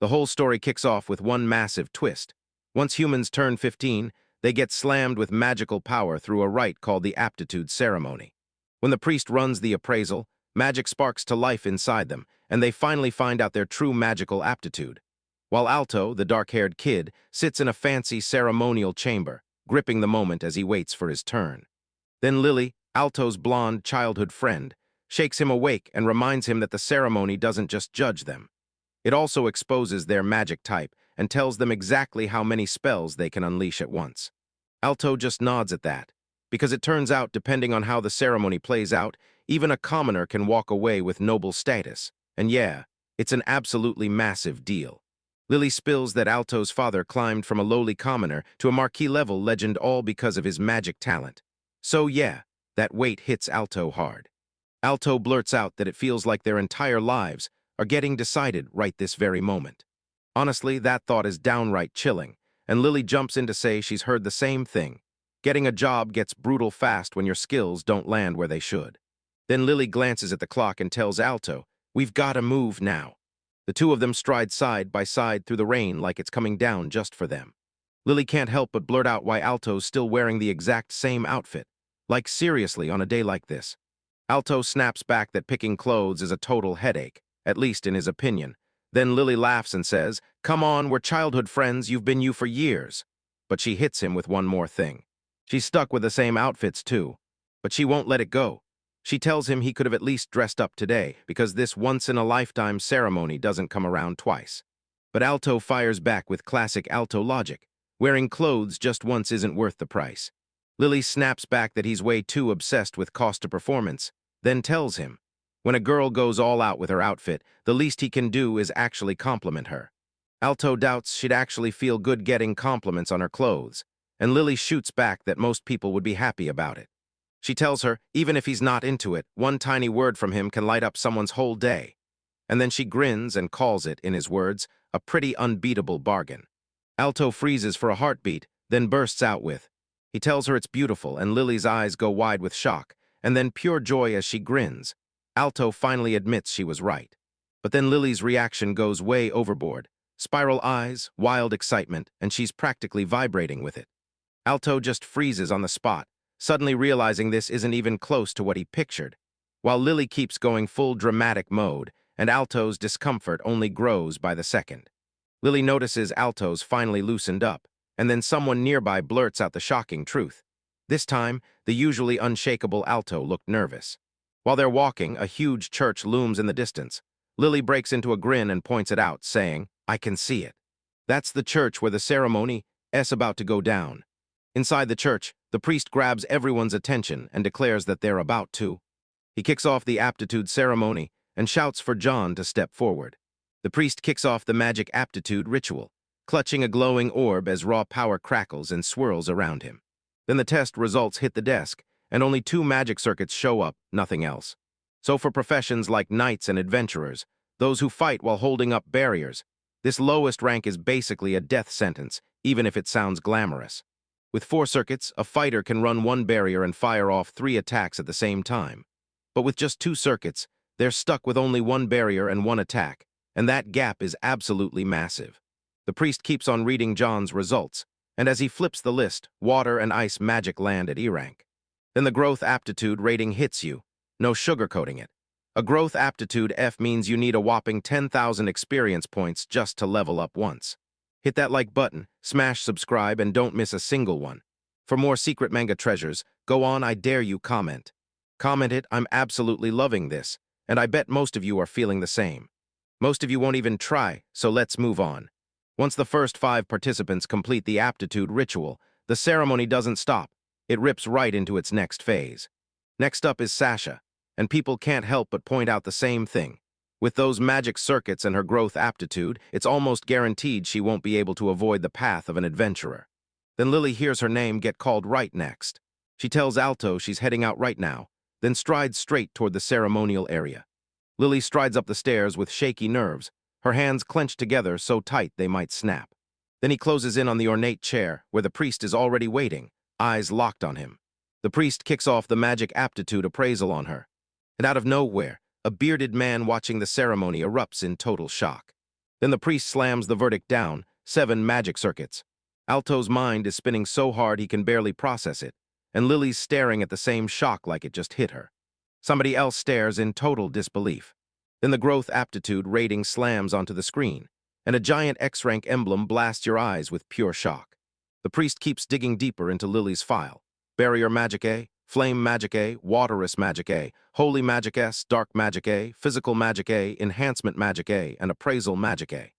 The whole story kicks off with one massive twist. Once humans turn 15, they get slammed with magical power through a rite called the aptitude ceremony. When the priest runs the appraisal, magic sparks to life inside them, and they finally find out their true magical aptitude. While Alto, the dark-haired kid, sits in a fancy ceremonial chamber, gripping the moment as he waits for his turn. Then Lily, Alto's blonde childhood friend, shakes him awake and reminds him that the ceremony doesn't just judge them. It also exposes their magic type and tells them exactly how many spells they can unleash at once. Alto just nods at that, because it turns out, depending on how the ceremony plays out, even a commoner can walk away with noble status. And yeah, it's an absolutely massive deal. Lily spills that Alto's father climbed from a lowly commoner to a marquee-level legend, all because of his magic talent. So yeah, that weight hits Alto hard. Alto blurts out that it feels like their entire lives are getting decided right this very moment. Honestly, that thought is downright chilling, and Lily jumps in to say she's heard the same thing. Getting a job gets brutal fast when your skills don't land where they should. Then Lily glances at the clock and tells Alto, "We've got to move now." The two of them stride side by side through the rain like it's coming down just for them. Lily can't help but blurt out why Alto's still wearing the exact same outfit. Like, seriously, on a day like this. Alto snaps back that picking clothes is a total headache, at least in his opinion. Then Lily laughs and says, "Come on, we're childhood friends, you've been you for years." But she hits him with one more thing. She's stuck with the same outfits too, but she won't let it go. She tells him he could have at least dressed up today, because this once-in-a-lifetime ceremony doesn't come around twice. But Alto fires back with classic Alto logic. Wearing clothes just once isn't worth the price. Lily snaps back that he's way too obsessed with cost to performance, then tells him, when a girl goes all out with her outfit, the least he can do is actually compliment her. Alto doubts she'd actually feel good getting compliments on her clothes, and Lily shoots back that most people would be happy about it. She tells her, even if he's not into it, one tiny word from him can light up someone's whole day. And then she grins and calls it, in his words, a pretty unbeatable bargain. Alto freezes for a heartbeat, then bursts out with, he tells her it's beautiful, and Lily's eyes go wide with shock, and then pure joy as she grins. Alto finally admits she was right. But then Lily's reaction goes way overboard. Spiral eyes, wild excitement, and she's practically vibrating with it. Alto just freezes on the spot, suddenly realizing this isn't even close to what he pictured, while Lily keeps going full dramatic mode, and Alto's discomfort only grows by the second. Lily notices Alto's finally loosened up, and then someone nearby blurts out the shocking truth. This time, the usually unshakable Alto looked nervous. While they're walking, a huge church looms in the distance. Lily breaks into a grin and points it out, saying, "I can see it." That's the church where the ceremony is about to go down. Inside the church, the priest grabs everyone's attention and declares that they're about to. He kicks off the aptitude ceremony and shouts for John to step forward. The priest kicks off the magic aptitude ritual, clutching a glowing orb as raw power crackles and swirls around him. Then the test results hit the desk, and only 2 magic circuits show up, nothing else. So for professions like knights and adventurers, those who fight while holding up barriers, this lowest rank is basically a death sentence, even if it sounds glamorous. With 4 circuits, a fighter can run 1 barrier and fire off 3 attacks at the same time. But with just 2 circuits, they're stuck with only 1 barrier and 1 attack, and that gap is absolutely massive. The priest keeps on reading John's results, and as he flips the list, water and ice magic land at E rank. Then the growth aptitude rating hits you, no sugarcoating it. A growth aptitude F means you need a whopping 10,000 experience points just to level up once. Hit that like button, smash subscribe, and don't miss a single one. For more secret manga treasures, go on, I dare you, comment. Comment it, I'm absolutely loving this, and I bet most of you are feeling the same. Most of you won't even try, so let's move on. Once the first 5 participants complete the aptitude ritual, the ceremony doesn't stop. It rips right into its next phase. Next up is Sasha, and people can't help but point out the same thing. With those magic circuits and her growth aptitude, it's almost guaranteed she won't be able to avoid the path of an adventurer. Then Lily hears her name get called right next. She tells Alto she's heading out right now, then strides straight toward the ceremonial area. Lily strides up the stairs with shaky nerves, her hands clenched together so tight they might snap. Then he closes in on the ornate chair, where the priest is already waiting, eyes locked on him. The priest kicks off the magic aptitude appraisal on her, and out of nowhere, a bearded man watching the ceremony erupts in total shock. Then the priest slams the verdict down, 7 magic circuits. Alto's mind is spinning so hard he can barely process it, and Lily's staring at the same shock like it just hit her. Somebody else stares in total disbelief. Then the growth aptitude rating slams onto the screen, and a giant X-rank emblem blasts your eyes with pure shock. The priest keeps digging deeper into Lily's file. Barrier Magic A, Flame Magic A, Waterous Magic A, Holy Magic S, Dark Magic A, Physical Magic A, Enhancement Magic A, and Appraisal Magic A.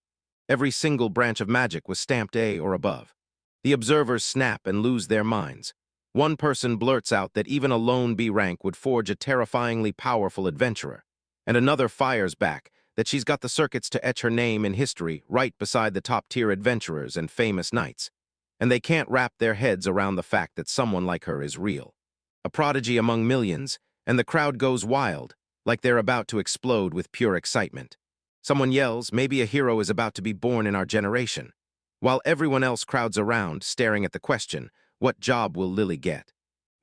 Every single branch of magic was stamped A or above. The observers snap and lose their minds. One person blurts out that even a lone B rank would forge a terrifyingly powerful adventurer, and another fires back that she's got the circuits to etch her name in history right beside the top-tier adventurers and famous knights. And they can't wrap their heads around the fact that someone like her is real. A prodigy among millions, and the crowd goes wild, like they're about to explode with pure excitement. Someone yells, maybe a hero is about to be born in our generation, while everyone else crowds around, staring at the question, what job will Lily get?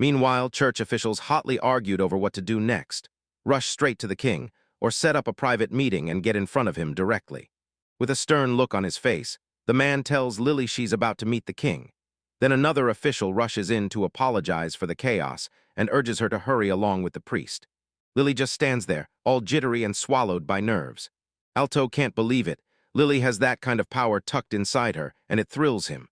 Meanwhile, church officials hotly argued over what to do next, rush straight to the king, or set up a private meeting and get in front of him directly. With a stern look on his face, the man tells Lily she's about to meet the king. Then another official rushes in to apologize for the chaos and urges her to hurry along with the priest. Lily just stands there, all jittery and swallowed by nerves. Alto can't believe it. Lily has that kind of power tucked inside her, and it thrills him.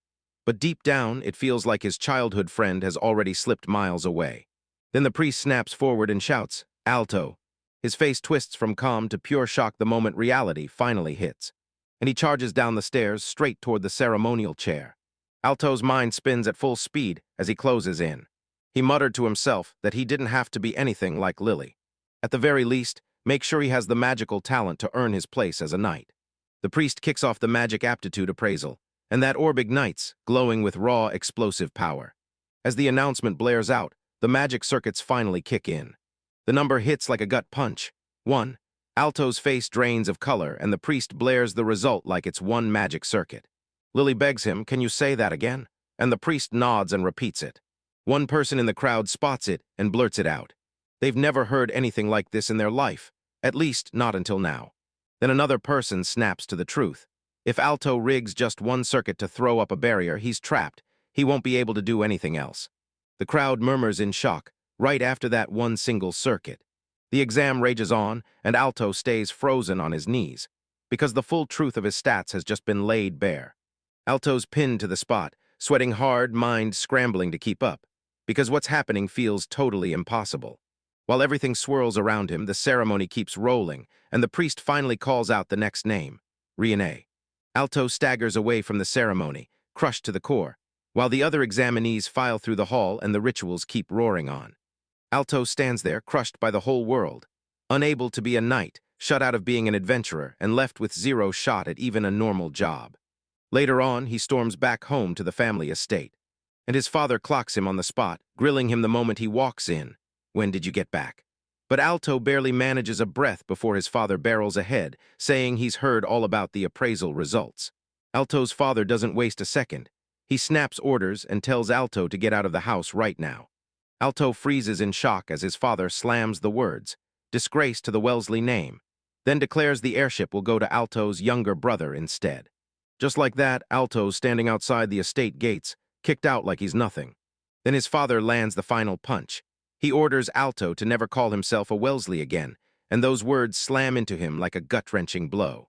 But deep down, it feels like his childhood friend has already slipped miles away. Then the priest snaps forward and shouts, Alto. His face twists from calm to pure shock the moment reality finally hits, and he charges down the stairs straight toward the ceremonial chair. Alto's mind spins at full speed as he closes in. He muttered to himself that he didn't have to be anything like Lily. At the very least, make sure he has the magical talent to earn his place as a knight. The priest kicks off the magic aptitude appraisal, and that orb ignites, glowing with raw, explosive power. As the announcement blares out, the magic circuits finally kick in. The number hits like a gut punch. 1. Alto's face drains of color, and the priest blares the result like it's one magic circuit. Lily begs him, can you say that again? And the priest nods and repeats it. One person in the crowd spots it and blurts it out. They've never heard anything like this in their life, at least not until now. Then another person snaps to the truth. If Alto rigs just one circuit to throw up a barrier, he's trapped. He won't be able to do anything else. The crowd murmurs in shock, right after that one single circuit. The exam rages on, and Alto stays frozen on his knees, because the full truth of his stats has just been laid bare. Alto's pinned to the spot, sweating hard, mind scrambling to keep up, because what's happening feels totally impossible. While everything swirls around him, the ceremony keeps rolling, and the priest finally calls out the next name, Riene. Alto staggers away from the ceremony, crushed to the core, while the other examinees file through the hall and the rituals keep roaring on. Alto stands there, crushed by the whole world, unable to be a knight, shut out of being an adventurer, and left with zero shot at even a normal job. Later on, he storms back home to the family estate, and his father clocks him on the spot, grilling him the moment he walks in. When did you get back? But Alto barely manages a breath before his father barrels ahead, saying he's heard all about the appraisal results. Alto's father doesn't waste a second. He snaps orders and tells Alto to get out of the house right now. Alto freezes in shock as his father slams the words, disgrace to the Wellesley name, then declares the airship will go to Alto's younger brother instead. Just like that, Alto's standing outside the estate gates, kicked out like he's nothing. Then his father lands the final punch. He orders Alto to never call himself a Wellesley again, and those words slam into him like a gut-wrenching blow.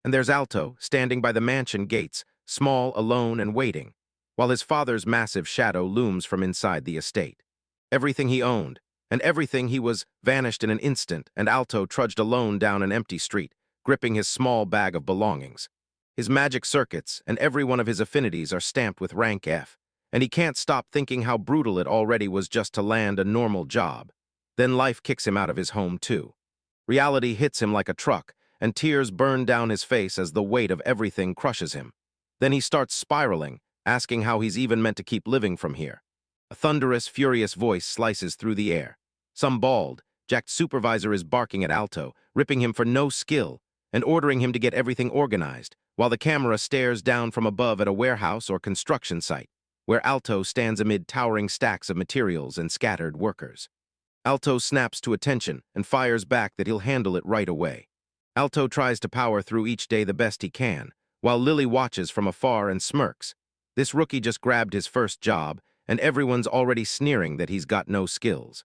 And there's Alto, standing by the mansion gates, small, alone, and waiting, while his father's massive shadow looms from inside the estate. Everything he owned, and everything he was, vanished in an instant, and Alto trudged alone down an empty street, gripping his small bag of belongings. His magic circuits and every one of his affinities are stamped with rank F, and he can't stop thinking how brutal it already was just to land a normal job. Then life kicks him out of his home too. Reality hits him like a truck, and tears burn down his face as the weight of everything crushes him. Then he starts spiraling, asking how he's even meant to keep living from here. A thunderous, furious voice slices through the air. Some bald, jacked supervisor is barking at Alto, ripping him for no skill, and ordering him to get everything organized, while the camera stares down from above at a warehouse or construction site, where Alto stands amid towering stacks of materials and scattered workers. Alto snaps to attention and fires back that he'll handle it right away. Alto tries to power through each day the best he can, while Lily watches from afar and smirks. This rookie just grabbed his first job, and everyone's already sneering that he's got no skills.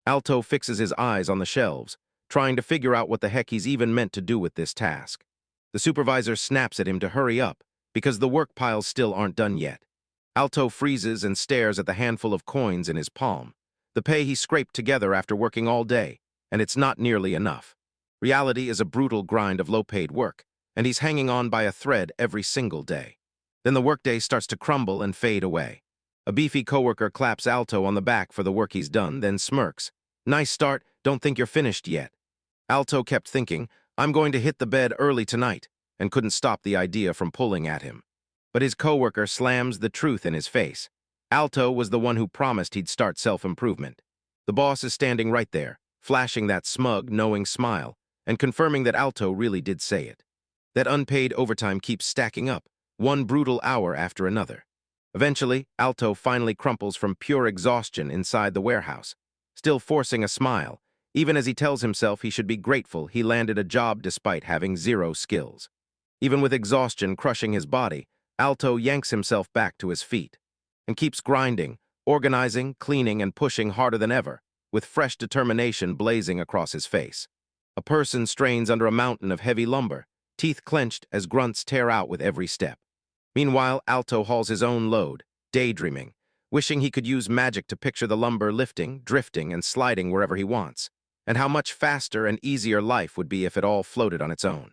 Alto fixes his eyes on the shelves, trying to figure out what the heck he's even meant to do with this task. The supervisor snaps at him to hurry up, because the work piles still aren't done yet. Alto freezes and stares at the handful of coins in his palm, the pay he scraped together after working all day, and it's not nearly enough. Reality is a brutal grind of low-paid work, and he's hanging on by a thread every single day. Then the workday starts to crumble and fade away. A beefy coworker claps Alto on the back for the work he's done, then smirks. "Nice start, don't think you're finished yet." Alto kept thinking, "I'm going to hit the bed early tonight," and couldn't stop the idea from pulling at him. But his coworker slams the truth in his face. Alto was the one who promised he'd start self-improvement. The boss is standing right there, flashing that smug, knowing smile, and confirming that Alto really did say it. That unpaid overtime keeps stacking up, one brutal hour after another. Eventually, Alto finally crumples from pure exhaustion inside the warehouse, still forcing a smile, even as he tells himself he should be grateful he landed a job despite having zero skills. Even with exhaustion crushing his body, Alto yanks himself back to his feet and keeps grinding, organizing, cleaning, and pushing harder than ever, with fresh determination blazing across his face. A person strains under a mountain of heavy lumber, teeth clenched as grunts tear out with every step. Meanwhile, Alto hauls his own load, daydreaming, wishing he could use magic to picture the lumber lifting, drifting, and sliding wherever he wants, and how much faster and easier life would be if it all floated on its own.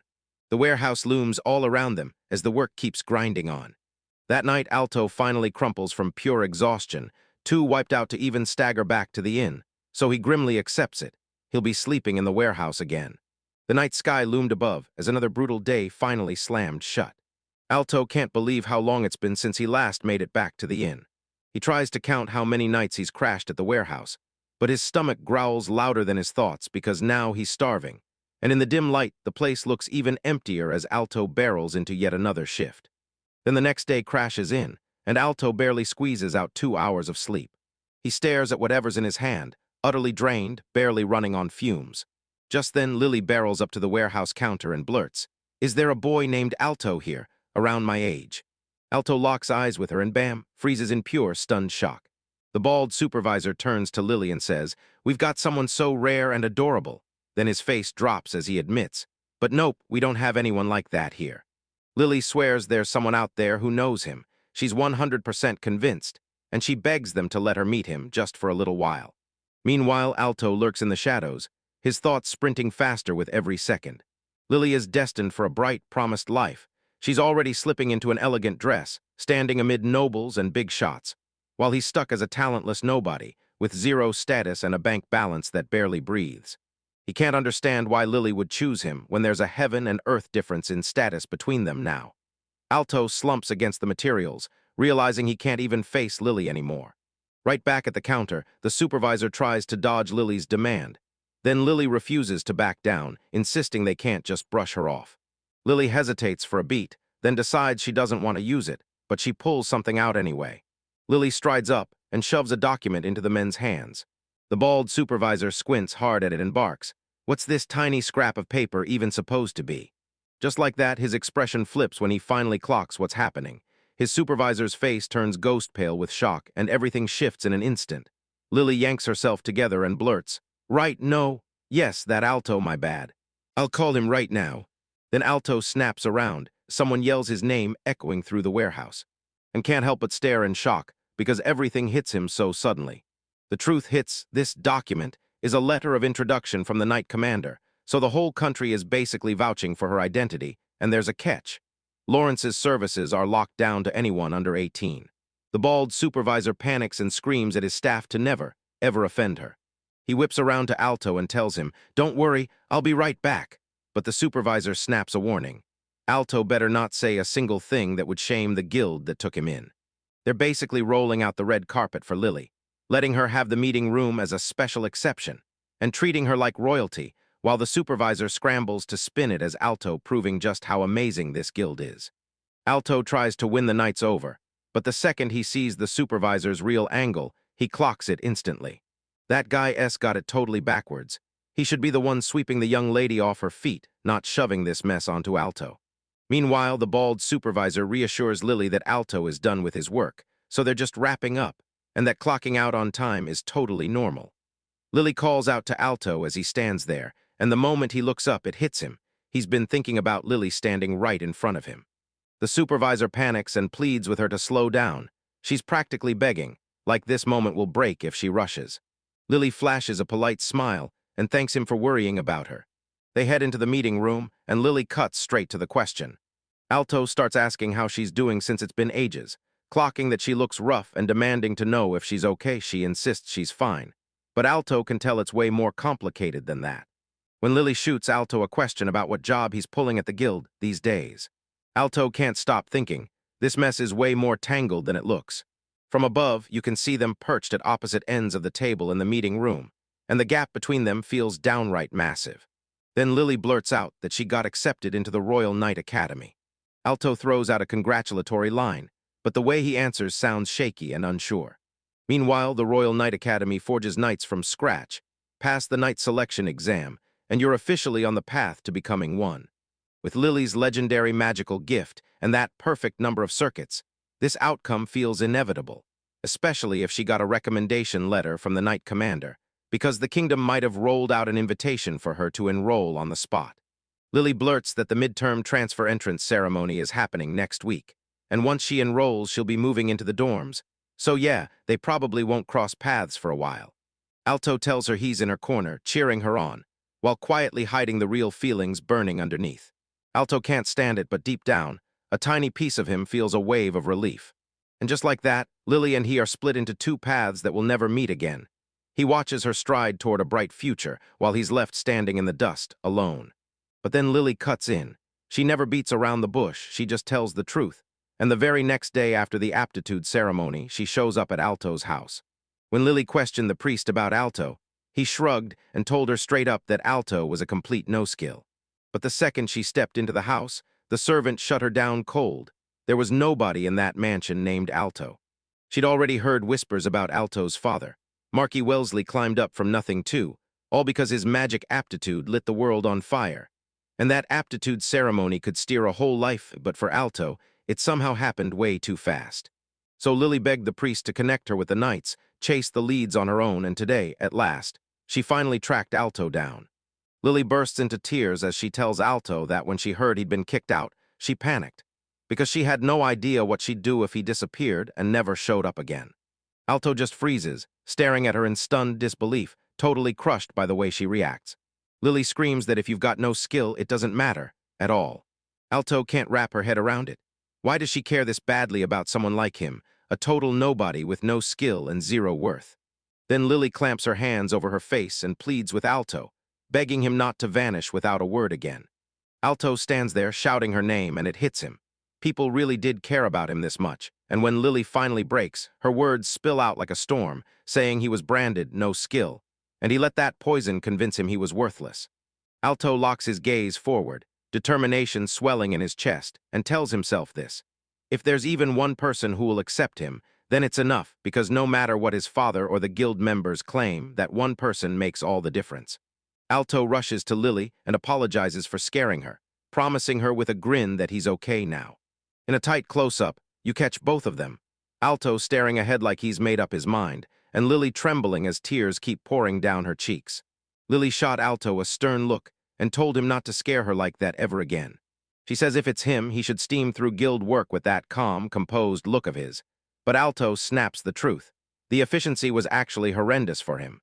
The warehouse looms all around them as the work keeps grinding on. That night, Alto finally crumples from pure exhaustion, too wiped out to even stagger back to the inn, so he grimly accepts it. He'll be sleeping in the warehouse again. The night sky loomed above as another brutal day finally slammed shut. Alto can't believe how long it's been since he last made it back to the inn. He tries to count how many nights he's crashed at the warehouse, but his stomach growls louder than his thoughts because now he's starving, and in the dim light, the place looks even emptier as Alto barrels into yet another shift. Then the next day crashes in, and Alto barely squeezes out 2 hours of sleep. He stares at whatever's in his hand, utterly drained, barely running on fumes. Just then, Lily barrels up to the warehouse counter and blurts, "Is there a boy named Alto here, around my age?" Alto locks eyes with her and bam, freezes in pure, stunned shock. The bald supervisor turns to Lily and says, "We've got someone so rare and adorable." Then his face drops as he admits, "But nope, we don't have anyone like that here." Lily swears there's someone out there who knows him. She's 100% convinced, and she begs them to let her meet him just for a little while. Meanwhile, Alto lurks in the shadows, his thoughts sprinting faster with every second. Lily is destined for a bright, promised life. She's already slipping into an elegant dress, standing amid nobles and big shots, while he's stuck as a talentless nobody, with zero status and a bank balance that barely breathes. He can't understand why Lily would choose him when there's a heaven and earth difference in status between them now. Alto slumps against the materials, realizing he can't even face Lily anymore. Right back at the counter, the supervisor tries to dodge Lily's demand. Then Lily refuses to back down, insisting they can't just brush her off. Lily hesitates for a beat, then decides she doesn't want to use it, but she pulls something out anyway. Lily strides up and shoves a document into the men's hands. The bald supervisor squints hard at it and barks, "What's this tiny scrap of paper even supposed to be?" Just like that, his expression flips when he finally clocks what's happening. His supervisor's face turns ghost pale with shock, and everything shifts in an instant. Lily yanks herself together and blurts, "Right, no, yes, that Alto, my bad. I'll call him right now." Then Alto snaps around, someone yells his name echoing through the warehouse, and can't help but stare in shock because everything hits him so suddenly. The truth hits, this document is a letter of introduction from the Knight Commander, so the whole country is basically vouching for her identity, and there's a catch. Lawrence's services are locked down to anyone under 18. The bald supervisor panics and screams at his staff to never, ever offend her. He whips around to Alto and tells him, "Don't worry, I'll be right back." But the supervisor snaps a warning. Alto better not say a single thing that would shame the guild that took him in. They're basically rolling out the red carpet for Lily, letting her have the meeting room as a special exception, and treating her like royalty, while the supervisor scrambles to spin it as Alto proving just how amazing this guild is. Alto tries to win the nights over, but the second he sees the supervisor's real angle, he clocks it instantly. That guy got it totally backwards. He should be the one sweeping the young lady off her feet, not shoving this mess onto Alto. Meanwhile, the bald supervisor reassures Lily that Alto is done with his work, so they're just wrapping up, and that clocking out on time is totally normal. Lily calls out to Alto as he stands there, and the moment he looks up, it hits him. He's been thinking about Lily standing right in front of him. The supervisor panics and pleads with her to slow down. She's practically begging, like this moment will break if she rushes. Lily flashes a polite smile and thanks him for worrying about her. They head into the meeting room, and Lily cuts straight to the question. Alto starts asking how she's doing since it's been ages, clocking that she looks rough and demanding to know if she's okay. She insists she's fine. But Alto can tell it's way more complicated than that. When Lily shoots Alto a question about what job he's pulling at the guild these days, Alto can't stop thinking, this mess is way more tangled than it looks. From above, you can see them perched at opposite ends of the table in the meeting room, and the gap between them feels downright massive. Then Lily blurts out that she got accepted into the Royal Knight Academy. Alto throws out a congratulatory line, but the way he answers sounds shaky and unsure. Meanwhile, the Royal Knight Academy forges knights from scratch, pass the knight selection exam, and you're officially on the path to becoming one. With Lily's legendary magical gift and that perfect number of circuits, this outcome feels inevitable, especially if she got a recommendation letter from the Knight Commander, because the kingdom might have rolled out an invitation for her to enroll on the spot. Lily blurts that the midterm transfer entrance ceremony is happening next week, and once she enrolls, she'll be moving into the dorms. So yeah, they probably won't cross paths for a while. Alto tells her he's in her corner, cheering her on, while quietly hiding the real feelings burning underneath. Alto can't stand it, but deep down, a tiny piece of him feels a wave of relief. And just like that, Lily and he are split into two paths that will never meet again. He watches her stride toward a bright future, while he's left standing in the dust, alone. But then Lily cuts in. She never beats around the bush, she just tells the truth. And the very next day after the aptitude ceremony, she shows up at Alto's house. When Lily questioned the priest about Alto, he shrugged and told her straight up that Alto was a complete no-skill. But the second she stepped into the house, the servant shut her down cold. There was nobody in that mansion named Alto. She'd already heard whispers about Alto's father. Marky Wellesley climbed up from nothing too, all because his magic aptitude lit the world on fire. And that aptitude ceremony could steer a whole life, but for Alto, it somehow happened way too fast. So Lily begged the priest to connect her with the knights, chase the leads on her own, and today, at last, she finally tracked Alto down. Lily bursts into tears as she tells Alto that when she heard he'd been kicked out, she panicked, because she had no idea what she'd do if he disappeared and never showed up again. Alto just freezes, staring at her in stunned disbelief, totally crushed by the way she reacts. Lily screams that if you've got no skill, it doesn't matter, at all. Alto can't wrap her head around it. Why does she care this badly about someone like him, a total nobody with no skill and zero worth? Then Lily clamps her hands over her face and pleads with Alto, begging him not to vanish without a word again. Alto stands there shouting her name, and it hits him. People really did care about him this much, and when Lily finally breaks, her words spill out like a storm, saying he was branded no skill, and he let that poison convince him he was worthless. Alto locks his gaze forward, determination swelling in his chest, and tells himself this. If there's even one person who will accept him, then it's enough, because no matter what his father or the guild members claim, that one person makes all the difference. Alto rushes to Lily and apologizes for scaring her, promising her with a grin that he's okay now. In a tight close-up, you catch both of them, Alto staring ahead like he's made up his mind, and Lily trembling as tears keep pouring down her cheeks. Lily shot Alto a stern look and told him not to scare her like that ever again. She says if it's him, he should steam through guild work with that calm, composed look of his. But Alto snaps the truth. The efficiency was actually horrendous for him.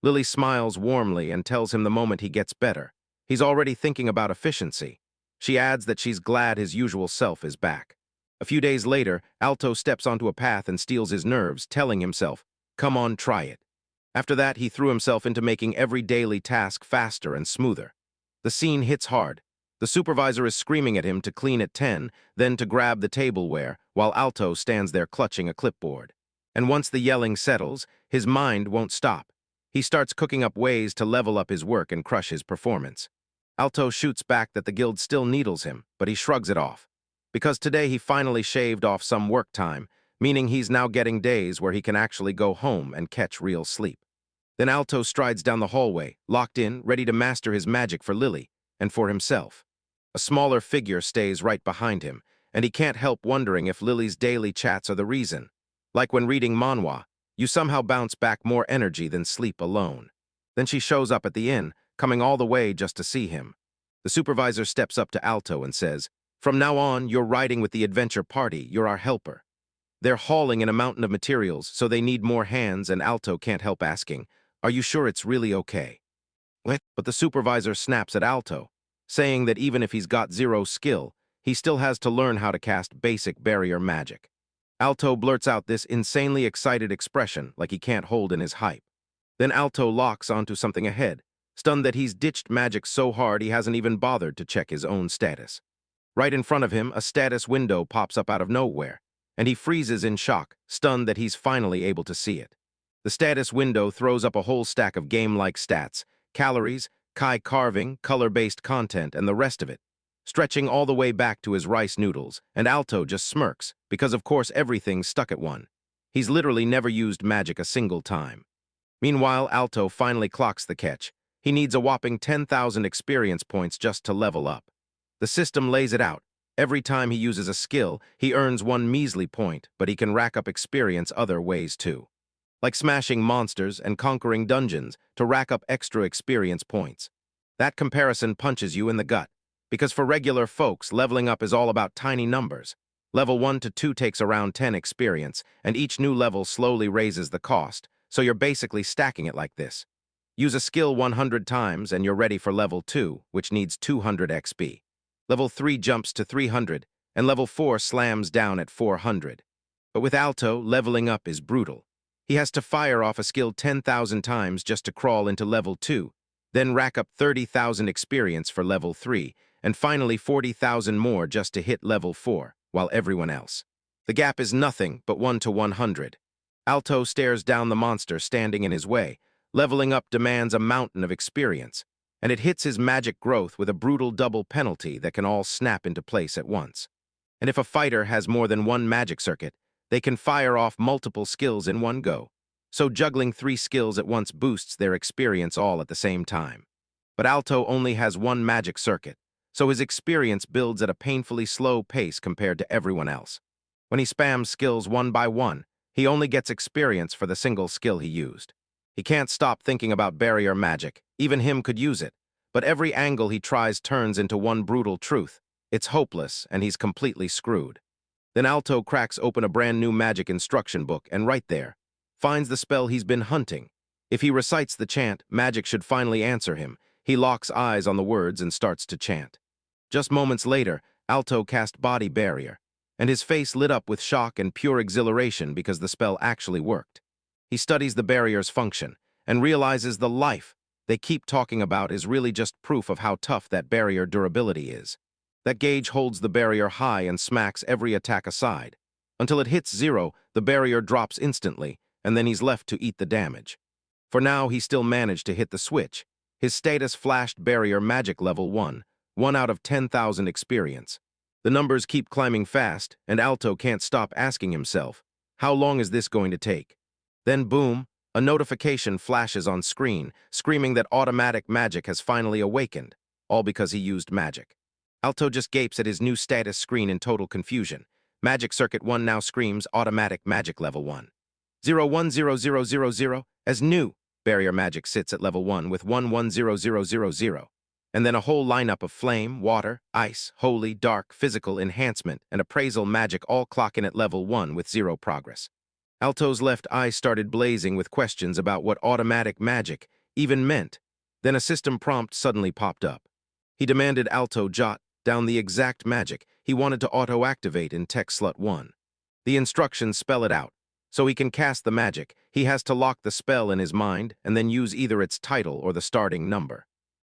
Lily smiles warmly and tells him the moment he gets better. He's already thinking about efficiency. She adds that she's glad his usual self is back. A few days later, Alto steps onto a path and steals his nerves, telling himself, "Come on, try it." After that, he threw himself into making every daily task faster and smoother. The scene hits hard. The supervisor is screaming at him to clean at 10, then to grab the tableware, while Alto stands there clutching a clipboard. And once the yelling settles, his mind won't stop. He starts cooking up ways to level up his work and crush his performance. Alto shoots back that the guild still needles him, but he shrugs it off. Because today he finally shaved off some work time, meaning he's now getting days where he can actually go home and catch real sleep. Then Alto strides down the hallway, locked in, ready to master his magic for Lily, and for himself. A smaller figure stays right behind him, and he can't help wondering if Lily's daily chats are the reason. Like when reading manhwa, you somehow bounce back more energy than sleep alone. Then she shows up at the inn, coming all the way just to see him. The supervisor steps up to Alto and says, "From now on, you're riding with the adventure party, you're our helper." They're hauling in a mountain of materials, so they need more hands, and Alto can't help asking, "Are you sure it's really okay?" What? But the supervisor snaps at Alto, saying that even if he's got zero skill, he still has to learn how to cast basic barrier magic. Alto blurts out this insanely excited expression like he can't hold in his hype. Then Alto locks onto something ahead, stunned that he's ditched magic so hard he hasn't even bothered to check his own status. Right in front of him, a status window pops up out of nowhere, and he freezes in shock, stunned that he's finally able to see it. The status window throws up a whole stack of game-like stats, calories, kai carving, color-based content, and the rest of it, stretching all the way back to his rice noodles, and Alto just smirks, because of course everything's stuck at 1. He's literally never used magic a single time. Meanwhile, Alto finally clocks the catch. He needs a whopping 10,000 experience points just to level up. The system lays it out. Every time he uses a skill, he earns 1 measly point, but he can rack up experience other ways too. Like smashing monsters and conquering dungeons to rack up extra experience points. That comparison punches you in the gut, because for regular folks, leveling up is all about tiny numbers. Level 1 to 2 takes around 10 experience, and each new level slowly raises the cost, so you're basically stacking it like this. Use a skill 100 times and you're ready for level 2, which needs 200 XP. Level 3 jumps to 300, and level 4 slams down at 400. But with Alto, leveling up is brutal. He has to fire off a skill 10,000 times just to crawl into level 2, then rack up 30,000 experience for level 3, and finally 40,000 more just to hit level 4, while everyone else. The gap is nothing but 1 to 100. Alto stares down the monster standing in his way. Leveling up demands a mountain of experience, and it hits his magic growth with a brutal double penalty that can all snap into place at once. And if a fighter has more than 1 magic circuit, they can fire off multiple skills in one go. So juggling 3 skills at once boosts their experience all at the same time. But Alto only has 1 magic circuit, so his experience builds at a painfully slow pace compared to everyone else. When he spams skills 1 by 1, he only gets experience for the single skill he used. He can't stop thinking about barrier magic. Even him could use it. But every angle he tries turns into one brutal truth. It's hopeless, and he's completely screwed. Then Alto cracks open a brand new magic instruction book, and right there, finds the spell he's been hunting. If he recites the chant, magic should finally answer him. He locks eyes on the words and starts to chant. Just moments later, Alto cast Body Barrier, and his face lit up with shock and pure exhilaration because the spell actually worked. He studies the barrier's function and realizes the life they keep talking about is really just proof of how tough that barrier durability is. That gauge holds the barrier high and smacks every attack aside. Until it hits 0, the barrier drops instantly, and then he's left to eat the damage. For now, he still managed to hit the switch. His status flashed barrier magic level 1, 1 out of 10,000 experience. The numbers keep climbing fast, and Alto can't stop asking himself, how long is this going to take? Then boom, a notification flashes on screen, screaming that automatic magic has finally awakened, all because he used magic. Alto just gapes at his new status screen in total confusion. Magic Circuit 1 now screams automatic magic level 1. 010000 as new. Barrier magic sits at level 1 with 110000. And then a whole lineup of flame, water, ice, holy, dark, physical, enhancement, and appraisal magic all clock in at level 1 with 0 progress. Alto's left eye started blazing with questions about what automatic magic even meant. Then a system prompt suddenly popped up. He demanded Alto jot down the exact magic he wanted to auto-activate in Tech Slot 1. The instructions spell it out. So he can cast the magic, he has to lock the spell in his mind and then use either its title or the starting number.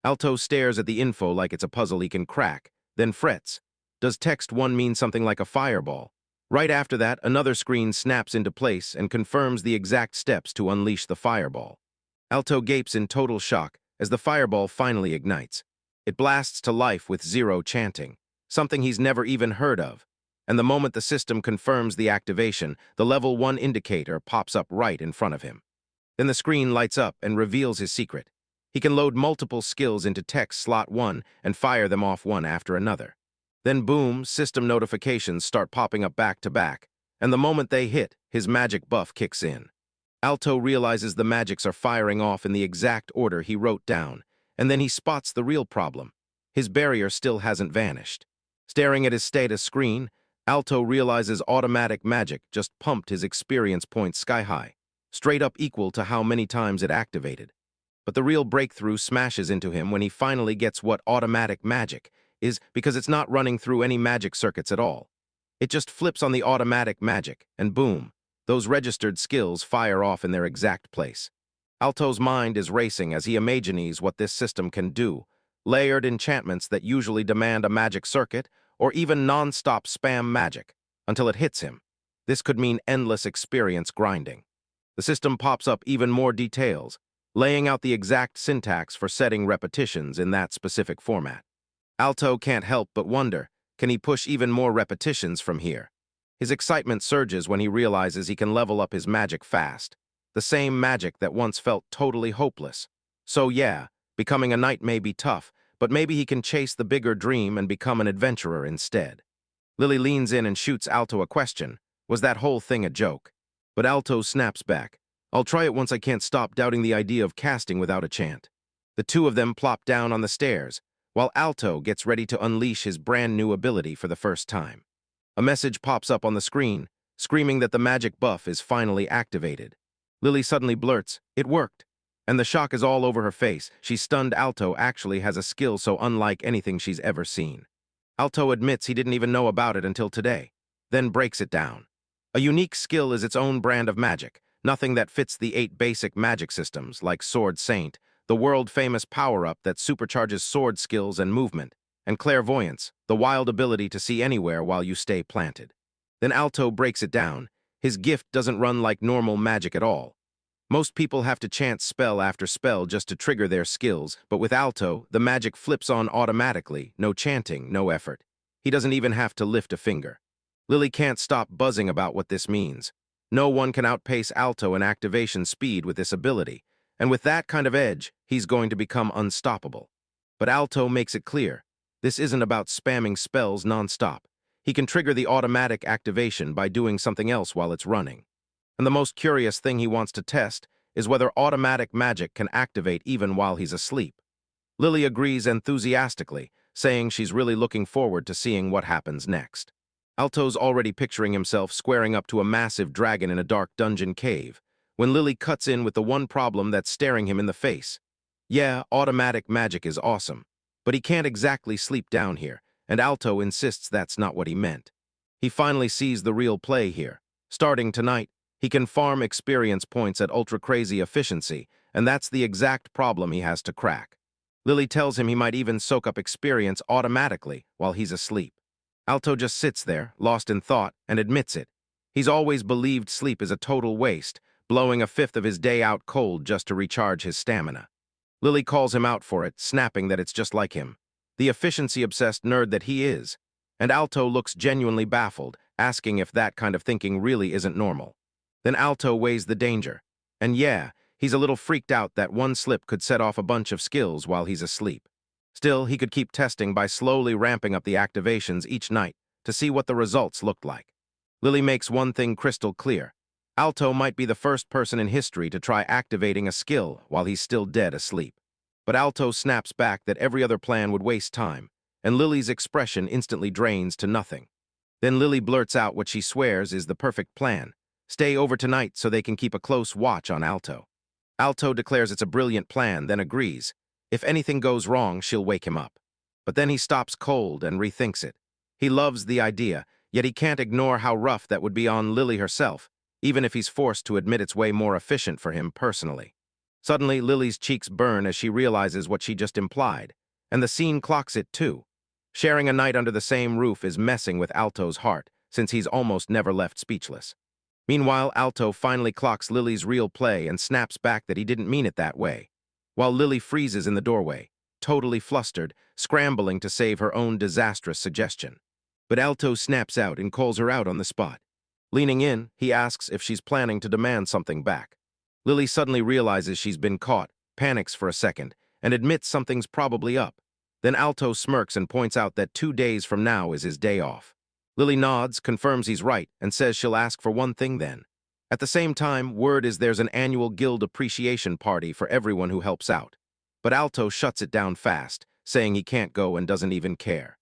Alto stares at the info like it's a puzzle he can crack, then frets. Does text 1 mean something like a fireball? Right after that, another screen snaps into place and confirms the exact steps to unleash the fireball. Alto gapes in total shock as the fireball finally ignites. It blasts to life with 0 chanting, something he's never even heard of. And the moment the system confirms the activation, the level 1 indicator pops up right in front of him. Then the screen lights up and reveals his secret. He can load multiple skills into text slot 1 and fire them off one after another. Then boom, system notifications start popping up back to back, and the moment they hit, his magic buff kicks in. Alto realizes the magics are firing off in the exact order he wrote down, and then he spots the real problem. His barrier still hasn't vanished. Staring at his status screen, Alto realizes automatic magic just pumped his experience points sky high, straight up equal to how many times it activated. But the real breakthrough smashes into him when he finally gets what automatic magic is, because it's not running through any magic circuits at all. It just flips on the automatic magic, and boom, those registered skills fire off in their exact place. Alto's mind is racing as he imagines what this system can do, layered enchantments that usually demand a magic circuit, or even non-stop spam magic, until it hits him. This could mean endless experience grinding. The system pops up even more details, laying out the exact syntax for setting repetitions in that specific format. Alto can't help but wonder, can he push even more repetitions from here? His excitement surges when he realizes he can level up his magic fast, the same magic that once felt totally hopeless. So yeah, becoming a knight may be tough, but maybe he can chase the bigger dream and become an adventurer instead. Lily leans in and shoots Alto a question. Was that whole thing a joke? But Alto snaps back. I'll try it once I can't stop doubting the idea of casting without a chant. The two of them plop down on the stairs, while Alto gets ready to unleash his brand new ability for the first time. A message pops up on the screen, screaming that the magic buff is finally activated. Lily suddenly blurts, "It worked!" And the shock is all over her face. She's stunned Alto actually has a skill so unlike anything she's ever seen. Alto admits he didn't even know about it until today, then breaks it down. A unique skill is its own brand of magic, nothing that fits the 8 basic magic systems, like Sword Saint, the world-famous power-up that supercharges sword skills and movement, and Clairvoyance, the wild ability to see anywhere while you stay planted. Then Alto breaks it down. His gift doesn't run like normal magic at all. Most people have to chant spell after spell just to trigger their skills, but with Alto, the magic flips on automatically, no chanting, no effort. He doesn't even have to lift a finger. Lily can't stop buzzing about what this means. No one can outpace Alto in activation speed with this ability, and with that kind of edge, he's going to become unstoppable. But Alto makes it clear, this isn't about spamming spells non-stop. He can trigger the automatic activation by doing something else while it's running. And the most curious thing he wants to test is whether automatic magic can activate even while he's asleep. Lily agrees enthusiastically, saying she's really looking forward to seeing what happens next. Alto's already picturing himself squaring up to a massive dragon in a dark dungeon cave, when Lily cuts in with the one problem that's staring him in the face. Yeah, automatic magic is awesome, but he can't exactly sleep down here, and Alto insists that's not what he meant. He finally sees the real play here. Starting tonight, he can farm experience points at ultra-crazy efficiency, and that's the exact problem he has to crack. Lily tells him he might even soak up experience automatically while he's asleep. Alto just sits there, lost in thought, and admits it. He's always believed sleep is a total waste, blowing a fifth of his day out cold just to recharge his stamina. Lily calls him out for it, snapping that it's just like him, the efficiency-obsessed nerd that he is, and Alto looks genuinely baffled, asking if that kind of thinking really isn't normal. Then Alto weighs the danger, and yeah, he's a little freaked out that one slip could set off a bunch of skills while he's asleep. Still, he could keep testing by slowly ramping up the activations each night to see what the results looked like. Lily makes one thing crystal clear. Alto might be the first person in history to try activating a skill while he's still dead asleep. But Alto snaps back that every other plan would waste time, and Lily's expression instantly drains to nothing. Then Lily blurts out what she swears is the perfect plan. Stay over tonight so they can keep a close watch on Alto. Alto declares it's a brilliant plan, then agrees. If anything goes wrong, she'll wake him up. But then he stops cold and rethinks it. He loves the idea, yet he can't ignore how rough that would be on Lily herself, even if he's forced to admit it's way more efficient for him personally. Suddenly, Lily's cheeks burn as she realizes what she just implied, and the scene clocks it too. Sharing a night under the same roof is messing with Alto's heart, since he's almost never left speechless. Meanwhile, Alto finally clocks Lily's real play and snaps back that he didn't mean it that way, while Lily freezes in the doorway, totally flustered, scrambling to save her own disastrous suggestion. But Alto snaps out and calls her out on the spot. Leaning in, he asks if she's planning to demand something back. Lily suddenly realizes she's been caught, panics for a second, and admits something's probably up. Then Alto smirks and points out that 2 days from now is his day off. Lily nods, confirms he's right, and says she'll ask for one thing then. At the same time, word is there's an annual guild appreciation party for everyone who helps out. But Alto shuts it down fast, saying he can't go and doesn't even care.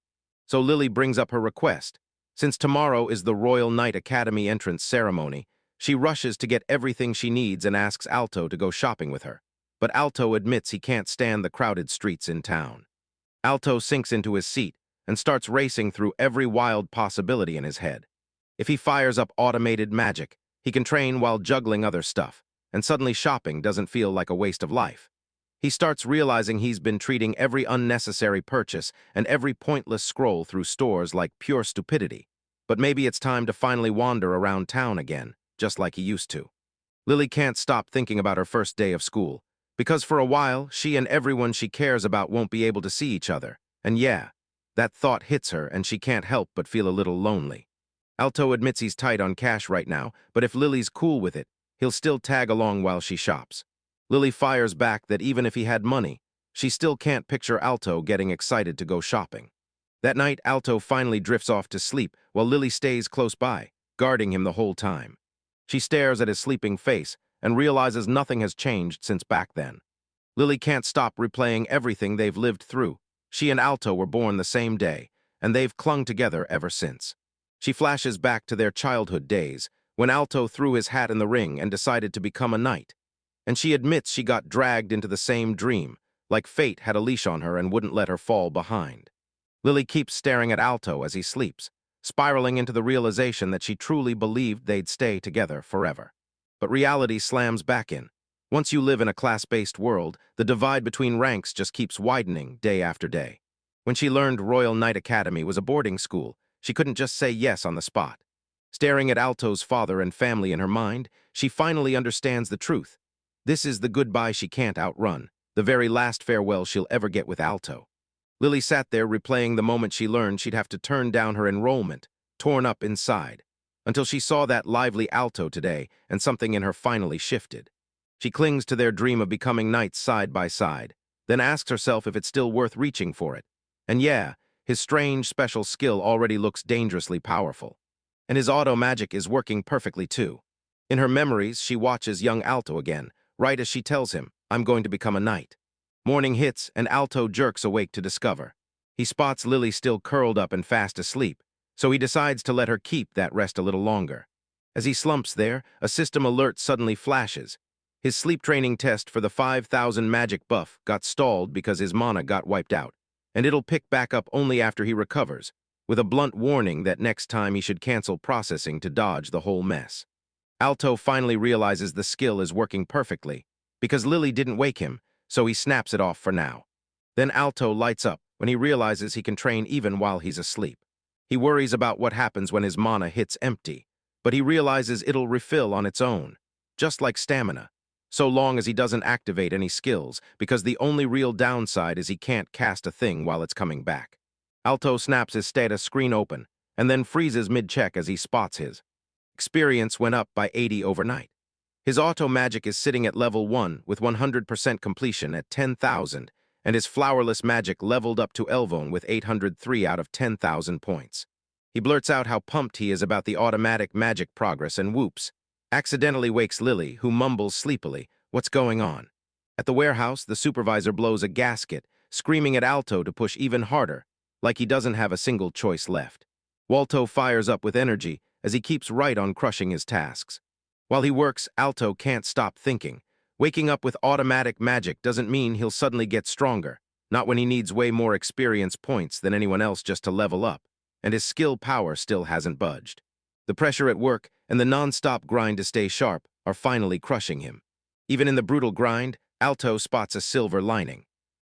So Lily brings up her request. Since tomorrow is the Royal Knight Academy entrance ceremony, she rushes to get everything she needs and asks Alto to go shopping with her. But Alto admits he can't stand the crowded streets in town. Alto sinks into his seat and starts racing through every wild possibility in his head. If he fires up automated magic, he can train while juggling other stuff, and suddenly shopping doesn't feel like a waste of life. He starts realizing he's been treating every unnecessary purchase and every pointless scroll through stores like pure stupidity. But maybe it's time to finally wander around town again, just like he used to. Lily can't stop thinking about her first day of school, because for a while, she and everyone she cares about won't be able to see each other. And yeah, that thought hits her and she can't help but feel a little lonely. Alto admits he's tight on cash right now, but if Lily's cool with it, he'll still tag along while she shops. Lily fires back that even if he had money, she still can't picture Alto getting excited to go shopping. That night, Alto finally drifts off to sleep while Lily stays close by, guarding him the whole time. She stares at his sleeping face and realizes nothing has changed since back then. Lily can't stop replaying everything they've lived through. She and Alto were born the same day, and they've clung together ever since. She flashes back to their childhood days, when Alto threw his hat in the ring and decided to become a knight. And she admits she got dragged into the same dream, like fate had a leash on her and wouldn't let her fall behind. Lily keeps staring at Alto as he sleeps, spiraling into the realization that she truly believed they'd stay together forever. But reality slams back in. Once you live in a class-based world, the divide between ranks just keeps widening day after day. When she learned Royal Knight Academy was a boarding school, she couldn't just say yes on the spot. Staring at Alto's father and family in her mind, she finally understands the truth. This is the goodbye she can't outrun, the very last farewell she'll ever get with Alto. Lily sat there replaying the moment she learned she'd have to turn down her enrollment, torn up inside, until she saw that lively Alto today and something in her finally shifted. She clings to their dream of becoming knights side by side, then asks herself if it's still worth reaching for it. And yeah, his strange, special skill already looks dangerously powerful. And his auto magic is working perfectly too. In her memories, she watches young Alto again, right as she tells him, "I'm going to become a knight." Morning hits, and Alto jerks awake to discover. He spots Lily still curled up and fast asleep, so he decides to let her keep that rest a little longer. As he slumps there, a system alert suddenly flashes. His sleep training test for the 5,000 magic buff got stalled because his mana got wiped out, and it'll pick back up only after he recovers, with a blunt warning that next time he should cancel processing to dodge the whole mess. Alto finally realizes the skill is working perfectly, because Lily didn't wake him, so he snaps it off for now. Then Alto lights up when he realizes he can train even while he's asleep. He worries about what happens when his mana hits empty, but he realizes it'll refill on its own, just like stamina, so long as he doesn't activate any skills, because the only real downside is he can't cast a thing while it's coming back. Alto snaps his status screen open, and then freezes mid-check as he spots his experience went up by 80 overnight. His auto magic is sitting at level 1 with 100% completion at 10,000, and his flowerless magic leveled up to Elvone with 803 out of 10,000 points. He blurts out how pumped he is about the automatic magic progress and whoops, accidentally wakes Lily, who mumbles sleepily, "What's going on?" At the warehouse, the supervisor blows a gasket, screaming at Alto to push even harder, like he doesn't have a single choice left. Walto fires up with energy as he keeps right on crushing his tasks. While he works, Alto can't stop thinking. Waking up with automatic magic doesn't mean he'll suddenly get stronger, not when he needs way more experience points than anyone else just to level up, and his skill power still hasn't budged. The pressure at work and the non-stop grind to stay sharp are finally crushing him. Even in the brutal grind, Alto spots a silver lining.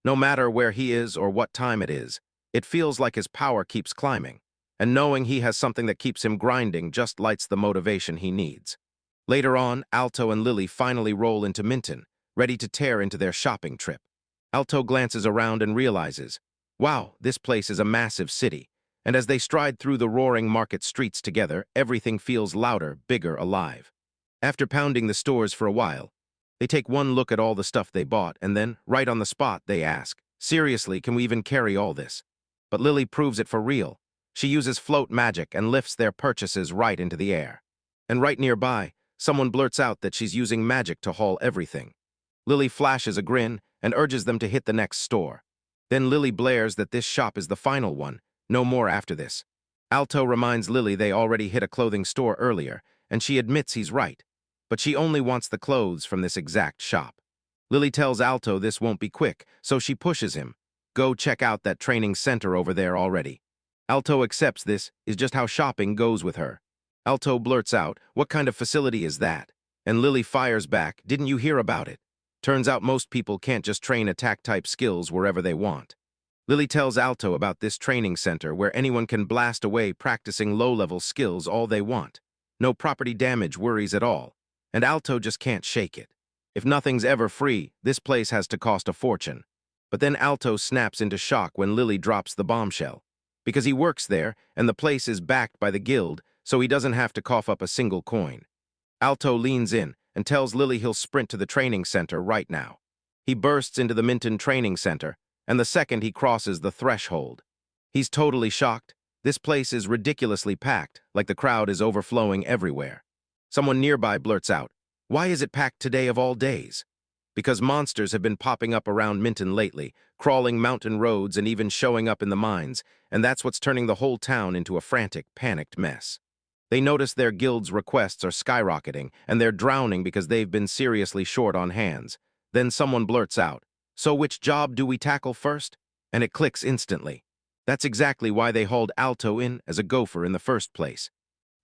No matter where he is or what time it is, it feels like his power keeps climbing, and knowing he has something that keeps him grinding just lights the motivation he needs. Later on, Alto and Lily finally roll into Minton, ready to tear into their shopping trip. Alto glances around and realizes, wow, this place is a massive city, and as they stride through the roaring market streets together, everything feels louder, bigger, alive. After pounding the stores for a while, They take one look at all the stuff they bought, and then, right on the spot, they ask, "Seriously, can we even carry all this?" But Lily proves it for real. She uses float magic and lifts their purchases right into the air. And right nearby, someone blurts out that she's using magic to haul everything. Lily flashes a grin and urges them to hit the next store. Then Lily blares that this shop is the final one, no more after this. Alto reminds Lily they already hit a clothing store earlier, and she admits he's right. But she only wants the clothes from this exact shop. Lily tells Alto this won't be quick, so she pushes him. Go check out that training center over there already. Alto accepts this is just how shopping goes with her. Alto blurts out, "What kind of facility is that?" And Lily fires back, "Didn't you hear about it?" Turns out most people can't just train attack-type skills wherever they want. Lily tells Alto about this training center where anyone can blast away practicing low-level skills all they want. No property damage worries at all. And Alto just can't shake it. If nothing's ever free, this place has to cost a fortune. But then Alto snaps into shock when Lily drops the bombshell. Because he works there, and the place is backed by the guild, so he doesn't have to cough up a single coin. Alto leans in and tells Lily he'll sprint to the training center right now. He bursts into the Minton Training Center, and the second he crosses the threshold. He's totally shocked. This place is ridiculously packed, like the crowd is overflowing everywhere. Someone nearby blurts out, "Why is it packed today of all days?" Because monsters have been popping up around Minton lately, crawling mountain roads and even showing up in the mines, and that's what's turning the whole town into a frantic, panicked mess. They notice their guild's requests are skyrocketing, and they're drowning because they've been seriously short on hands. Then someone blurts out, "So which job do we tackle first?" And it clicks instantly. That's exactly why they hauled Alto in as a gopher in the first place.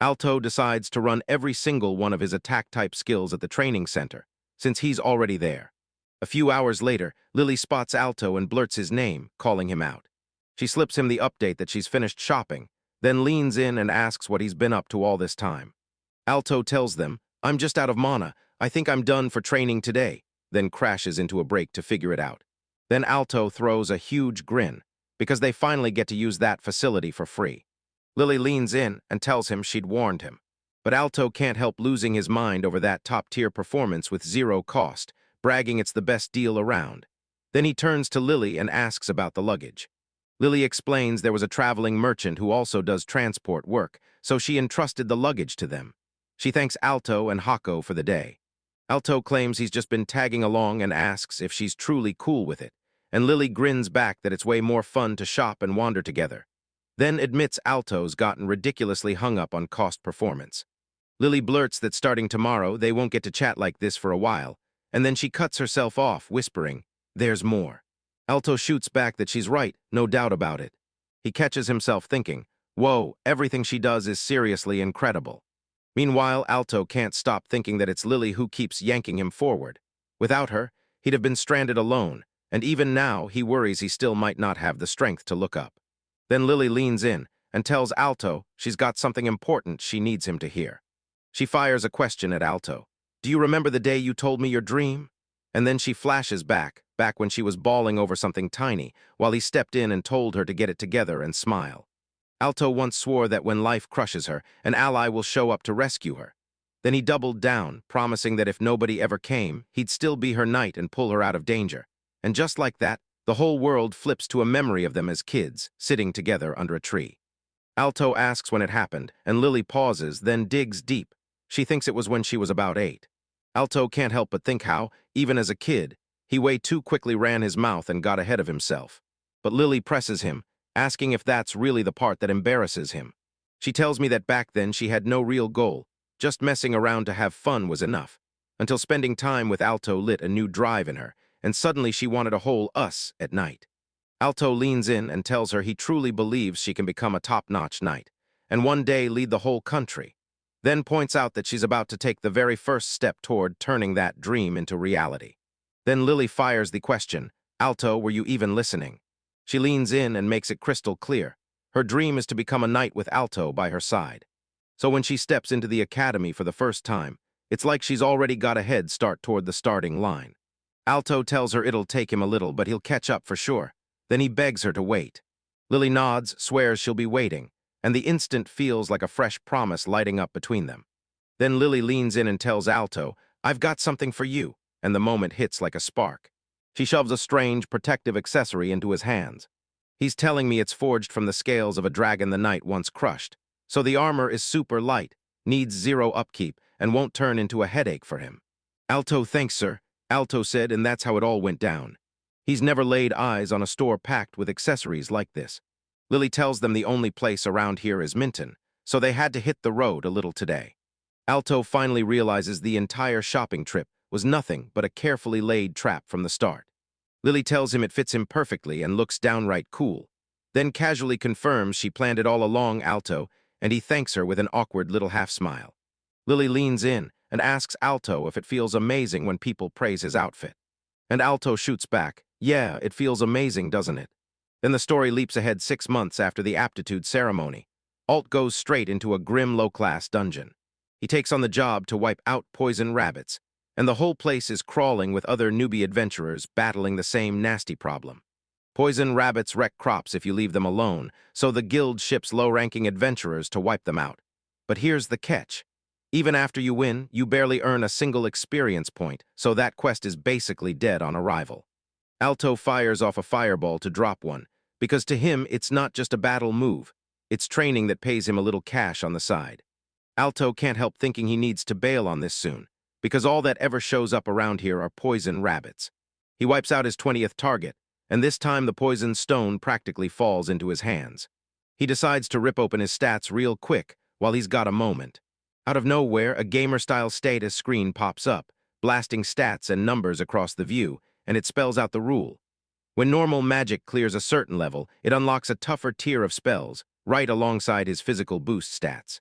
Alto decides to run every single one of his attack-type skills at the training center, since he's already there. A few hours later, Lily spots Alto and blurts his name, calling him out. She slips him the update that she's finished shopping, then leans in and asks what he's been up to all this time. Alto tells them, "I'm just out of mana. I think I'm done for training today," then crashes into a break to figure it out. Then Alto throws a huge grin, because they finally get to use that facility for free. Lily leans in and tells him she'd warned him. But Alto can't help losing his mind over that top-tier performance with zero cost, bragging it's the best deal around. Then he turns to Lily and asks about the luggage. Lily explains there was a traveling merchant who also does transport work, so she entrusted the luggage to them. She thanks Alto and Hako for the day. Alto claims he's just been tagging along and asks if she's truly cool with it, and Lily grins back that it's way more fun to shop and wander together. Then admits Alto's gotten ridiculously hung up on cost performance. Lily blurts that starting tomorrow they won't get to chat like this for a while, and then she cuts herself off, whispering, "There's more." Alto shoots back that she's right, no doubt about it. He catches himself thinking, "Whoa, everything she does is seriously incredible." Meanwhile, Alto can't stop thinking that it's Lily who keeps yanking him forward. Without her, he'd have been stranded alone, and even now he worries he still might not have the strength to look up. Then Lily leans in and tells Alto she's got something important she needs him to hear. She fires a question at Alto. "Do you remember the day you told me your dream?" And then she flashes back when she was bawling over something tiny, while he stepped in and told her to get it together and smile. Alto once swore that when life crushes her, an ally will show up to rescue her. Then he doubled down, promising that if nobody ever came, he'd still be her knight and pull her out of danger. And just like that, the whole world flips to a memory of them as kids, sitting together under a tree. Alto asks when it happened, and Lily pauses, then digs deep. She thinks it was when she was about 8. Alto can't help but think how, even as a kid, he way too quickly ran his mouth and got ahead of himself. But Lily presses him, asking if that's really the part that embarrasses him. She tells me that back then she had no real goal, just messing around to have fun was enough, until spending time with Alto lit a new drive in her, and suddenly she wanted a whole us at night. Alto leans in and tells her he truly believes she can become a top-notch knight, and one day lead the whole country. Then points out that she's about to take the very first step toward turning that dream into reality. Then Lily fires the question, "Alto, were you even listening?" She leans in and makes it crystal clear. Her dream is to become a knight with Alto by her side. So when she steps into the academy for the first time, it's like she's already got a head start toward the starting line. Alto tells her it'll take him a little, but he'll catch up for sure. Then he begs her to wait. Lily nods, swears she'll be waiting, and the instant feels like a fresh promise lighting up between them. Then Lily leans in and tells Alto, "I've got something for you," and the moment hits like a spark. She shoves a strange, protective accessory into his hands. He's telling me it's forged from the scales of a dragon the knight once crushed, so the armor is super light, needs zero upkeep, and won't turn into a headache for him. Alto, thanks, sir, Alto said, and that's how it all went down. He's never laid eyes on a store packed with accessories like this. Lily tells them the only place around here is Minton, so they had to hit the road a little today. Alto finally realizes the entire shopping trip was nothing but a carefully laid trap from the start. Lily tells him it fits him perfectly and looks downright cool, then casually confirms she planned it all along, Alto, and he thanks her with an awkward little half-smile. Lily leans in and asks Alto if it feels amazing when people praise his outfit. And Alto shoots back, yeah, it feels amazing, doesn't it? Then the story leaps ahead 6 months after the aptitude ceremony. Alt goes straight into a grim low-class dungeon. He takes on the job to wipe out poison rabbits, and the whole place is crawling with other newbie adventurers battling the same nasty problem. Poison rabbits wreck crops if you leave them alone, so the guild ships low-ranking adventurers to wipe them out. But here's the catch. Even after you win, you barely earn a single experience point, so that quest is basically dead on arrival. Alto fires off a fireball to drop one, because to him it's not just a battle move, it's training that pays him a little cash on the side. Alto can't help thinking he needs to bail on this soon, because all that ever shows up around here are poison rabbits. He wipes out his 20th target, and this time the poison stone practically falls into his hands. He decides to rip open his stats real quick while he's got a moment. Out of nowhere, a gamer-style status screen pops up, blasting stats and numbers across the view, and it spells out the rule. When normal magic clears a certain level, it unlocks a tougher tier of spells, right alongside his physical boost stats.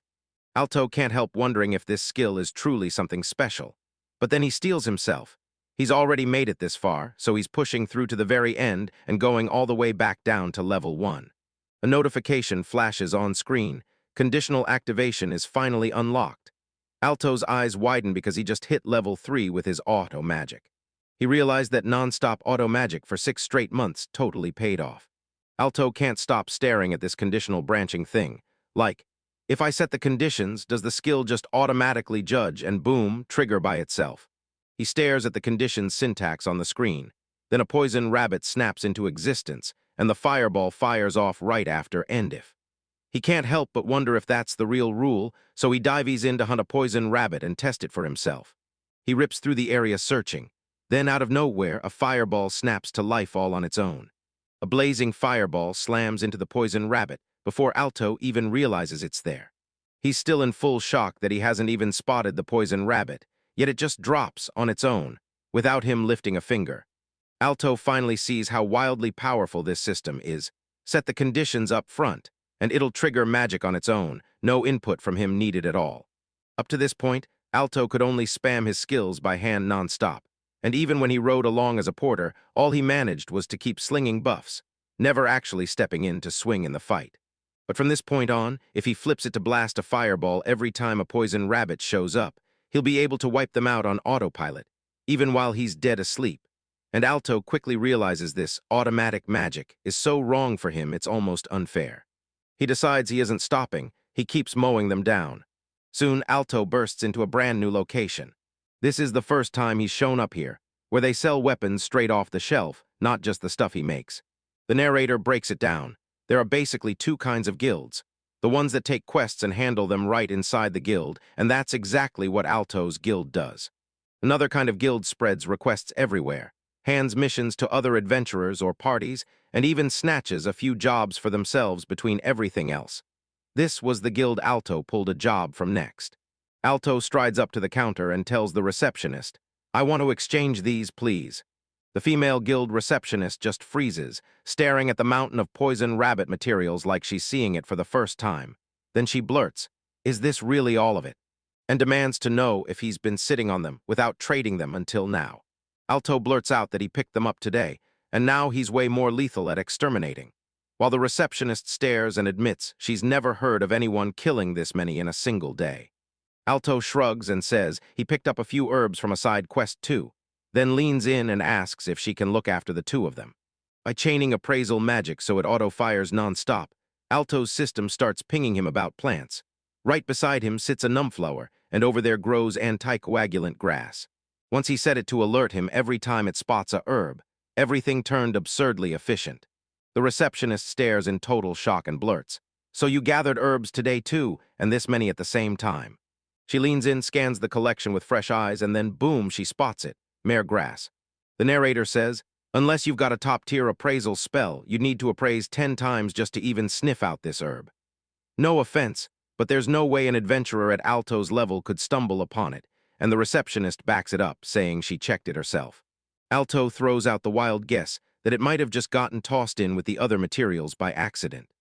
Alto can't help wondering if this skill is truly something special. But then he steels himself. He's already made it this far, so he's pushing through to the very end and going all the way back down to level 1. A notification flashes on screen. Conditional activation is finally unlocked. Alto's eyes widen because he just hit level 3 with his auto magic. He realized that non-stop auto magic for 6 straight months totally paid off. Alto can't stop staring at this conditional branching thing. Like, if I set the conditions, does the skill just automatically judge and boom, trigger by itself? He stares at the conditions syntax on the screen. Then a poison rabbit snaps into existence, and the fireball fires off right after end if. He can't help but wonder if that's the real rule, so he dives in to hunt a poison rabbit and test it for himself. He rips through the area searching. Then, out of nowhere, a fireball snaps to life all on its own. A blazing fireball slams into the poison rabbit before Alto even realizes it's there. He's still in full shock that he hasn't even spotted the poison rabbit, yet it just drops on its own, without him lifting a finger. Alto finally sees how wildly powerful this system is. Set the conditions up front, and it'll trigger magic on its own, no input from him needed at all. Up to this point, Alto could only spam his skills by hand non-stop, and even when he rode along as a porter, all he managed was to keep slinging buffs, never actually stepping in to swing in the fight. But from this point on, if he flips it to blast a fireball every time a poison rabbit shows up, he'll be able to wipe them out on autopilot, even while he's dead asleep. And Alto quickly realizes this automatic magic is so wrong for him it's almost unfair. He decides he isn't stopping, he keeps mowing them down. Soon, Alto bursts into a brand new location. This is the first time he's shown up here, where they sell weapons straight off the shelf, not just the stuff he makes. The narrator breaks it down. There are basically 2 kinds of guilds. The ones that take quests and handle them right inside the guild, and that's exactly what Alto's guild does. Another kind of guild spreads requests everywhere, hands missions to other adventurers or parties, and even snatches a few jobs for themselves between everything else. This was the guild Alto pulled a job from next. Alto strides up to the counter and tells the receptionist, "I want to exchange these, please." The female guild receptionist just freezes, staring at the mountain of poison rabbit materials like she's seeing it for the first time. Then she blurts, "Is this really all of it?" and demands to know if he's been sitting on them without trading them until now. Alto blurts out that he picked them up today, and now he's way more lethal at exterminating. While the receptionist stares and admits she's never heard of anyone killing this many in a single day. Alto shrugs and says he picked up a few herbs from a side quest too, then leans in and asks if she can look after the 2 of them. By chaining appraisal magic so it auto-fires non-stop, Alto's system starts pinging him about plants. Right beside him sits a numflower, and over there grows anticoagulant grass. Once he set it to alert him every time it spots a herb, everything turned absurdly efficient. The receptionist stares in total shock and blurts, "So you gathered herbs today too, and this many at the same time." She leans in, scans the collection with fresh eyes, and then boom, she spots it, mere grass. The narrator says, "Unless you've got a top-tier appraisal spell, you'd need to appraise 10 times just to even sniff out this herb." No offense, but there's no way an adventurer at Alto's level could stumble upon it, and the receptionist backs it up, saying she checked it herself. Alto throws out the wild guess that it might have just gotten tossed in with the other materials by accident.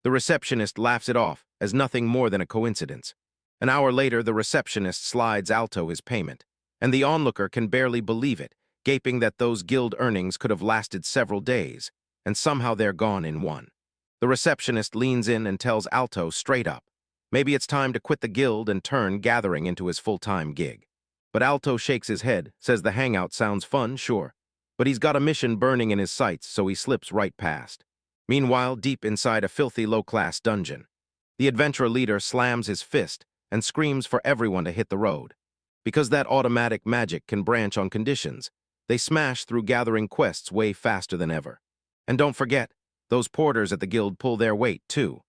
The receptionist laughs it off as nothing more than a coincidence. An hour later, the receptionist slides Alto his payment, and the onlooker can barely believe it, gaping that those guild earnings could have lasted several days, and somehow they're gone in one. The receptionist leans in and tells Alto straight up, maybe it's time to quit the guild and turn gathering into his full-time gig. But Alto shakes his head, says the hangout sounds fun, sure, but he's got a mission burning in his sights, so he slips right past. Meanwhile, deep inside a filthy low-class dungeon, the adventurer leader slams his fist and screams for everyone to hit the road. Because that automatic magic can branch on conditions, they smash through gathering quests way faster than ever. And don't forget, those porters at the guild pull their weight, too.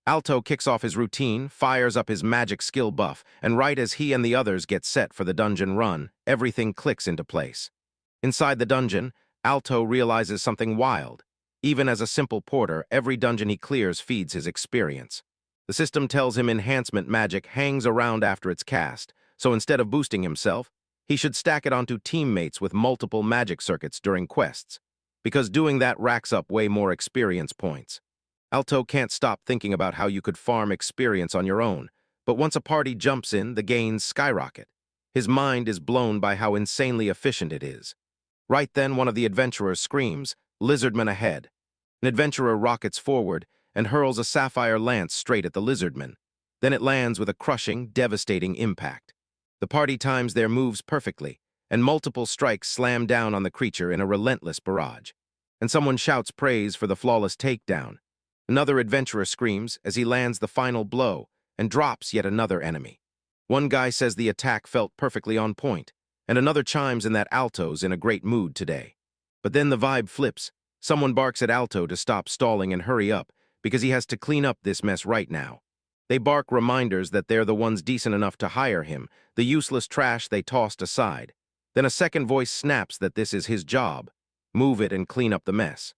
Alto kicks off his routine, fires up his magic skill buff, and right as he and the others get set for the dungeon run, everything clicks into place. Inside the dungeon, Alto realizes something wild. Even as a simple porter, every dungeon he clears feeds his experience. The system tells him enhancement magic hangs around after it's cast, so instead of boosting himself, he should stack it onto teammates with multiple magic circuits during quests, because doing that racks up way more experience points. Alto can't stop thinking about how you could farm experience on your own, but once a party jumps in, the gains skyrocket. His mind is blown by how insanely efficient it is. Right then, one of the adventurers screams, "Lizardman ahead." An adventurer rockets forward and hurls a sapphire lance straight at the lizardman. Then it lands with a crushing, devastating impact. The party times their moves perfectly, and multiple strikes slam down on the creature in a relentless barrage. And someone shouts praise for the flawless takedown. Another adventurer screams as he lands the final blow and drops yet another enemy. One guy says the attack felt perfectly on point, and another chimes in that Alto's in a great mood today. But then the vibe flips. Someone barks at Alto to stop stalling and hurry up, because he has to clean up this mess right now. They bark reminders that they're the ones decent enough to hire him, the useless trash they tossed aside. Then a second voice snaps that this is his job. Move it and clean up the mess.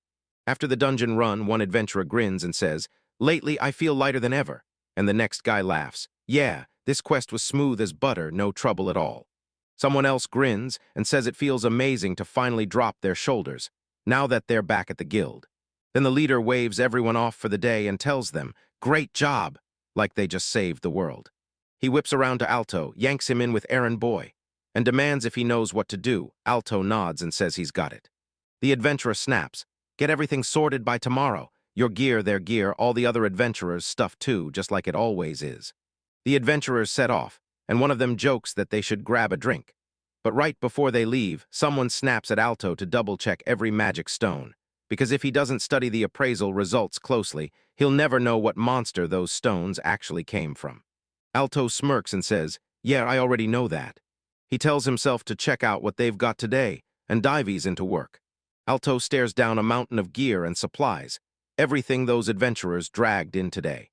After the dungeon run, one adventurer grins and says, "Lately, I feel lighter than ever." And the next guy laughs, "Yeah, this quest was smooth as butter, no trouble at all." Someone else grins and says it feels amazing to finally drop their shoulders, now that they're back at the guild. Then the leader waves everyone off for the day and tells them, "Great job," like they just saved the world. He whips around to Alto, yanks him in with errand boy, and demands if he knows what to do. Alto nods and says he's got it. The adventurer snaps, "Get everything sorted by tomorrow. Your gear, their gear, all the other adventurers' stuff too, just like it always is." The adventurers set off, and one of them jokes that they should grab a drink. But right before they leave, someone snaps at Alto to double-check every magic stone, because if he doesn't study the appraisal results closely, he'll never know what monster those stones actually came from. Alto smirks and says, "Yeah, I already know that." He tells himself to check out what they've got today, and dives into work. Alto stares down a mountain of gear and supplies, everything those adventurers dragged in today.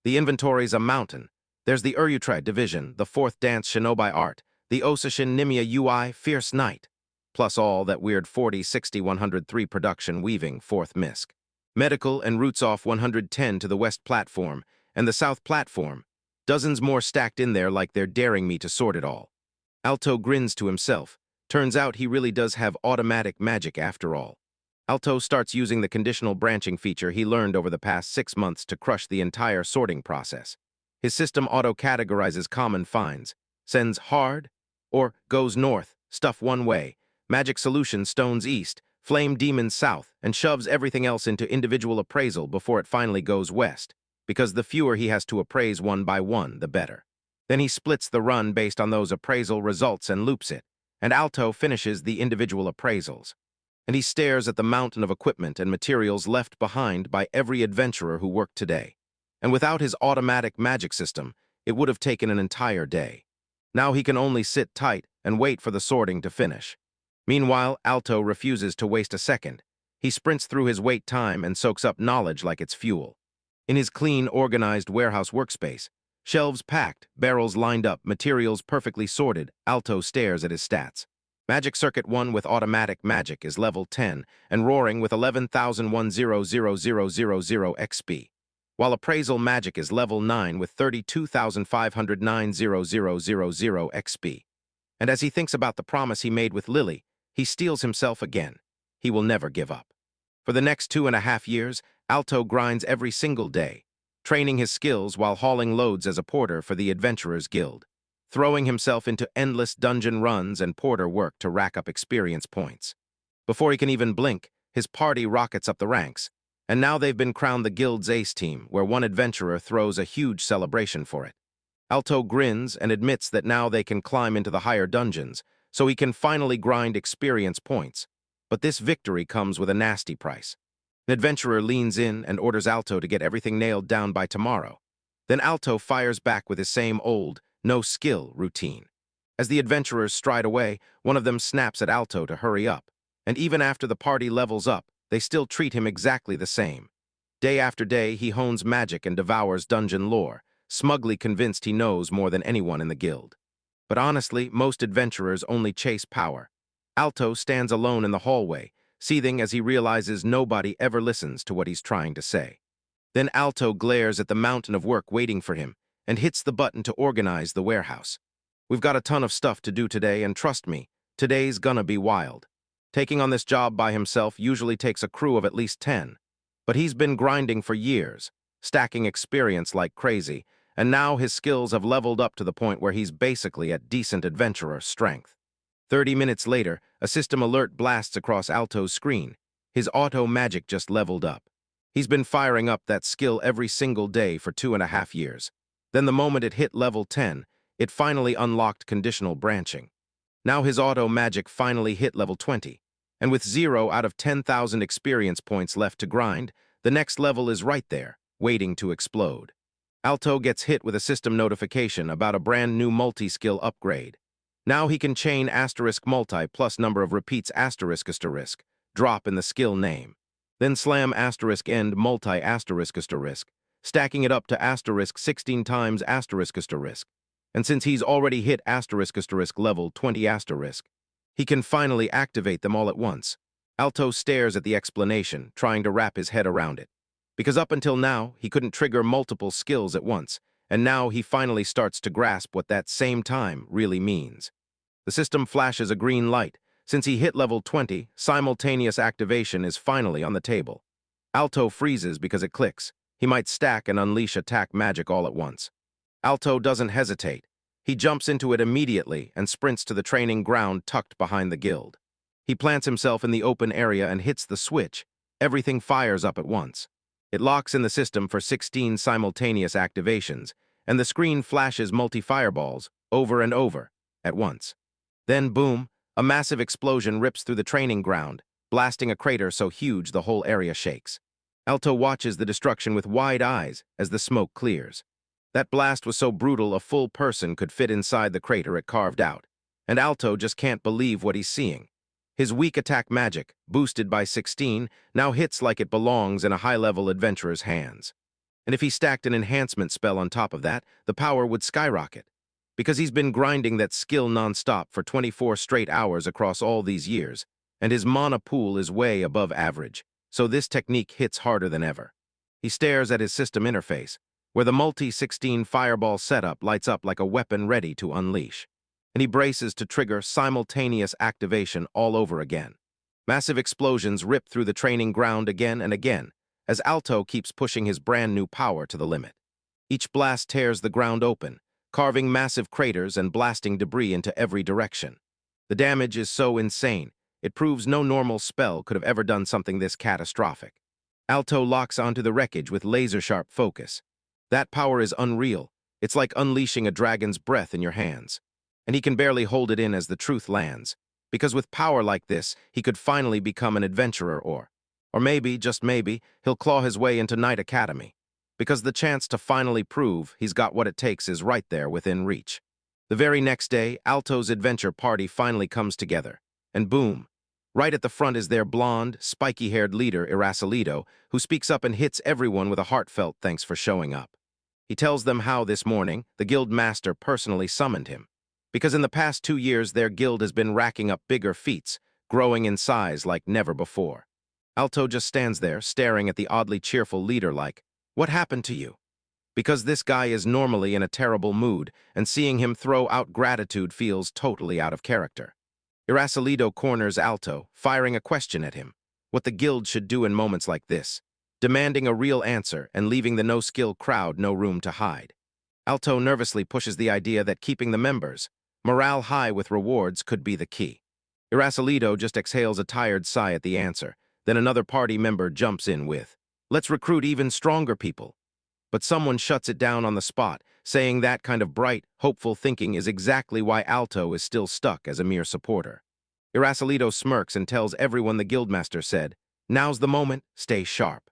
The inventory's a mountain. There's the Urutride division, the 4th Dance Shinobi art, the Osashin Nimia UI Fierce Knight, plus all that weird 40, 60, 103 production weaving 4th MISC. Medical and routes off 110 to the west platform, and the south platform, dozens more stacked in there like they're daring me to sort it all. Alto grins to himself. Turns out he really does have automatic magic after all. Alto starts using the conditional branching feature he learned over the past 6 months to crush the entire sorting process. His system auto-categorizes common finds, sends hard, or goes north, stuff one way, magic solution stones east, flame demons south, and shoves everything else into individual appraisal before it finally goes west, because the fewer he has to appraise one by one, the better. Then he splits the run based on those appraisal results and loops it, and Alto finishes the individual appraisals. And he stares at the mountain of equipment and materials left behind by every adventurer who worked today. And without his automatic magic system, it would have taken an entire day. Now he can only sit tight and wait for the sorting to finish. Meanwhile, Alto refuses to waste a second. He sprints through his wait time and soaks up knowledge like it's fuel. In his clean, organized warehouse workspace, shelves packed, barrels lined up, materials perfectly sorted, Alto stares at his stats. Magic Circuit 1 with automatic magic is level 10 and roaring with 11,100,000 XP, while appraisal magic is level 9 with 32,509,000 XP. And as he thinks about the promise he made with Lily, he steels himself again. He will never give up. For the next 2.5 years, Alto grinds every single day, training his skills while hauling loads as a porter for the Adventurers Guild, throwing himself into endless dungeon runs and porter work to rack up experience points. Before he can even blink, his party rockets up the ranks, and now they've been crowned the Guild's ace team, where one adventurer throws a huge celebration for it. Alto grins and admits that now they can climb into the higher dungeons, so he can finally grind experience points. But this victory comes with a nasty price. An adventurer leans in and orders Alto to get everything nailed down by tomorrow. Then Alto fires back with his same old, no-skill routine. As the adventurers stride away, one of them snaps at Alto to hurry up. And even after the party levels up, they still treat him exactly the same. Day after day, he hones magic and devours dungeon lore, smugly convinced he knows more than anyone in the guild. But honestly, most adventurers only chase power. Alto stands alone in the hallway, seething as he realizes nobody ever listens to what he's trying to say. Then Alto glares at the mountain of work waiting for him and hits the button to organize the warehouse. We've got a ton of stuff to do today, and trust me, today's gonna be wild. Taking on this job by himself usually takes a crew of at least 10, but he's been grinding for years, stacking experience like crazy, and now his skills have leveled up to the point where he's basically at decent adventurer strength. 30 minutes later, a system alert blasts across Alto's screen. His auto magic just leveled up. He's been firing up that skill every single day for 2.5 years. Then the moment it hit level 10, it finally unlocked conditional branching. Now his auto magic finally hit level 20, and with 0 out of 10,000 experience points left to grind, the next level is right there, waiting to explode. Alto gets hit with a system notification about a brand new multi-skill upgrade. Now he can chain asterisk multi plus number of repeats asterisk asterisk, drop in the skill name. Then slam asterisk end multi asterisk asterisk, stacking it up to asterisk 16 times asterisk asterisk. And since he's already hit asterisk asterisk level 20 asterisk, he can finally activate them all at once. Alto stares at the explanation, trying to wrap his head around it. Because up until now, he couldn't trigger multiple skills at once, and now he finally starts to grasp what that same time really means. The system flashes a green light. Since he hit level 20, simultaneous activation is finally on the table. Alto freezes because it clicks. He might stack and unleash attack magic all at once. Alto doesn't hesitate. He jumps into it immediately and sprints to the training ground tucked behind the guild. He plants himself in the open area and hits the switch. Everything fires up at once. It locks in the system for 16 simultaneous activations, and the screen flashes multi-fireballs over and over at once. Then, boom, a massive explosion rips through the training ground, blasting a crater so huge the whole area shakes. Alto watches the destruction with wide eyes as the smoke clears. That blast was so brutal a full person could fit inside the crater it carved out, and Alto just can't believe what he's seeing. His weak attack magic, boosted by 16, now hits like it belongs in a high-level adventurer's hands. And if he stacked an enhancement spell on top of that, the power would skyrocket. Because he's been grinding that skill non-stop for 24 straight hours across all these years, and his mana pool is way above average, so this technique hits harder than ever. He stares at his system interface, where the multi-16 fireball setup lights up like a weapon ready to unleash. And he braces to trigger simultaneous activation all over again. Massive explosions rip through the training ground again and again, as Alto keeps pushing his brand new power to the limit. Each blast tears the ground open, carving massive craters and blasting debris into every direction. The damage is so insane, it proves no normal spell could have ever done something this catastrophic. Alto locks onto the wreckage with laser-sharp focus. That power is unreal. It's like unleashing a dragon's breath in your hands. And he can barely hold it in as the truth lands, because with power like this, he could finally become an adventurer or maybe, just maybe, he'll claw his way into Knight Academy, because the chance to finally prove he's got what it takes is right there within reach. The very next day, Alto's adventure party finally comes together. And boom! Right at the front is their blonde, spiky-haired leader, Irasolido, who speaks up and hits everyone with a heartfelt thanks for showing up. He tells them how this morning, the guild master personally summoned him. Because in the past 2 years, their guild has been racking up bigger feats, growing in size like never before. Alto just stands there, staring at the oddly cheerful leader like, "What happened to you?" Because this guy is normally in a terrible mood, and seeing him throw out gratitude feels totally out of character. Irasolido corners Alto, firing a question at him, what the guild should do in moments like this, demanding a real answer and leaving the no-skill crowd no room to hide. Alto nervously pushes the idea that keeping the members, morale high with rewards, could be the key. Irasolido just exhales a tired sigh at the answer. Then another party member jumps in with, "Let's recruit even stronger people." But someone shuts it down on the spot, saying that kind of bright, hopeful thinking is exactly why Alto is still stuck as a mere supporter. Irasolido smirks and tells everyone the guildmaster said, "Now's the moment, stay sharp."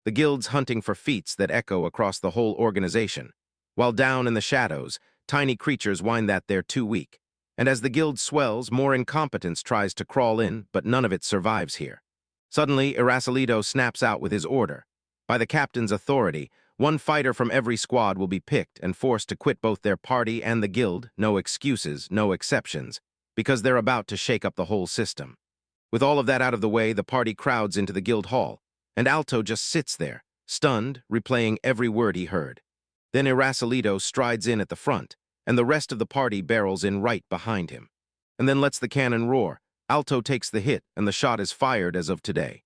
The guild's hunting for feats that echo across the whole organization, while down in the shadows, tiny creatures whine that they're too weak. And as the guild swells, more incompetence tries to crawl in, but none of it survives here. Suddenly, Irasolido snaps out with his order. By the captain's authority, one fighter from every squad will be picked and forced to quit both their party and the guild, no excuses, no exceptions, because they're about to shake up the whole system. With all of that out of the way, the party crowds into the guild hall, and Alto just sits there, stunned, replaying every word he heard. Then Irasolido strides in at the front, and the rest of the party barrels in right behind him. And then lets the cannon roar. Alto takes the hit, and the shot is fired as of today.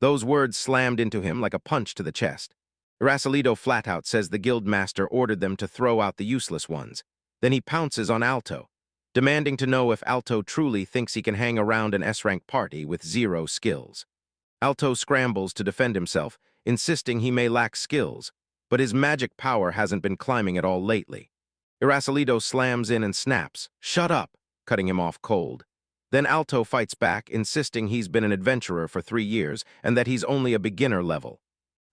Those words slammed into him like a punch to the chest. Irasolido flat out says the guild master ordered them to throw out the useless ones. Then he pounces on Alto, demanding to know if Alto truly thinks he can hang around an S-rank party with 0 skills. Alto scrambles to defend himself, insisting he may lack skills, but his magic power hasn't been climbing at all lately. Irasolido slams in and snaps, "Shut up," cutting him off cold. Then Alto fights back, insisting he's been an adventurer for 3 years and that he's only a beginner level.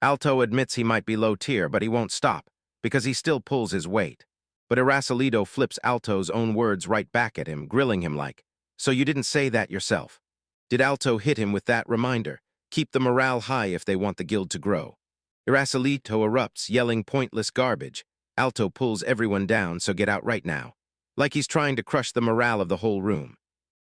Alto admits he might be low tier, but he won't stop, because he still pulls his weight. But Irasolido flips Alto's own words right back at him, grilling him like, "So you didn't say that yourself?" Did Alto hit him with that reminder? Keep the morale high if they want the guild to grow. Irasolido erupts, yelling pointless garbage. Alto pulls everyone down, so get out right now. Like he's trying to crush the morale of the whole room.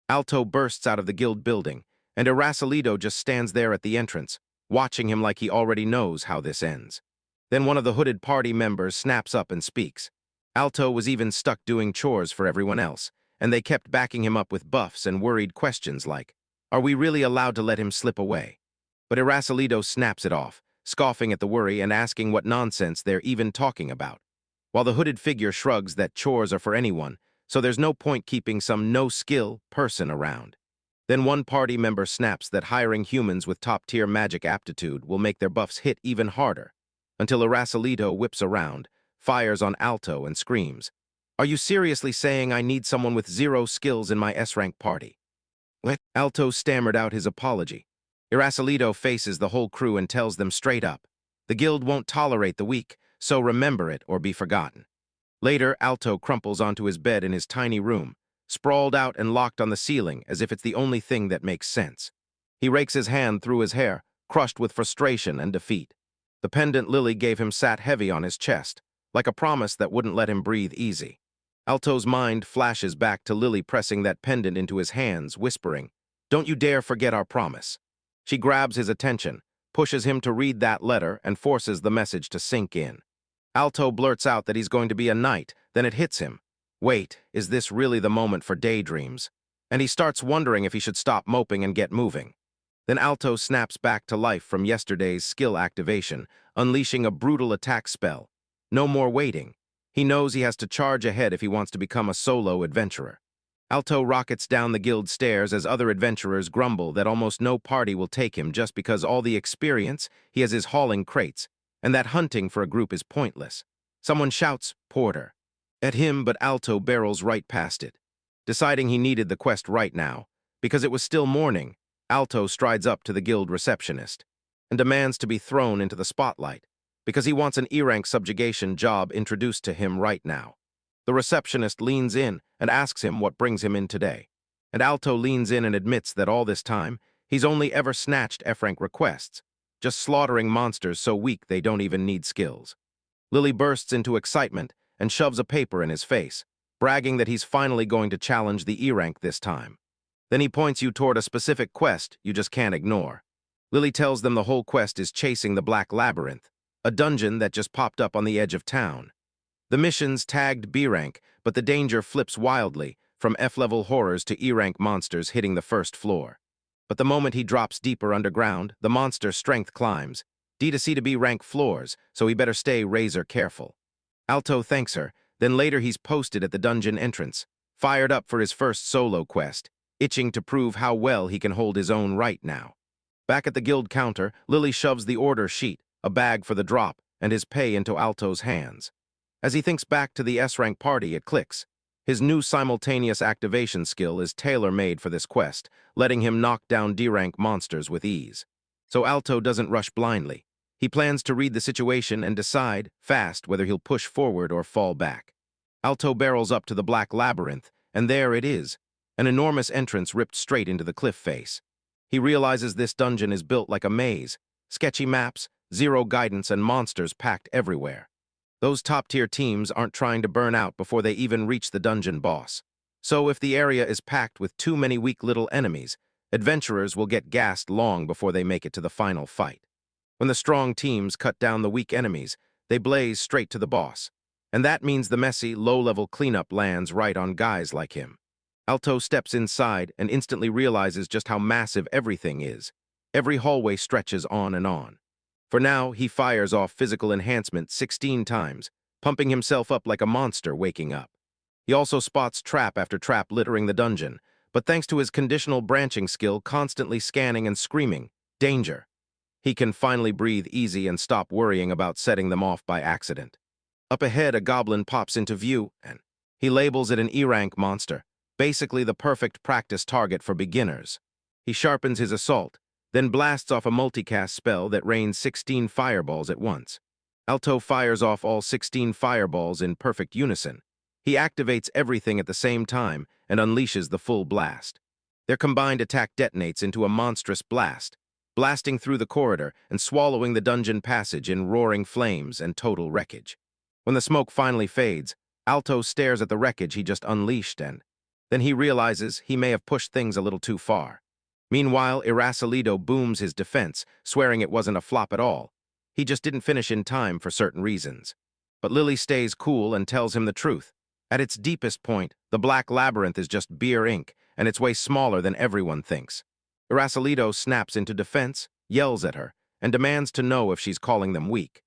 Alto bursts out of the guild building, and Irasolido just stands there at the entrance, watching him like he already knows how this ends. Then one of the hooded party members snaps up and speaks. Alto was even stuck doing chores for everyone else, and they kept backing him up with buffs and worried questions like, "Are we really allowed to let him slip away?" But Irasolido snaps it off, scoffing at the worry and asking what nonsense they're even talking about, while the hooded figure shrugs that chores are for anyone, so there's no point keeping some no-skill person around. Then one party member snaps that hiring humans with top-tier magic aptitude will make their buffs hit even harder, until Irasolido whips around, fires on Alto and screams, "Are you seriously saying I need someone with 0 skills in my S-rank party?" Alto stammered out his apology. Irasolido faces the whole crew and tells them straight up, "The guild won't tolerate the weak, so remember it or be forgotten." Later, Alto crumples onto his bed in his tiny room, sprawled out and locked on the ceiling as if it's the only thing that makes sense. He rakes his hand through his hair, crushed with frustration and defeat. The pendant Lily gave him sat heavy on his chest, like a promise that wouldn't let him breathe easy. Alto's mind flashes back to Lily pressing that pendant into his hands, whispering, "Don't you dare forget our promise." She grabs his attention, pushes him to read that letter, and forces the message to sink in. Alto blurts out that he's going to be a knight, then it hits him. Wait, is this really the moment for daydreams? And he starts wondering if he should stop moping and get moving. Then Alto snaps back to life from yesterday's skill activation, unleashing a brutal attack spell. No more waiting. He knows he has to charge ahead if he wants to become a solo adventurer. Alto rockets down the guild stairs as other adventurers grumble that almost no party will take him just because all the experience he has is hauling crates, and that hunting for a group is pointless. Someone shouts, "Porter," at him, but Alto barrels right past it. Deciding he needed the quest right now, because it was still morning, Alto strides up to the guild receptionist and demands to be thrown into the spotlight, because he wants an E-rank subjugation job introduced to him right now. The receptionist leans in and asks him what brings him in today. And Alto leans in and admits that all this time, he's only ever snatched F-rank requests, just slaughtering monsters so weak they don't even need skills. Lily bursts into excitement and shoves a paper in his face, bragging that he's finally going to challenge the E-rank this time. Then he points you toward a specific quest you just can't ignore. Lily tells them the whole quest is chasing the Black Labyrinth, a dungeon that just popped up on the edge of town. The mission's tagged B-rank, but the danger flips wildly, from F-level horrors to E-rank monsters hitting the first floor. But the moment he drops deeper underground, the monster's strength climbs. D to C to B rank floors, so he better stay razor careful. Alto thanks her, then later he's posted at the dungeon entrance, fired up for his first solo quest, itching to prove how well he can hold his own right now. Back at the guild counter, Lily shoves the order sheet, a bag for the drop, and his pay into Alto's hands. As he thinks back to the S-rank party, it clicks. His new simultaneous activation skill is tailor-made for this quest, letting him knock down D-rank monsters with ease. So Alto doesn't rush blindly. He plans to read the situation and decide, fast, whether he'll push forward or fall back. Alto barrels up to the Black Labyrinth, and there it is, an enormous entrance ripped straight into the cliff face. He realizes this dungeon is built like a maze, sketchy maps, zero guidance, and monsters packed everywhere. Those top-tier teams aren't trying to burn out before they even reach the dungeon boss. So if the area is packed with too many weak little enemies, adventurers will get gassed long before they make it to the final fight. When the strong teams cut down the weak enemies, they blaze straight to the boss. And that means the messy, low-level cleanup lands right on guys like him. Alto steps inside and instantly realizes just how massive everything is. Every hallway stretches on and on. For now, he fires off physical enhancement 16 times, pumping himself up like a monster waking up. He also spots trap after trap littering the dungeon, but thanks to his conditional branching skill constantly scanning and screaming, "Danger!" he can finally breathe easy and stop worrying about setting them off by accident. Up ahead, a goblin pops into view, and he labels it an E-rank monster, basically the perfect practice target for beginners. He sharpens his assault, then blasts off a multicast spell that rains 16 fireballs at once. Alto fires off all 16 fireballs in perfect unison. He activates everything at the same time and unleashes the full blast. Their combined attack detonates into a monstrous blast, blasting through the corridor and swallowing the dungeon passage in roaring flames and total wreckage. When the smoke finally fades, Alto stares at the wreckage he just unleashed, and then he realizes he may have pushed things a little too far. Meanwhile, Irasalido booms his defense, swearing it wasn't a flop at all. He just didn't finish in time for certain reasons. But Lily stays cool and tells him the truth. At its deepest point, the Black Labyrinth is just beer ink, and it's way smaller than everyone thinks. Irasalido snaps into defense, yells at her, and demands to know if she's calling them weak.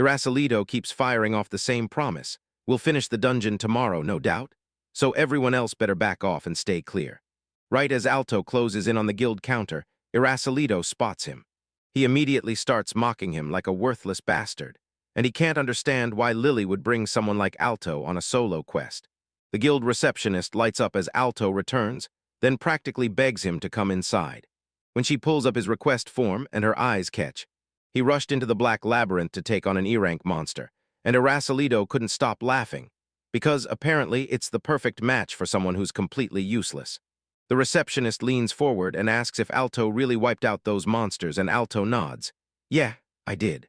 Irasalido keeps firing off the same promise. We'll finish the dungeon tomorrow, no doubt. So everyone else better back off and stay clear. Right as Alto closes in on the guild counter, Irasalido spots him. He immediately starts mocking him like a worthless bastard, and he can't understand why Lily would bring someone like Alto on a solo quest. The guild receptionist lights up as Alto returns, then practically begs him to come inside. When she pulls up his request form and her eyes catch, he rushed into the Black Labyrinth to take on an E-rank monster, and Irasalido couldn't stop laughing, because apparently it's the perfect match for someone who's completely useless. The receptionist leans forward and asks if Alto really wiped out those monsters, and Alto nods. "Yeah, I did."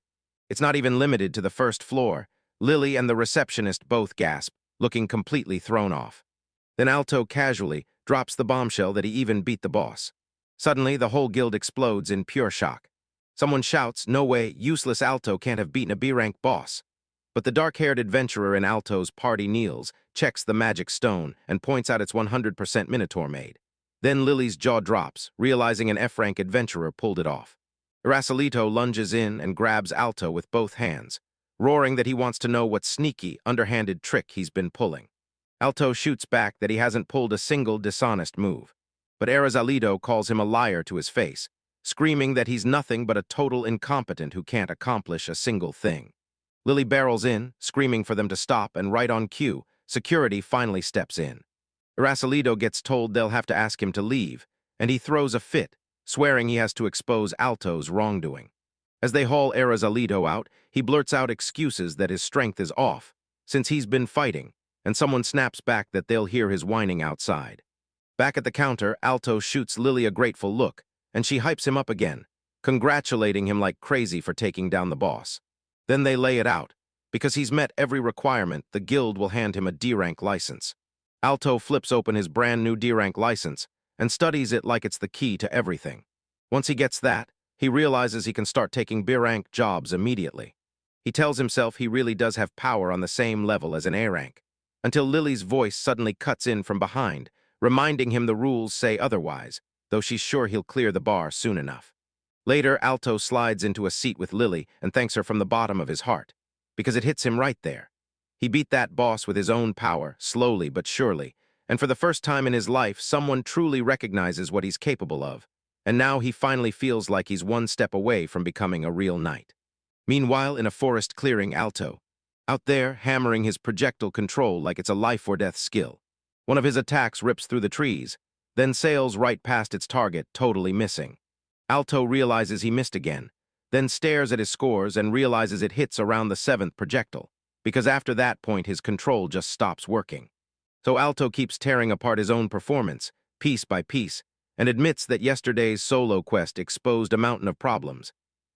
It's not even limited to the first floor. Lily and the receptionist both gasp, looking completely thrown off. Then Alto casually drops the bombshell that he even beat the boss. Suddenly, the whole guild explodes in pure shock. Someone shouts, "No way, useless Alto can't have beaten a B-rank boss." But the dark-haired adventurer in Alto's party kneels, checks the magic stone, and points out it's 100% Minotaur made. Then Lily's jaw drops, realizing an F-rank adventurer pulled it off. Irasalido lunges in and grabs Alto with both hands, roaring that he wants to know what sneaky, underhanded trick he's been pulling. Alto shoots back that he hasn't pulled a single dishonest move, but Irasalido calls him a liar to his face, screaming that he's nothing but a total incompetent who can't accomplish a single thing. Lily barrels in, screaming for them to stop, and right on cue, security finally steps in. Irasalido gets told they'll have to ask him to leave, and he throws a fit, swearing he has to expose Alto's wrongdoing. As they haul Irasalido out, he blurts out excuses that his strength is off, since he's been fighting, and someone snaps back that they'll hear his whining outside. Back at the counter, Alto shoots Lily a grateful look, and she hypes him up again, congratulating him like crazy for taking down the boss. Then they lay it out. Because he's met every requirement, the guild will hand him a D-rank license. Alto flips open his brand new D-rank license and studies it like it's the key to everything. Once he gets that, he realizes he can start taking B-rank jobs immediately. He tells himself he really does have power on the same level as an A-rank, until Lily's voice suddenly cuts in from behind, reminding him the rules say otherwise, though she's sure he'll clear the bar soon enough. Later, Alto slides into a seat with Lily and thanks her from the bottom of his heart, because it hits him right there. He beat that boss with his own power, slowly but surely, and for the first time in his life, someone truly recognizes what he's capable of, and now he finally feels like he's one step away from becoming a real knight. Meanwhile, in a forest clearing, Alto, out there, hammering his projectile control like it's a life-or-death skill. One of his attacks rips through the trees, then sails right past its target, totally missing. Alto realizes he missed again, then stares at his scores and realizes it hits around the 7th projectile, because after that point his control just stops working. So Alto keeps tearing apart his own performance, piece by piece, and admits that yesterday's solo quest exposed a mountain of problems.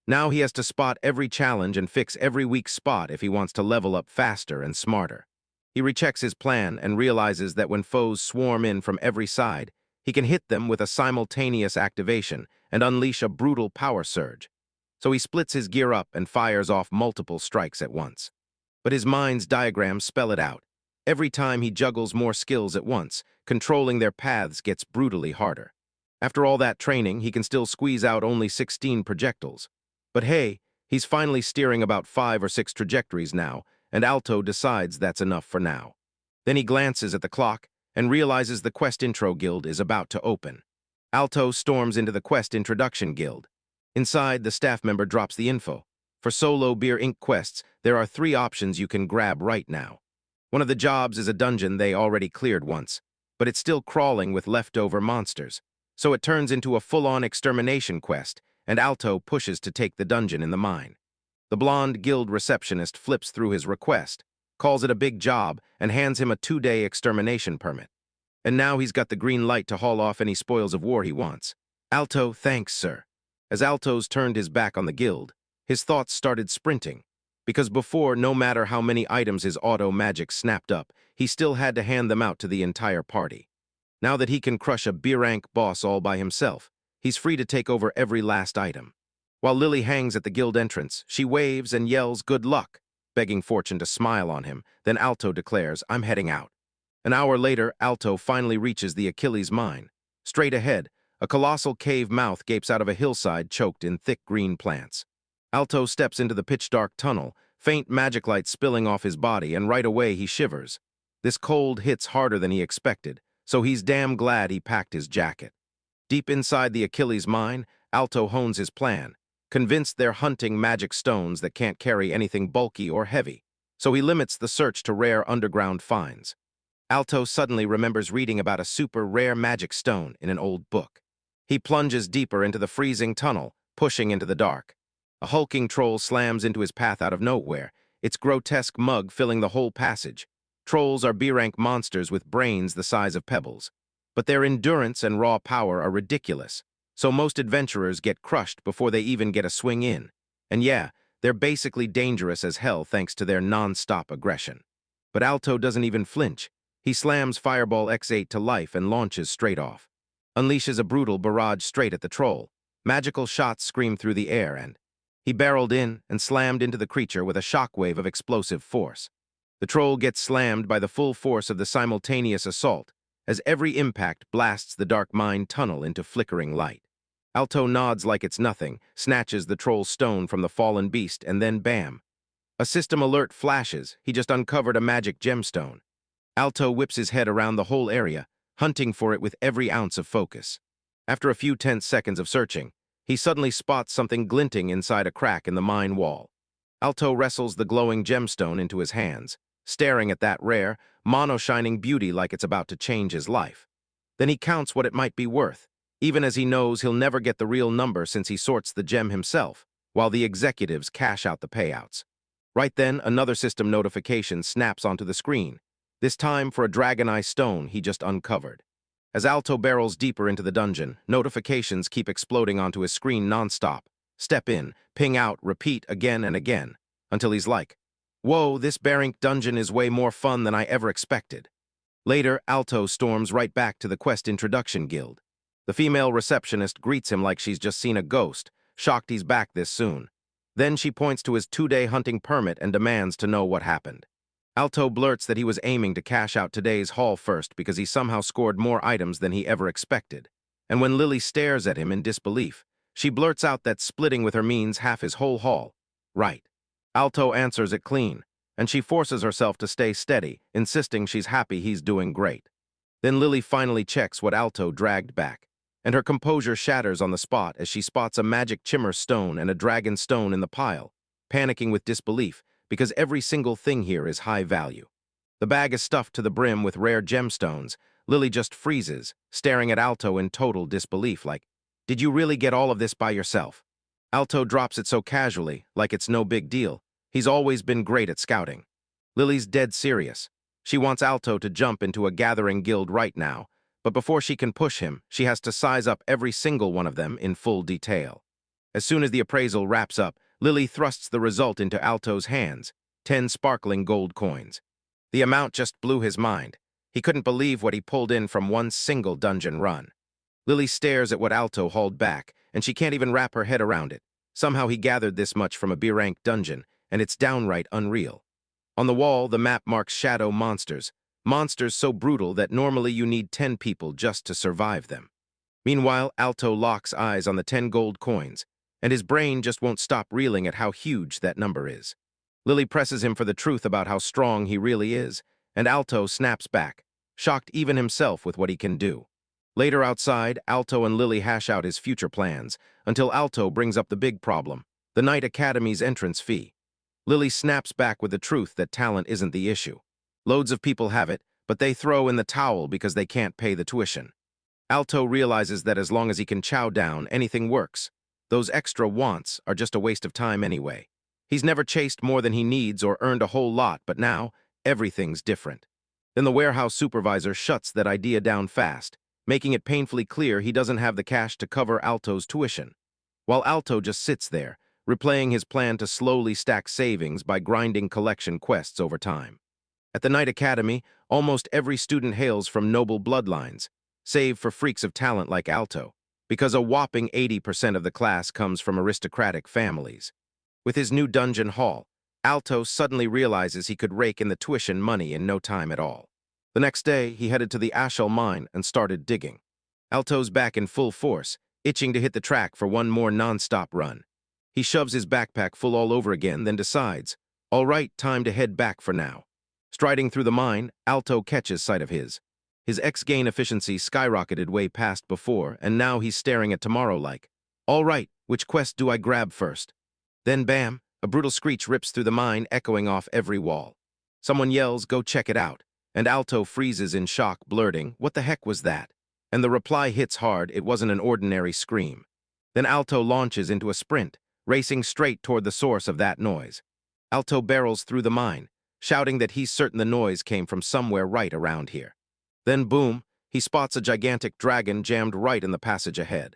Now he has to spot every challenge and fix every weak spot if he wants to level up faster and smarter. He rechecks his plan and realizes that when foes swarm in from every side, he can hit them with a simultaneous activation and unleash a brutal power surge. So he splits his gear up and fires off multiple strikes at once. But his mind's diagrams spell it out. Every time he juggles more skills at once, controlling their paths gets brutally harder. After all that training, he can still squeeze out only 16 projectiles. But hey, he's finally steering about 5 or 6 trajectories now, and Alto decides that's enough for now. Then he glances at the clock and realizes the Quest Intro Guild is about to open. Alto storms into the Quest Introduction Guild. Inside, the staff member drops the info. For solo Beer Inc. quests, there are 3 options you can grab right now. One of the jobs is a dungeon they already cleared once, but it's still crawling with leftover monsters. So it turns into a full-on extermination quest, and Alto pushes to take the dungeon in the mine. The blonde guild receptionist flips through his request, calls it a big job, and hands him a 2-day extermination permit. And now he's got the green light to haul off any spoils of war he wants. Alto, thanks, sir. As Alto's turned his back on the guild, his thoughts started sprinting, because before, no matter how many items his auto magic snapped up, he still had to hand them out to the entire party. Now that he can crush a B-rank boss all by himself, he's free to take over every last item. While Lily hangs at the guild entrance, she waves and yells good luck, begging Fortune to smile on him. Then Alto declares, I'm heading out. An hour later, Alto finally reaches the Achilles mine. Straight ahead, a colossal cave mouth gapes out of a hillside choked in thick green plants. Alto steps into the pitch-dark tunnel, faint magic light spilling off his body, and right away he shivers. This cold hits harder than he expected, so he's damn glad he packed his jacket. Deep inside the Achilles mine, Alto hones his plan, convinced they're hunting magic stones that can't carry anything bulky or heavy, so he limits the search to rare underground finds. Alto suddenly remembers reading about a super rare magic stone in an old book. He plunges deeper into the freezing tunnel, pushing into the dark. A hulking troll slams into his path out of nowhere, its grotesque mug filling the whole passage. Trolls are B-rank monsters with brains the size of pebbles, but their endurance and raw power are ridiculous, so most adventurers get crushed before they even get a swing in. And yeah, they're basically dangerous as hell thanks to their non-stop aggression. But Alto doesn't even flinch. He slams Fireball X8 to life and launches straight off. Unleashes a brutal barrage straight at the troll. Magical shots scream through the air, and he barreled in and slammed into the creature with a shockwave of explosive force. The troll gets slammed by the full force of the simultaneous assault, as every impact blasts the dark mine tunnel into flickering light. Alto nods like it's nothing, snatches the troll's stone from the fallen beast, and then bam! A system alert flashes. He just uncovered a magic gemstone. Alto whips his head around the whole area, hunting for it with every ounce of focus. After a few tense seconds of searching, he suddenly spots something glinting inside a crack in the mine wall. Alto wrestles the glowing gemstone into his hands, staring at that rare, mono-shining beauty like it's about to change his life. Then he counts what it might be worth, even as he knows he'll never get the real number since he sorts the gem himself, while the executives cash out the payouts. Right then, another system notification snaps onto the screen. this time for a dragon eye stone he just uncovered. As Alto barrels deeper into the dungeon, notifications keep exploding onto his screen nonstop. Step in, ping out, repeat again and again, until he's like, "Whoa, this Barink dungeon is way more fun than I ever expected." Later, Alto storms right back to the Quest Introduction Guild. The female receptionist greets him like she's just seen a ghost, shocked he's back this soon. Then she points to his 2-day hunting permit and demands to know what happened. Alto blurts that he was aiming to cash out today's haul first because he somehow scored more items than he ever expected. And when Lily stares at him in disbelief, she blurts out that splitting with her means half his whole haul. Right. Alto answers it clean, and she forces herself to stay steady, insisting she's happy he's doing great. Then Lily finally checks what Alto dragged back, and her composure shatters on the spot as she spots a magic chimmer stone and a dragon stone in the pile, panicking with disbelief because every single thing here is high value. The bag is stuffed to the brim with rare gemstones. Lily just freezes, staring at Alto in total disbelief like, "Did you really get all of this by yourself?" Alto drops it so casually, like it's no big deal. He's always been great at scouting. Lily's dead serious. She wants Alto to jump into a gathering guild right now, but before she can push him, she has to size up every single one of them in full detail. As soon as the appraisal wraps up, Lily thrusts the result into Alto's hands, 10 sparkling gold coins. The amount just blew his mind. He couldn't believe what he pulled in from one single dungeon run. Lily stares at what Alto hauled back, and she can't even wrap her head around it. Somehow he gathered this much from a B-rank dungeon, and it's downright unreal. On the wall, the map marks shadow monsters, monsters so brutal that normally you need 10 people just to survive them. Meanwhile, Alto locks eyes on the 10 gold coins, and his brain just won't stop reeling at how huge that number is. Lily presses him for the truth about how strong he really is, and Alto snaps back, shocked even himself with what he can do. Later outside, Alto and Lily hash out his future plans, until Alto brings up the big problem, the Knight Academy's entrance fee. Lily snaps back with the truth that talent isn't the issue. Loads of people have it, but they throw in the towel because they can't pay the tuition. Alto realizes that as long as he can chow down, anything works. Those extra wants are just a waste of time anyway. He's never chased more than he needs or earned a whole lot, but now, everything's different. Then the warehouse supervisor shuts that idea down fast, making it painfully clear he doesn't have the cash to cover Alto's tuition. While Alto just sits there, replaying his plan to slowly stack savings by grinding collection quests over time. At the Knight Academy, almost every student hails from noble bloodlines, save for freaks of talent like Alto, because a whopping 80% of the class comes from aristocratic families. With his new dungeon haul, Alto suddenly realizes he could rake in the tuition money in no time at all. The next day, he headed to the Ashel mine and started digging. Alto's back in full force, itching to hit the track for one more non-stop run. He shoves his backpack full all over again, then decides, all right, time to head back for now. Striding through the mine, Alto catches sight of his. His X-gain efficiency skyrocketed way past before, and now he's staring at tomorrow like, all right, which quest do I grab first? Then bam, a brutal screech rips through the mine, echoing off every wall. Someone yells, go check it out, and Alto freezes in shock, blurting, what the heck was that? And the reply hits hard, it wasn't an ordinary scream. Then Alto launches into a sprint, racing straight toward the source of that noise. Alto barrels through the mine, shouting that he's certain the noise came from somewhere right around here. Then boom, he spots a gigantic dragon jammed right in the passage ahead.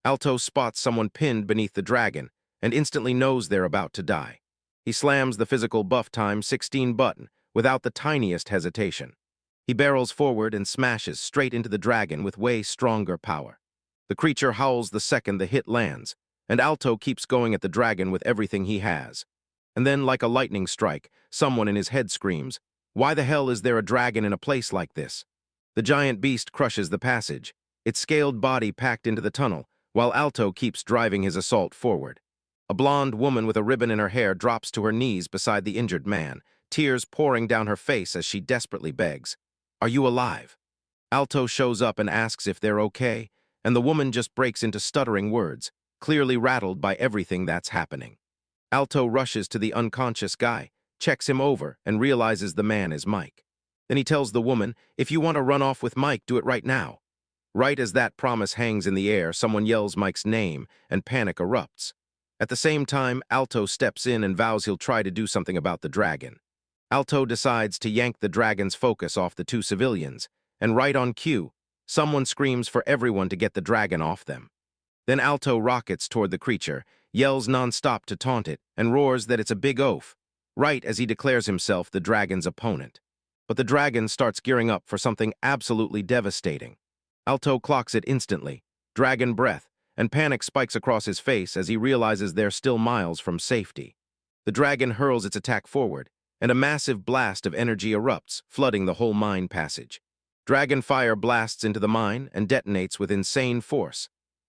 Alto spots someone pinned beneath the dragon and instantly knows they're about to die. He slams the physical buff time 16 button without the tiniest hesitation. He barrels forward and smashes straight into the dragon with way stronger power. The creature howls the second the hit lands, and Alto keeps going at the dragon with everything he has. And then, like a lightning strike, someone in his head screams, why the hell is there a dragon in a place like this? The giant beast crushes the passage, its scaled body packed into the tunnel, while Alto keeps driving his assault forward. A blonde woman with a ribbon in her hair drops to her knees beside the injured man, tears pouring down her face as she desperately begs, are you alive? Alto shows up and asks if they're okay, and the woman just breaks into stuttering words, clearly rattled by everything that's happening. Alto rushes to the unconscious guy, checks him over, and realizes the man is Mike. Then he tells the woman, if you want to run off with Mike, do it right now. Right as that promise hangs in the air, someone yells Mike's name, and panic erupts. At the same time, Alto steps in and vows he'll try to do something about the dragon. Alto decides to yank the dragon's focus off the two civilians, and right on cue, someone screams for everyone to get the dragon off them. Then Alto rockets toward the creature, yells non-stop to taunt it, and roars that it's a big oaf, right as he declares himself the dragon's opponent. But the dragon starts gearing up for something absolutely devastating. Alto clocks it instantly, dragon breath, and panic spikes across his face as he realizes they're still miles from safety. The dragon hurls its attack forward, and a massive blast of energy erupts, flooding the whole mine passage. Dragon fire blasts into the mine and detonates with insane force.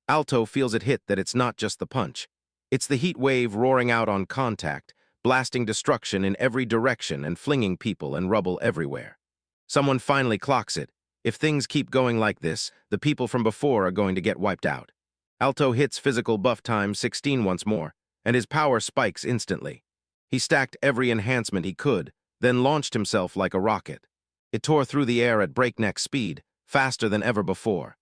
Alto feels it hit that it's not just the punch. It's the heat wave roaring out on contact, blasting destruction in every direction and flinging people and rubble everywhere. Someone finally clocks it. If things keep going like this, the people from before are going to get wiped out. Alto hits physical buff times 16 once more, and his power spikes instantly. He stacked every enhancement he could, then launched himself like a rocket. It tore through the air at breakneck speed, faster than ever before.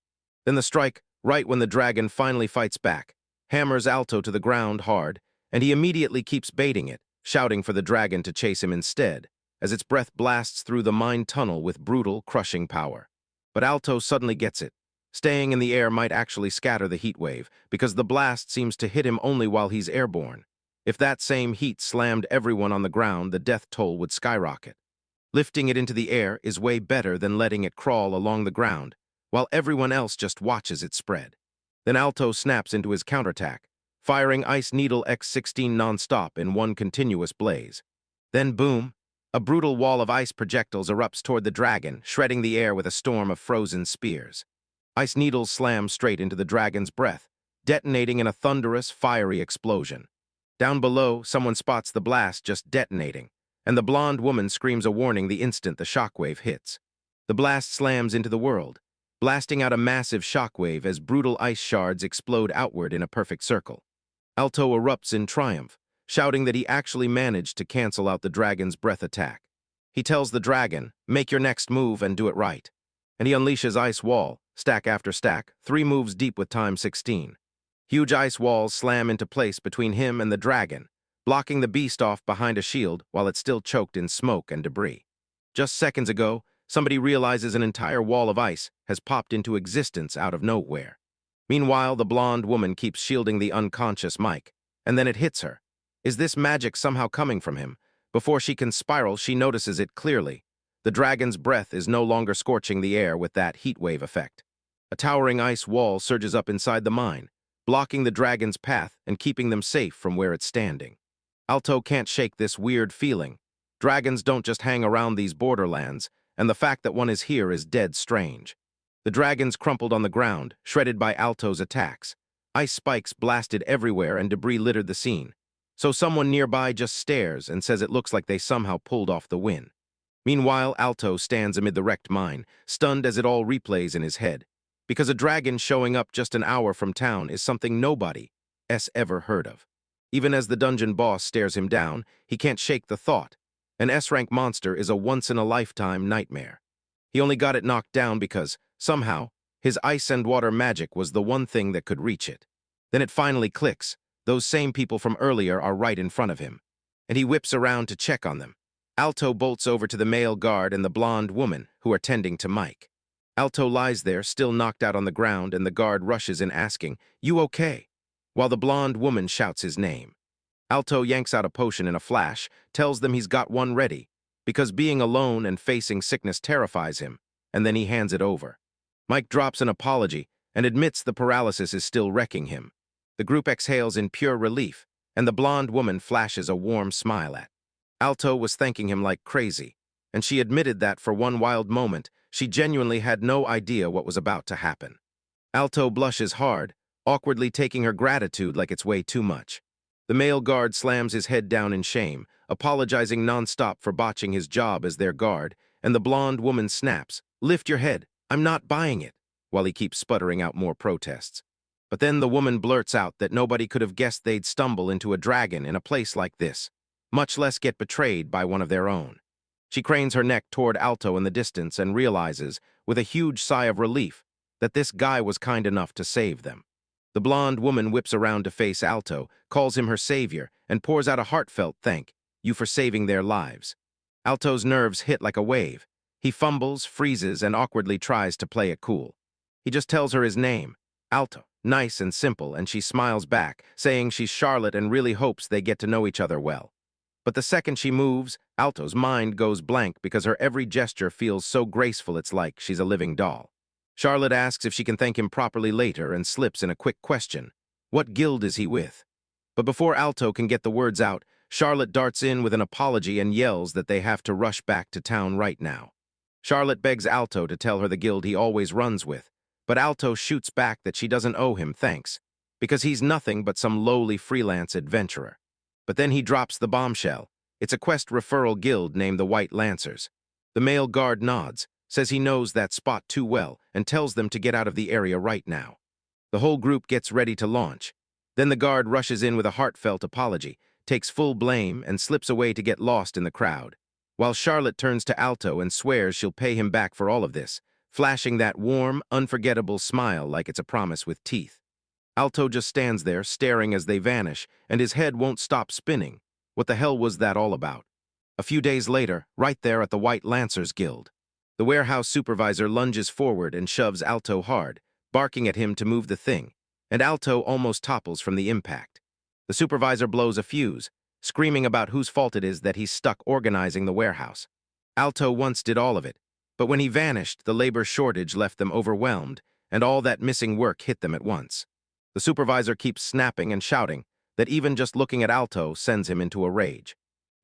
Then the strike, right when the dragon finally fights back, hammers Alto to the ground hard, and he immediately keeps baiting it, shouting for the dragon to chase him instead, as its breath blasts through the mine tunnel with brutal, crushing power. But Alto suddenly gets it. Staying in the air might actually scatter the heat wave, because the blast seems to hit him only while he's airborne. If that same heat slammed everyone on the ground, the death toll would skyrocket. Lifting it into the air is way better than letting it crawl along the ground, while everyone else just watches it spread. Then Alto snaps into his counterattack, firing Ice Needle X-16 non-stop in one continuous blaze. Then boom, a brutal wall of ice projectiles erupts toward the dragon, shredding the air with a storm of frozen spears. Ice needles slam straight into the dragon's breath, detonating in a thunderous, fiery explosion. Down below, someone spots the blast just detonating, and the blonde woman screams a warning the instant the shockwave hits. The blast slams into the world, blasting out a massive shockwave as brutal ice shards explode outward in a perfect circle. Alto erupts in triumph, shouting that he actually managed to cancel out the dragon's breath attack. He tells the dragon, "Make your next move and do it right." And he unleashes Ice Wall, stack after stack, 3 moves deep with time 16. Huge ice walls slam into place between him and the dragon, blocking the beast off behind a shield while it's still choked in smoke and debris. Just seconds ago, somebody realizes an entire wall of ice has popped into existence out of nowhere. Meanwhile, the blonde woman keeps shielding the unconscious Mike, and then it hits her. Is this magic somehow coming from him? Before she can spiral, she notices it clearly. The dragon's breath is no longer scorching the air with that heat wave effect. A towering ice wall surges up inside the mine, blocking the dragon's path and keeping them safe from where it's standing. Alto can't shake this weird feeling. Dragons don't just hang around these borderlands, and the fact that one is here is dead strange. The dragons crumpled on the ground, shredded by Alto's attacks. Ice spikes blasted everywhere and debris littered the scene. So someone nearby just stares and says it looks like they somehow pulled off the win. Meanwhile, Alto stands amid the wrecked mine, stunned as it all replays in his head. Because a dragon showing up just an hour from town is something nobody's ever heard of. Even as the dungeon boss stares him down, he can't shake the thought. An S-rank monster is a once-in-a-lifetime nightmare. He only got it knocked down because, somehow, his ice and water magic was the one thing that could reach it. Then it finally clicks. Those same people from earlier are right in front of him. And he whips around to check on them. Alto bolts over to the male guard and the blonde woman, who are tending to Mike. Alto lies there, still knocked out on the ground, and the guard rushes in asking, "You okay?" while the blonde woman shouts his name. Alto yanks out a potion in a flash, tells them he's got one ready, because being alone and facing sickness terrifies him, and then he hands it over. Mike drops an apology and admits the paralysis is still wrecking him. The group exhales in pure relief, and the blonde woman flashes a warm smile at. Alto was thanking him like crazy, and she admitted that for one wild moment, she genuinely had no idea what was about to happen. Alto blushes hard, awkwardly taking her gratitude like it's way too much. The male guard slams his head down in shame, apologizing non-stop for botching his job as their guard, and the blonde woman snaps, "Lift your head, I'm not buying it," while he keeps sputtering out more protests. But then the woman blurts out that nobody could have guessed they'd stumble into a dragon in a place like this, much less get betrayed by one of their own. She cranes her neck toward Alto in the distance and realizes, with a huge sigh of relief, that this guy was kind enough to save them. The blonde woman whips around to face Alto, calls him her savior, and pours out a heartfelt thank you for saving their lives. Alto's nerves hit like a wave. He fumbles, freezes, and awkwardly tries to play it cool. He just tells her his name, Alto, nice and simple, and she smiles back, saying she's Charlotte and really hopes they get to know each other well. But the second she moves, Alto's mind goes blank because her every gesture feels so graceful it's like she's a living doll. Charlotte asks if she can thank him properly later and slips in a quick question. What guild is he with? But before Alto can get the words out, Charlotte darts in with an apology and yells that they have to rush back to town right now. Charlotte begs Alto to tell her the guild he always runs with, but Alto shoots back that she doesn't owe him thanks, because he's nothing but some lowly freelance adventurer. But then he drops the bombshell. It's a quest referral guild named the White Lancers. The male guard nods, says he knows that spot too well, and tells them to get out of the area right now. The whole group gets ready to launch. Then the guard rushes in with a heartfelt apology, takes full blame, and slips away to get lost in the crowd, while Charlotte turns to Alto and swears she'll pay him back for all of this, flashing that warm, unforgettable smile like it's a promise with teeth. Alto just stands there, staring as they vanish, and his head won't stop spinning. What the hell was that all about? A few days later, right there at the White Lancers Guild, the warehouse supervisor lunges forward and shoves Alto hard, barking at him to move the thing, and Alto almost topples from the impact. The supervisor blows a fuse, screaming about whose fault it is that he's stuck organizing the warehouse. Alto once did all of it, but when he vanished, the labor shortage left them overwhelmed, and all that missing work hit them at once. The supervisor keeps snapping and shouting that even just looking at Alto sends him into a rage.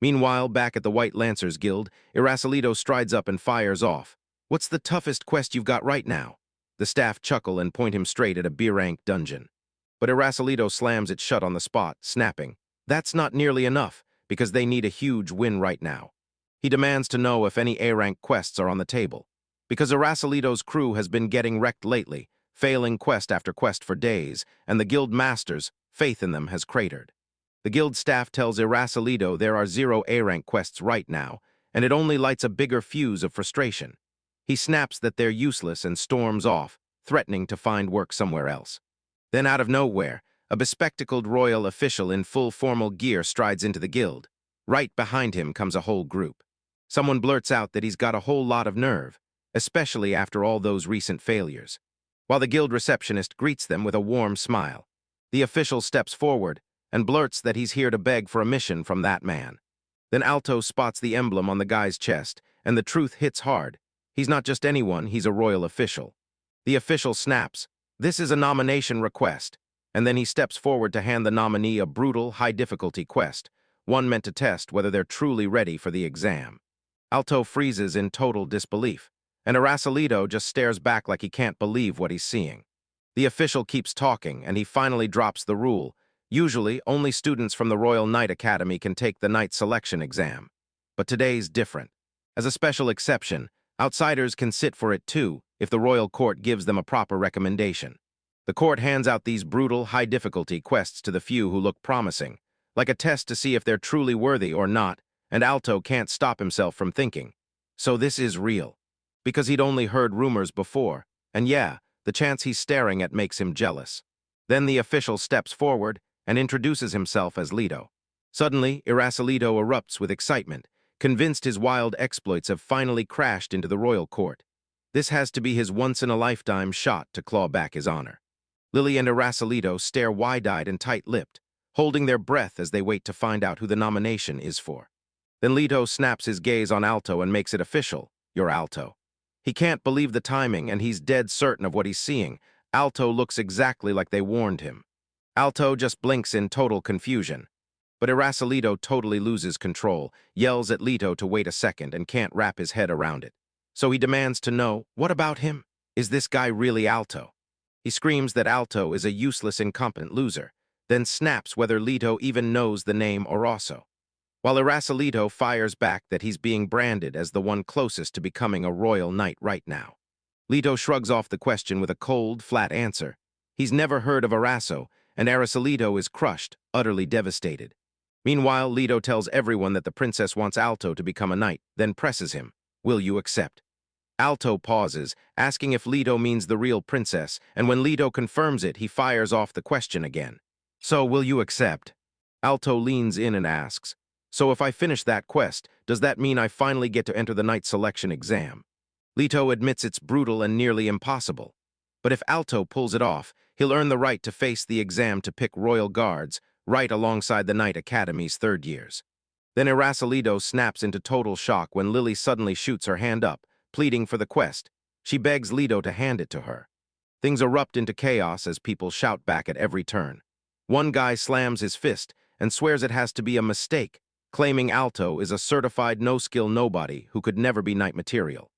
Meanwhile, back at the White Lancers Guild, Irascileto strides up and fires off. What's the toughest quest you've got right now? The staff chuckle and point him straight at a B-rank dungeon. But Irascileto slams it shut on the spot, snapping, that's not nearly enough, because they need a huge win right now. He demands to know if any A-rank quests are on the table, because Irascileto's crew has been getting wrecked lately, failing quest after quest for days, and the guild masters' faith in them has cratered. The guild staff tells Irascileto there are 0 A-rank quests right now, and it only lights a bigger fuse of frustration. He snaps that they're useless and storms off, threatening to find work somewhere else. Then out of nowhere, a bespectacled royal official in full formal gear strides into the guild. Right behind him comes a whole group. Someone blurts out that he's got a whole lot of nerve, especially after all those recent failures. While the guild receptionist greets them with a warm smile, the official steps forward and blurts that he's here to beg for a mission from that man. Then Alto spots the emblem on the guy's chest, and the truth hits hard. He's not just anyone, he's a royal official. The official snaps, "This is a nomination request," and then he steps forward to hand the nominee a brutal, high-difficulty quest, one meant to test whether they're truly ready for the exam. Alto freezes in total disbelief, and Irascileto just stares back like he can't believe what he's seeing. The official keeps talking, and he finally drops the rule. Usually, only students from the Royal Knight Academy can take the Knight Selection exam. But today's different. As a special exception, outsiders can sit for it too, if the royal court gives them a proper recommendation. The court hands out these brutal, high-difficulty quests to the few who look promising, like a test to see if they're truly worthy or not, and Alto can't stop himself from thinking, so this is real. Because he'd only heard rumors before, and yeah, the chance he's staring at makes him jealous. Then the official steps forward and introduces himself as Leto. Suddenly, Irascileto erupts with excitement, convinced his wild exploits have finally crashed into the royal court. This has to be his once-in-a-lifetime shot to claw back his honor. Lily and Irascileto stare wide-eyed and tight-lipped, holding their breath as they wait to find out who the nomination is for. Then Leto snaps his gaze on Alto and makes it official. You're Alto. He can't believe the timing, and he's dead certain of what he's seeing. Alto looks exactly like they warned him. Alto just blinks in total confusion. But Irascileto totally loses control, yells at Leto to wait a second and can't wrap his head around it. So he demands to know, what about him? Is this guy really Alto? He screams that Alto is a useless, incompetent loser, then snaps whether Leto even knows the name Oroso. While Irascileto fires back that he's being branded as the one closest to becoming a royal knight right now. Leto shrugs off the question with a cold, flat answer. He's never heard of Oroso, and Irascileto is crushed, utterly devastated. Meanwhile, Leto tells everyone that the princess wants Alto to become a knight, then presses him. Will you accept? Alto pauses, asking if Leto means the real princess, and when Leto confirms it, he fires off the question again. So, will you accept? Alto leans in and asks, So if I finish that quest, does that mean I finally get to enter the night selection exam? Leto admits it's brutal and nearly impossible. But if Alto pulls it off, he'll earn the right to face the exam to pick royal guards, right alongside the Knight Academy's third years. Then Irasalido snaps into total shock when Lily suddenly shoots her hand up, pleading for the quest. She begs Leto to hand it to her. Things erupt into chaos as people shout back at every turn. One guy slams his fist and swears it has to be a mistake, claiming Alto is a certified no-skill nobody who could never be knight material.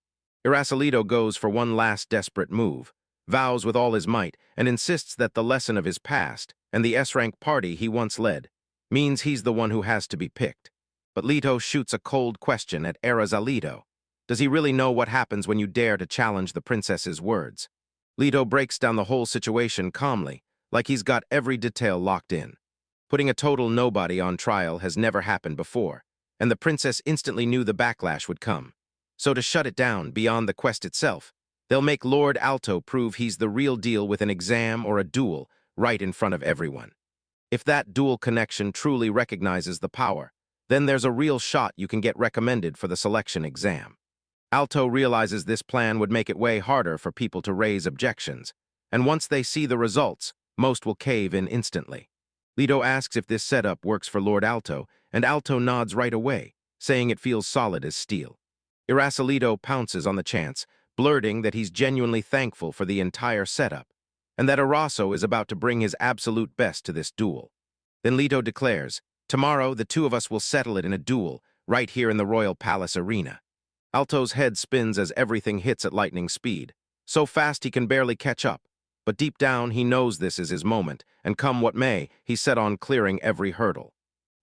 Irasalido goes for one last desperate move, vows with all his might, and insists that the lesson of his past and the S-rank party he once led means he's the one who has to be picked. But Leto shoots a cold question at Irasalido. Does he really know what happens when you dare to challenge the princess's words? Leto breaks down the whole situation calmly, like he's got every detail locked in. Putting a total nobody on trial has never happened before, and the princess instantly knew the backlash would come. So to shut it down beyond the quest itself, they'll make Lord Alto prove he's the real deal with an exam or a duel right in front of everyone. If that dual connection truly recognizes the power, then there's a real shot you can get recommended for the selection exam. Alto realizes this plan would make it way harder for people to raise objections, and once they see the results, most will cave in instantly. Leto asks if this setup works for Lord Alto, and Alto nods right away, saying it feels solid as steel. Irasalido pounces on the chance, blurting that he's genuinely thankful for the entire setup, and that Araso is about to bring his absolute best to this duel. Then Leto declares, "Tomorrow, the two of us will settle it in a duel, right here in the Royal Palace Arena." Alto's head spins as everything hits at lightning speed, so fast he can barely catch up. But deep down, he knows this is his moment, and come what may, he's set on clearing every hurdle.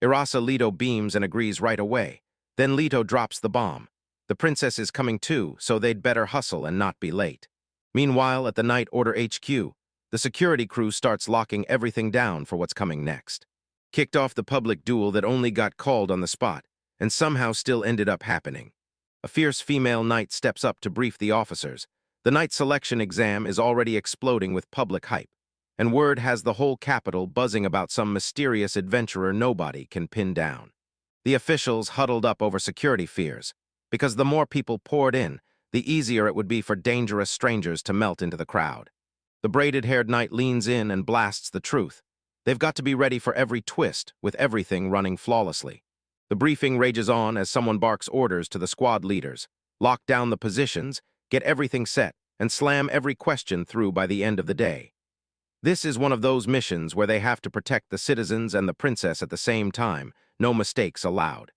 Irasalido beams and agrees right away. Then Leto drops the bomb. The princess is coming too, so they'd better hustle and not be late. Meanwhile, at the Night Order HQ, the security crew starts locking everything down for what's coming next. Kicked off the public duel that only got called on the spot, and somehow still ended up happening. A fierce female knight steps up to brief the officers. The knight selection exam is already exploding with public hype, and word has the whole capital buzzing about some mysterious adventurer nobody can pin down. The officials huddled up over security fears, because the more people poured in, the easier it would be for dangerous strangers to melt into the crowd. The braided-haired knight leans in and blasts the truth. They've got to be ready for every twist, with everything running flawlessly. The briefing rages on as someone barks orders to the squad leaders. Lock down the positions, get everything set, and slam every question through by the end of the day. This is one of those missions where they have to protect the citizens and the princess at the same time, no mistakes allowed.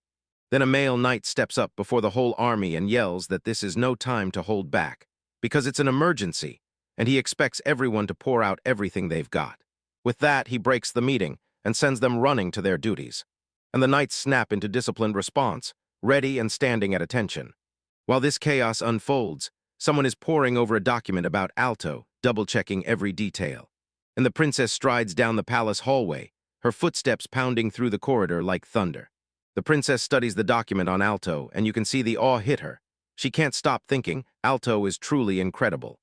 Then a male knight steps up before the whole army and yells that this is no time to hold back, because it's an emergency, and he expects everyone to pour out everything they've got. With that, he breaks the meeting and sends them running to their duties. And the knights snap into disciplined response, ready and standing at attention. While this chaos unfolds, someone is poring over a document about Alto, double-checking every detail. And the princess strides down the palace hallway, her footsteps pounding through the corridor like thunder. The princess studies the document on Alto, and you can see the awe hit her. She can't stop thinking, Alto is truly incredible.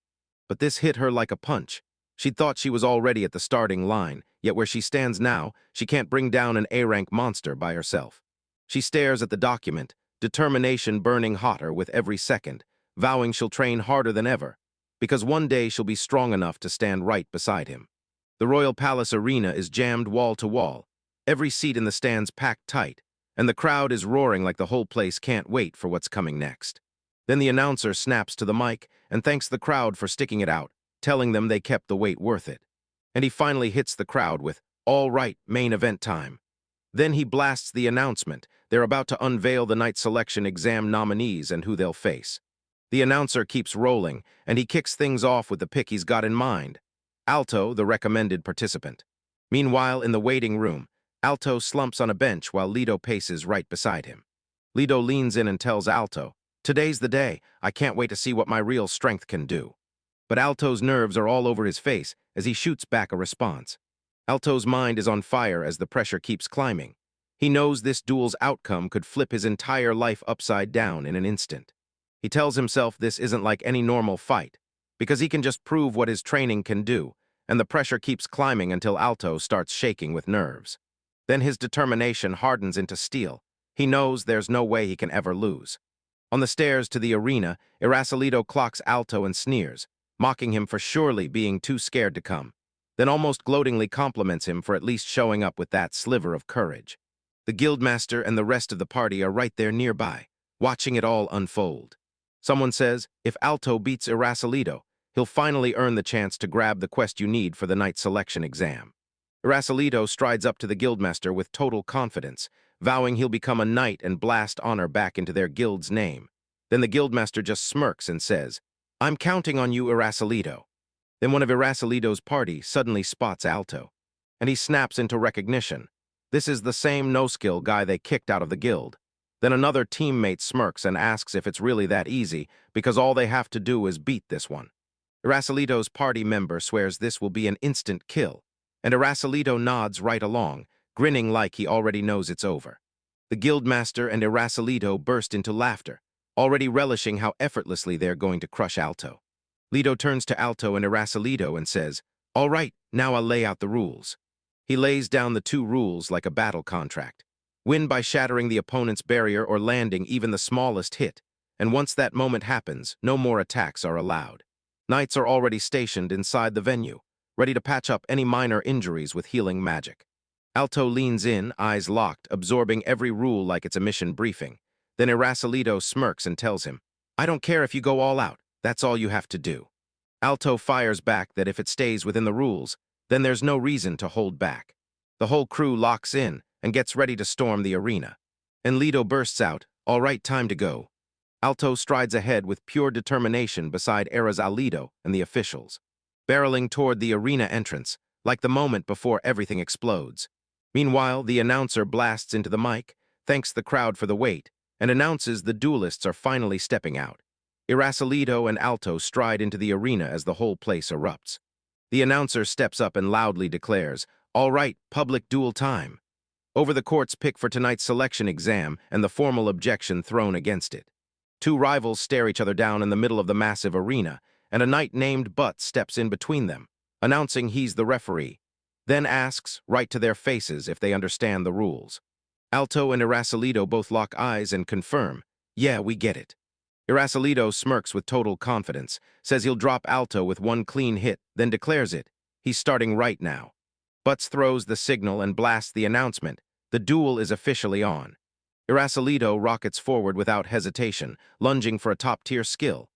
But this hit her like a punch. She'd thought she was already at the starting line, yet where she stands now, she can't bring down an A-rank monster by herself. She stares at the document, determination burning hotter with every second, vowing she'll train harder than ever, because one day she'll be strong enough to stand right beside him. The Royal Palace Arena is jammed wall to wall, every seat in the stands packed tight, and the crowd is roaring like the whole place can't wait for what's coming next. Then the announcer snaps to the mic and thanks the crowd for sticking it out, telling them they kept the wait worth it. And he finally hits the crowd with, "All right, main event time." Then he blasts the announcement. They're about to unveil the night selection exam nominees and who they'll face. The announcer keeps rolling, and he kicks things off with the pick he's got in mind. Alto, the recommended participant. Meanwhile, in the waiting room, Alto slumps on a bench while Leto paces right beside him. Leto leans in and tells Alto, "Today's the day. I can't wait to see what my real strength can do." But Alto's nerves are all over his face as he shoots back a response. Alto's mind is on fire as the pressure keeps climbing. He knows this duel's outcome could flip his entire life upside down in an instant. He tells himself this isn't like any normal fight, because he can just prove what his training can do, and the pressure keeps climbing until Alto starts shaking with nerves. Then his determination hardens into steel, He knows there's no way he can ever lose. On the stairs to the arena, Irasolito clocks Alto and sneers, mocking him for surely being too scared to come, then almost gloatingly compliments him for at least showing up with that sliver of courage. The guildmaster and the rest of the party are right there nearby, watching it all unfold. Someone says, if Alto beats Irasolito, he'll finally earn the chance to grab the quest you need for the night selection exam. Irasolito strides up to the guildmaster with total confidence, vowing he'll become a knight and blast honor back into their guild's name. Then the guildmaster just smirks and says, I'm counting on you, Irasolito. Then one of Irasolito's party suddenly spots Alto, and he snaps into recognition. This is the same no-skill guy they kicked out of the guild. Then another teammate smirks and asks if it's really that easy, because all they have to do is beat this one. Irasolito's party member swears this will be an instant kill, and Irasolito nods right along, grinning like he already knows it's over. The guildmaster and Irasolito burst into laughter, already relishing how effortlessly they're going to crush Alto. Leto turns to Alto and Irasolito and says, all right, now I'll lay out the rules. He lays down the 2 rules like a battle contract. Win by shattering the opponent's barrier or landing even the smallest hit, and once that moment happens, no more attacks are allowed. Knights are already stationed inside the venue, ready to patch up any minor injuries with healing magic. Alto leans in, eyes locked, absorbing every rule like it's a mission briefing. Then Irasolito smirks and tells him, I don't care if you go all out, that's all you have to do. Alto fires back that if it stays within the rules, then there's no reason to hold back. The whole crew locks in and gets ready to storm the arena. And Leto bursts out, all right, time to go. Alto strides ahead with pure determination beside Irasolito and the officials, barreling toward the arena entrance, like the moment before everything explodes. Meanwhile, the announcer blasts into the mic, thanks the crowd for the wait, and announces the duelists are finally stepping out. Irasolito and Alto stride into the arena as the whole place erupts. The announcer steps up and loudly declares, all right, public duel time. Over the court's pick for tonight's selection exam and the formal objection thrown against it. 2 rivals stare each other down in the middle of the massive arena, and a knight named Butt steps in between them, announcing he's the referee, then asks, right to their faces, if they understand the rules. Alto and Irasolito both lock eyes and confirm, yeah, we get it. Irasolito smirks with total confidence, says he'll drop Alto with 1 clean hit, then declares it. He's starting right now. Butts throws the signal and blasts the announcement. The duel is officially on. Irasolito rockets forward without hesitation, lunging for a top-tier skill.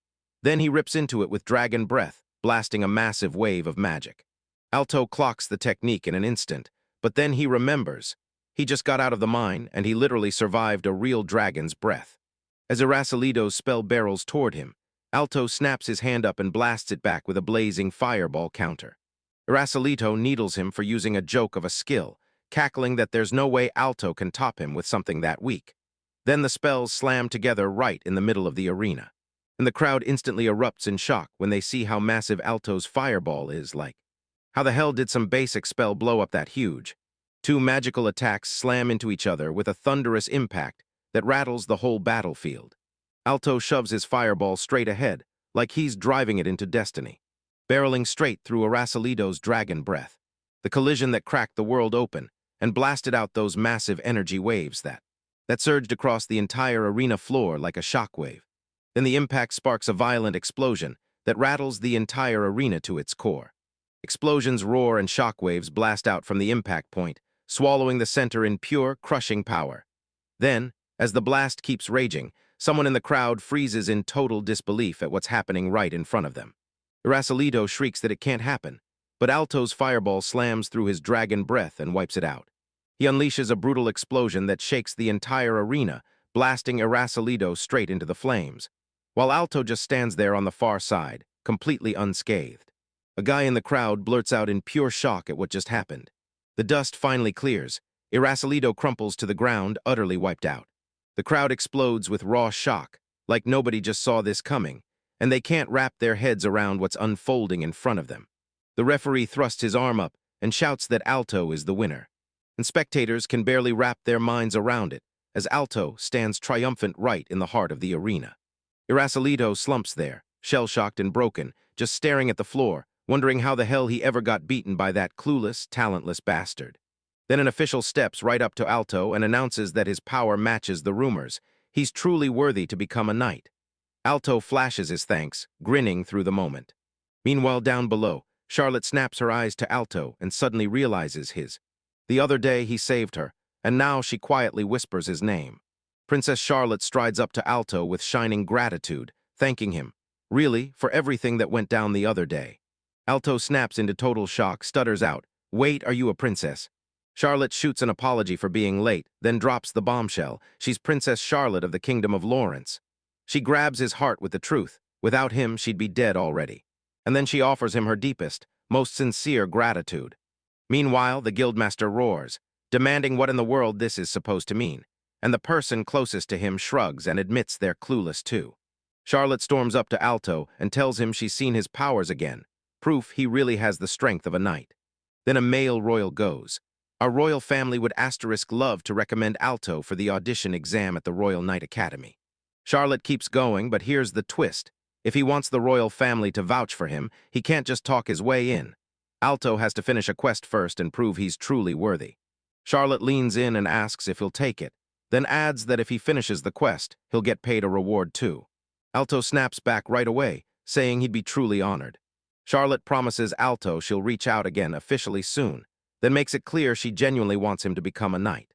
Then he rips into it with dragon breath, blasting a massive wave of magic. Alto clocks the technique in an instant, but then he remembers. He just got out of the mine, and he literally survived a real dragon's breath. As Irasolito's spell barrels toward him, Alto snaps his hand up and blasts it back with a blazing fireball counter. Irasolito needles him for using a joke of a skill, cackling that there's no way Alto can top him with something that weak. Then the spells slam together right in the middle of the arena, and the crowd instantly erupts in shock when they see how massive Alto's fireball is like. How the hell did some basic spell blow up that huge? 2 magical attacks slam into each other with a thunderous impact that rattles the whole battlefield. Alto shoves his fireball straight ahead, like he's driving it into destiny, barreling straight through Irasolito's dragon breath. The collision that cracked the world open and blasted out those massive energy waves that surged across the entire arena floor like a shockwave. Then the impact sparks a violent explosion that rattles the entire arena to its core. Explosions roar and shockwaves blast out from the impact point, swallowing the center in pure, crushing power. Then, as the blast keeps raging, someone in the crowd freezes in total disbelief at what's happening right in front of them. Irasolito shrieks that it can't happen, but Alto's fireball slams through his dragon breath and wipes it out. He unleashes a brutal explosion that shakes the entire arena, blasting Irasolito straight into the flames, while Alto just stands there on the far side, completely unscathed. A guy in the crowd blurts out in pure shock at what just happened. The dust finally clears. Irasolito crumples to the ground, utterly wiped out. The crowd explodes with raw shock, like nobody just saw this coming, and they can't wrap their heads around what's unfolding in front of them. The referee thrusts his arm up and shouts that Alto is the winner, and spectators can barely wrap their minds around it, as Alto stands triumphant right in the heart of the arena. Irasolito slumps there, shell-shocked and broken, just staring at the floor, wondering how the hell he ever got beaten by that clueless, talentless bastard. Then an official steps right up to Alto and announces that his power matches the rumors. He's truly worthy to become a knight. Alto flashes his thanks, grinning through the moment. Meanwhile, down below, Charlotte snaps her eyes to Alto and suddenly realizes his. The other day he saved her, and now she quietly whispers his name. Princess Charlotte strides up to Alto with shining gratitude, thanking him, really, for everything that went down the other day. Alto snaps into total shock, stutters out, "Wait, are you a princess?" Charlotte shoots an apology for being late, then drops the bombshell. She's Princess Charlotte of the Kingdom of Lawrence. She grabs his heart with the truth. Without him, she'd be dead already. And then she offers him her deepest, most sincere gratitude. Meanwhile, the guildmaster roars, demanding what in the world this is supposed to mean, and the person closest to him shrugs and admits they're clueless too. Charlotte storms up to Alto and tells him she's seen his powers again, proof he really has the strength of a knight. Then a male royal goes. Our royal family would love to recommend Alto for the audition exam at the Royal Knight Academy. Charlotte keeps going, but here's the twist. If he wants the royal family to vouch for him, he can't just talk his way in. Alto has to finish a quest first and prove he's truly worthy. Charlotte leans in and asks if he'll take it, then adds that if he finishes the quest, he'll get paid a reward too. Alto snaps back right away, saying he'd be truly honored. Charlotte promises Alto she'll reach out again officially soon, then makes it clear she genuinely wants him to become a knight.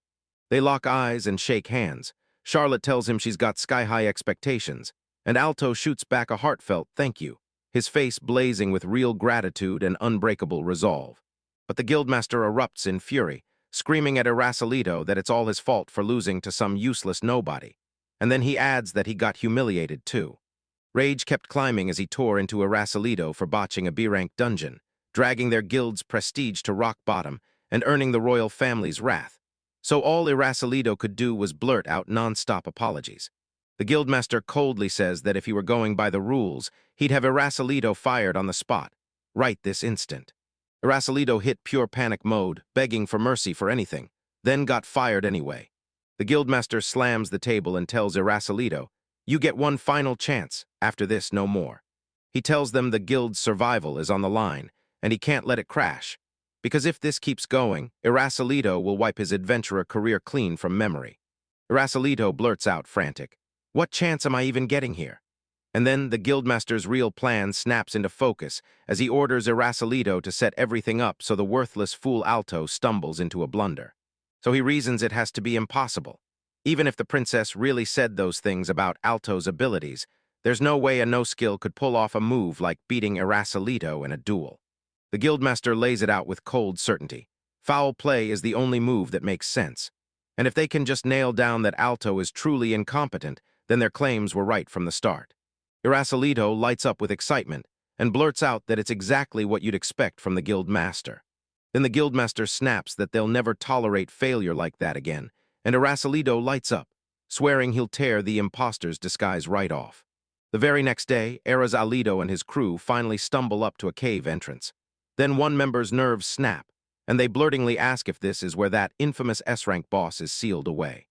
They lock eyes and shake hands. Charlotte tells him she's got sky-high expectations, and Alto shoots back a heartfelt thank you, his face blazing with real gratitude and unbreakable resolve. But the guildmaster erupts in fury, screaming at Irascileto that it's all his fault for losing to some useless nobody, and then he adds that he got humiliated too. Rage kept climbing as he tore into Irascileto for botching a B-rank dungeon, dragging their guild's prestige to rock bottom and earning the royal family's wrath. So all Irascileto could do was blurt out non-stop apologies. The guildmaster coldly says that if he were going by the rules, he'd have Irascileto fired on the spot, right this instant. Irascileto hit pure panic mode, begging for mercy for anything, then got fired anyway. The guildmaster slams the table and tells Irascileto, "You get one final chance, after this no more." He tells them the guild's survival is on the line, and he can't let it crash, because if this keeps going, Irascileto will wipe his adventurer career clean from memory. Irascileto blurts out frantic, "What chance am I even getting here?" And then the guildmaster's real plan snaps into focus as he orders Irascileto to set everything up so the worthless fool Alto stumbles into a blunder. So he reasons it has to be impossible. Even if the princess really said those things about Alto's abilities, there's no way a no-skill could pull off a move like beating Irascileto in a duel. The guildmaster lays it out with cold certainty. Foul play is the only move that makes sense. And if they can just nail down that Alto is truly incompetent, then their claims were right from the start. Irascileto lights up with excitement and blurts out that it's exactly what you'd expect from the guildmaster. Then the guildmaster snaps that they'll never tolerate failure like that again, and Irascileto lights up, swearing he'll tear the imposter's disguise right off. The very next day, Irascileto and his crew finally stumble up to a cave entrance. Then one member's nerves snap, and they blurtingly ask if this is where that infamous S-rank boss is sealed away.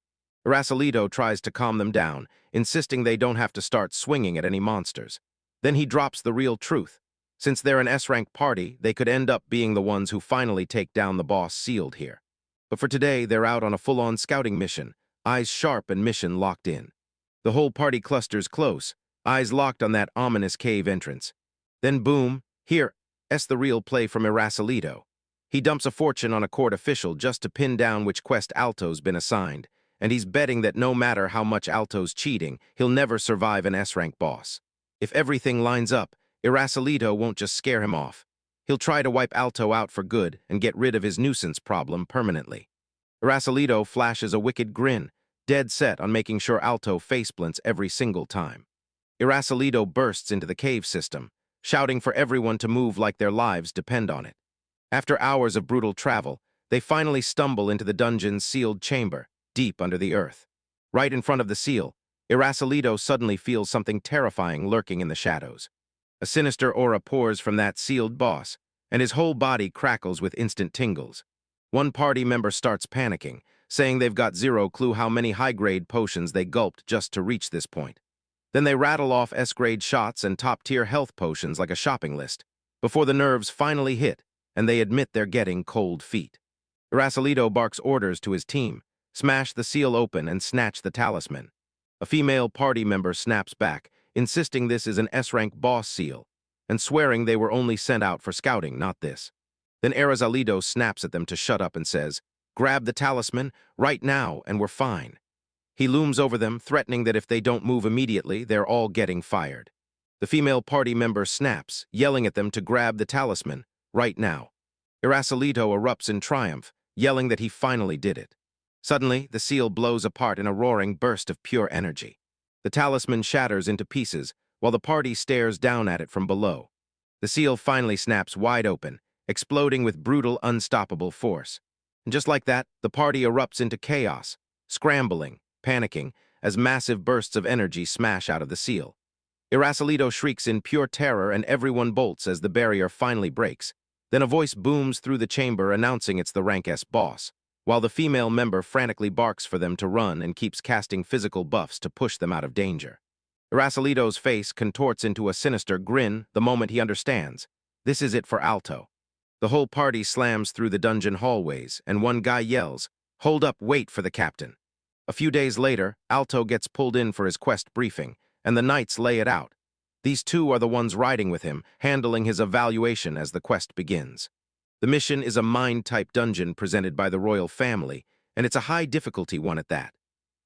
Irascileto tries to calm them down, insisting they don't have to start swinging at any monsters. Then he drops the real truth. Since they're an S-rank party, they could end up being the ones who finally take down the boss sealed here. But for today, they're out on a full-on scouting mission, eyes sharp and mission locked in. The whole party clusters close, eyes locked on that ominous cave entrance. Then boom, here's the real play from Irascileto. He dumps a fortune on a court official just to pin down which quest Alto's been assigned, and he's betting that no matter how much Alto's cheating, he'll never survive an S-rank boss. If everything lines up, Irascileto won't just scare him off. He'll try to wipe Alto out for good and get rid of his nuisance problem permanently. Irascileto flashes a wicked grin, dead set on making sure Alto faceplants every single time. Irascileto bursts into the cave system, shouting for everyone to move like their lives depend on it. After hours of brutal travel, they finally stumble into the dungeon's sealed chamber, deep under the earth. Right in front of the seal, Irascileto suddenly feels something terrifying lurking in the shadows. A sinister aura pours from that sealed boss, and his whole body crackles with instant tingles. One party member starts panicking, saying they've got zero clue how many high-grade potions they gulped just to reach this point. Then they rattle off S-grade shots and top-tier health potions like a shopping list, before the nerves finally hit, and they admit they're getting cold feet. Irasalito barks orders to his team, smash the seal open and snatch the talisman. A female party member snaps back, insisting this is an S-rank boss seal, and swearing they were only sent out for scouting, not this. Then Irasalito snaps at them to shut up and says, "Grab the talisman, right now, and we're fine." He looms over them, threatening that if they don't move immediately, they're all getting fired. The female party member snaps, yelling at them to grab the talisman, right now. Irasalito erupts in triumph, yelling that he finally did it. Suddenly, the seal blows apart in a roaring burst of pure energy. The talisman shatters into pieces, while the party stares down at it from below. The seal finally snaps wide open, exploding with brutal, unstoppable force. And just like that, the party erupts into chaos, scrambling, panicking, as massive bursts of energy smash out of the seal. Irasalito shrieks in pure terror and everyone bolts as the barrier finally breaks. Then a voice booms through the chamber announcing it's the Rank S boss, while the female member frantically barks for them to run and keeps casting physical buffs to push them out of danger. Irasalito's face contorts into a sinister grin the moment he understands. This is it for Alto. The whole party slams through the dungeon hallways, and one guy yells, "Hold up, wait for the captain." A few days later, Alto gets pulled in for his quest briefing, and the knights lay it out. These two are the ones riding with him, handling his evaluation as the quest begins. The mission is a mind-type dungeon presented by the royal family, and it's a high-difficulty one at that.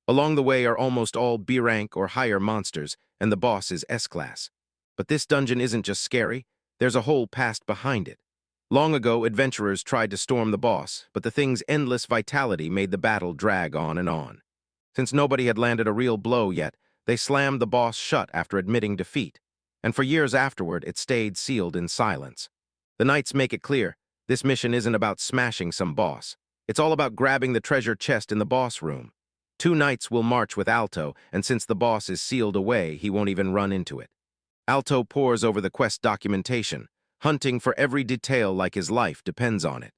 Along the way are almost all B-rank or higher monsters, and the boss is S-class. But this dungeon isn't just scary, there's a whole past behind it. Long ago, adventurers tried to storm the boss, but the thing's endless vitality made the battle drag on and on. Since nobody had landed a real blow yet, they slammed the boss shut after admitting defeat, and for years afterward it stayed sealed in silence. The knights make it clear, this mission isn't about smashing some boss. It's all about grabbing the treasure chest in the boss room. 2 knights will march with Alto, and since the boss is sealed away, he won't even run into it. Alto pores over the quest documentation, hunting for every detail like his life depends on it.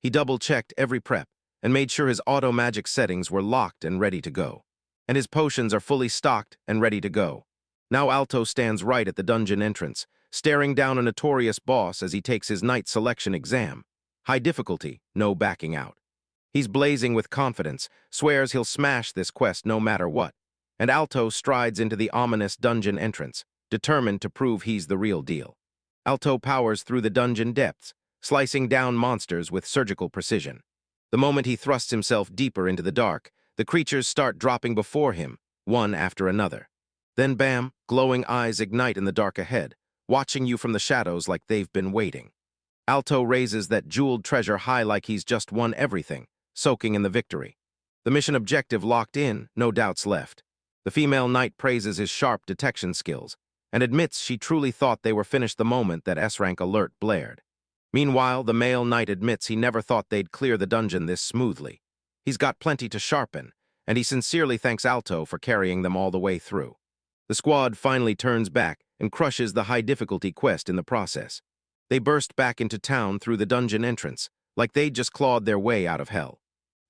He double-checked every prep and made sure his auto-magic settings were locked and ready to go. And his potions are fully stocked and ready to go. Now Alto stands right at the dungeon entrance, staring down a notorious boss as he takes his knight selection exam. High difficulty, no backing out. He's blazing with confidence, swears he'll smash this quest no matter what, and Alto strides into the ominous dungeon entrance, determined to prove he's the real deal. Alto powers through the dungeon depths, slicing down monsters with surgical precision. The moment he thrusts himself deeper into the dark, the creatures start dropping before him, one after another. Then bam, glowing eyes ignite in the dark ahead, watching you from the shadows like they've been waiting. Alto raises that jeweled treasure high like he's just won everything, soaking in the victory. The mission objective locked in, no doubts left. The female knight praises his sharp detection skills, and admits she truly thought they were finished the moment that S-rank alert blared. Meanwhile, the male knight admits he never thought they'd clear the dungeon this smoothly. He's got plenty to sharpen, and he sincerely thanks Alto for carrying them all the way through. The squad finally turns back and crushes the high-difficulty quest in the process. They burst back into town through the dungeon entrance, like they'd just clawed their way out of hell.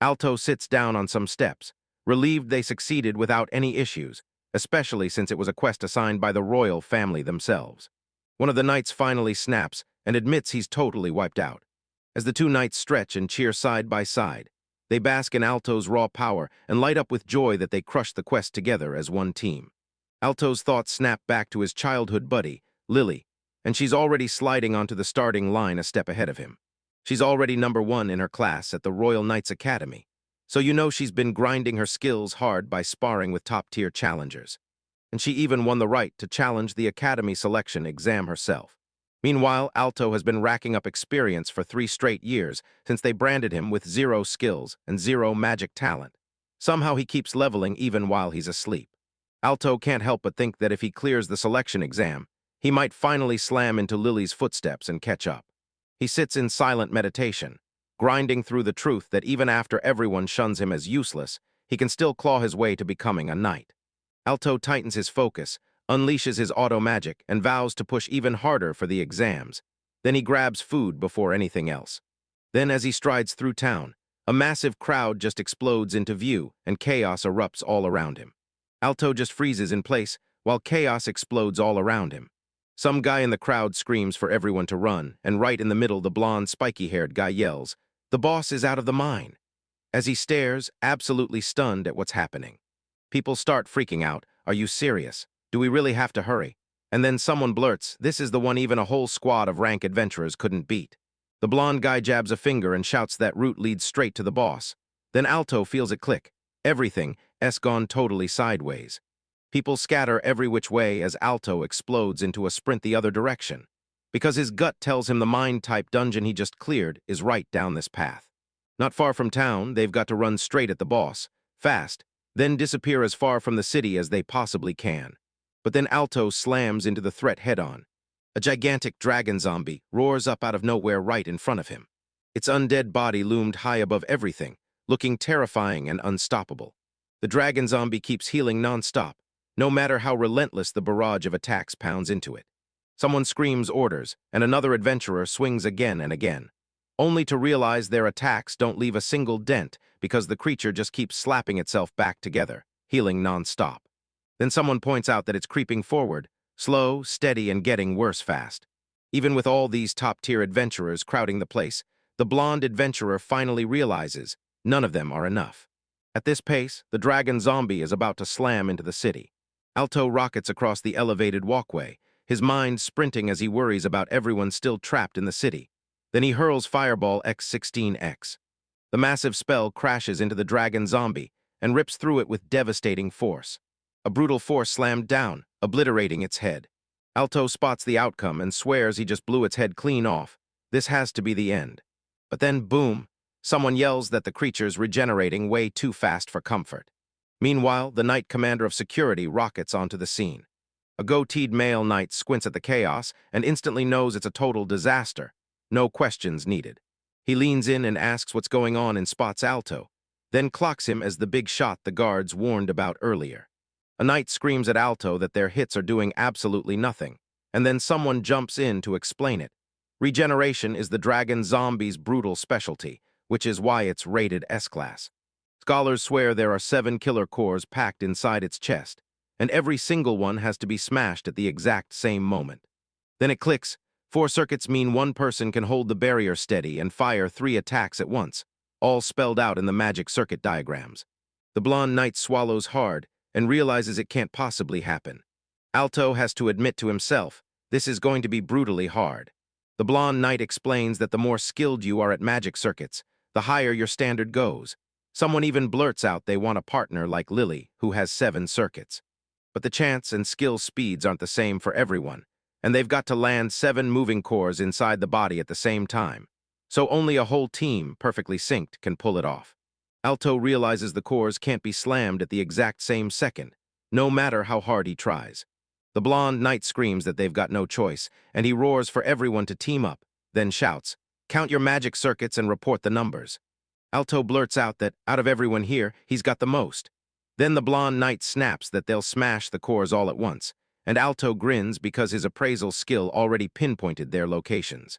Alto sits down on some steps, relieved they succeeded without any issues, especially since it was a quest assigned by the royal family themselves. One of the knights finally snaps and admits he's totally wiped out. As the 2 knights stretch and cheer side by side, they bask in Alto's raw power and light up with joy that they crushed the quest together as one team. Alto's thoughts snap back to his childhood buddy, Lily, and she's already sliding onto the starting line a step ahead of him. She's already #1 in her class at the Royal Knights Academy, so you know she's been grinding her skills hard by sparring with top-tier challengers. And she even won the right to challenge the Academy selection exam herself. Meanwhile, Alto has been racking up experience for 3 straight years since they branded him with 0 skills and 0 magic talent. Somehow he keeps leveling even while he's asleep. Alto can't help but think that if he clears the selection exam, he might finally slam into Lily's footsteps and catch up. He sits in silent meditation, grinding through the truth that even after everyone shuns him as useless, he can still claw his way to becoming a knight. Alto tightens his focus, unleashes his auto-magic, and vows to push even harder for the exams. Then he grabs food before anything else. Then as he strides through town, a massive crowd just explodes into view and chaos erupts all around him. Alto just freezes in place while chaos explodes all around him. Some guy in the crowd screams for everyone to run, and right in the middle the blonde, spiky-haired guy yells, The boss is out of the mine. As he stares, absolutely stunned at what's happening. People start freaking out. Are you serious? Do we really have to hurry? And then someone blurts, this is the one even a whole squad of rank adventurers couldn't beat. The blonde guy jabs a finger and shouts that route leads straight to the boss. Then Alto feels it click. Everything's gone totally sideways. People scatter every which way as Alto explodes into a sprint the other direction, because his gut tells him the mine-type dungeon he just cleared is right down this path. Not far from town, they've got to run straight at the boss, fast, then disappear as far from the city as they possibly can. But then Alto slams into the threat head-on. A gigantic dragon zombie roars up out of nowhere right in front of him. Its undead body loomed high above everything, looking terrifying and unstoppable. The dragon zombie keeps healing non-stop, no matter how relentless the barrage of attacks pounds into it. Someone screams orders, and another adventurer swings again and again, only to realize their attacks don't leave a single dent because the creature just keeps slapping itself back together, healing non-stop. Then someone points out that it's creeping forward, slow, steady, and getting worse fast. Even with all these top-tier adventurers crowding the place, the blonde adventurer finally realizes none of them are enough. At this pace, the dragon zombie is about to slam into the city. Alto rockets across the elevated walkway, his mind sprinting as he worries about everyone still trapped in the city. Then he hurls Fireball X16X. The massive spell crashes into the dragon zombie and rips through it with devastating force. A brutal force slammed down, obliterating its head. Alto spots the outcome and swears he just blew its head clean off. This has to be the end. But then, boom, someone yells that the creature's regenerating way too fast for comfort. Meanwhile, the Knight Commander of Security rockets onto the scene. A goateed male knight squints at the chaos and instantly knows it's a total disaster. No questions needed. He leans in and asks what's going on and spots Alto, then clocks him as the big shot the guards warned about earlier. A knight screams at Alto that their hits are doing absolutely nothing, and then someone jumps in to explain it. Regeneration is the dragon zombie's brutal specialty, which is why it's rated S-class. Scholars swear there are 7 killer cores packed inside its chest, and every single one has to be smashed at the exact same moment. Then it clicks. 4 circuits mean one person can hold the barrier steady and fire 3 attacks at once, all spelled out in the magic circuit diagrams. The blonde knight swallows hard and realizes it can't possibly happen. Alto has to admit to himself, this is going to be brutally hard. The blonde knight explains that the more skilled you are at magic circuits, the higher your standard goes. Someone even blurts out they want a partner like Lily, who has 7 circuits. But the chance and skill speeds aren't the same for everyone, and they've got to land 7 moving cores inside the body at the same time. So only a whole team, perfectly synced, can pull it off. Alto realizes the cores can't be slammed at the exact same second, no matter how hard he tries. The blonde knight screams that they've got no choice, and he roars for everyone to team up, then shouts, "Count your magic circuits and report the numbers." Alto blurts out that, out of everyone here, he's got the most. Then the blonde knight snaps that they'll smash the cores all at once, and Alto grins because his appraisal skill already pinpointed their locations.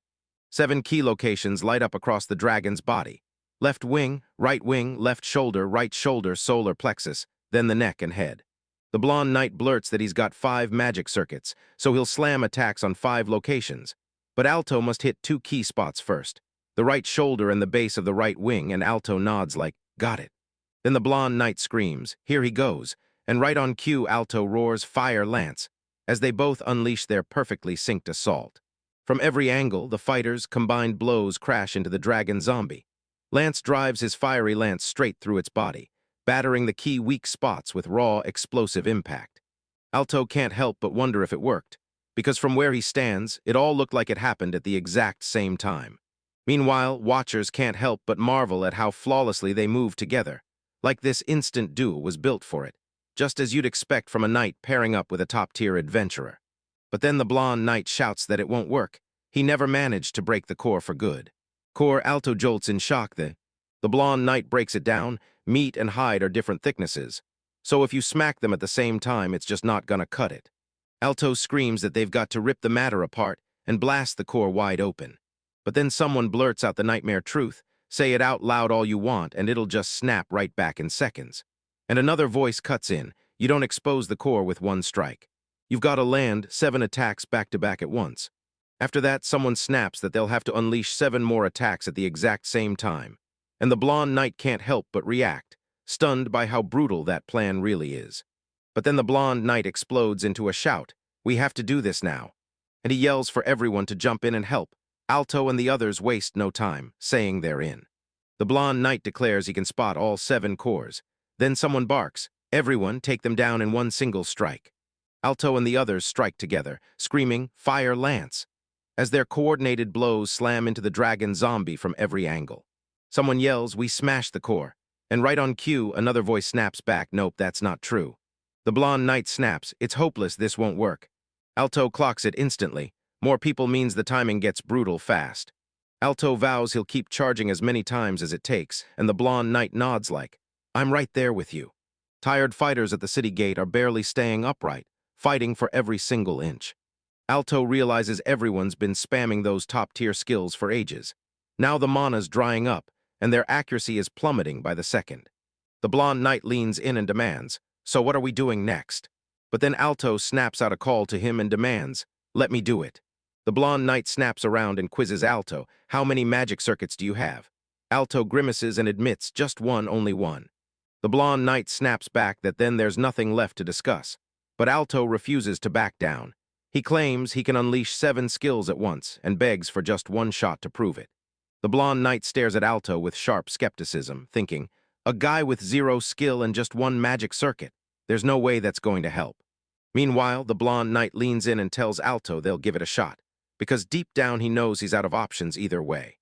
7 key locations light up across the dragon's body. Left wing, left shoulder, solar plexus, then the neck and head. The blonde knight blurts that he's got 5 magic circuits, so he'll slam attacks on 5 locations. But Alto must hit 2 key spots first, the right shoulder and the base of the right wing, and Alto nods like, got it. Then the blonde knight screams, here he goes, and right on cue Alto roars Fire Lance, as they both unleash their perfectly synced assault. From every angle, the fighters' combined blows crash into the dragon zombie. Lance drives his fiery lance straight through its body, battering the key weak spots with raw, explosive impact. Alto can't help but wonder if it worked, because from where he stands, it all looked like it happened at the exact same time. Meanwhile, watchers can't help but marvel at how flawlessly they moved together, like this instant duel was built for it, just as you'd expect from a knight pairing up with a top-tier adventurer. But then the blonde knight shouts that it won't work. He never managed to break the core for good. Core Alto jolts in shock. The blonde knight breaks it down. Meat and hide are different thicknesses, so if you smack them at the same time, it's just not gonna cut it. Alto screams that they've got to rip the matter apart and blast the core wide open. But then someone blurts out the nightmare truth, say it out loud all you want and it'll just snap right back in seconds. And another voice cuts in, you don't expose the core with one strike. You've got to land 7 attacks back-to-back at once. After that, someone snaps that they'll have to unleash 7 more attacks at the exact same time. And the blonde knight can't help but react, stunned by how brutal that plan really is. But then the blonde knight explodes into a shout, "We have to do this now." And he yells for everyone to jump in and help. Alto and the others waste no time, saying they're in. The blonde knight declares he can spot all 7 cores. Then someone barks, "Everyone, take them down in one single strike." Alto and the others strike together, screaming, "Fire Lance!" as their coordinated blows slam into the dragon zombie from every angle. Someone yells, "We smash the core." And right on cue, another voice snaps back, "Nope, that's not true." The blonde knight snaps, "It's hopeless, this won't work." Alto clocks it instantly. More people means the timing gets brutal fast. Alto vows he'll keep charging as many times as it takes, and the blonde knight nods like, "I'm right there with you." Tired fighters at the city gate are barely staying upright, fighting for every single inch. Alto realizes everyone's been spamming those top-tier skills for ages. Now the mana's drying up, and their accuracy is plummeting by the second. The blonde knight leans in and demands, "So what are we doing next?" But then Alto snaps out a call to him and demands, "Let me do it." The blonde knight snaps around and quizzes Alto, "How many magic circuits do you have?" Alto grimaces and admits, "Just one, only one." The blonde knight snaps back that then there's nothing left to discuss. But Alto refuses to back down. He claims he can unleash 7 skills at once and begs for just one shot to prove it. The blonde knight stares at Alto with sharp skepticism, thinking, "A guy with 0 skill and just 1 magic circuit. There's no way that's going to help." Meanwhile, the blonde knight leans in and tells Alto they'll give it a shot, because deep down he knows he's out of options either way.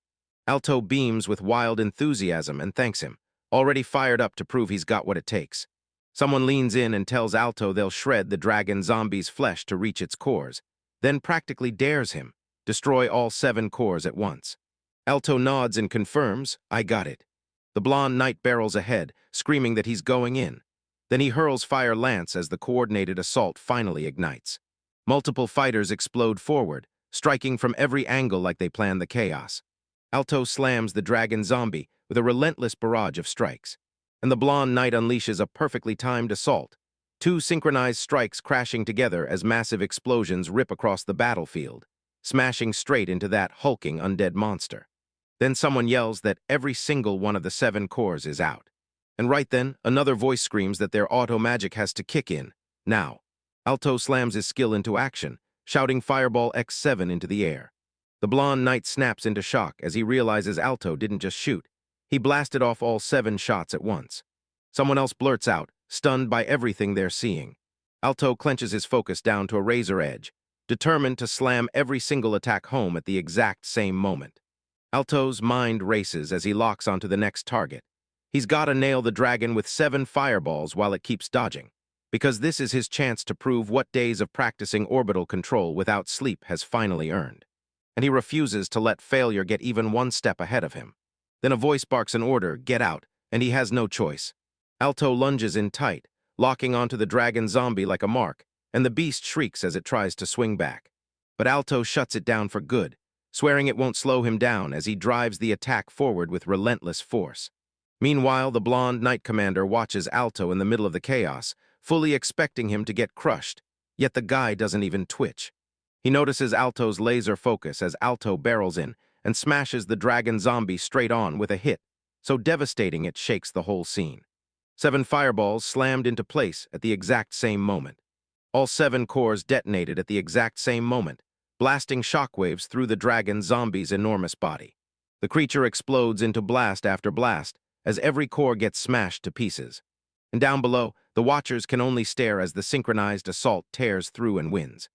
Alto beams with wild enthusiasm and thanks him, already fired up to prove he's got what it takes. Someone leans in and tells Alto they'll shred the dragon zombie's flesh to reach its cores, then practically dares him, destroy all 7 cores at once. Alto nods and confirms, "I got it." The blonde knight barrels ahead, screaming that he's going in. Then he hurls Fire Lance as the coordinated assault finally ignites. Multiple fighters explode forward, striking from every angle like they planned the chaos. Alto slams the dragon zombie with a relentless barrage of strikes. And the blonde knight unleashes a perfectly timed assault. 2 synchronized strikes crashing together as massive explosions rip across the battlefield, smashing straight into that hulking undead monster. Then someone yells that every single one of the 7 cores is out. And right then, another voice screams that their auto magic has to kick in, now. Alto slams his skill into action, shouting Fireball X7 into the air. The blonde knight snaps into shock as he realizes Alto didn't just shoot. He blasted off all 7 shots at once. Someone else blurts out, stunned by everything they're seeing. Alto clenches his focus down to a razor edge, determined to slam every single attack home at the exact same moment. Alto's mind races as he locks onto the next target. He's gotta nail the dragon with 7 fireballs while it keeps dodging, because this is his chance to prove what days of practicing orbital control without sleep has finally earned. And he refuses to let failure get even one step ahead of him. Then a voice barks an order, "Get out," and he has no choice. Alto lunges in tight, locking onto the dragon zombie like a mark, and the beast shrieks as it tries to swing back. But Alto shuts it down for good, swearing it won't slow him down as he drives the attack forward with relentless force. Meanwhile, the blonde knight commander watches Alto in the middle of the chaos, fully expecting him to get crushed, yet the guy doesn't even twitch. He notices Alto's laser focus as Alto barrels in and smashes the dragon zombie straight on with a hit, so devastating it shakes the whole scene. 7 fireballs slammed into place at the exact same moment. All 7 cores detonated at the exact same moment, blasting shockwaves through the dragon zombie's enormous body. The creature explodes into blast after blast as every core gets smashed to pieces. And down below, the watchers can only stare as the synchronized assault tears through and wins.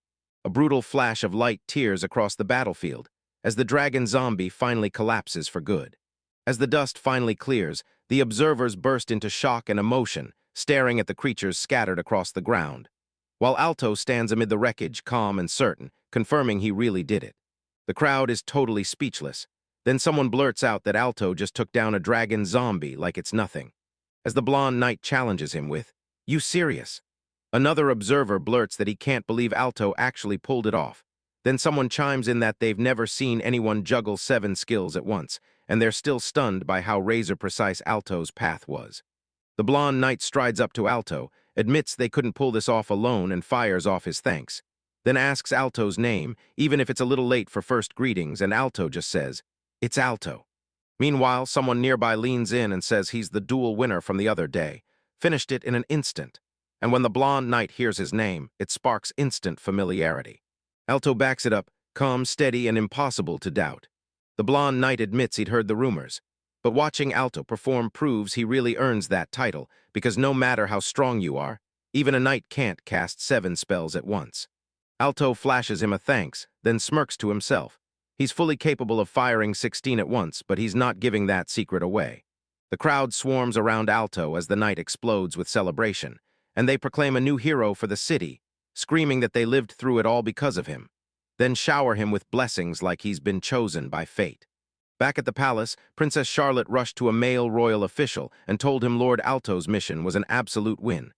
A brutal flash of light tears across the battlefield as the dragon zombie finally collapses for good. As the dust finally clears, the observers burst into shock and emotion, staring at the creatures scattered across the ground, while Alto stands amid the wreckage, calm and certain, confirming he really did it. The crowd is totally speechless. Then someone blurts out that Alto just took down a dragon zombie like it's nothing, as the blonde knight challenges him with, "You serious?" Another observer blurts that he can't believe Alto actually pulled it off. Then someone chimes in that they've never seen anyone juggle 7 skills at once, and they're still stunned by how razor-precise Alto's path was. The blonde knight strides up to Alto, admits they couldn't pull this off alone, and fires off his thanks. then asks Alto's name, even if it's a little late for first greetings, and Alto just says, "It's Alto." Meanwhile, someone nearby leans in and says he's the duel winner from the other day, finished it in an instant. And when the blonde knight hears his name, it sparks instant familiarity. Alto backs it up, calm, steady, and impossible to doubt. The blonde knight admits he'd heard the rumors, but watching Alto perform proves he really earns that title, because no matter how strong you are, even a knight can't cast 7 spells at once. Alto flashes him a thanks, then smirks to himself. He's fully capable of firing 16 at once, but he's not giving that secret away. The crowd swarms around Alto as the knight explodes with celebration, and they proclaim a new hero for the city, screaming that they lived through it all because of him, then shower him with blessings like he's been chosen by fate. Back at the palace, Princess Charlotte rushed to a male royal official and told him Lord Alto's mission was an absolute win.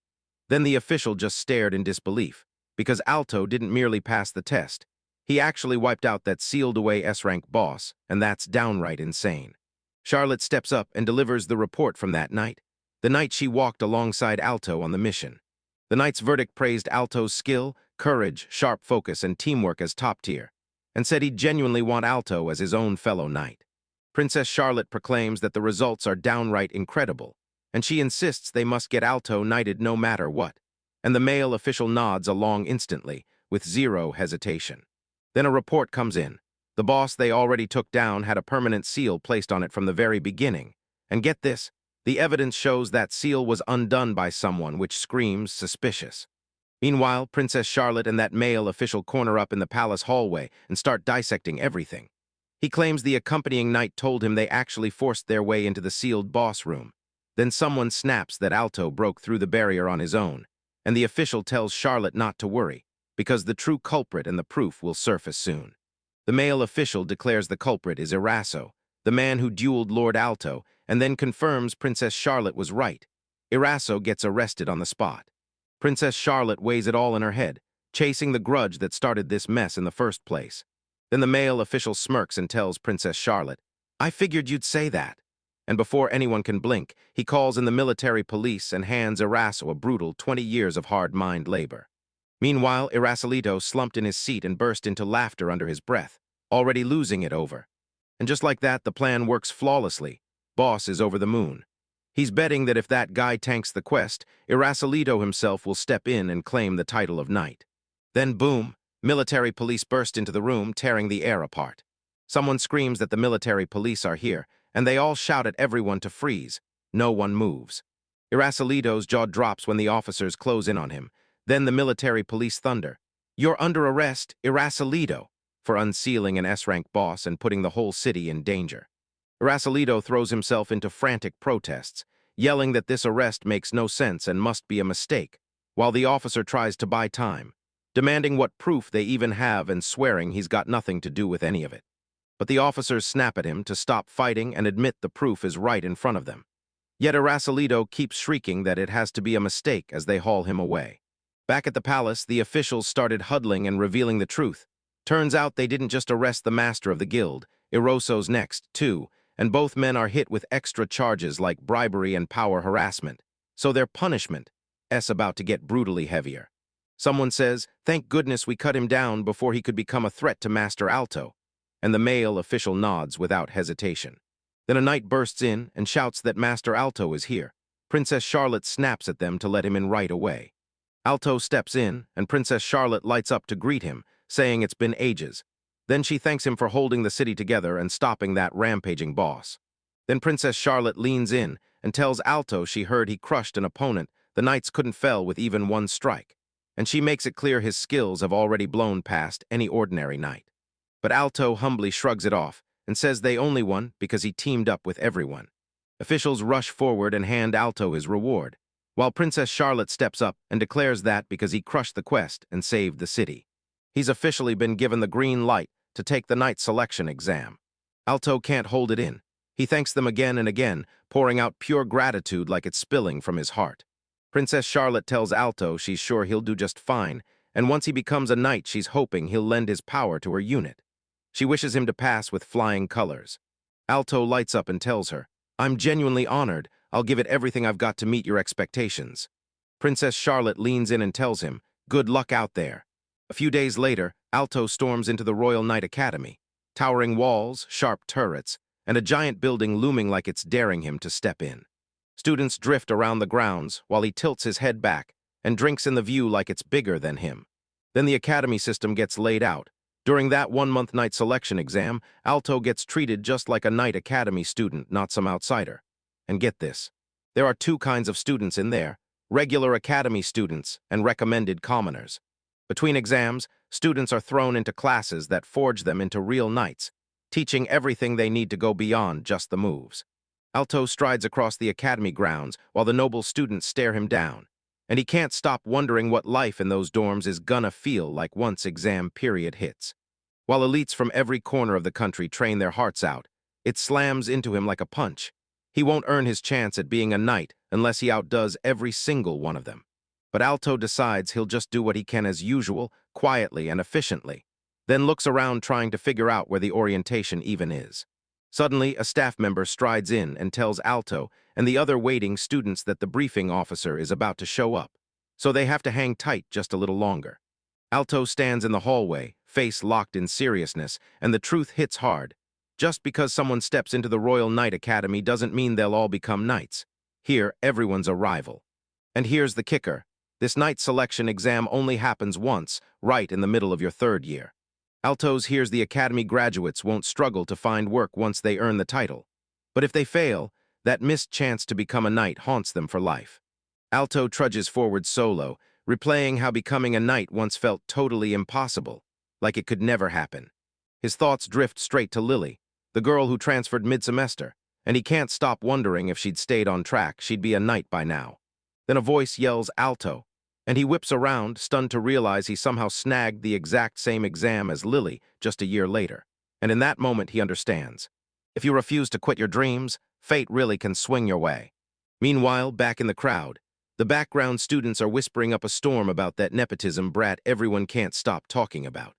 Then the official just stared in disbelief, because Alto didn't merely pass the test. He actually wiped out that sealed-away S-rank boss, and that's downright insane. Charlotte steps up and delivers the report from that night, the night she walked alongside Alto on the mission. The knight's verdict praised Alto's skill, courage, sharp focus, and teamwork as top tier, and said he'd genuinely want Alto as his own fellow knight. Princess Charlotte proclaims that the results are downright incredible, and she insists they must get Alto knighted no matter what, and the male official nods along instantly, with zero hesitation. Then a report comes in. The boss they already took down had a permanent seal placed on it from the very beginning. And get this, the evidence shows that seal was undone by someone, which screams suspicious. Meanwhile, Princess Charlotte and that male official corner up in the palace hallway and start dissecting everything. He claims the accompanying knight told him they actually forced their way into the sealed boss room. Then someone snaps that Alto broke through the barrier on his own, and the official tells Charlotte not to worry, because the true culprit and the proof will surface soon. The male official declares the culprit is Eraso, the man who dueled Lord Alto, and then confirms Princess Charlotte was right. Eraso gets arrested on the spot. Princess Charlotte weighs it all in her head, chasing the grudge that started this mess in the first place. Then the male official smirks and tells Princess Charlotte, "I figured you'd say that." And before anyone can blink, he calls in the military police and hands Eraso a brutal 20 years of hard mind labor. Meanwhile, Erasolito slumped in his seat and burst into laughter under his breath, already losing it over. And just like that, the plan works flawlessly. Boss is over the moon. He's betting that if that guy tanks the quest, Erasolito himself will step in and claim the title of knight. Then boom, military police burst into the room, tearing the air apart. Someone screams that the military police are here, and they all shout at everyone to freeze. No one moves. Erasolito's jaw drops when the officers close in on him. Then the military police thunder, "You're under arrest, Erasolito," for unsealing an S-rank boss and putting the whole city in danger. Erasolito throws himself into frantic protests, yelling that this arrest makes no sense and must be a mistake, while the officer tries to buy time, demanding what proof they even have and swearing he's got nothing to do with any of it. But the officers snap at him to stop fighting and admit the proof is right in front of them. Yet Erasolito keeps shrieking that it has to be a mistake as they haul him away. Back at the palace, the officials started huddling and revealing the truth. Turns out they didn't just arrest the master of the guild, Eroso's next, too, and both men are hit with extra charges like bribery and power harassment. So their punishment is about to get brutally heavier. Someone says, "Thank goodness we cut him down before he could become a threat to Master Alto," and the male official nods without hesitation. Then a knight bursts in and shouts that Master Alto is here. Princess Charlotte snaps at them to let him in right away. Alto steps in, and Princess Charlotte lights up to greet him, saying it's been ages. Then she thanks him for holding the city together and stopping that rampaging boss. Then Princess Charlotte leans in and tells Alto she heard he crushed an opponent the knights couldn't fell with even one strike, and she makes it clear his skills have already blown past any ordinary knight. But Alto humbly shrugs it off and says they only won because he teamed up with everyone. Officials rush forward and hand Alto his reward, while Princess Charlotte steps up and declares that because he crushed the quest and saved the city. He's officially been given the green light to take the knight selection exam. Alto can't hold it in. He thanks them again and again, pouring out pure gratitude like it's spilling from his heart. Princess Charlotte tells Alto she's sure he'll do just fine, and once he becomes a knight, she's hoping he'll lend his power to her unit. She wishes him to pass with flying colors. Alto lights up and tells her, "I'm genuinely honored. I'll give it everything I've got to meet your expectations." Princess Charlotte leans in and tells him, "Good luck out there." A few days later, Alto storms into the Royal Knight Academy, towering walls, sharp turrets, and a giant building looming like it's daring him to step in. Students drift around the grounds while he tilts his head back and drinks in the view like it's bigger than him. Then the academy system gets laid out. During that one-month night selection exam, Alto gets treated just like a Knight Academy student, not some outsider. And get this, there are two kinds of students in there: regular academy students and recommended commoners. Between exams, students are thrown into classes that forge them into real knights, teaching everything they need to go beyond just the moves. Alto strides across the academy grounds while the noble students stare him down, and he can't stop wondering what life in those dorms is gonna feel like once exam period hits. While elites from every corner of the country train their hearts out, it slams into him like a punch. He won't earn his chance at being a knight unless he outdoes every single one of them. But Alto decides he'll just do what he can as usual, quietly and efficiently, then looks around trying to figure out where the orientation even is. Suddenly, a staff member strides in and tells Alto and the other waiting students that the briefing officer is about to show up, so they have to hang tight just a little longer. Alto stands in the hallway, face locked in seriousness, and the truth hits hard. Just because someone steps into the Royal Knight Academy doesn't mean they'll all become knights. Here, everyone's a rival. And here's the kicker: this knight selection exam only happens once, right in the middle of your third year. Alto's hears the academy graduates won't struggle to find work once they earn the title. But if they fail, that missed chance to become a knight haunts them for life. Alto trudges forward solo, replaying how becoming a knight once felt totally impossible, like it could never happen. His thoughts drift straight to Lily, the girl who transferred mid-semester, and he can't stop wondering if she'd stayed on track, she'd be a knight by now. Then a voice yells Alto, and he whips around, stunned to realize he somehow snagged the exact same exam as Lily just a year later. And in that moment, he understands. If you refuse to quit your dreams, fate really can swing your way. Meanwhile, back in the crowd, the background students are whispering up a storm about that nepotism brat everyone can't stop talking about.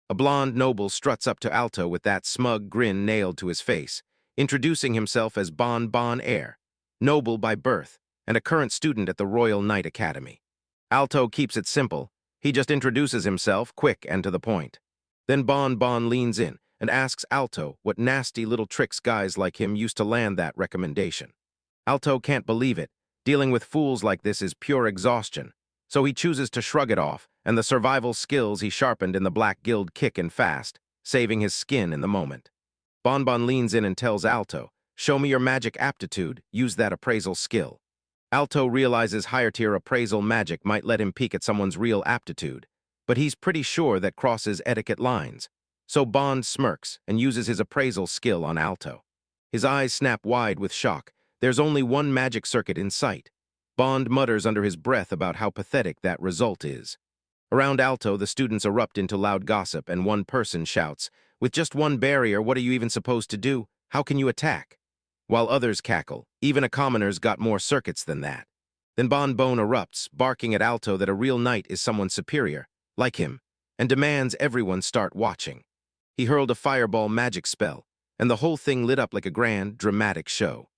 A blonde noble struts up to Alto with that smug grin nailed to his face, introducing himself as Bon Bon Heir, noble by birth, and a current student at the Royal Knight Academy. Alto keeps it simple. He just introduces himself, quick and to the point. Then Bon Bon leans in and asks Alto what nasty little tricks guys like him used to land that recommendation. Alto can't believe it. Dealing with fools like this is pure exhaustion. So he chooses to shrug it off, and the survival skills he sharpened in the Black Guild kick in fast, saving his skin in the moment. Bon Bon leans in and tells Alto, "Show me your magic aptitude, use that appraisal skill." Alto realizes higher-tier appraisal magic might let him peek at someone's real aptitude, but he's pretty sure that crosses etiquette lines. So Bond smirks and uses his appraisal skill on Alto. His eyes snap wide with shock. There's only one magic circuit in sight. Bond mutters under his breath about how pathetic that result is. Around Alto, the students erupt into loud gossip, and one person shouts, "With just one barrier, what are you even supposed to do? How can you attack?" While others cackle, even a commoner's got more circuits than that. Then Bon Bon erupts, barking at Alto that a real knight is someone superior, like him, and demands everyone start watching. He hurled a fireball magic spell, and the whole thing lit up like a grand, dramatic show.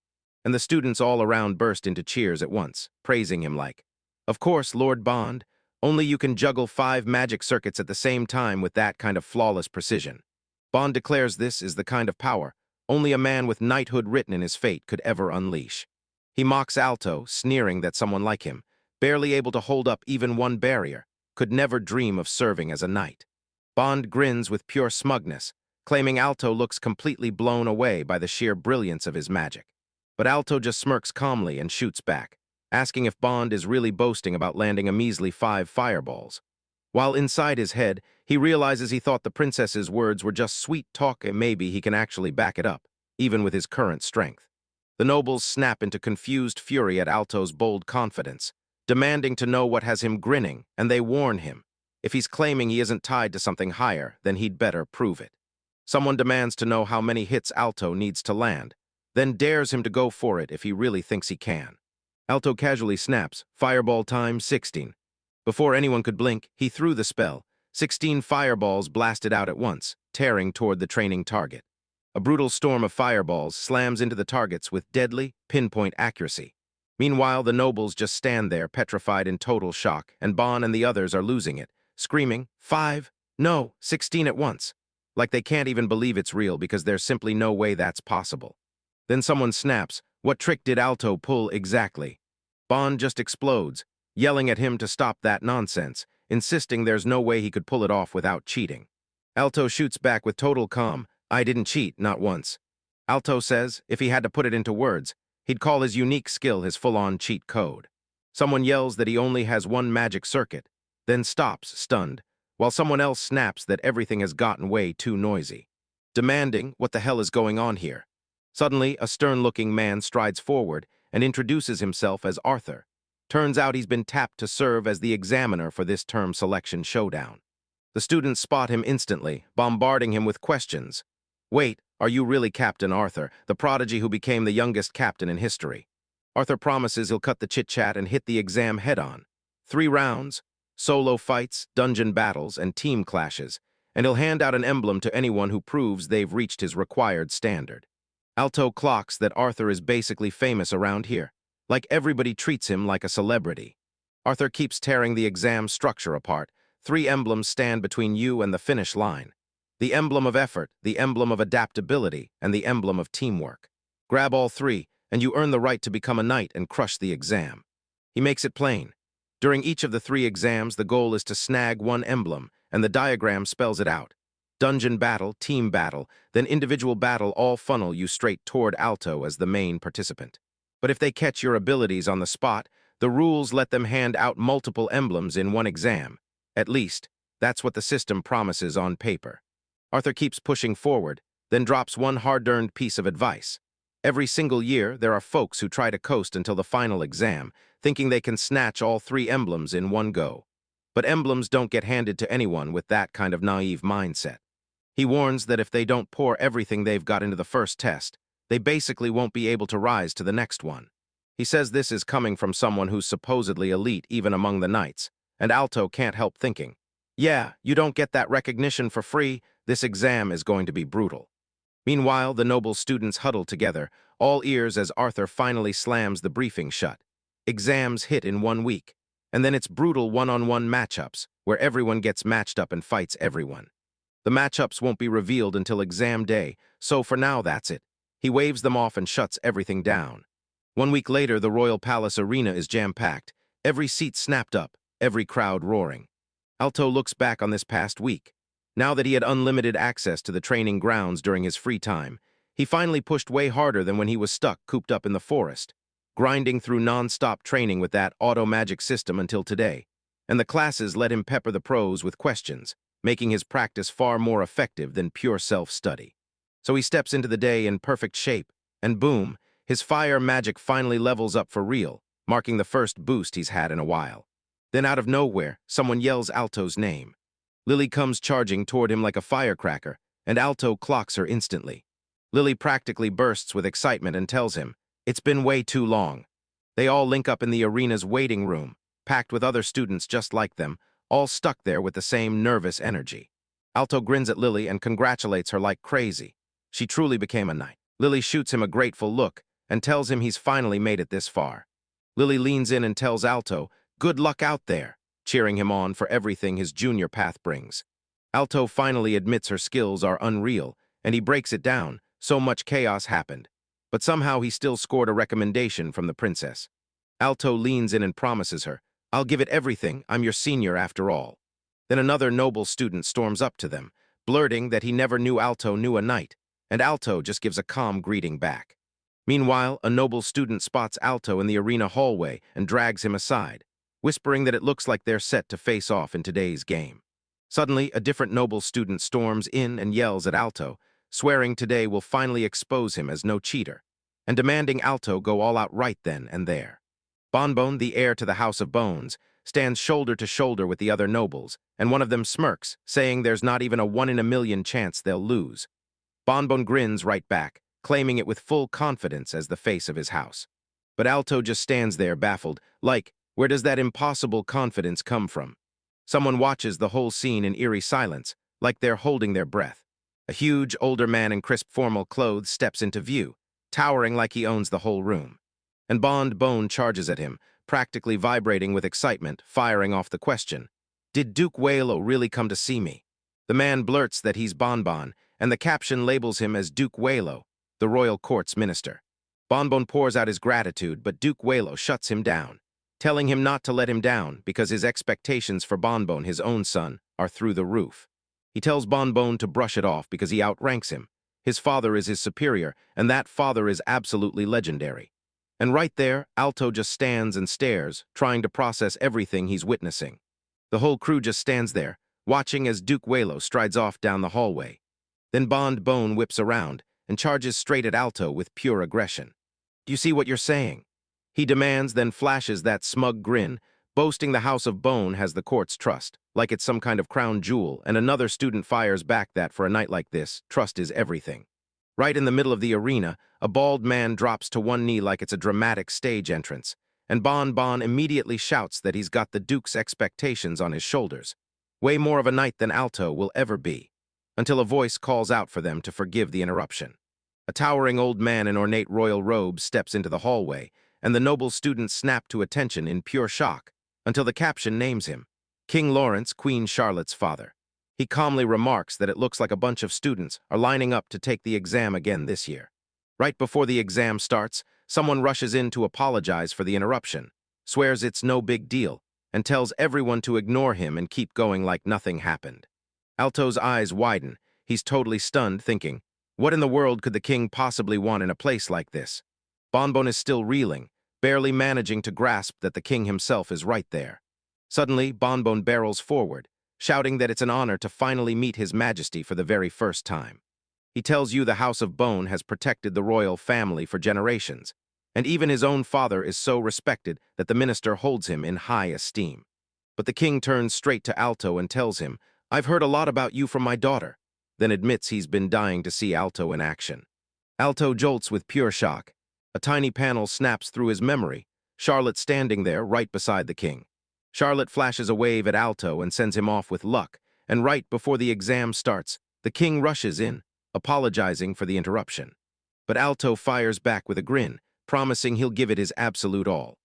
And the students all around burst into cheers at once, praising him like, "Of course, Lord Bond, only you can juggle 5 magic circuits at the same time with that kind of flawless precision." Bond declares this is the kind of power only a man with knighthood written in his fate could ever unleash. He mocks Alto, sneering that someone like him, barely able to hold up even one barrier, could never dream of serving as a knight. Bond grins with pure smugness, claiming Alto looks completely blown away by the sheer brilliance of his magic. But Alto just smirks calmly and shoots back, asking if Bond is really boasting about landing a measly 5 fireballs. While inside his head, he realizes he thought the princess's words were just sweet talk, and maybe he can actually back it up, even with his current strength. The nobles snap into confused fury at Alto's bold confidence, demanding to know what has him grinning, and they warn him. If he's claiming he isn't tied to something higher, then he'd better prove it. Someone demands to know how many hits Alto needs to land, then dares him to go for it if he really thinks he can. Alto casually snaps, "Fireball time 16. Before anyone could blink, he threw the spell. 16 fireballs blasted out at once, tearing toward the training target. A brutal storm of fireballs slams into the targets with deadly, pinpoint accuracy. Meanwhile, the nobles just stand there, petrified in total shock, and Bon and the others are losing it, screaming, 5, no, 16 at once. Like they can't even believe it's real because there's simply no way that's possible. Then someone snaps, what trick did Alto pull exactly? Bond just explodes, yelling at him to stop that nonsense, insisting there's no way he could pull it off without cheating. Alto shoots back with total calm, I didn't cheat, not once. Alto says if he had to put it into words, he'd call his unique skill his full-on cheat code. Someone yells that he only has one magic circuit, then stops, stunned, while someone else snaps that everything has gotten way too noisy, demanding what the hell is going on here. Suddenly, a stern-looking man strides forward and introduces himself as Arthur. Turns out he's been tapped to serve as the examiner for this term selection showdown. The students spot him instantly, bombarding him with questions. Wait, are you really Captain Arthur, the prodigy who became the youngest captain in history? Arthur promises he'll cut the chit-chat and hit the exam head-on. 3 rounds, solo fights, dungeon battles, and team clashes, and he'll hand out an emblem to anyone who proves they've reached his required standard. Alto clocks that Arthur is basically famous around here, like everybody treats him like a celebrity. Arthur keeps tearing the exam structure apart. 3 emblems stand between you and the finish line. The emblem of effort, the emblem of adaptability, and the emblem of teamwork. Grab all 3, and you earn the right to become a knight and crush the exam. He makes it plain. During each of the 3 exams, the goal is to snag 1 emblem, and the diagram spells it out. Dungeon battle, team battle, then individual battle all funnel you straight toward Alto as the main participant. But if they catch your abilities on the spot, the rules let them hand out multiple emblems in 1 exam. At least, that's what the system promises on paper. Arthur keeps pushing forward, then drops one hard-earned piece of advice. Every single year, there are folks who try to coast until the final exam, thinking they can snatch all 3 emblems in one go. But emblems don't get handed to anyone with that kind of naive mindset. He warns that if they don't pour everything they've got into the first test, they basically won't be able to rise to the next one. He says this is coming from someone who's supposedly elite even among the knights, and Alto can't help thinking, yeah, you don't get that recognition for free, this exam is going to be brutal. Meanwhile, the noble students huddle together, all ears as Arthur finally slams the briefing shut. Exams hit in 1 week, and then it's brutal one-on-one matchups, where everyone gets matched up and fights everyone. The matchups won't be revealed until exam day, so for now that's it. He waves them off and shuts everything down. 1 week later, the Royal Palace arena is jam-packed, every seat snapped up, every crowd roaring. Alto looks back on this past week. Now that he had unlimited access to the training grounds during his free time, he finally pushed way harder than when he was stuck cooped up in the forest, grinding through non-stop training with that auto-magic system until today. And the classes let him pepper the pros with questions, making his practice far more effective than pure self-study. So he steps into the day in perfect shape, and boom, his fire magic finally levels up for real, marking the first boost he's had in a while. Then out of nowhere, someone yells Alto's name. Lily comes charging toward him like a firecracker, and Alto clocks her instantly. Lily practically bursts with excitement and tells him, it's been way too long. They all link up in the arena's waiting room, packed with other students just like them, all stuck there with the same nervous energy. Alto grins at Lily and congratulates her like crazy. She truly became a knight. Lily shoots him a grateful look and tells him he's finally made it this far. Lily leans in and tells Alto, good luck out there, cheering him on for everything his junior path brings. Alto finally admits her skills are unreal, and he breaks it down, so much chaos happened. But somehow he still scored a recommendation from the princess. Alto leans in and promises her, I'll give it everything, I'm your senior after all. Then another noble student storms up to them, blurting that he never knew Alto knew a knight, and Alto just gives a calm greeting back. Meanwhile, a noble student spots Alto in the arena hallway and drags him aside, whispering that it looks like they're set to face off in today's game. Suddenly, a different noble student storms in and yells at Alto, swearing today will finally expose him as no cheater, and demanding Alto go all out right then and there. Bonbon, the heir to the House of Bones, stands shoulder to shoulder with the other nobles, and one of them smirks, saying there's not even a 1 in a million chance they'll lose. Bonbon grins right back, claiming it with full confidence as the face of his house. But Alto just stands there baffled, like, where does that impossible confidence come from? Someone watches the whole scene in eerie silence, like they're holding their breath. A huge, older man in crisp formal clothes steps into view, towering like he owns the whole room. And Bone charges at him, practically vibrating with excitement, firing off the question. Did Duke Walo really come to see me? The man blurts that he's Bonbon, and the caption labels him as Duke Walo, the royal court's minister. Bonbon pours out his gratitude, but Duke Walo shuts him down, telling him not to let him down because his expectations for Bonbon, his own son, are through the roof. He tells Bonbon to brush it off because he outranks him. His father is his superior, and that father is absolutely legendary. And right there, Alto just stands and stares, trying to process everything he's witnessing. The whole crew just stands there, watching as Duke Walo strides off down the hallway. Then Bonbon whips around and charges straight at Alto with pure aggression. Do you see what you're saying? He demands, then flashes that smug grin, boasting the House of Bone has the court's trust, like it's some kind of crown jewel, and another student fires back that for a night like this, trust is everything. Right in the middle of the arena, a bald man drops to one knee like it's a dramatic stage entrance, and Bonbon immediately shouts that he's got the Duke's expectations on his shoulders. Way more of a night than Alto will ever be, until a voice calls out for them to forgive the interruption. A towering old man in ornate royal robes steps into the hallway, and the noble students snap to attention in pure shock, until the caption names him, King Lawrence, Queen Charlotte's father. He calmly remarks that it looks like a bunch of students are lining up to take the exam again this year. Right before the exam starts, someone rushes in to apologize for the interruption, swears it's no big deal, and tells everyone to ignore him and keep going like nothing happened. Alto's eyes widen. He's totally stunned, thinking, what in the world could the king possibly want in a place like this? Bonbon is still reeling, barely managing to grasp that the king himself is right there. Suddenly, Bonbon barrels forward, shouting that it's an honor to finally meet His Majesty for the very first time. He tells you the House of Bone has protected the royal family for generations, and even his own father is so respected that the minister holds him in high esteem. But the king turns straight to Alto and tells him, I've heard a lot about you from my daughter, then admits he's been dying to see Alto in action. Alto jolts with pure shock. A tiny panel snaps through his memory, Charlotte standing there right beside the king. Charlotte flashes a wave at Alto and sends him off with luck, and right before the exam starts, the king rushes in, apologizing for the interruption. But Alto fires back with a grin, promising he'll give it his absolute all.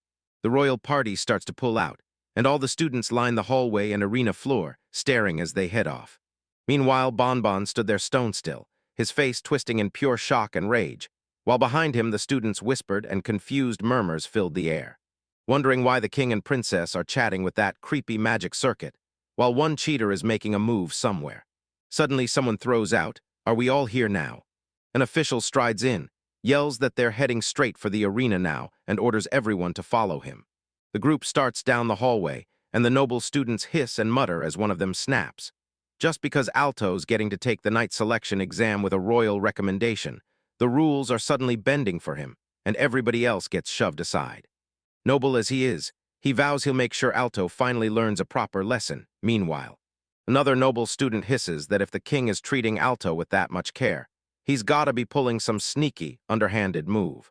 The royal party starts to pull out, and all the students line the hallway and arena floor, staring as they head off. Meanwhile, Bonbon stood there stone still, his face twisting in pure shock and rage, while behind him the students whispered and confused murmurs filled the air, wondering why the king and princess are chatting with that creepy magic circuit, while one cheater is making a move somewhere. Suddenly someone throws out, "Are we all here now?" An official strides in, yells that they're heading straight for the arena now, and orders everyone to follow him. The group starts down the hallway, and the noble students hiss and mutter as one of them snaps. Just because Alto's getting to take the night selection exam with a royal recommendation, the rules are suddenly bending for him, and everybody else gets shoved aside. Noble as he is, he vows he'll make sure Alto finally learns a proper lesson. Meanwhile, another noble student hisses that if the king is treating Alto with that much care, he's gotta be pulling some sneaky, underhanded move.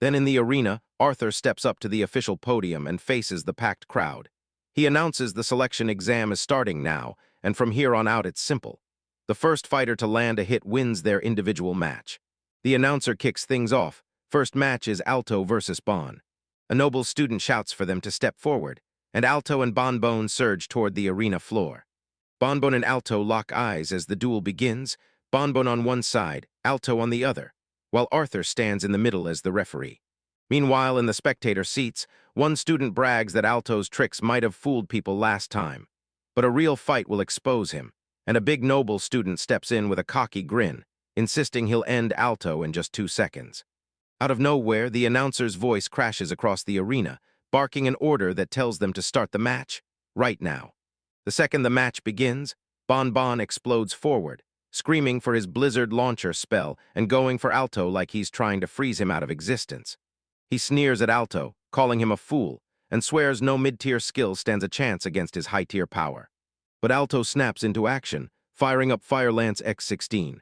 Then in the arena, Arthur steps up to the official podium and faces the packed crowd. He announces the selection exam is starting now, and from here on out it's simple. The first fighter to land a hit wins their individual match. The announcer kicks things off. First match is Alto versus Bon. A noble student shouts for them to step forward, and Alto and Bonbon surge toward the arena floor. Bonbon and Alto lock eyes as the duel begins, Bonbon on one side, Alto on the other, while Arthur stands in the middle as the referee. Meanwhile, in the spectator seats, one student brags that Alto's tricks might have fooled people last time, but a real fight will expose him, and a big noble student steps in with a cocky grin, insisting he'll end Alto in just 2 seconds. Out of nowhere, the announcer's voice crashes across the arena, barking an order that tells them to start the match, right now. The second the match begins, Bonbon explodes forward, screaming for his blizzard launcher spell and going for Alto like he's trying to freeze him out of existence. He sneers at Alto, calling him a fool, and swears no mid-tier skill stands a chance against his high-tier power. But Alto snaps into action, firing up Fire Lance X16.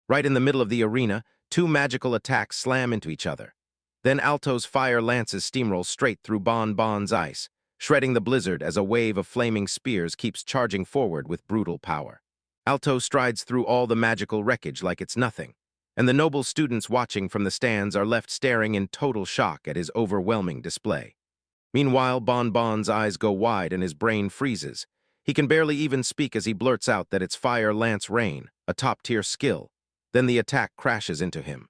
Right in the middle of the arena, 2 magical attacks slam into each other. Then Alto's Fire Lances steamroll straight through Bonbon's ice, shredding the blizzard as a wave of flaming spears keeps charging forward with brutal power. Alto strides through all the magical wreckage like it's nothing, and the noble students watching from the stands are left staring in total shock at his overwhelming display. Meanwhile, Bonbon's eyes go wide and his brain freezes. He can barely even speak as he blurts out that it's Fire Lance Rain, a top-tier skill. Then the attack crashes into him.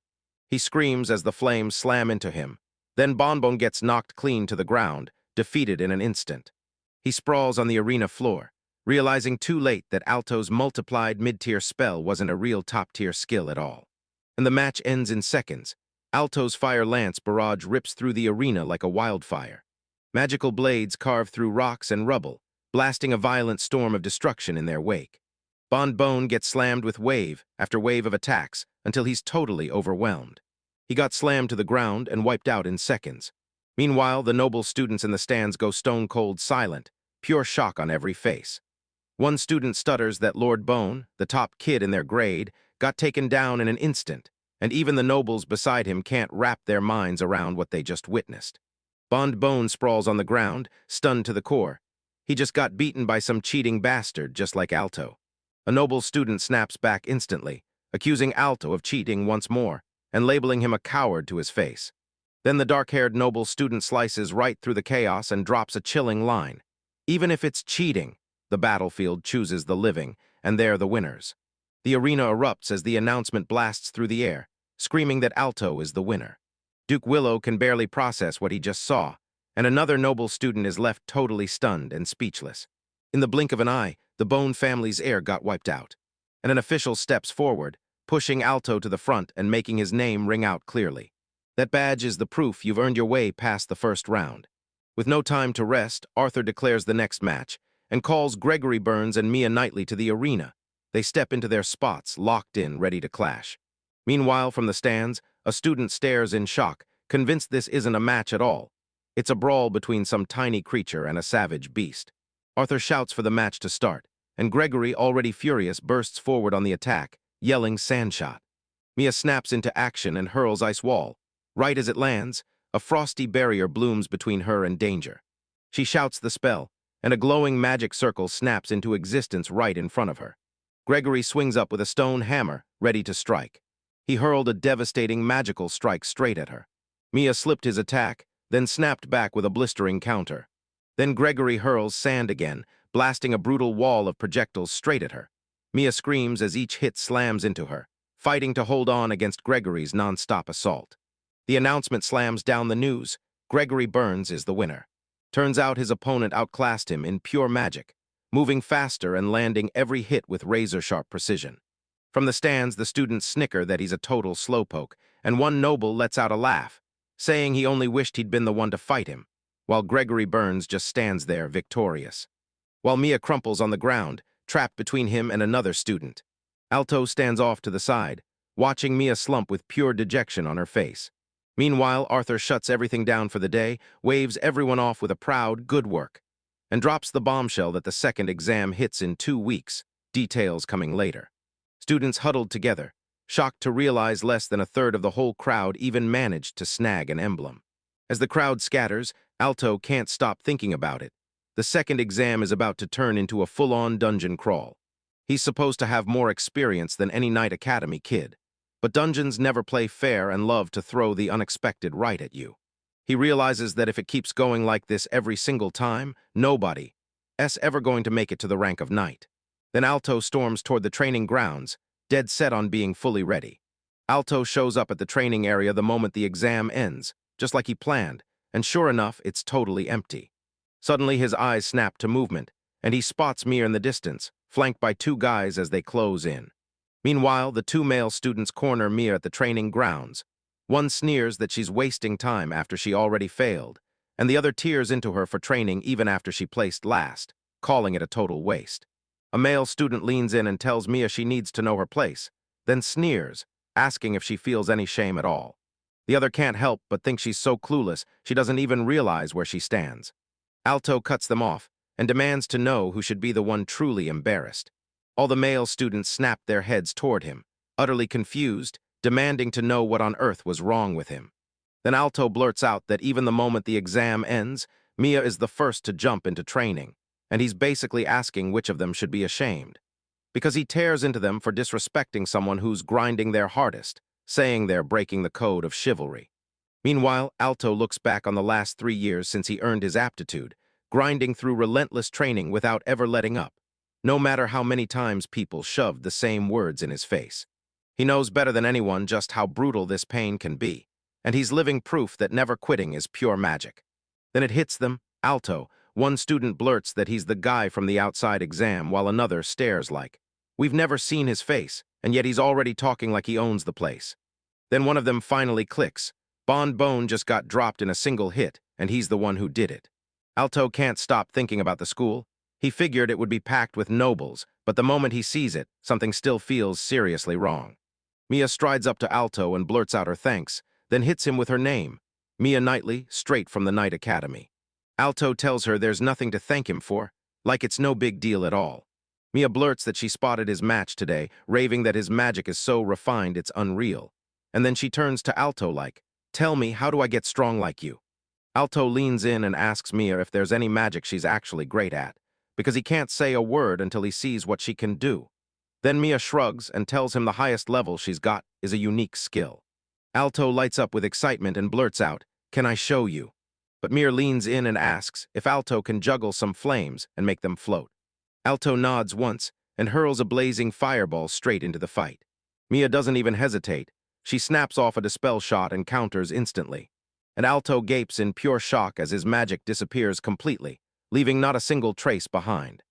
He screams as the flames slam into him. Then Bonbon gets knocked clean to the ground, defeated in an instant. He sprawls on the arena floor, realizing too late that Alto's multiplied mid-tier spell wasn't a real top-tier skill at all. And the match ends in seconds. Alto's Fire Lance barrage rips through the arena like a wildfire. Magical blades carve through rocks and rubble, blasting a violent storm of destruction in their wake. Bonbon gets slammed with wave after wave of attacks until he's totally overwhelmed. He got slammed to the ground and wiped out in seconds. Meanwhile, the noble students in the stands go stone-cold silent, pure shock on every face. One student stutters that Lord Bone, the top kid in their grade, got taken down in an instant, and even the nobles beside him can't wrap their minds around what they just witnessed. Bonbon sprawls on the ground, stunned to the core. He just got beaten by some cheating bastard just like Alto. A noble student snaps back instantly, accusing Alto of cheating once more, and labeling him a coward to his face. Then the dark-haired noble student slices right through the chaos and drops a chilling line. Even if it's cheating, the battlefield chooses the living, and they're the winners. The arena erupts as the announcement blasts through the air, screaming that Alto is the winner. Duke Willow can barely process what he just saw, and another noble student is left totally stunned and speechless. In the blink of an eye, the Bone family's heir got wiped out, and an official steps forward, pushing Alto to the front and making his name ring out clearly. That badge is the proof you've earned your way past the first round. With no time to rest, Arthur declares the next match and calls Gregory Burns and Mia Knightley to the arena. They step into their spots, locked in, ready to clash. Meanwhile, from the stands, a student stares in shock, convinced this isn't a match at all. It's a brawl between some tiny creature and a savage beast. Arthur shouts for the match to start, and Gregory, already furious, bursts forward on the attack, yelling Sandshot. Mia snaps into action and hurls Ice Wall. Right as it lands, a frosty barrier blooms between her and danger. She shouts the spell, and a glowing magic circle snaps into existence right in front of her. Gregory swings up with a stone hammer, ready to strike. He hurled a devastating magical strike straight at her. Mia slipped his attack, then snapped back with a blistering counter. Then Gregory hurls sand again, blasting a brutal wall of projectiles straight at her. Mia screams as each hit slams into her, fighting to hold on against Gregory's non-stop assault. The announcement slams down the news. Gregory Burns is the winner. Turns out his opponent outclassed him in pure magic, moving faster and landing every hit with razor-sharp precision. From the stands, the students snicker that he's a total slowpoke, and one noble lets out a laugh, saying he only wished he'd been the one to fight him, while Gregory Burns just stands there victorious. While Mia crumples on the ground, trapped between him and another student. Alto stands off to the side, watching Mia slump with pure dejection on her face. Meanwhile, Arthur shuts everything down for the day, waves everyone off with a proud "good work," and drops the bombshell that the second exam hits in 2 weeks, details coming later. Students huddled together, shocked to realize less than a third of the whole crowd even managed to snag an emblem. As the crowd scatters, Alto can't stop thinking about it. The second exam is about to turn into a full-on dungeon crawl. He's supposed to have more experience than any Knight Academy kid. But dungeons never play fair and love to throw the unexpected right at you. He realizes that if it keeps going like this every single time, nobody's ever going to make it to the rank of knight. Then Alto storms toward the training grounds, dead set on being fully ready. Alto shows up at the training area the moment the exam ends, just like he planned, and sure enough, it's totally empty. Suddenly his eyes snap to movement, and he spots Mia in the distance, flanked by 2 guys as they close in. Meanwhile, the 2 male students corner Mia at the training grounds. One sneers that she's wasting time after she already failed, and the other tears into her for training even after she placed last, calling it a total waste. A male student leans in and tells Mia she needs to know her place, then sneers, asking if she feels any shame at all. The other can't help but think she's so clueless she doesn't even realize where she stands. Alto cuts them off and demands to know who should be the one truly embarrassed. All the male students snap their heads toward him, utterly confused, demanding to know what on earth was wrong with him. Then Alto blurts out that even the moment the exam ends, Mia is the first to jump into training, and he's basically asking which of them should be ashamed. Because he tears into them for disrespecting someone who's grinding their hardest, saying they're breaking the code of chivalry. Meanwhile, Alto looks back on the last 3 years since he earned his aptitude, grinding through relentless training without ever letting up, no matter how many times people shoved the same words in his face. He knows better than anyone just how brutal this pain can be, and he's living proof that never quitting is pure magic. Then it hits them, Alto. One student blurts that he's the guy from the outside exam while another stares like, "We've never seen his face, and yet he's already talking like he owns the place." Then one of them finally clicks. Bone just got dropped in a single hit, and he's the one who did it. Alto can't stop thinking about the school. He figured it would be packed with nobles, but the moment he sees it, something still feels seriously wrong. Mia strides up to Alto and blurts out her thanks, then hits him with her name, Mia Knightley, straight from the Knight Academy. Alto tells her there's nothing to thank him for, like it's no big deal at all. Mia blurts that she spotted his match today, raving that his magic is so refined it's unreal. And then she turns to Alto like, "Tell me, how do I get strong like you?" Alto leans in and asks Mia if there's any magic she's actually great at, because he can't say a word until he sees what she can do. Then Mia shrugs and tells him the highest level she's got is a unique skill. Alto lights up with excitement and blurts out, "Can I show you?" But Mia leans in and asks if Alto can juggle some flames and make them float. Alto nods once and hurls a blazing fireball straight into the fight. Mia doesn't even hesitate. She snaps off a dispel shot and counters instantly. And Alto gapes in pure shock as his magic disappears completely, leaving not a single trace behind.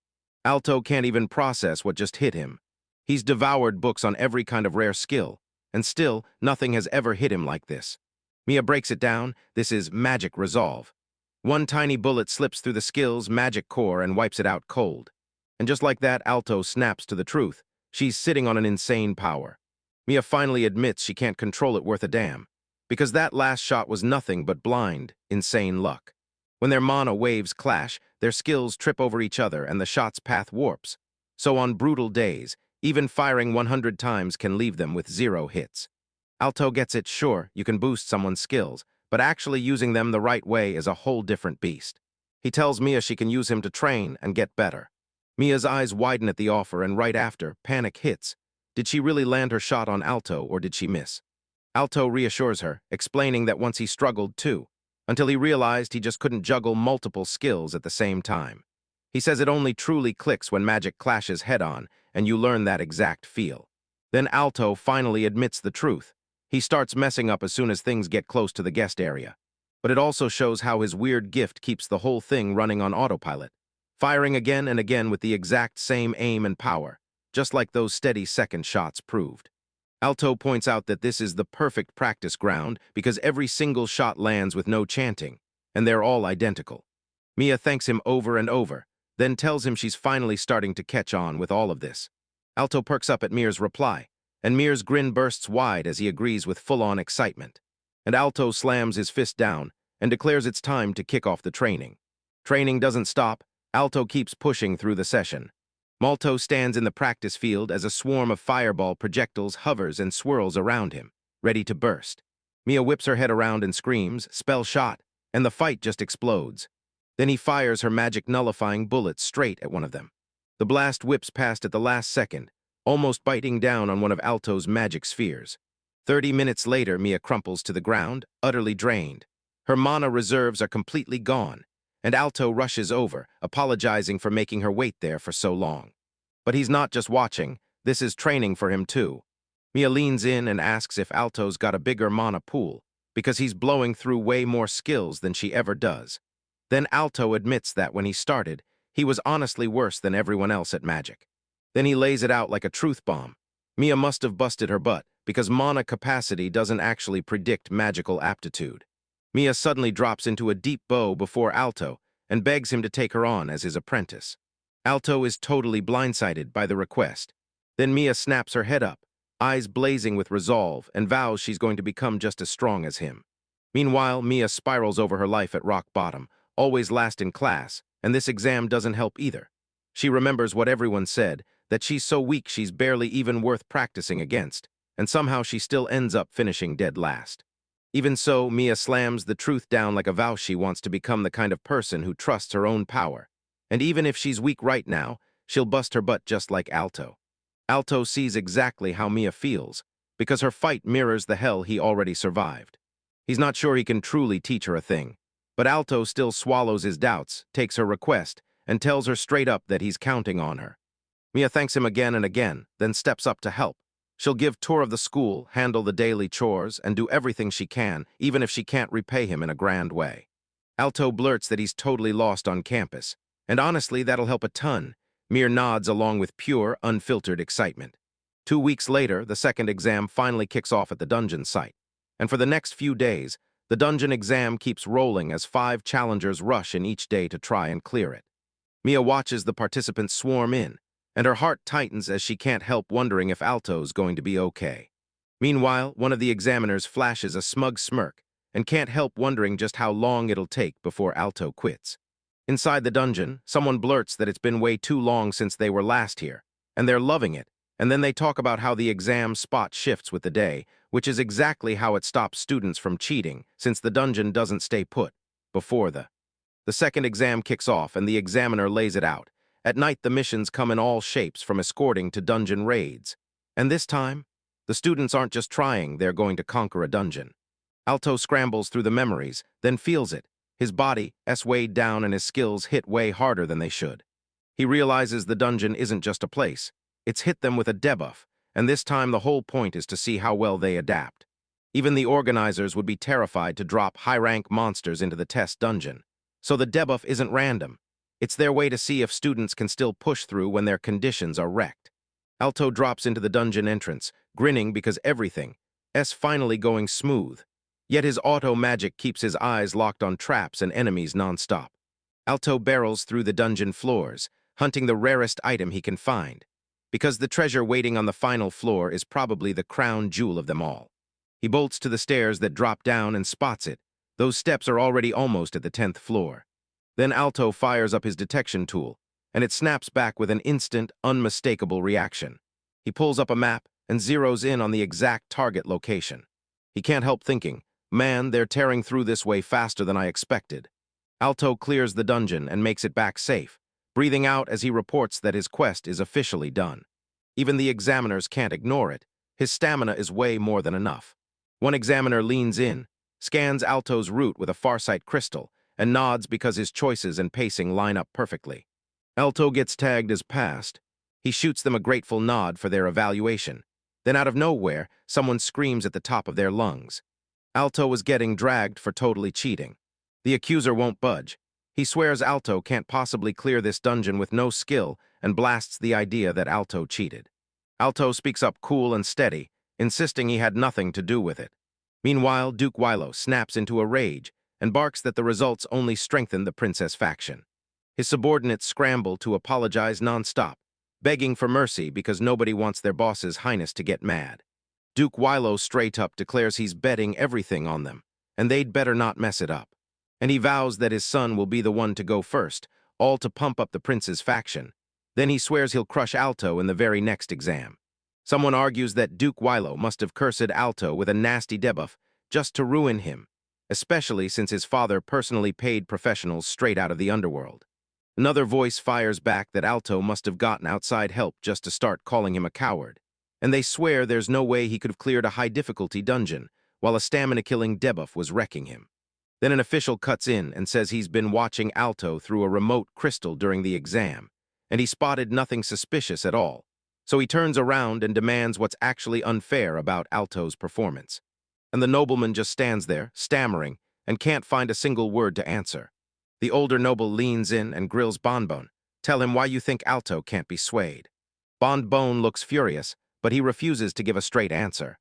Alto can't even process what just hit him. He's devoured books on every kind of rare skill, and still, nothing has ever hit him like this. Mia breaks it down. This is magic resolve. One tiny bullet slips through the skill's magic core and wipes it out cold. And just like that, Alto snaps to the truth. She's sitting on an insane power. Mia finally admits she can't control it worth a damn, because that last shot was nothing but blind, insane luck. When their mana waves clash, their skills trip over each other and the shot's path warps. So on brutal days, even firing 100 times can leave them with 0 hits. Alto gets it. Sure, you can boost someone's skills, but actually using them the right way is a whole different beast. He tells Mia she can use him to train and get better. Mia's eyes widen at the offer, and right after, panic hits. Did she really land her shot on Alto, or did she miss? Alto reassures her, explaining that once he struggled too, until he realized he just couldn't juggle multiple skills at the same time. He says it only truly clicks when magic clashes head-on, and you learn that exact feel. Then Alto finally admits the truth. He starts messing up as soon as things get close to the guest area. But it also shows how his weird gift keeps the whole thing running on autopilot, firing again and again with the exact same aim and power, just like those steady second shots proved. Alto points out that this is the perfect practice ground because every single shot lands with no chanting, and they're all identical. Mia thanks him over and over, then tells him she's finally starting to catch on with all of this. Alto perks up at Mia's reply, and Mia's grin bursts wide as he agrees with full-on excitement. And Alto slams his fist down and declares it's time to kick off the training. Training doesn't stop. Alto keeps pushing through the session. Malto stands in the practice field as a swarm of fireball projectiles hovers and swirls around him, ready to burst. Mia whips her head around and screams, "Spell shot," and the fight just explodes. Then he fires her magic nullifying bullet straight at one of them. The blast whips past at the last second, almost biting down on one of Alto's magic spheres. 30 minutes later, Mia crumples to the ground, utterly drained. Her mana reserves are completely gone, and Alto rushes over, apologizing for making her wait there for so long. But he's not just watching. This is training for him too. Mia leans in and asks if Alto's got a bigger mana pool, because he's blowing through way more skills than she ever does. Then Alto admits that when he started, he was honestly worse than everyone else at magic. Then he lays it out like a truth bomb. Mia must have busted her butt, because mana capacity doesn't actually predict magical aptitude. Mia suddenly drops into a deep bow before Alto and begs him to take her on as his apprentice. Alto is totally blindsided by the request. Then Mia snaps her head up, eyes blazing with resolve, and vows she's going to become just as strong as him. Meanwhile, Mia spirals over her life at rock bottom, always last in class, and this exam doesn't help either. She remembers what everyone said, that she's so weak she's barely even worth practicing against, and somehow she still ends up finishing dead last. Even so, Mia slams the truth down like a vow. She wants to become the kind of person who trusts her own power. And even if she's weak right now, she'll bust her butt just like Alto. Alto sees exactly how Mia feels, because her fight mirrors the hell he already survived. He's not sure he can truly teach her a thing. But Alto still swallows his doubts, takes her request, and tells her straight up that he's counting on her. Mia thanks him again and again, then steps up to help. She'll give tour of the school, handle the daily chores, and do everything she can, even if she can't repay him in a grand way. Alto blurts that he's totally lost on campus, and honestly, that'll help a ton. Mia nods along with pure, unfiltered excitement. 2 weeks later, the second exam finally kicks off at the dungeon site. And for the next few days, the dungeon exam keeps rolling as 5 challengers rush in each day to try and clear it. Mia watches the participants swarm in, and her heart tightens as she can't help wondering if Alto's going to be okay. Meanwhile, one of the examiners flashes a smug smirk and can't help wondering just how long it'll take before Alto quits. Inside the dungeon, someone blurts that it's been way too long since they were last here, and they're loving it, and then they talk about how the exam spot shifts with the day, which is exactly how it stops students from cheating, since the dungeon doesn't stay put before the second exam kicks off and the examiner lays it out. At night, the missions come in all shapes, from escorting to dungeon raids. And this time, the students aren't just trying, they're going to conquer a dungeon. Alto scrambles through the memories, then feels it. His body weighed down and his skills hit way harder than they should. He realizes the dungeon isn't just a place. It's hit them with a debuff, and this time the whole point is to see how well they adapt. Even the organizers would be terrified to drop high-rank monsters into the test dungeon. So the debuff isn't random. It's their way to see if students can still push through when their conditions are wrecked. Alto drops into the dungeon entrance, grinning because everything's finally going smooth. Yet his auto magic keeps his eyes locked on traps and enemies non-stop. Alto barrels through the dungeon floors, hunting the rarest item he can find, because the treasure waiting on the final floor is probably the crown jewel of them all. He bolts to the stairs that drop down and spots it. Those steps are already almost at the 10th floor. Then Alto fires up his detection tool, and it snaps back with an instant, unmistakable reaction. He pulls up a map and zeroes in on the exact target location. He can't help thinking, man, they're tearing through this way faster than I expected. Alto clears the dungeon and makes it back safe, breathing out as he reports that his quest is officially done. Even the examiners can't ignore it. His stamina is way more than enough. One examiner leans in, scans Alto's route with a farsight crystal, and nods because his choices and pacing line up perfectly. Alto gets tagged as passed. He shoots them a grateful nod for their evaluation. Then out of nowhere, someone screams at the top of their lungs. Alto is getting dragged for totally cheating. The accuser won't budge. He swears Alto can't possibly clear this dungeon with no skill and blasts the idea that Alto cheated. Alto speaks up cool and steady, insisting he had nothing to do with it. Meanwhile, Duke Wilo snaps into a rage and barks that the results only strengthen the princess faction. His subordinates scramble to apologize non-stop, begging for mercy because nobody wants their boss's highness to get mad. Duke Wilo straight up declares he's betting everything on them, and they'd better not mess it up. And he vows that his son will be the one to go first, all to pump up the prince's faction. Then he swears he'll crush Alto in the very next exam. Someone argues that Duke Wilo must have cursed Alto with a nasty debuff just to ruin him, especially since his father personally paid professionals straight out of the underworld. Another voice fires back that Alto must have gotten outside help just to start calling him a coward, and they swear there's no way he could have cleared a high-difficulty dungeon while a stamina-killing debuff was wrecking him. Then an official cuts in and says he's been watching Alto through a remote crystal during the exam, and he spotted nothing suspicious at all. So he turns around and demands what's actually unfair about Alto's performance. And the nobleman just stands there, stammering, and can't find a single word to answer. The older noble leans in and grills Bonbon. Tell him why you think Alto can't be swayed. Bonbon looks furious, but he refuses to give a straight answer.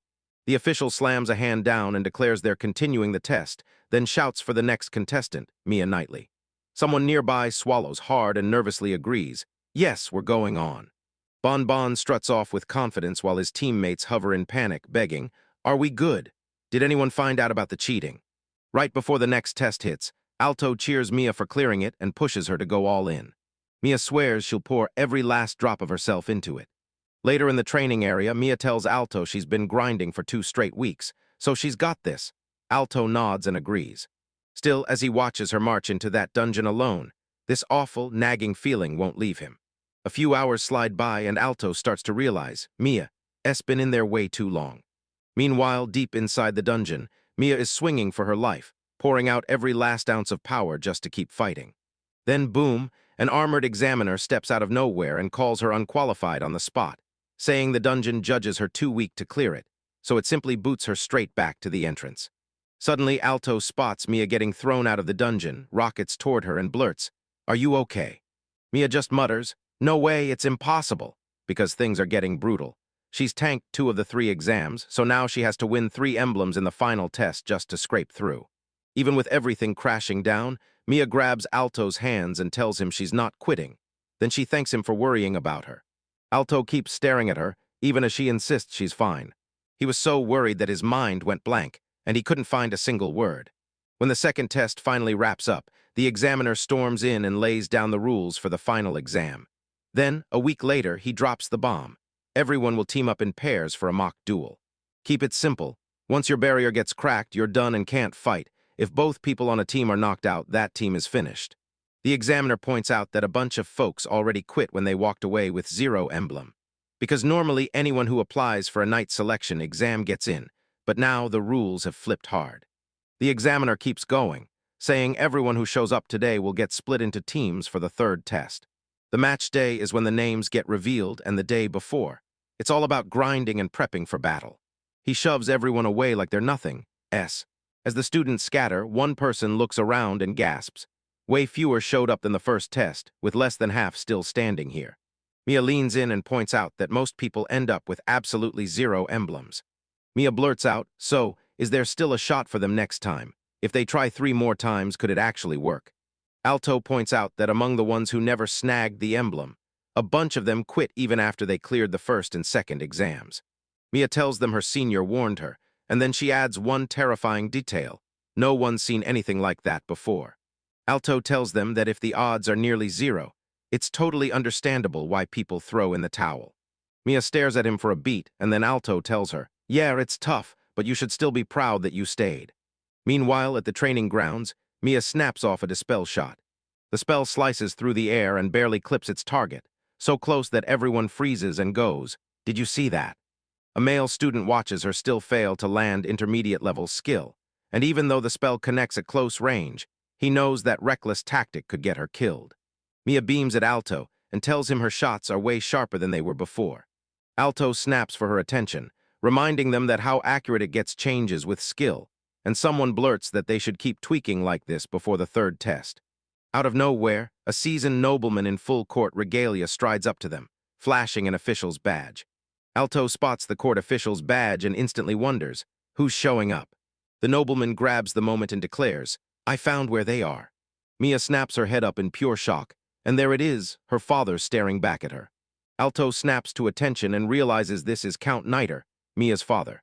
The official slams a hand down and declares they're continuing the test, then shouts for the next contestant, Mia Knightley. Someone nearby swallows hard and nervously agrees. Yes, we're going on. Bonbon struts off with confidence while his teammates hover in panic, begging, "Are we good? Did anyone find out about the cheating?" Right before the next test hits, Alto cheers Mia for clearing it and pushes her to go all in. Mia swears she'll pour every last drop of herself into it. Later in the training area, Mia tells Alto she's been grinding for 2 straight weeks, so she's got this. Alto nods and agrees. Still, as he watches her march into that dungeon alone, this awful, nagging feeling won't leave him. A few hours slide by and Alto starts to realize Mia's been in there way too long. Meanwhile, deep inside the dungeon, Mia is swinging for her life, pouring out every last ounce of power just to keep fighting. Then boom, an armored examiner steps out of nowhere and calls her unqualified on the spot, saying the dungeon judges her too weak to clear it, so it simply boots her straight back to the entrance. Suddenly, Alto spots Mia getting thrown out of the dungeon, rockets toward her, and blurts, "Are you okay?" Mia just mutters, "No way, it's impossible," because things are getting brutal. She's tanked 2 of the 3 exams, so now she has to win 3 emblems in the final test just to scrape through. Even with everything crashing down, Mia grabs Alto's hands and tells him she's not quitting. Then she thanks him for worrying about her. Alto keeps staring at her, even as she insists she's fine. He was so worried that his mind went blank, and he couldn't find a single word. When the second test finally wraps up, the examiner storms in and lays down the rules for the final exam. Then, a week later, he drops the bomb. Everyone will team up in pairs for a mock duel. Keep it simple. Once your barrier gets cracked, you're done and can't fight. If both people on a team are knocked out, that team is finished. The examiner points out that a bunch of folks already quit when they walked away with 0 emblem. Because normally anyone who applies for a night selection exam gets in, but now the rules have flipped hard. The examiner keeps going, saying everyone who shows up today will get split into teams for the 3rd test. The match day is when the names get revealed, and the day before. It's all about grinding and prepping for battle. He shoves everyone away like they're nothing. As the students scatter, one person looks around and gasps. Way fewer showed up than the first test, with less than half still standing here. Mia leans in and points out that most people end up with absolutely 0 emblems. Mia blurts out, "So, is there still a shot for them next time? If they try 3 more times, could it actually work?" Alto points out that among the ones who never snagged the emblem, a bunch of them quit even after they cleared the 1st and 2nd exams. Mia tells them her senior warned her, and then she adds one terrifying detail. No one's seen anything like that before. Alto tells them that if the odds are nearly 0, it's totally understandable why people throw in the towel. Mia stares at him for a beat, and then Alto tells her, "Yeah, it's tough, but you should still be proud that you stayed." Meanwhile, at the training grounds, Mia snaps off a dispel shot. The spell slices through the air and barely clips its target, so close that everyone freezes and goes, "Did you see that?" A male student watches her still fail to land intermediate-level skill, and even though the spell connects at close range, he knows that reckless tactic could get her killed. Mia beams at Alto and tells him her shots are way sharper than they were before. Alto snaps for her attention, reminding them that how accurate it gets changes with skill, and someone blurts that they should keep tweaking like this before the 3rd test. Out of nowhere, a seasoned nobleman in full court regalia strides up to them, flashing an official's badge. Alto spots the court official's badge and instantly wonders, who's showing up? The nobleman grabs the moment and declares, "I found where they are." Mia snaps her head up in pure shock, and there it is, her father staring back at her. Alto snaps to attention and realizes this is Count Niter, Mia's father.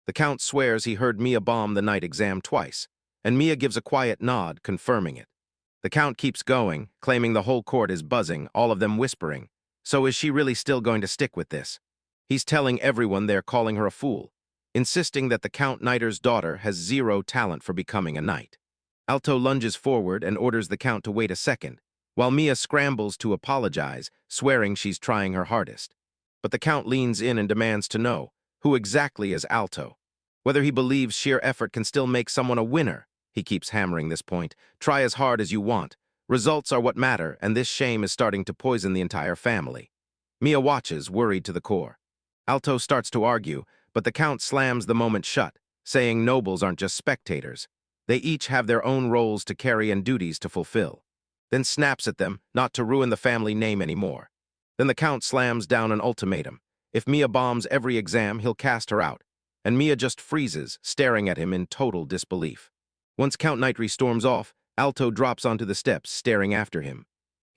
The Count swears he heard Mia bomb the night exam twice, and Mia gives a quiet nod, confirming it. The Count keeps going, claiming the whole court is buzzing, all of them whispering, "So is she really still going to stick with this?" He's telling everyone they're calling her a fool, insisting that the Count Niter's daughter has 0 talent for becoming a knight. Alto lunges forward and orders the Count to wait a second, while Mia scrambles to apologize, swearing she's trying her hardest. But the Count leans in and demands to know, who exactly is Alto? Whether he believes sheer effort can still make someone a winner. He keeps hammering this point. Try as hard as you want. Results are what matter, and this shame is starting to poison the entire family. Mia watches, worried to the core. Alto starts to argue, but the Count slams the moment shut, saying nobles aren't just spectators. They each have their own roles to carry and duties to fulfill. Then snaps at them, not to ruin the family name anymore. Then the Count slams down an ultimatum. If Mia bombs every exam, he'll cast her out, and Mia just freezes, staring at him in total disbelief. Once Count Nitri storms off, Alto drops onto the steps, staring after him.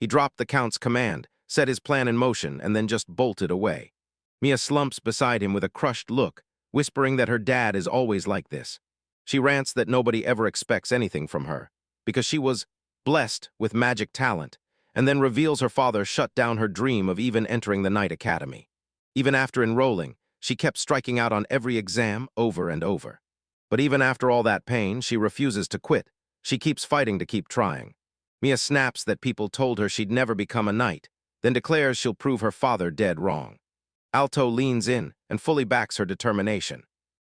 He dropped the Count's command, set his plan in motion, and then just bolted away. Mia slumps beside him with a crushed look, whispering that her dad is always like this. She rants that nobody ever expects anything from her, because she was blessed with magic talent, and then reveals her father shut down her dream of even entering the Knight Academy. Even after enrolling, she kept striking out on every exam over and over. But even after all that pain, she refuses to quit. She keeps fighting to keep trying. Mia snaps that people told her she'd never become a knight, then declares she'll prove her father dead wrong. Alto leans in and fully backs her determination.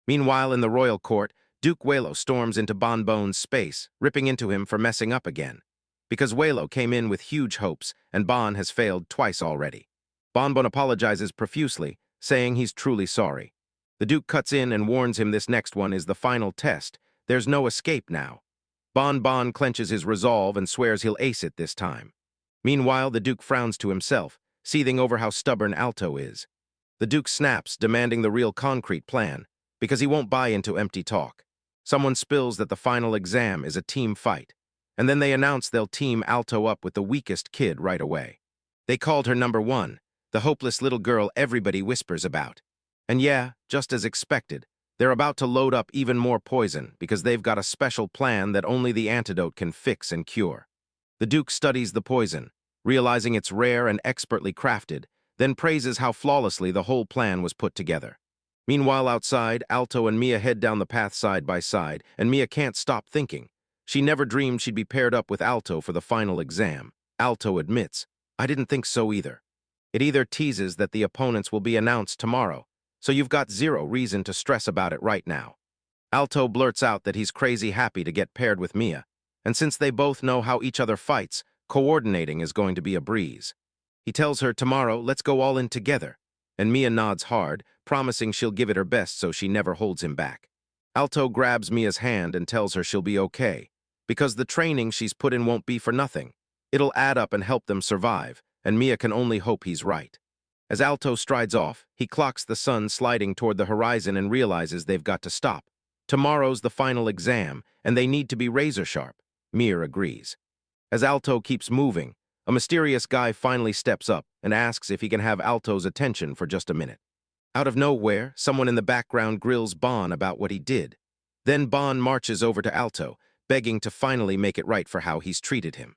Meanwhile, in the royal court, Duke Walo storms into Bonbon's space, ripping into him for messing up again. Because Walo came in with huge hopes, and Bon has failed twice already. Bonbon apologizes profusely, saying he's truly sorry. The Duke cuts in and warns him this next one is the final test. There's no escape now. Bonbon clenches his resolve and swears he'll ace it this time. Meanwhile, the Duke frowns to himself, seething over how stubborn Alto is. The Duke snaps, demanding the real concrete plan, because he won't buy into empty talk. Someone spills that the final exam is a team fight, and then they announce they'll team Alto up with the weakest kid right away. They called her number 1, the hopeless little girl everybody whispers about. And yeah, just as expected, they're about to load up even more poison because they've got a special plan that only the antidote can fix and cure. The Duke studies the poison, realizing it's rare and expertly crafted, then praises how flawlessly the whole plan was put together. Meanwhile, outside, Alto and Mia head down the path side by side, and Mia can't stop thinking. She never dreamed she'd be paired up with Alto for the final exam. Alto admits, "I didn't think so either." It either teases that the opponents will be announced tomorrow, so you've got zero reason to stress about it right now. Alto blurts out that he's crazy happy to get paired with Mia, and since they both know how each other fights, coordinating is going to be a breeze. He tells her, "Tomorrow, let's go all in together," and Mia nods hard, promising she'll give it her best so she never holds him back. Alto grabs Mia's hand and tells her she'll be okay, because the training she's put in won't be for nothing. It'll add up and help them survive, and Mia can only hope he's right. As Alto strides off, he clocks the sun sliding toward the horizon and realizes they've got to stop. Tomorrow's the final exam, and they need to be razor-sharp. Mia agrees. As Alto keeps moving, a mysterious guy finally steps up and asks if he can have Alto's attention for just a minute. Out of nowhere, someone in the background grills Bon about what he did. Then Bon marches over to Alto, begging to finally make it right for how he's treated him.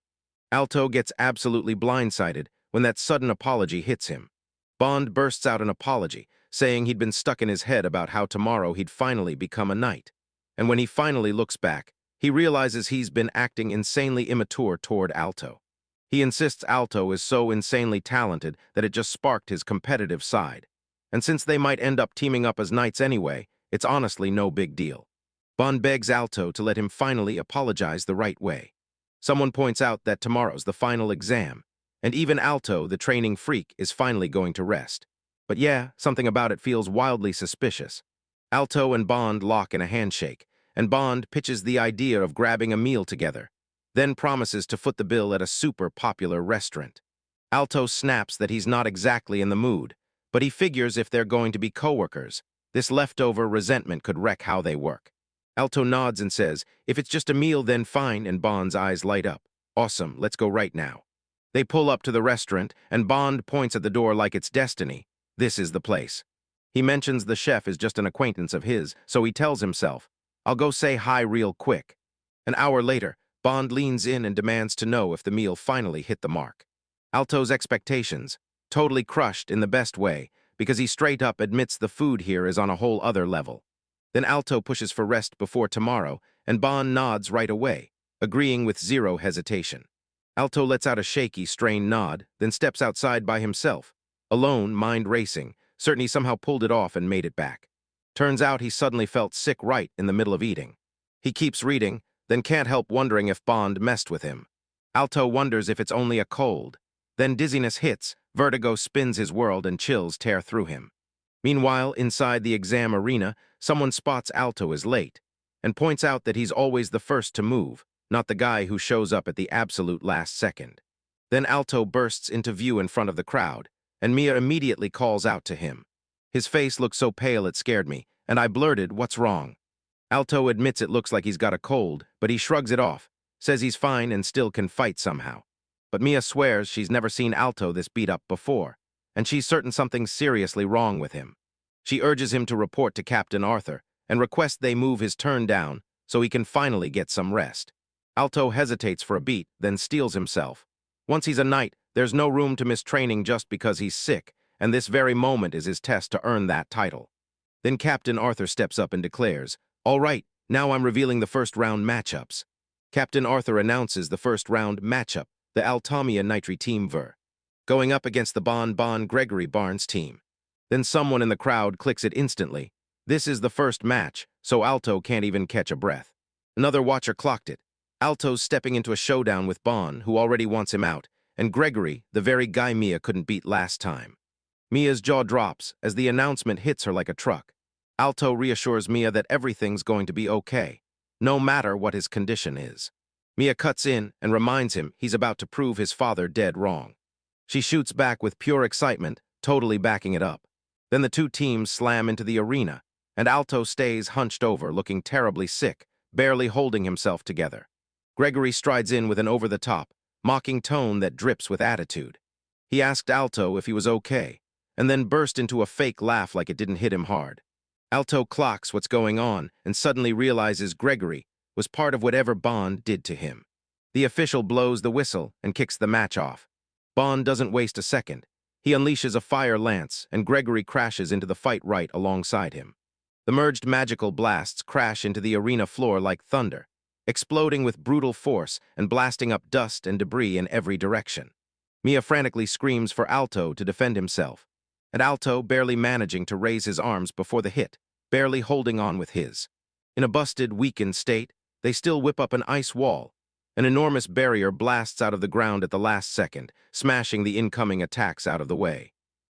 Alto gets absolutely blindsided when that sudden apology hits him. Bond bursts out an apology, saying he'd been stuck in his head about how tomorrow he'd finally become a knight. And when he finally looks back, he realizes he's been acting insanely immature toward Alto. He insists Alto is so insanely talented that it just sparked his competitive side. And since they might end up teaming up as knights anyway, it's honestly no big deal. Bond begs Alto to let him finally apologize the right way. Someone points out that tomorrow's the final exam, and even Alto, the training freak, is finally going to rest. But yeah, something about it feels wildly suspicious. Alto and Bond lock in a handshake, and Bond pitches the idea of grabbing a meal together, then promises to foot the bill at a super popular restaurant. Alto snaps that he's not exactly in the mood, but he figures if they're going to be coworkers, this leftover resentment could wreck how they work. Alto nods and says, "If it's just a meal, then fine," and Bond's eyes light up. "Awesome, let's go right now." They pull up to the restaurant, and Bond points at the door like it's destiny. This is the place. He mentions the chef is just an acquaintance of his, so he tells himself, "I'll go say hi real quick." An hour later, Bond leans in and demands to know if the meal finally hit the mark. Alto's expectations, totally crushed in the best way, because he straight up admits the food here is on a whole other level. Then Alto pushes for rest before tomorrow, and Bond nods right away, agreeing with zero hesitation. Alto lets out a shaky, strained nod, then steps outside by himself, alone, mind racing, certain he somehow pulled it off and made it back. Turns out he suddenly felt sick right in the middle of eating. He keeps reading, then can't help wondering if Bond messed with him. Alto wonders if it's only a cold. Then dizziness hits, vertigo spins his world, and chills tear through him. Meanwhile, inside the exam arena, someone spots Alto as late, and points out that he's always the first to move, not the guy who shows up at the absolute last second. Then Alto bursts into view in front of the crowd, and Mia immediately calls out to him. His face looked so pale it scared me, and I blurted, "What's wrong?" Alto admits it looks like he's got a cold, but he shrugs it off, says he's fine and still can fight somehow. But Mia swears she's never seen Alto this beat up before, and she's certain something's seriously wrong with him. She urges him to report to Captain Arthur and requests they move his turn down so he can finally get some rest. Alto hesitates for a beat, then steels himself. Once he's a knight, there's no room to miss training just because he's sick, and this very moment is his test to earn that title. Then Captain Arthur steps up and declares, "All right, now I'm revealing the first round matchups." Captain Arthur announces the first round matchup, the Altamia Nitri team ver, going up against the Bon Gregory Barnes team. Then someone in the crowd clicks it instantly, This is the first match, so Alto can't even catch a breath. Another watcher clocked it. Alto's stepping into a showdown with Bon, who already wants him out, and Gregory, the very guy Mia couldn't beat last time. Mia's jaw drops as the announcement hits her like a truck. Alto reassures Mia that everything's going to be okay, no matter what his condition is. Mia cuts in and reminds him he's about to prove his father dead wrong. She shoots back with pure excitement, totally backing it up. Then the two teams slam into the arena, and Alto stays hunched over, looking terribly sick, barely holding himself together. Gregory strides in with an over-the-top, mocking tone that drips with attitude. He asked Alto if he was okay, and then burst into a fake laugh like it didn't hit him hard. Alto clocks what's going on and suddenly realizes Gregory was part of whatever Bond did to him. The official blows the whistle and kicks the match off. Bond doesn't waste a second. He unleashes a fire lance, and Gregory crashes into the fight right alongside him. The merged magical blasts crash into the arena floor like thunder, exploding with brutal force and blasting up dust and debris in every direction. Mia frantically screams for Alto to defend himself, and Alto barely managing to raise his arms before the hit, barely holding on with his. In a busted, weakened state, they still whip up an ice wall. An enormous barrier blasts out of the ground at the last second, smashing the incoming attacks out of the way.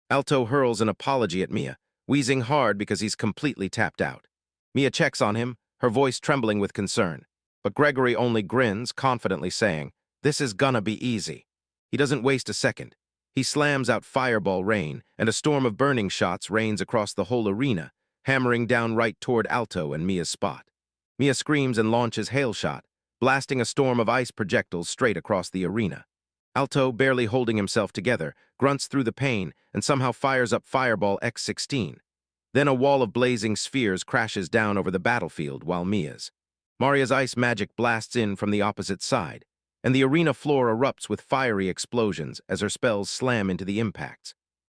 Alto hurls an apology at Mia, wheezing hard because he's completely tapped out. Mia checks on him, her voice trembling with concern. But Gregory only grins, confidently saying, "This is gonna be easy." He doesn't waste a second. He slams out fireball rain, and a storm of burning shots rains across the whole arena, hammering down right toward Alto and Mia's spot. Mia screams and launches hail shot, blasting a storm of ice projectiles straight across the arena. Alto, barely holding himself together, grunts through the pain and somehow fires up Fireball X-16. Then a wall of blazing spheres crashes down over the battlefield while Maria's ice magic blasts in from the opposite side, and the arena floor erupts with fiery explosions as her spells slam into the impacts.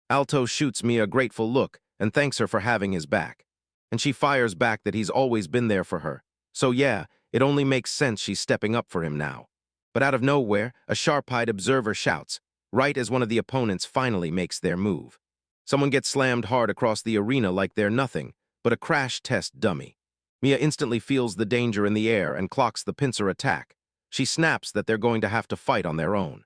Alto shoots Mia a grateful look and thanks her for having his back. And she fires back that he's always been there for her. So yeah, it only makes sense she's stepping up for him now. But out of nowhere, a sharp-eyed observer shouts, right as one of the opponents finally makes their move. Someone gets slammed hard across the arena like they're nothing but a crash test dummy. Mia instantly feels the danger in the air and clocks the pincer attack. She snaps that they're going to have to fight on their own.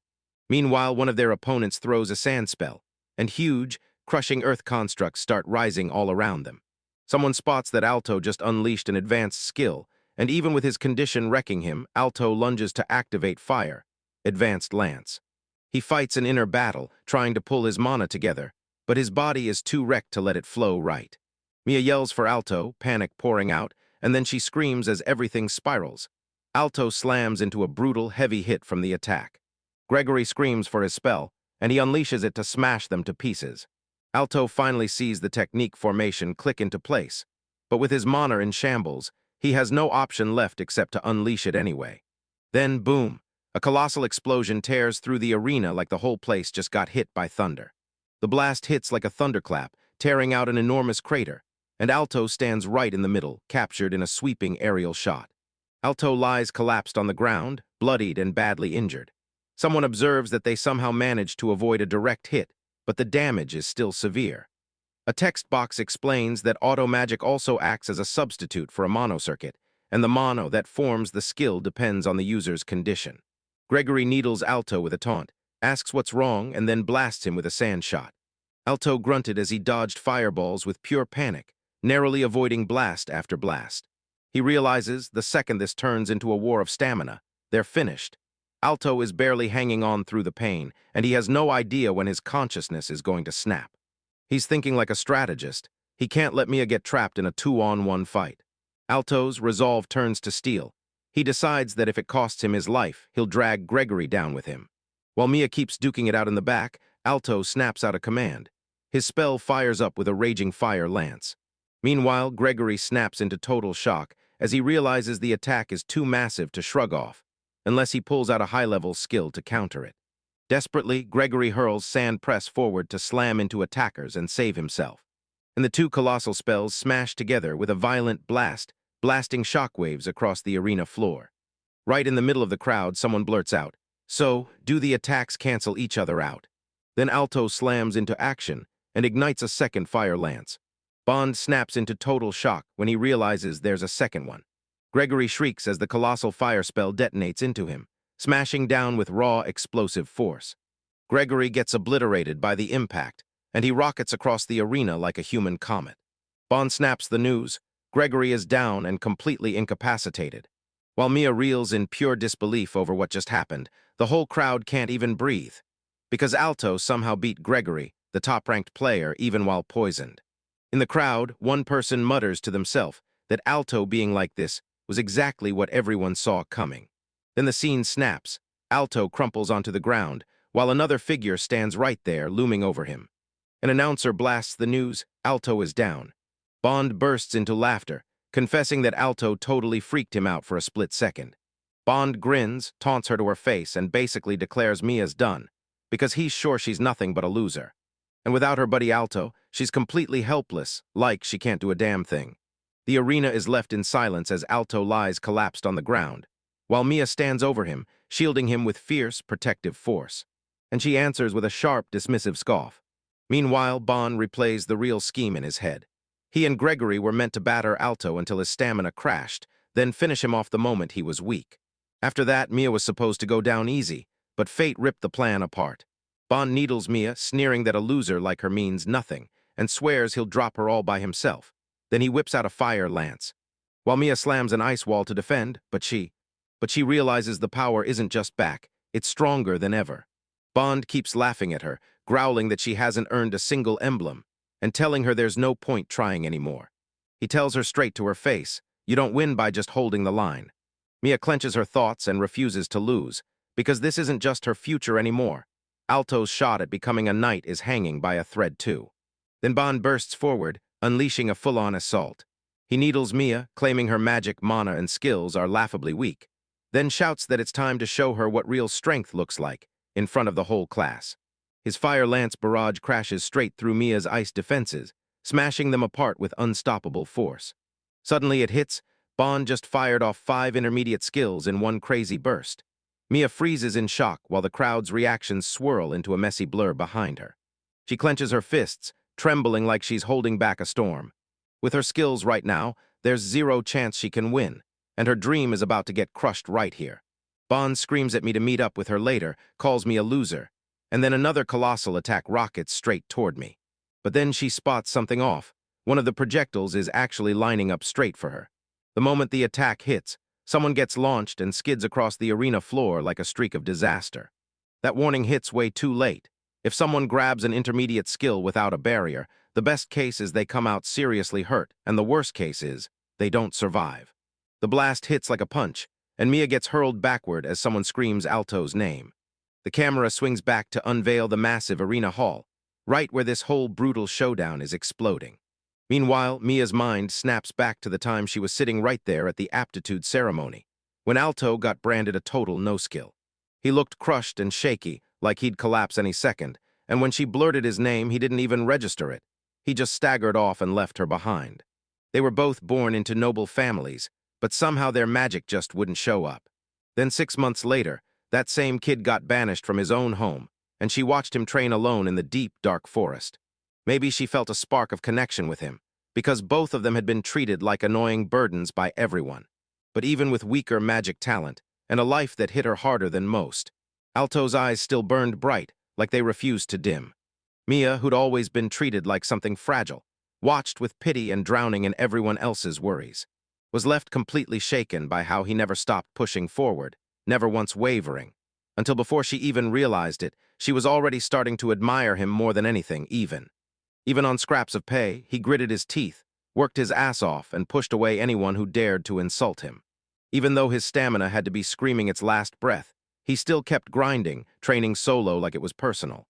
Meanwhile, one of their opponents throws a sand spell, and huge, crushing earth constructs start rising all around them. Someone spots that Alto just unleashed an advanced skill, and even with his condition wrecking him, Alto lunges to activate fire, Advanced Lance. He fights an inner battle, trying to pull his mana together, but his body is too wrecked to let it flow right. Mia yells for Alto, panic pouring out, and then she screams as everything spirals. Alto slams into a brutal, heavy hit from the attack. Gregory screams for his spell, and he unleashes it to smash them to pieces. Alto finally sees the technique formation click into place, but with his mana in shambles, he has no option left except to unleash it anyway. Then, boom, a colossal explosion tears through the arena like the whole place just got hit by thunder. The blast hits like a thunderclap, tearing out an enormous crater, and Alto stands right in the middle, captured in a sweeping aerial shot. Alto lies collapsed on the ground, bloodied and badly injured. Someone observes that they somehow managed to avoid a direct hit, but the damage is still severe. A text box explains that auto magic also acts as a substitute for a mono circuit, and the mono that forms the skill depends on the user's condition. Gregory needles Alto with a taunt, asks what's wrong, and then blasts him with a sand shot. Alto grunted as he dodged fireballs with pure panic, narrowly avoiding blast after blast. He realizes the second this turns into a war of stamina, they're finished. Alto is barely hanging on through the pain, and he has no idea when his consciousness is going to snap. He's thinking like a strategist. He can't let Mia get trapped in a 2-on-1 fight. Alto's resolve turns to steel. He decides that if it costs him his life, he'll drag Gregory down with him. While Mia keeps duking it out in the back, Alto snaps out a command. His spell fires up with a raging fire lance. Meanwhile, Gregory snaps into total shock as he realizes the attack is too massive to shrug off, unless he pulls out a high-level skill to counter it. Desperately, Gregory hurls Sand Press forward to slam into attackers and save himself. And the two colossal spells smash together with a violent blast, blasting shockwaves across the arena floor. Right in the middle of the crowd, someone blurts out, "So, do the attacks cancel each other out?" Then Alto slams into action and ignites a second fire lance. Bond snaps into total shock when he realizes there's a second one. Gregory shrieks as the colossal fire spell detonates into him, smashing down with raw, explosive force. Gregory gets obliterated by the impact, and he rockets across the arena like a human comet. Bond snaps the news. Gregory is down and completely incapacitated. While Mia reels in pure disbelief over what just happened, the whole crowd can't even breathe. Because Alto somehow beat Gregory, the top-ranked player, even while poisoned. In the crowd, one person mutters to themselves that Alto being like this was exactly what everyone saw coming. Then the scene snaps. Alto crumples onto the ground, while another figure stands right there, looming over him. An announcer blasts the news, Alto is down. Bond bursts into laughter, confessing that Alto totally freaked him out for a split second. Bond grins, taunts her to her face, and basically declares Mia's done, because he's sure she's nothing but a loser. And without her buddy Alto, she's completely helpless, like she can't do a damn thing. The arena is left in silence as Alto lies collapsed on the ground, while Mia stands over him, shielding him with fierce, protective force. And she answers with a sharp, dismissive scoff. Meanwhile, Bond replays the real scheme in his head. He and Gregory were meant to batter Alto until his stamina crashed, then finish him off the moment he was weak. After that, Mia was supposed to go down easy, but fate ripped the plan apart. Bond needles Mia, sneering that a loser like her means nothing, and swears he'll drop her all by himself. Then he whips out a fire lance. While Mia slams an ice wall to defend, but she realizes the power isn't just back, it's stronger than ever. Bond keeps laughing at her, growling that she hasn't earned a single emblem, and telling her there's no point trying anymore. He tells her straight to her face, you don't win by just holding the line. Mia clenches her thoughts and refuses to lose, because this isn't just her future anymore. Alto's shot at becoming a knight is hanging by a thread too. Then Bond bursts forward, unleashing a full-on assault. He needles Mia, claiming her magic, mana, and skills are laughably weak, then shouts that it's time to show her what real strength looks like, in front of the whole class. His fire lance barrage crashes straight through Mia's ice defenses, smashing them apart with unstoppable force. Suddenly it hits. Bond just fired off 5 intermediate skills in one crazy burst. Mia freezes in shock while the crowd's reactions swirl into a messy blur behind her. She clenches her fists, trembling like she's holding back a storm. With her skills right now, there's zero chance she can win, and her dream is about to get crushed right here. Bond screams at me to meet up with her later, calls me a loser, and then another colossal attack rockets straight toward me. But then she spots something off. One of the projectiles is actually lining up straight for her. The moment the attack hits, someone gets launched and skids across the arena floor like a streak of disaster. That warning hits way too late. If someone grabs an intermediate skill without a barrier, the best case is they come out seriously hurt, and the worst case is they don't survive. The blast hits like a punch, and Mia gets hurled backward as someone screams Alto's name. The camera swings back to unveil the massive arena hall, right where this whole brutal showdown is exploding. Meanwhile, Mia's mind snaps back to the time she was sitting right there at the aptitude ceremony, when Alto got branded a total no-skill. He looked crushed and shaky, like he'd collapse any second, and when she blurted his name, he didn't even register it. He just staggered off and left her behind. They were both born into noble families, but somehow their magic just wouldn't show up. Then 6 months later, that same kid got banished from his own home, and she watched him train alone in the deep, dark forest. Maybe she felt a spark of connection with him, because both of them had been treated like annoying burdens by everyone. But even with weaker magic talent, and a life that hit her harder than most, Alto's eyes still burned bright, like they refused to dim. Mia, who'd always been treated like something fragile, watched with pity and drowning in everyone else's worries, was left completely shaken by how he never stopped pushing forward, never once wavering. Until before she even realized it, she was already starting to admire him more than anything, Even on scraps of pay, he gritted his teeth, worked his ass off, and pushed away anyone who dared to insult him. Even though his stamina had to be screaming its last breath, he still kept grinding, training solo like it was personal.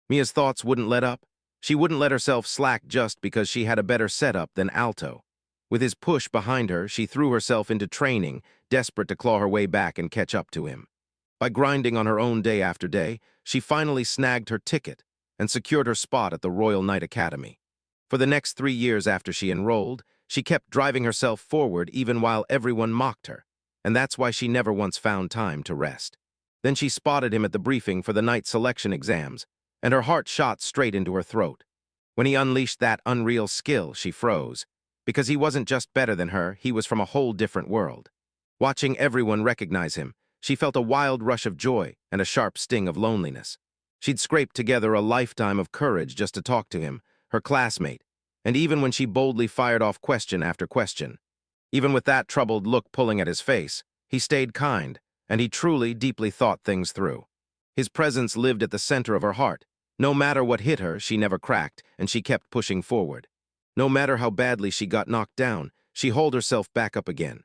Mia's thoughts wouldn't let up. She wouldn't let herself slack just because she had a better setup than Alto. With his push behind her, she threw herself into training, desperate to claw her way back and catch up to him. By grinding on her own day after day, she finally snagged her ticket and secured her spot at the Royal Knight Academy. For the next 3 years after she enrolled, she kept driving herself forward even while everyone mocked her, and that's why she never once found time to rest. Then she spotted him at the briefing for the night selection exams, and her heart shot straight into her throat. When he unleashed that unreal skill, she froze. Because he wasn't just better than her, he was from a whole different world. Watching everyone recognize him, she felt a wild rush of joy and a sharp sting of loneliness. She'd scraped together a lifetime of courage just to talk to him, her classmate, and even when she boldly fired off question after question. Even with that troubled look pulling at his face, he stayed kind, and he truly, deeply thought things through. His presence lived at the center of her heart. No matter what hit her, she never cracked, and she kept pushing forward. No matter how badly she got knocked down, she hauled herself back up again.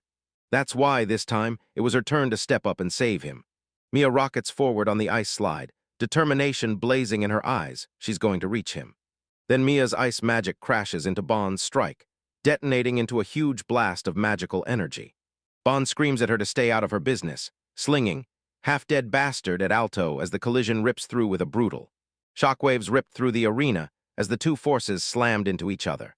That's why, this time, it was her turn to step up and save him. Mia rockets forward on the ice slide, determination blazing in her eyes. She's going to reach him. Then Mia's ice magic crashes into Bond's strike, detonating into a huge blast of magical energy. Bond screams at her to stay out of her business, slinging, half-dead bastard at Alto as the collision rips through with a brutal. Shockwaves ripped through the arena as the two forces slammed into each other.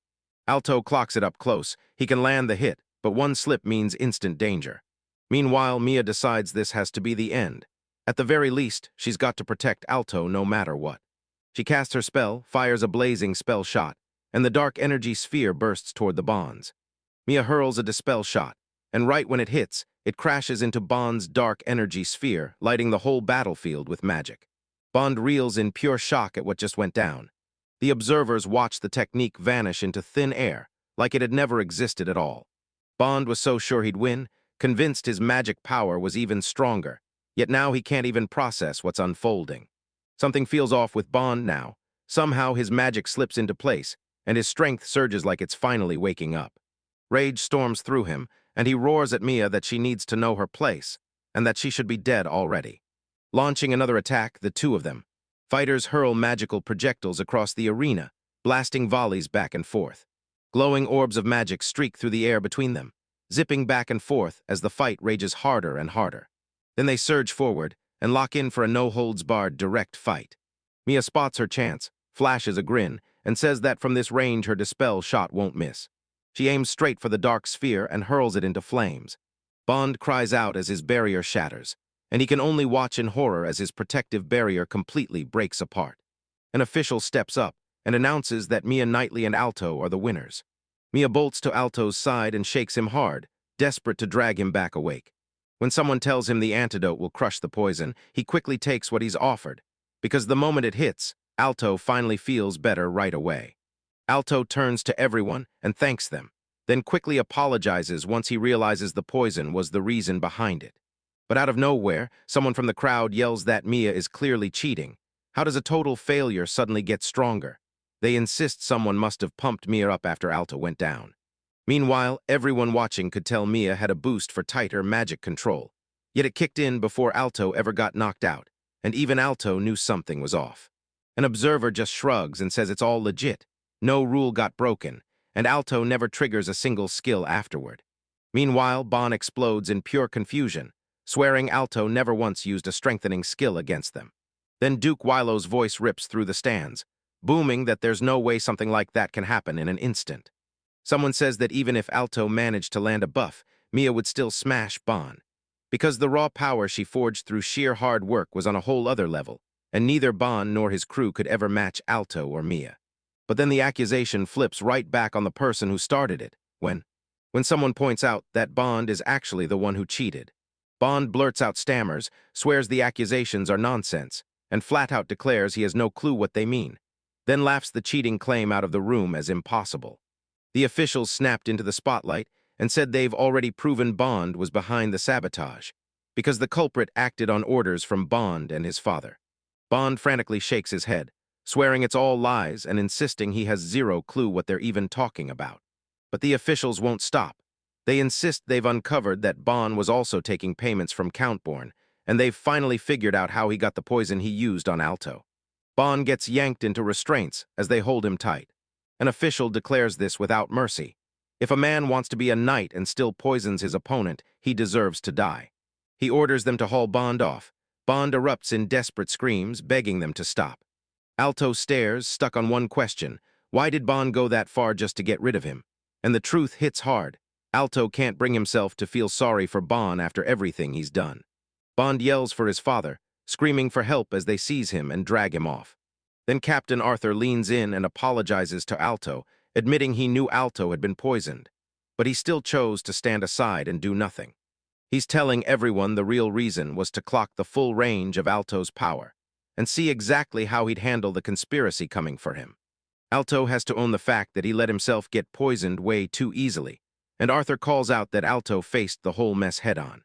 Alto clocks it up close. He can land the hit, but one slip means instant danger. Meanwhile, Mia decides this has to be the end. At the very least, she's got to protect Alto no matter what. She casts her spell, fires a blazing spell shot, and the dark energy sphere bursts toward the Bonds. Mia hurls a dispel shot, and right when it hits, it crashes into Bond's dark energy sphere, lighting the whole battlefield with magic. Bond reels in pure shock at what just went down. The observers watched the technique vanish into thin air, like it had never existed at all. Bond was so sure he'd win, convinced his magic power was even stronger, yet now he can't even process what's unfolding. Something feels off with Bond now. Somehow his magic slips into place, and his strength surges like it's finally waking up. Rage storms through him, and he roars at Mia that she needs to know her place, and that she should be dead already. Launching another attack, the two of them. Fighters hurl magical projectiles across the arena, blasting volleys back and forth. Glowing orbs of magic streak through the air between them, zipping back and forth as the fight rages harder and harder. Then they surge forward and lock in for a no-holds-barred direct fight. Mia spots her chance, flashes a grin, and says that from this range her dispel shot won't miss. She aims straight for the dark sphere and hurls it into flames. Bond cries out as his barrier shatters, and he can only watch in horror as his protective barrier completely breaks apart. An official steps up and announces that Mia Knightley and Alto are the winners. Mia bolts to Alto's side and shakes him hard, desperate to drag him back awake. When someone tells him the antidote will crush the poison, he quickly takes what he's offered, because the moment it hits, Alto finally feels better right away. Alto turns to everyone and thanks them, then quickly apologizes once he realizes the poison was the reason behind it. But out of nowhere, someone from the crowd yells that Mia is clearly cheating. How does a total failure suddenly get stronger? They insist someone must have pumped Mia up after Alto went down. Meanwhile, everyone watching could tell Mia had a boost for tighter magic control. Yet it kicked in before Alto ever got knocked out, and even Alto knew something was off. An observer just shrugs and says it's all legit. No rule got broken, and Alto never triggers a single skill afterward. Meanwhile, Bond explodes in pure confusion, swearing Alto never once used a strengthening skill against them. Then Duke Wilo's voice rips through the stands, booming that there's no way something like that can happen in an instant. Someone says that even if Alto managed to land a buff, Mia would still smash Bond, because the raw power she forged through sheer hard work was on a whole other level, and neither Bond nor his crew could ever match Alto or Mia. But then the accusation flips right back on the person who started it, when someone points out that Bond is actually the one who cheated. Bond blurts out stammers, swears the accusations are nonsense, and flat-out declares he has no clue what they mean, then laughs the cheating claim out of the room as impossible. The officials snapped into the spotlight and said they've already proven Bond was behind the sabotage, because the culprit acted on orders from Bond and his father. Bond frantically shakes his head, swearing it's all lies and insisting he has zero clue what they're even talking about. But the officials won't stop. They insist they've uncovered that Bond was also taking payments from Countbourne, and they've finally figured out how he got the poison he used on Alto. Bond gets yanked into restraints as they hold him tight. An official declares this without mercy. If a man wants to be a knight and still poisons his opponent, he deserves to die. He orders them to haul Bond off. Bond erupts in desperate screams, begging them to stop. Alto stares, stuck on one question. Why did Bond go that far just to get rid of him? And the truth hits hard. Alto can't bring himself to feel sorry for Bond after everything he's done. Bond yells for his father, screaming for help as they seize him and drag him off. Then Captain Arthur leans in and apologizes to Alto, admitting he knew Alto had been poisoned. But he still chose to stand aside and do nothing. He's telling everyone the real reason was to clock the full range of Alto's power and see exactly how he'd handle the conspiracy coming for him. Alto has to own the fact that he let himself get poisoned way too easily, and Arthur calls out that Alto faced the whole mess head-on.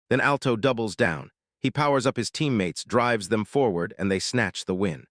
Then Alto doubles down. He powers up his teammates, drives them forward, and they snatch the win.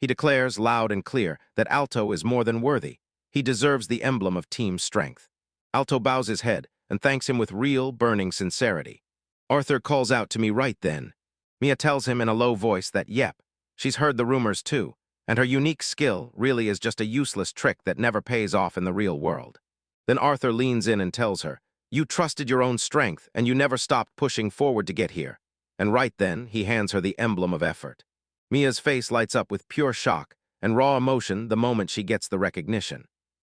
He declares loud and clear that Alto is more than worthy. He deserves the emblem of team strength. Alto bows his head and thanks him with real, burning sincerity. Arthur calls out to me right then. Mia tells him in a low voice that, yep, she's heard the rumors too, and her unique skill really is just a useless trick that never pays off in the real world. Then Arthur leans in and tells her, you trusted your own strength, and you never stopped pushing forward to get here. And right then, he hands her the emblem of effort. Mia's face lights up with pure shock and raw emotion the moment she gets the recognition.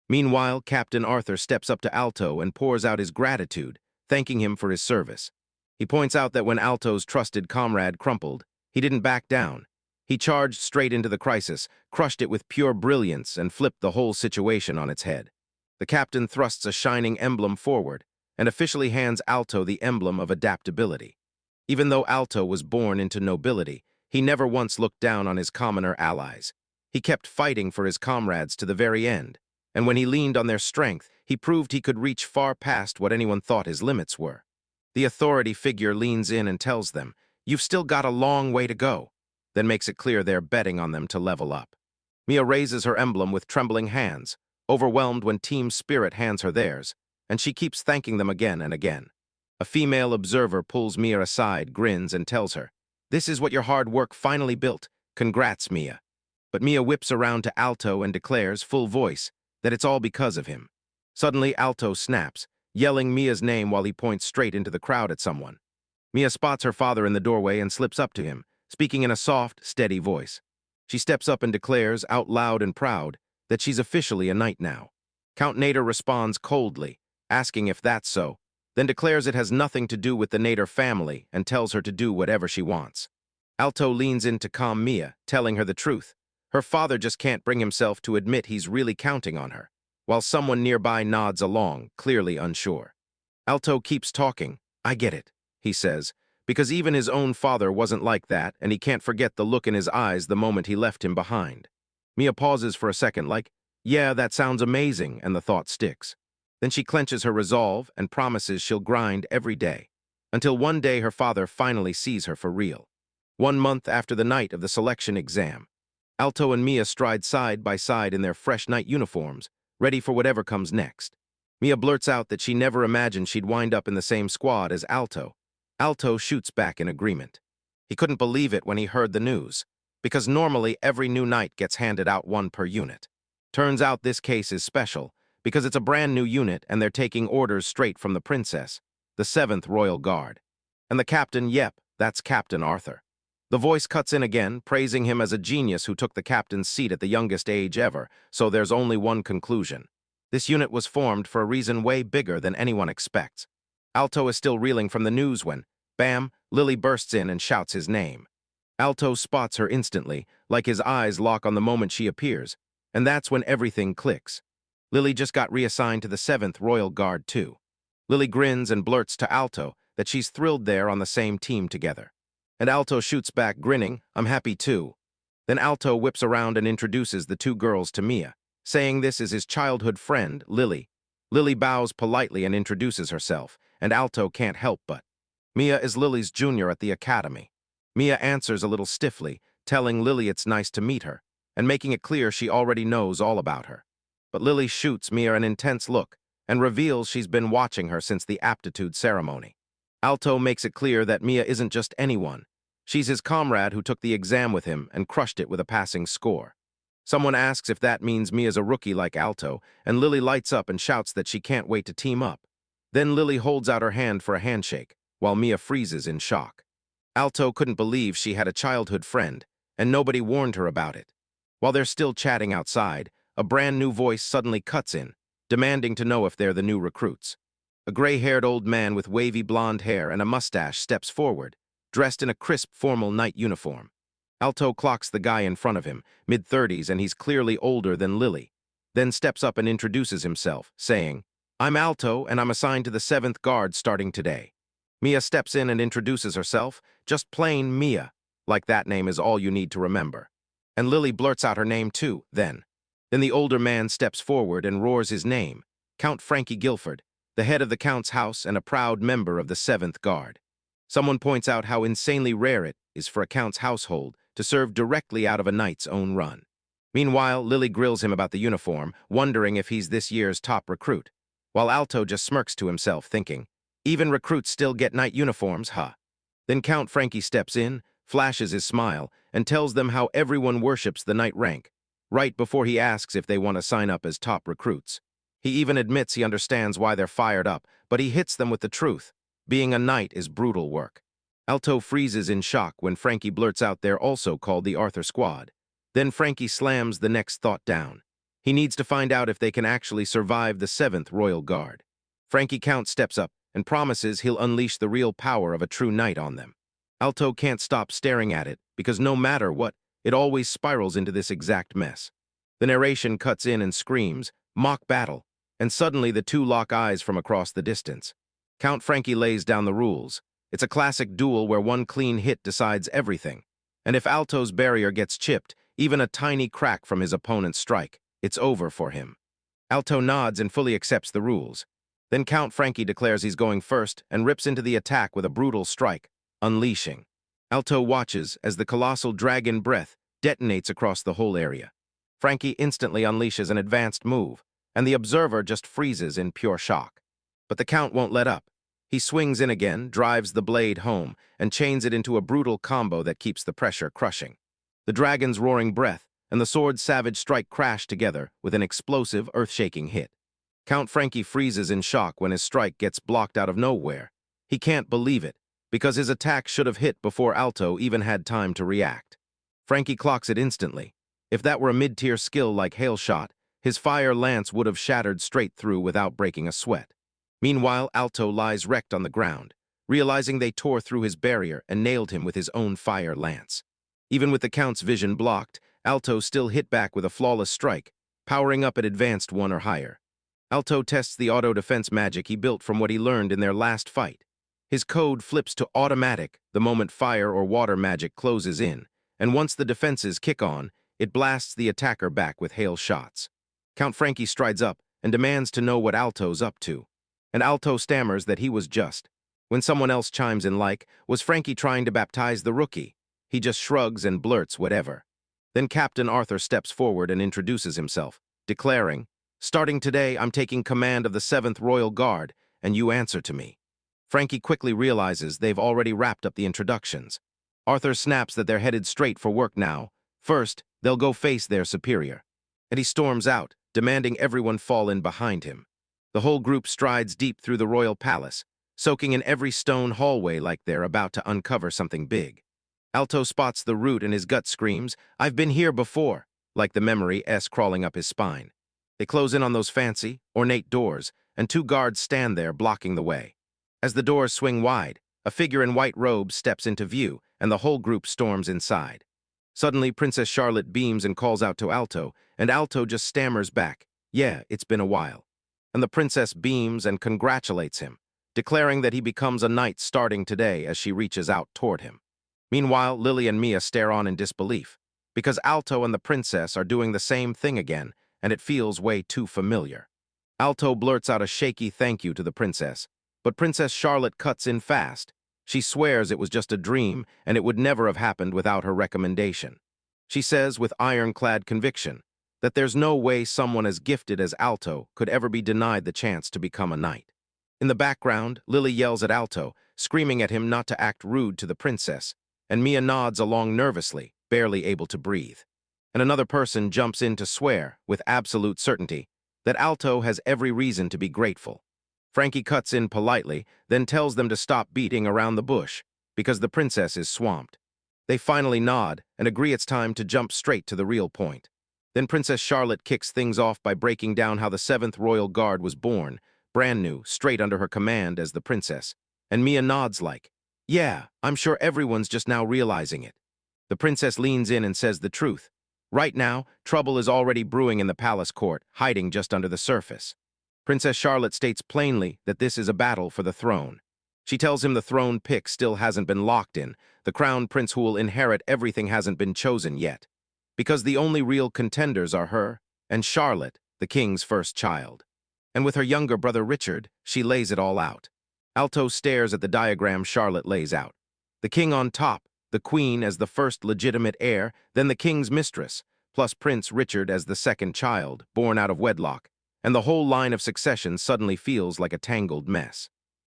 Meanwhile, Captain Arthur steps up to Alto and pours out his gratitude, thanking him for his service. He points out that when Alto's trusted comrade crumpled, he didn't back down. He charged straight into the crisis, crushed it with pure brilliance, and flipped the whole situation on its head. The captain thrusts a shining emblem forward and officially hands Alto the emblem of adaptability. Even though Alto was born into nobility, he never once looked down on his commoner allies. He kept fighting for his comrades to the very end, and when he leaned on their strength, he proved he could reach far past what anyone thought his limits were. The authority figure leans in and tells them, you've still got a long way to go, then makes it clear they're betting on them to level up. Mia raises her emblem with trembling hands, overwhelmed when team spirit hands her theirs, and she keeps thanking them again and again. A female observer pulls Mia aside, grins, and tells her, this is what your hard work finally built. Congrats, Mia. But Mia whips around to Alto and declares, full voice, that it's all because of him. Suddenly, Alto snaps, yelling Mia's name while he points straight into the crowd at someone. Mia spots her father in the doorway and slips up to him, speaking in a soft, steady voice. She steps up and declares, out loud and proud, that she's officially a knight now. Count Nader responds coldly, asking if that's so, then declares it has nothing to do with the Nader family and tells her to do whatever she wants. Alto leans in to calm Mia, telling her the truth. Her father just can't bring himself to admit he's really counting on her, while someone nearby nods along, clearly unsure. Alto keeps talking. I get it, he says, because even his own father wasn't like that, and he can't forget the look in his eyes the moment he left him behind. Mia pauses for a second like, yeah, that sounds amazing, and the thought sticks. Then she clenches her resolve and promises she'll grind every day, until one day her father finally sees her for real. 1 month after the night of the selection exam, Alto and Mia stride side by side in their fresh night uniforms, ready for whatever comes next. Mia blurts out that she never imagined she'd wind up in the same squad as Alto. Alto shoots back in agreement. He couldn't believe it when he heard the news, because normally every new knight gets handed out one per unit. Turns out this case is special, because it's a brand new unit and they're taking orders straight from the princess, the 7th Royal Guard. And the captain, yep, that's Captain Arthur. The voice cuts in again, praising him as a genius who took the captain's seat at the youngest age ever, so there's only one conclusion. This unit was formed for a reason way bigger than anyone expects. Alto is still reeling from the news when, bam, Lily bursts in and shouts his name. Alto spots her instantly, like his eyes lock on the moment she appears, and that's when everything clicks. Lily just got reassigned to the 7th Royal Guard too. Lily grins and blurts to Alto that she's thrilled they're on the same team together. And Alto shoots back, grinning, I'm happy too. Then Alto whips around and introduces the two girls to Mia, saying this is his childhood friend, Lily. Lily bows politely and introduces herself, and Alto can't help but. Mia is Lily's junior at the academy. Mia answers a little stiffly, telling Lily it's nice to meet her, and making it clear she already knows all about her. But Lily shoots Mia an intense look, and reveals she's been watching her since the aptitude ceremony. Alto makes it clear that Mia isn't just anyone. She's his comrade who took the exam with him and crushed it with a passing score. Someone asks if that means Mia's a rookie like Alto, and Lily lights up and shouts that she can't wait to team up. Then Lily holds out her hand for a handshake, while Mia freezes in shock. Alto couldn't believe she had a childhood friend, and nobody warned her about it. While they're still chatting outside, a brand new voice suddenly cuts in, demanding to know if they're the new recruits. A gray-haired old man with wavy blonde hair and a mustache steps forward, dressed in a crisp formal knight uniform. Alto clocks the guy in front of him, mid-30s, and he's clearly older than Lily, then steps up and introduces himself, saying, "I'm Alto, and I'm assigned to the 7th Guard starting today." Mia steps in and introduces herself, just plain Mia, like that name is all you need to remember. And Lily blurts out her name too, then. Then the older man steps forward and roars his name, Count Frankie Guilford, the head of the Count's house and a proud member of the 7th Guard. Someone points out how insanely rare it is for a Count's household to serve directly out of a knight's own run. Meanwhile, Lily grills him about the uniform, wondering if he's this year's top recruit, while Alto just smirks to himself, thinking, even recruits still get knight uniforms, huh? Then Count Frankie steps in, flashes his smile, and tells them how everyone worships the knight rank, right before he asks if they want to sign up as top recruits. He even admits he understands why they're fired up, but he hits them with the truth. Being a knight is brutal work. Alto freezes in shock when Frankie blurts out they're also called the Arthur Squad. Then Frankie slams the next thought down. He needs to find out if they can actually survive the 7th Royal Guard. Frankie Count steps up and promises he'll unleash the real power of a true knight on them. Alto can't stop staring at it, because no matter what, it always spirals into this exact mess. The narration cuts in and screams, "Mock battle," and suddenly the two lock eyes from across the distance. Count Frankie lays down the rules. It's a classic duel where one clean hit decides everything. And if Alto's barrier gets chipped, even a tiny crack from his opponent's strike, it's over for him. Alto nods and fully accepts the rules. Then Count Frankie declares he's going first and rips into the attack with a brutal strike, unleashing. Alto watches as the colossal dragon breath detonates across the whole area. Frankie instantly unleashes an advanced move, and the observer just freezes in pure shock. But the Count won't let up. He swings in again, drives the blade home, and chains it into a brutal combo that keeps the pressure crushing. The dragon's roaring breath and the sword's savage strike crash together with an explosive, earth-shaking hit. Count Frankie freezes in shock when his strike gets blocked out of nowhere. He can't believe it, because his attack should have hit before Alto even had time to react. Frankie clocks it instantly. If that were a mid-tier skill like Hail Shot, his fire lance would have shattered straight through without breaking a sweat. Meanwhile, Alto lies wrecked on the ground, realizing they tore through his barrier and nailed him with his own fire lance. Even with the Count's vision blocked, Alto still hit back with a flawless strike, powering up at advanced 1 or higher. Alto tests the auto-defense magic he built from what he learned in their last fight. His code flips to automatic the moment fire or water magic closes in, and once the defenses kick on, it blasts the attacker back with hail shots. Count Frankie strides up and demands to know what Alto's up to. And Alto stammers that he was just. When someone else chimes in like, was Frankie trying to baptize the rookie? He just shrugs and blurts whatever. Then Captain Arthur steps forward and introduces himself, declaring, "Starting today, I'm taking command of the 7th Royal Guard, and you answer to me." Frankie quickly realizes they've already wrapped up the introductions. Arthur snaps that they're headed straight for work now. First, they'll go face their superior. And he storms out, demanding everyone fall in behind him. The whole group strides deep through the royal palace, soaking in every stone hallway like they're about to uncover something big. Alto spots the root and his gut screams, "I've been here before," like the memory crawling up his spine. They close in on those fancy, ornate doors, and 2 guards stand there blocking the way. As the doors swing wide, a figure in white robes steps into view, and the whole group storms inside. Suddenly, Princess Charlotte beams and calls out to Alto, and Alto just stammers back, "Yeah, it's been a while." And the princess beams and congratulates him, declaring that he becomes a knight starting today as she reaches out toward him. Meanwhile, Lily and Mia stare on in disbelief, because Alto and the princess are doing the same thing again, and it feels way too familiar. Alto blurts out a shaky thank you to the princess, but Princess Charlotte cuts in fast. She swears it was just a dream, and it would never have happened without her recommendation. She says with ironclad conviction that there's no way someone as gifted as Alto could ever be denied the chance to become a knight. In the background, Lily yells at Alto, screaming at him not to act rude to the princess, and Mia nods along nervously, barely able to breathe. And another person jumps in to swear, with absolute certainty, that Alto has every reason to be grateful. Frankie cuts in politely, then tells them to stop beating around the bush, because the princess is swamped. They finally nod and agree it's time to jump straight to the real point. Then Princess Charlotte kicks things off by breaking down how the 7th Royal Guard was born, brand new, straight under her command as the princess. And Mia nods like, "Yeah, I'm sure everyone's just now realizing it." The princess leans in and says the truth. Right now, trouble is already brewing in the palace court, hiding just under the surface. Princess Charlotte states plainly that this is a battle for the throne. She tells him the throne pick still hasn't been locked in. The crown prince who will inherit everything hasn't been chosen yet. Because the only real contenders are her and Charlotte, the king's first child. And with her younger brother Richard, she lays it all out. Alto stares at the diagram Charlotte lays out. The king on top, the queen as the first legitimate heir, then the king's mistress, plus Prince Richard as the second child, born out of wedlock, and the whole line of succession suddenly feels like a tangled mess.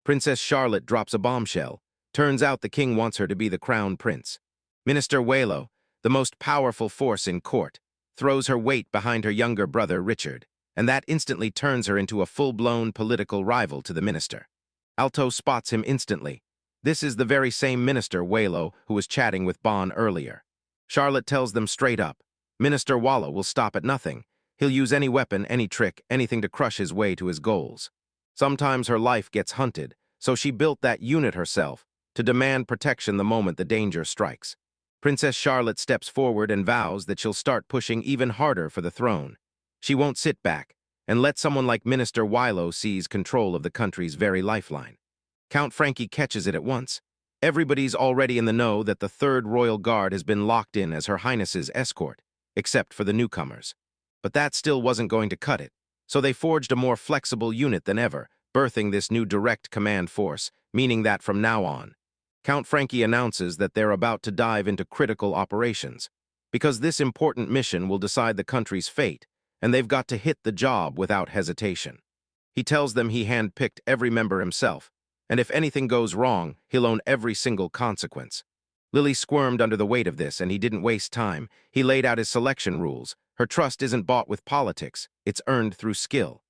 Princess Charlotte drops a bombshell. Turns out the king wants her to be the crown prince. Minister Wailo, the most powerful force in court, throws her weight behind her younger brother Richard, and that instantly turns her into a full-blown political rival to the minister. Alto spots him instantly. This is the very same Minister Wailo who was chatting with Bon earlier. Charlotte tells them straight up, Minister Wailo will stop at nothing. He'll use any weapon, any trick, anything to crush his way to his goals. Sometimes her life gets hunted, so she built that unit herself to demand protection the moment the danger strikes. Princess Charlotte steps forward and vows that she'll start pushing even harder for the throne. She won't sit back and let someone like Minister Wailo seize control of the country's very lifeline. Count Frankie catches it at once. Everybody's already in the know that the Third Royal Guard has been locked in as Her Highness's escort, except for the newcomers. But that still wasn't going to cut it, so they forged a more flexible unit than ever, birthing this new direct command force, meaning that from now on, Count Frankie announces that they're about to dive into critical operations, because this important mission will decide the country's fate, and they've got to hit the job without hesitation. He tells them he handpicked every member himself, and if anything goes wrong, he'll own every single consequence. Lily squirmed under the weight of this, and he didn't waste time. He laid out his selection rules. Her trust isn't bought with politics, it's earned through skill.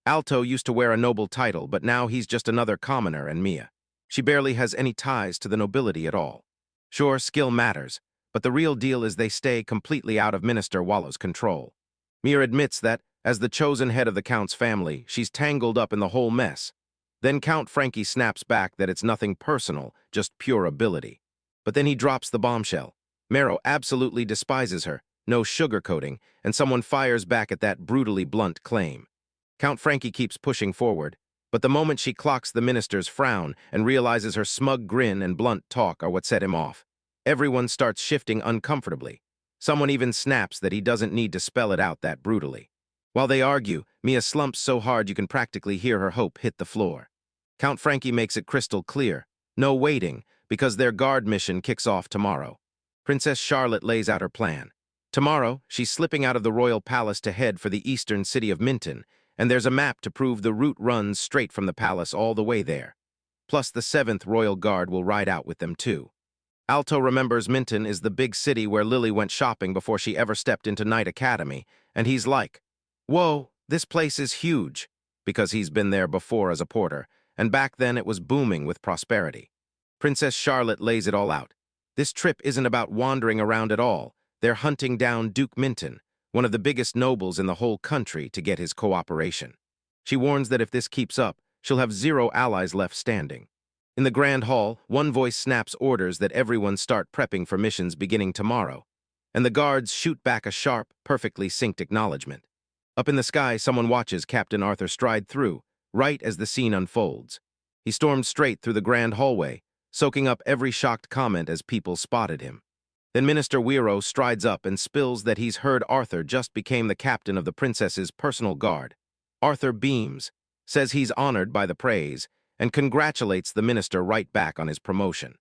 Alto used to wear a noble title, but now he's just another commoner, and Mia. She barely has any ties to the nobility at all. Sure, skill matters, but the real deal is they stay completely out of Minister Wallow's control. Mia admits that, as the chosen head of the Count's family, she's tangled up in the whole mess. Then Count Frankie snaps back that it's nothing personal, just pure ability. But then he drops the bombshell. Mero absolutely despises her, no sugarcoating, and someone fires back at that brutally blunt claim. Count Frankie keeps pushing forward, but the moment she clocks the minister's frown and realizes her smug grin and blunt talk are what set him off, everyone starts shifting uncomfortably. Someone even snaps that he doesn't need to spell it out that brutally. While they argue, Mia slumps so hard you can practically hear her hope hit the floor. Count Frankie makes it crystal clear. No waiting, because their guard mission kicks off tomorrow. Princess Charlotte lays out her plan. Tomorrow, she's slipping out of the royal palace to head for the eastern city of Minton, and there's a map to prove the route runs straight from the palace all the way there. Plus, the 7th Royal Guard will ride out with them too. Alto remembers Minton is the big city where Lily went shopping before she ever stepped into Night Academy, and he's like, whoa, this place is huge, because he's been there before as a porter, and back then it was booming with prosperity. Princess Charlotte lays it all out. This trip isn't about wandering around at all. They're hunting down Duke Minton, one of the biggest nobles in the whole country, to get his cooperation. She warns that if this keeps up, she'll have 0 allies left standing. In the Grand Hall, one voice snaps orders that everyone start prepping for missions beginning tomorrow, and the guards shoot back a sharp, perfectly synced acknowledgement. Up in the sky, someone watches Captain Arthur stride through, right as the scene unfolds. He stormed straight through the grand hallway, soaking up every shocked comment as people spotted him. Then Minister Wiro strides up and spills that he's heard Arthur just became the captain of the princess's personal guard. Arthur beams, says he's honored by the praise, and congratulates the minister right back on his promotion,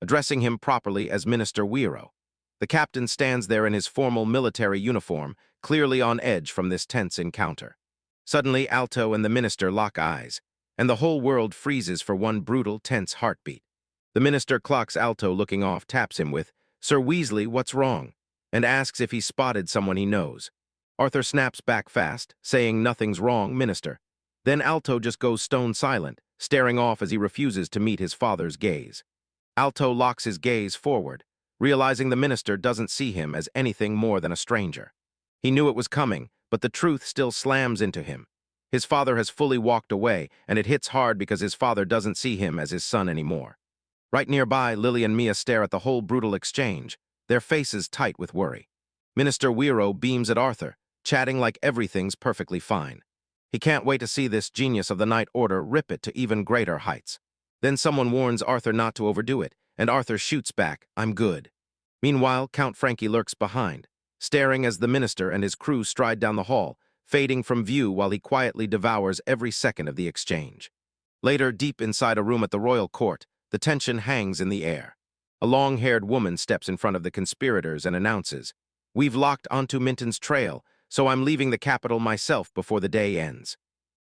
addressing him properly as Minister Wiro. The captain stands there in his formal military uniform, clearly on edge from this tense encounter. Suddenly, Alto and the minister lock eyes, and the whole world freezes for one brutal, tense heartbeat. The minister clocks Alto looking off, taps him with, "Sir Weasley, what's wrong?" and asks if he spotted someone he knows. Arthur snaps back fast, saying, "Nothing's wrong, minister." Then Alto just goes stone silent, staring off as he refuses to meet his father's gaze. Alto locks his gaze forward, realizing the minister doesn't see him as anything more than a stranger. He knew it was coming, but the truth still slams into him. His father has fully walked away, and it hits hard because his father doesn't see him as his son anymore. Right nearby, Lily and Mia stare at the whole brutal exchange. their faces tight with worry. Minister Wiro beams at Arthur, chatting like everything's perfectly fine. He can't wait to see this genius of the Night Order rip it to even greater heights. Then someone warns Arthur not to overdo it, and Arthur shoots back, "I'm good." Meanwhile, Count Frankie lurks behind, staring as the minister and his crew stride down the hall, fading from view while he quietly devours every second of the exchange. Later, deep inside a room at the royal court, the tension hangs in the air. A long-haired woman steps in front of the conspirators and announces, "We've locked onto Minton's trail, so I'm leaving the capital myself before the day ends."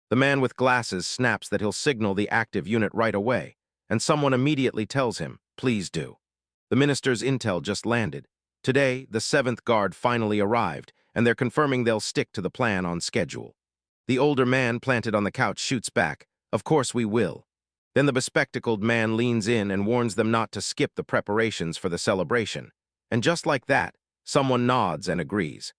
The man with glasses snaps that he'll signal the active unit right away, and someone immediately tells him, "Please do." The minister's intel just landed. Today, the 7th Guard finally arrived, and they're confirming they'll stick to the plan on schedule. The older man planted on the couch shoots back, "Of course we will." Then the bespectacled man leans in and warns them not to skip the preparations for the celebration. And just like that, someone nods and agrees.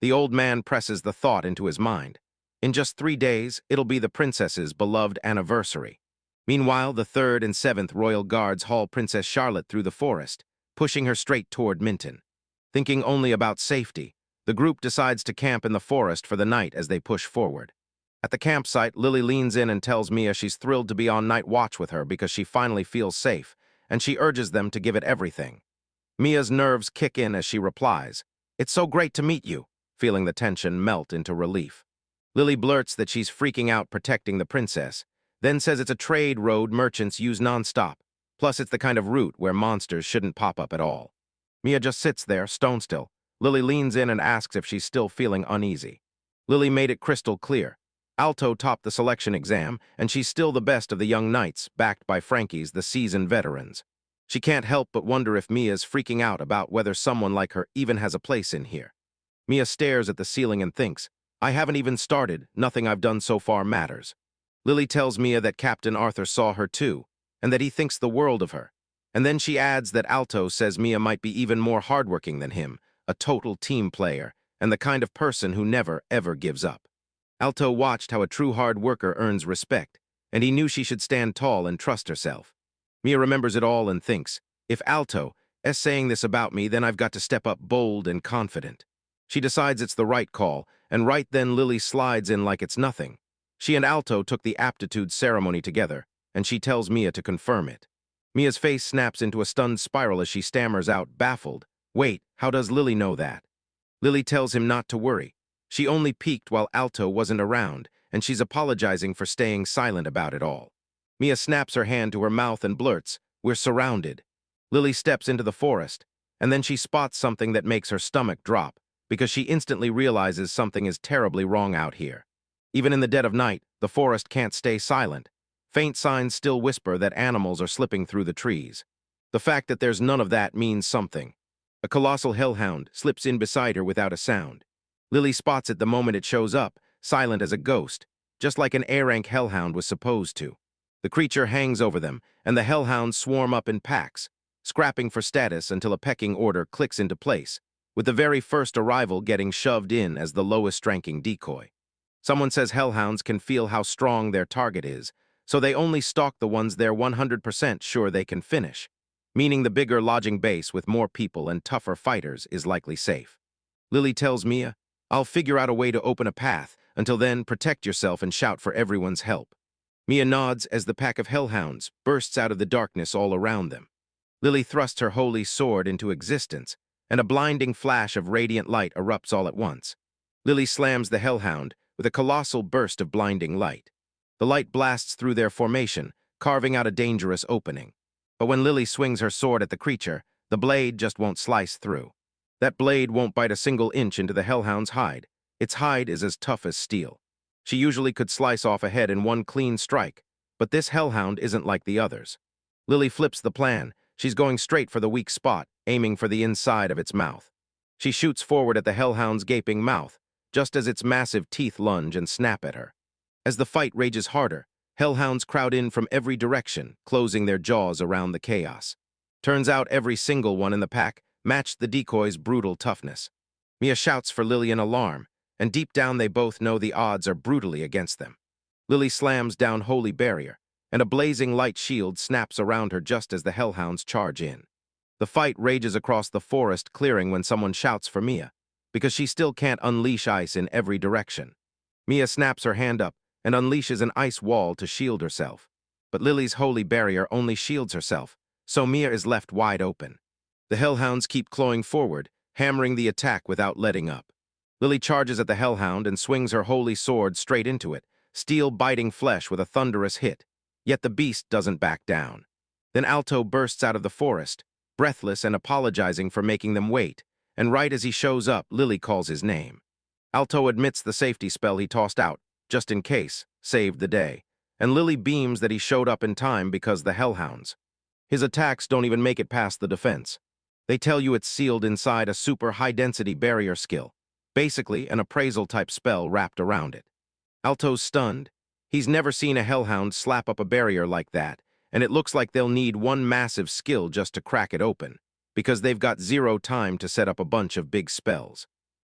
The old man presses the thought into his mind. In just 3 days, it'll be the princess's beloved anniversary. Meanwhile, the 3rd and 7th Royal Guards haul Princess Charlotte through the forest, pushing her straight toward Minton. Thinking only about safety, the group decides to camp in the forest for the night as they push forward. At the campsite, Lily leans in and tells Mia she's thrilled to be on night watch with her because she finally feels safe, and she urges them to give it everything. Mia's nerves kick in as she replies, "It's so great to meet you," feeling the tension melt into relief. Lily blurts that she's freaking out protecting the princess, then says it's a trade road merchants use nonstop, plus it's the kind of route where monsters shouldn't pop up at all. Mia just sits there, stone still. Lily leans in and asks if she's still feeling uneasy. Lily made it crystal clear. Alto topped the selection exam, and she's still the best of the young knights, backed by Frankie's the seasoned veterans. She can't help but wonder if Mia's freaking out about whether someone like her even has a place in here. Mia stares at the ceiling and thinks, "I haven't even started, nothing I've done so far matters." Lily tells Mia that Captain Arthur saw her too, and that he thinks the world of her. And then she adds that Alto says Mia might be even more hardworking than him, a total team player, and the kind of person who never, ever gives up. Alto watched how a true hard worker earns respect, and he knew she should stand tall and trust herself. Mia remembers it all and thinks, if Alto is saying this about me, then I've got to step up bold and confident. She decides it's the right call, and right then Lily slides in like it's nothing. She and Alto took the aptitude ceremony together, and she tells Mia to confirm it. Mia's face snaps into a stunned spiral as she stammers out, baffled, "Wait, how does Lily know that?" Lily tells him not to worry. She only peeked while Alto wasn't around, and she's apologizing for staying silent about it all. Mia snaps her hand to her mouth and blurts, "We're surrounded." Lily steps into the forest, and then she spots something that makes her stomach drop, because she instantly realizes something is terribly wrong out here. Even in the dead of night, the forest can't stay silent. Faint signs still whisper that animals are slipping through the trees. The fact that there's none of that means something. A colossal hellhound slips in beside her without a sound. Lily spots it the moment it shows up, silent as a ghost, just like an A-rank hellhound was supposed to. The creature hangs over them, and the hellhounds swarm up in packs, scrapping for status until a pecking order clicks into place, with the very first arrival getting shoved in as the lowest-ranking decoy. Someone says hellhounds can feel how strong their target is, so they only stalk the ones they're 100% sure they can finish, meaning the bigger lodging base with more people and tougher fighters is likely safe. Lily tells Mia, "I'll figure out a way to open a path. Until then, protect yourself and shout for everyone's help." Mia nods as the pack of hellhounds bursts out of the darkness all around them. Lily thrusts her holy sword into existence, and a blinding flash of radiant light erupts all at once. Lily slams the hellhound with a colossal burst of blinding light. The light blasts through their formation, carving out a dangerous opening. But when Lily swings her sword at the creature, the blade just won't slice through. That blade won't bite a single inch into the hellhound's hide. Its hide is as tough as steel. She usually could slice off a head in one clean strike, but this hellhound isn't like the others. Lily flips the plan. She's going straight for the weak spot, aiming for the inside of its mouth. She shoots forward at the hellhound's gaping mouth, just as its massive teeth lunge and snap at her. As the fight rages harder, hellhounds crowd in from every direction, closing their jaws around the chaos. Turns out every single one in the pack matched the decoy's brutal toughness. Mia shouts for Lily in alarm, and deep down they both know the odds are brutally against them. Lily slams down Holy Barrier, and a blazing light shield snaps around her just as the hellhounds charge in. The fight rages across the forest clearing when someone shouts for Mia, because she still can't unleash ice in every direction. Mia snaps her hand up and unleashes an ice wall to shield herself. But Lily's holy barrier only shields herself, so Mia is left wide open. The hellhounds keep clawing forward, hammering the attack without letting up. Lily charges at the hellhound and swings her holy sword straight into it, steel biting flesh with a thunderous hit. Yet the beast doesn't back down. Then Alto bursts out of the forest, breathless and apologizing for making them wait, and right as he shows up, Lily calls his name. Alto admits the safety spell he tossed out, just in case, saved the day, and Lily beams that he showed up in time because the hellhounds. His attacks don't even make it past the defense. They tell you it's sealed inside a super high-density barrier skill, basically an appraisal-type spell wrapped around it. Alto's stunned. He's never seen a hellhound slap up a barrier like that, and it looks like they'll need one massive skill just to crack it open, because they've got zero time to set up a bunch of big spells.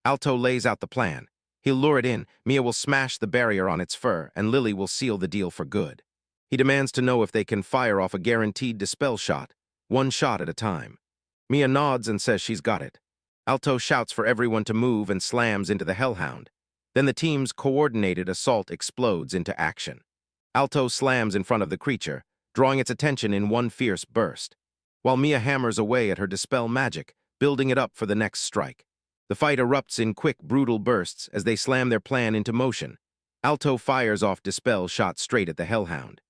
Alto lays out the plan. He'll lure it in, Mia will smash the barrier on its fur, and Lily will seal the deal for good. He demands to know if they can fire off a guaranteed dispel shot, one shot at a time. Mia nods and says she's got it. Alto shouts for everyone to move and slams into the hellhound. Then the team's coordinated assault explodes into action. Alto slams in front of the creature, drawing its attention in one fierce burst, while Mia hammers away at her dispel magic, building it up for the next strike. The fight erupts in quick, brutal bursts as they slam their plan into motion. Alto fires off dispel shots straight at the hellhound.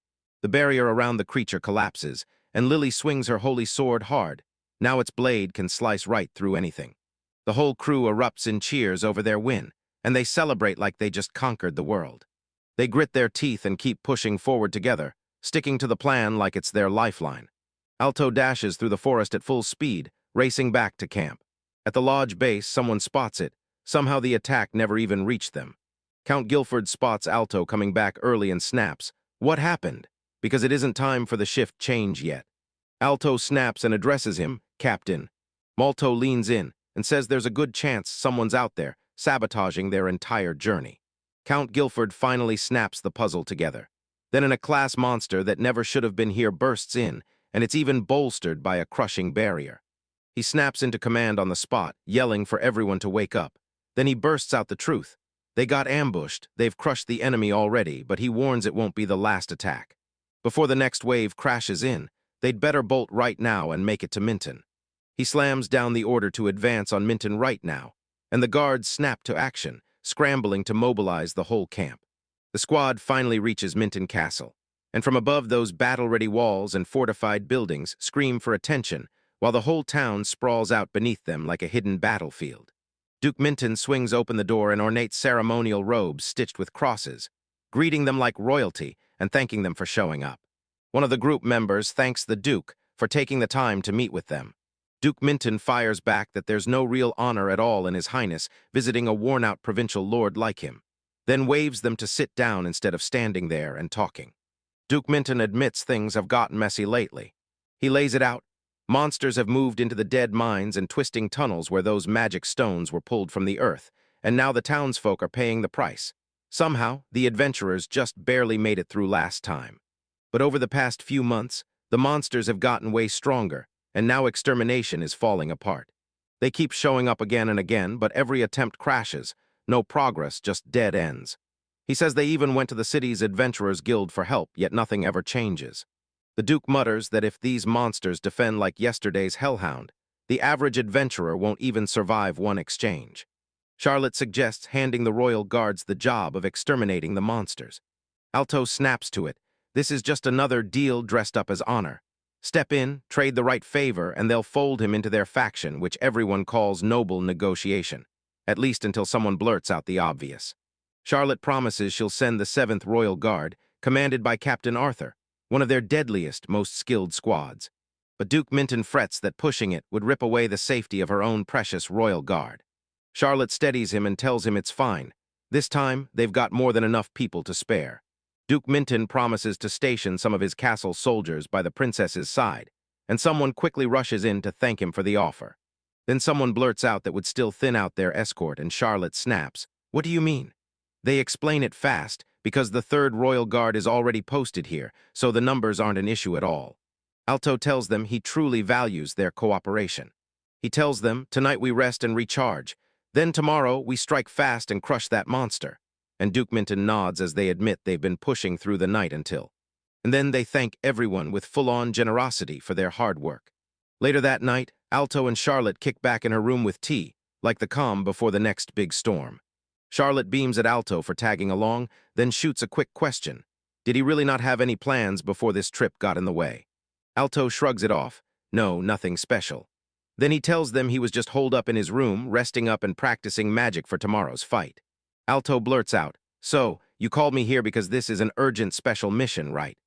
The barrier around the creature collapses, and Lily swings her holy sword hard. Now its blade can slice right through anything. The whole crew erupts in cheers over their win, and they celebrate like they just conquered the world. They grit their teeth and keep pushing forward together, sticking to the plan like it's their lifeline. Alto dashes through the forest at full speed, racing back to camp. At the lodge base, someone spots it. Somehow the attack never even reached them. Count Guilford spots Alto coming back early and snaps, "What happened?" Because it isn't time for the shift change yet. Alto snaps and addresses him, "Captain." Malto leans in and says there's a good chance someone's out there, sabotaging their entire journey. Count Guilford finally snaps the puzzle together. Then a class monster that never should have been here bursts in, and it's even bolstered by a crushing barrier. He snaps into command on the spot, yelling for everyone to wake up. Then he bursts out the truth. They got ambushed, they've crushed the enemy already, but he warns it won't be the last attack. Before the next wave crashes in, they'd better bolt right now and make it to Minton. He slams down the order to advance on Minton right now, and the guards snap to action, scrambling to mobilize the whole camp. The squad finally reaches Minton Castle, and from above those battle-ready walls and fortified buildings scream for attention, while the whole town sprawls out beneath them like a hidden battlefield. Duke Minton swings open the door in ornate ceremonial robes stitched with crosses, greeting them like royalty and thanking them for showing up. One of the group members thanks the Duke for taking the time to meet with them. Duke Minton fires back that there's no real honor at all in His Highness visiting a worn-out provincial lord like him, then waves them to sit down instead of standing there and talking. Duke Minton admits things have gotten messy lately. He lays it out. Monsters have moved into the dead mines and twisting tunnels where those magic stones were pulled from the earth, and now the townsfolk are paying the price. Somehow, the adventurers just barely made it through last time. But over the past few months, the monsters have gotten way stronger, and now extermination is falling apart. They keep showing up again and again, but every attempt crashes. No progress, just dead ends. He says they even went to the city's Adventurers Guild for help, yet nothing ever changes. The Duke mutters that if these monsters defend like yesterday's hellhound, the average adventurer won't even survive one exchange. Charlotte suggests handing the royal guards the job of exterminating the monsters. Alto snaps to it. This is just another deal dressed up as honor. Step in, trade the right favor, and they'll fold him into their faction, which everyone calls noble negotiation, at least until someone blurts out the obvious. Charlotte promises she'll send the 7th Royal Guard, commanded by Captain Arthur, one of their deadliest, most skilled squads. But Duke Minton frets that pushing it would rip away the safety of her own precious Royal Guard. Charlotte steadies him and tells him it's fine. This time, they've got more than enough people to spare. Duke Minton promises to station some of his castle soldiers by the princess's side, and someone quickly rushes in to thank him for the offer. Then someone blurts out that would still thin out their escort, and Charlotte snaps, "What do you mean?" They explain it fast, because the 3rd Royal Guard is already posted here, so the numbers aren't an issue at all. Alto tells them he truly values their cooperation. He tells them, tonight we rest and recharge. Then tomorrow we strike fast and crush that monster. And Duke Minton nods as they admit they've been pushing through the night until. And then they thank everyone with full-on generosity for their hard work. Later that night, Alto and Charlotte kick back in her room with tea, like the calm before the next big storm. Charlotte beams at Alto for tagging along, then shoots a quick question. Did he really not have any plans before this trip got in the way? Alto shrugs it off. No, nothing special. Then he tells them he was just holed up in his room, resting up and practicing magic for tomorrow's fight. Alto blurts out, "So, you called me here because this is an urgent special mission, right?"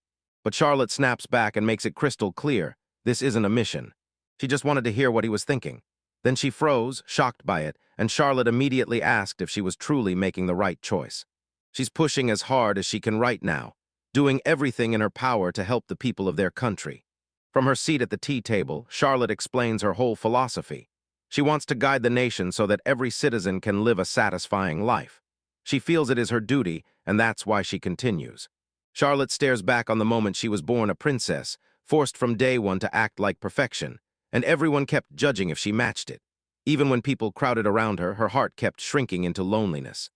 But Charlotte snaps back and makes it crystal clear, this isn't a mission. She just wanted to hear what he was thinking. Then she froze, shocked by it, and Charlotte immediately asked if she was truly making the right choice. She's pushing as hard as she can right now, doing everything in her power to help the people of their country. From her seat at the tea table, Charlotte explains her whole philosophy. She wants to guide the nation so that every citizen can live a satisfying life. She feels it is her duty, and that's why she continues. Charlotte stares back on the moment she was born a princess, forced from day one to act like perfection, and everyone kept judging if she matched it. Even when people crowded around her, her heart kept shrinking into loneliness.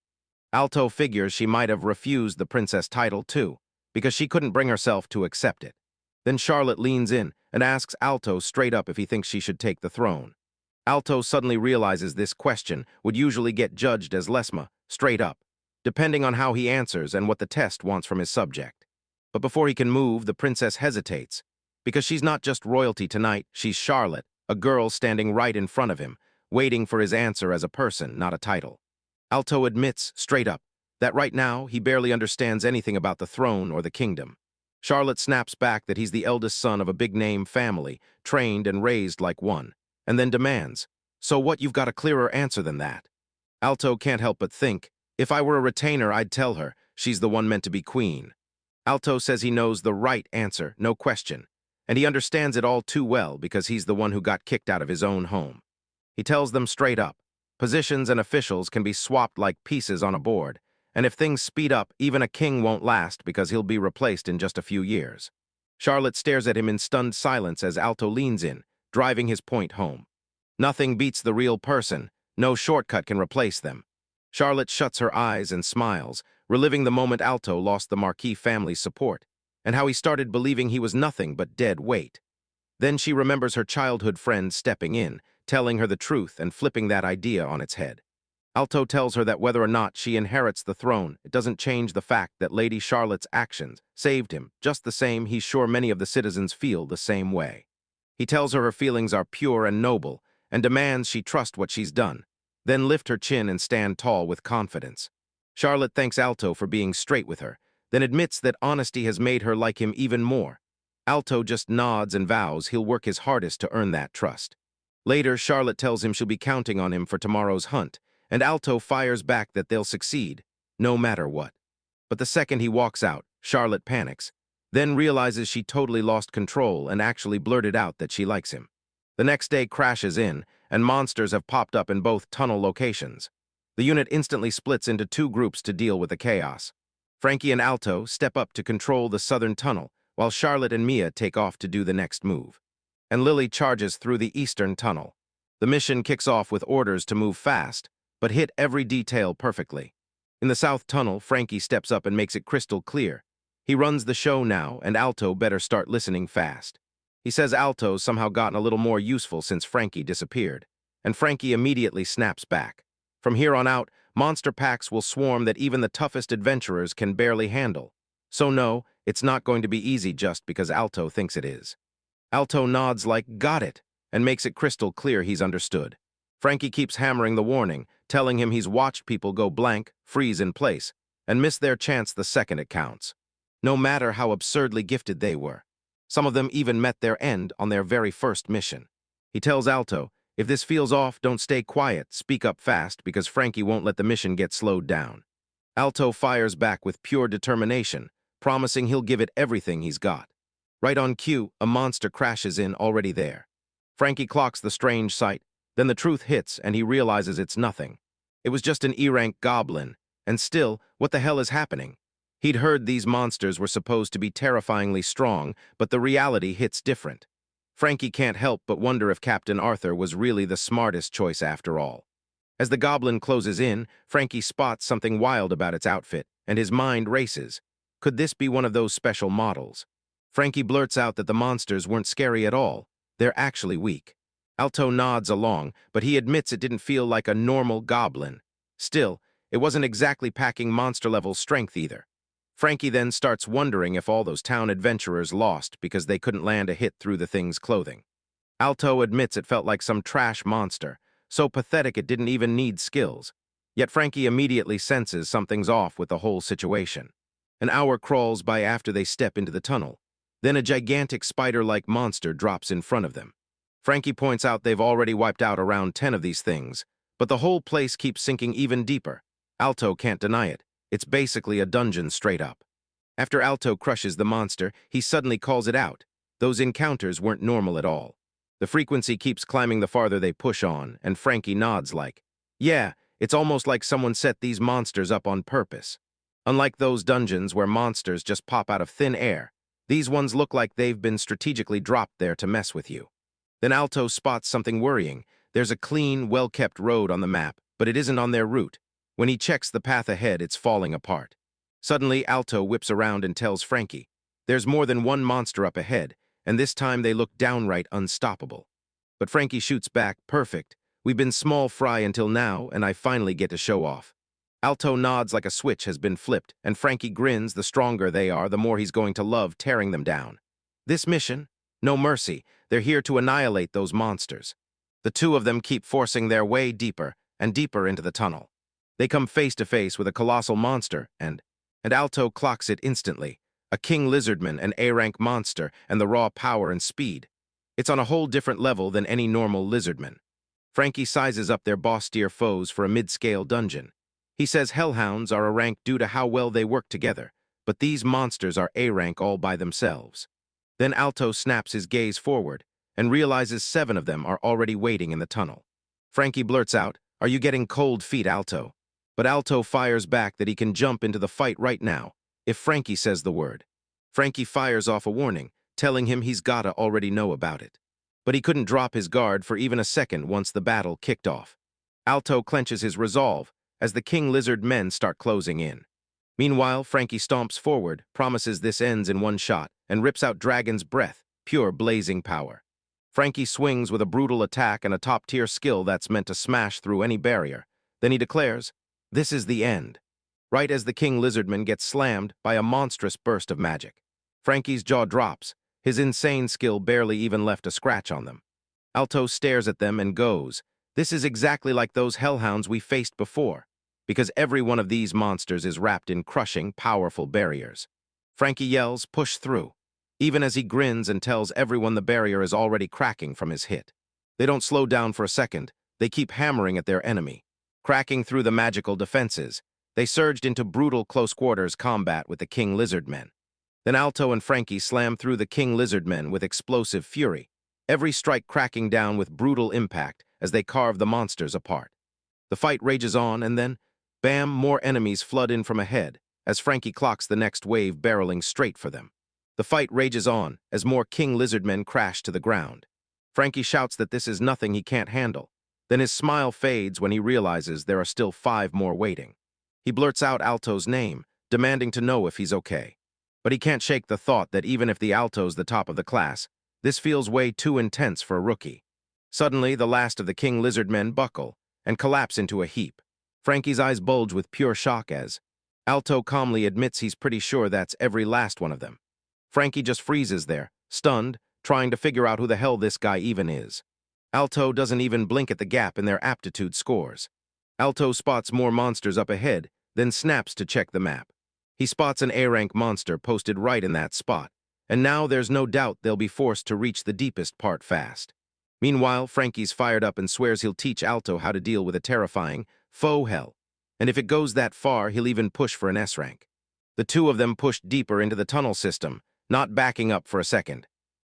Alto figures she might have refused the princess title too, because she couldn't bring herself to accept it. Then Charlotte leans in and asks Alto straight up if he thinks she should take the throne. Alto suddenly realizes this question would usually get judged as lesma, straight up, depending on how he answers and what the test wants from his subject. But before he can move, the princess hesitates. Because she's not just royalty tonight, she's Charlotte, a girl standing right in front of him, waiting for his answer as a person, not a title. Alto admits, straight up, that right now he barely understands anything about the throne or the kingdom. Charlotte snaps back that he's the eldest son of a big-name family, trained and raised like one, and then demands, "So what, you've got a clearer answer than that?" Alto can't help but think, if I were a retainer, I'd tell her, she's the one meant to be queen. Alto says he knows the right answer, no question, and he understands it all too well because he's the one who got kicked out of his own home. He tells them straight up, positions and officials can be swapped like pieces on a board, and if things speed up, even a king won't last because he'll be replaced in just a few years. Charlotte stares at him in stunned silence as Alto leans in, driving his point home. Nothing beats the real person. No shortcut can replace them. Charlotte shuts her eyes and smiles, reliving the moment Alto lost the Marquis family's support, and how he started believing he was nothing but dead weight. Then she remembers her childhood friend stepping in, telling her the truth and flipping that idea on its head. Alto tells her that whether or not she inherits the throne, it doesn't change the fact that Lady Charlotte's actions saved him, just the same he's sure many of the citizens feel the same way. He tells her feelings are pure and noble, and demands she trust what she's done, then lift her chin and stand tall with confidence. Charlotte thanks Alto for being straight with her, then admits that honesty has made her like him even more. Alto just nods and vows he'll work his hardest to earn that trust. Later, Charlotte tells him she'll be counting on him for tomorrow's hunt, and Alto fires back that they'll succeed, no matter what. But the second he walks out, Charlotte panics, then realizes she totally lost control and actually blurted out that she likes him. The next day crashes in, and monsters have popped up in both tunnel locations. The unit instantly splits into two groups to deal with the chaos. Frankie and Alto step up to control the southern tunnel, while Charlotte and Mia take off to do the next move. And Lily charges through the eastern tunnel. The mission kicks off with orders to move fast, but hit every detail perfectly. In the south tunnel, Frankie steps up and makes it crystal clear. He runs the show now, and Alto better start listening fast. He says Alto's somehow gotten a little more useful since Frankie disappeared, and Frankie immediately snaps back. From here on out, monster packs will swarm that even the toughest adventurers can barely handle. So no, it's not going to be easy just because Alto thinks it is. Alto nods like, got it, and makes it crystal clear he's understood. Frankie keeps hammering the warning, telling him he's watched people go blank, freeze in place, and miss their chance the second it counts. No matter how absurdly gifted they were. Some of them even met their end on their very first mission. He tells Alto, if this feels off, don't stay quiet, speak up fast because Frankie won't let the mission get slowed down. Alto fires back with pure determination, promising he'll give it everything he's got. Right on cue, a monster crashes in already there. Frankie clocks the strange sight, then the truth hits and he realizes it's nothing. It was just an E-rank goblin, and still, what the hell is happening? He'd heard these monsters were supposed to be terrifyingly strong, but the reality hits different. Frankie can't help but wonder if Captain Arthur was really the smartest choice after all. As the goblin closes in, Frankie spots something wild about its outfit, and his mind races. Could this be one of those special models? Frankie blurts out that the monsters weren't scary at all. They're actually weak. Alto nods along, but he admits it didn't feel like a normal goblin. Still, it wasn't exactly packing monster-level strength either. Frankie then starts wondering if all those town adventurers lost because they couldn't land a hit through the thing's clothing. Alto admits it felt like some trash monster, so pathetic it didn't even need skills. Yet Frankie immediately senses something's off with the whole situation. An hour crawls by after they step into the tunnel. Then a gigantic spider-like monster drops in front of them. Frankie points out they've already wiped out around 10 of these things, but the whole place keeps sinking even deeper. Alto can't deny it. It's basically a dungeon straight up. After Alto crushes the monster, he suddenly calls it out. Those encounters weren't normal at all. The frequency keeps climbing the farther they push on, and Frankie nods like, yeah, it's almost like someone set these monsters up on purpose. Unlike those dungeons where monsters just pop out of thin air, these ones look like they've been strategically dropped there to mess with you. Then Alto spots something worrying. There's a clean, well-kept road on the map, but it isn't on their route. When he checks the path ahead, it's falling apart. Suddenly, Alto whips around and tells Frankie, there's more than one monster up ahead, and this time they look downright unstoppable. But Frankie shoots back, perfect. We've been small fry until now, and I finally get to show off. Alto nods like a switch has been flipped, and Frankie grins. The stronger they are, the more he's going to love tearing them down. This mission? No mercy. They're here to annihilate those monsters. The two of them keep forcing their way deeper and deeper into the tunnel. They come face to face with a colossal monster, and Alto clocks it instantly. A king lizardman, an A-rank monster, and the raw power and speed. It's on a whole different level than any normal lizardman. Frankie sizes up their boss-tier foes for a mid-scale dungeon. He says hellhounds are a rank due to how well they work together, but these monsters are A-rank all by themselves. Then Alto snaps his gaze forward and realizes 7 of them are already waiting in the tunnel. Frankie blurts out, "Are you getting cold feet, Alto?" But Alto fires back that he can jump into the fight right now, if Frankie says the word. Frankie fires off a warning, telling him he's gotta already know about it. But he couldn't drop his guard for even a second once the battle kicked off. Alto clenches his resolve as the King Lizard men start closing in. Meanwhile, Frankie stomps forward, promises this ends in one shot, and rips out Dragon's Breath, pure blazing power. Frankie swings with a brutal attack and a top-tier skill that's meant to smash through any barrier. Then he declares, this is the end. Right as the King Lizardman gets slammed by a monstrous burst of magic. Frankie's jaw drops. His insane skill barely even left a scratch on them. Alto stares at them and goes, this is exactly like those hellhounds we faced before, because every one of these monsters is wrapped in crushing, powerful barriers. Frankie yells, push through, even as he grins and tells everyone the barrier is already cracking from his hit. They don't slow down for a second. They keep hammering at their enemy. Cracking through the magical defenses, they surged into brutal close-quarters combat with the King Lizardmen. Then Alto and Frankie slam through the King Lizardmen with explosive fury, every strike cracking down with brutal impact as they carve the monsters apart. The fight rages on, and then, bam, more enemies flood in from ahead as Frankie clocks the next wave barreling straight for them. The fight rages on as more King Lizardmen crash to the ground. Frankie shouts that this is nothing he can't handle. Then his smile fades when he realizes there are still 5 more waiting. He blurts out Alto's name, demanding to know if he's okay. But he can't shake the thought that even if the Alto's the top of the class, this feels way too intense for a rookie. Suddenly, the last of the King Lizardmen buckle and collapse into a heap. Frankie's eyes bulge with pure shock as Alto calmly admits he's pretty sure that's every last one of them. Frankie just freezes there, stunned, trying to figure out who the hell this guy even is. Alto doesn't even blink at the gap in their aptitude scores. Alto spots more monsters up ahead, then snaps to check the map. He spots an A-rank monster posted right in that spot, and now there's no doubt they'll be forced to reach the deepest part fast. Meanwhile, Frankie's fired up and swears he'll teach Alto how to deal with a terrifying foe hell, and if it goes that far, he'll even push for an S-rank. The two of them push deeper into the tunnel system, not backing up for a second.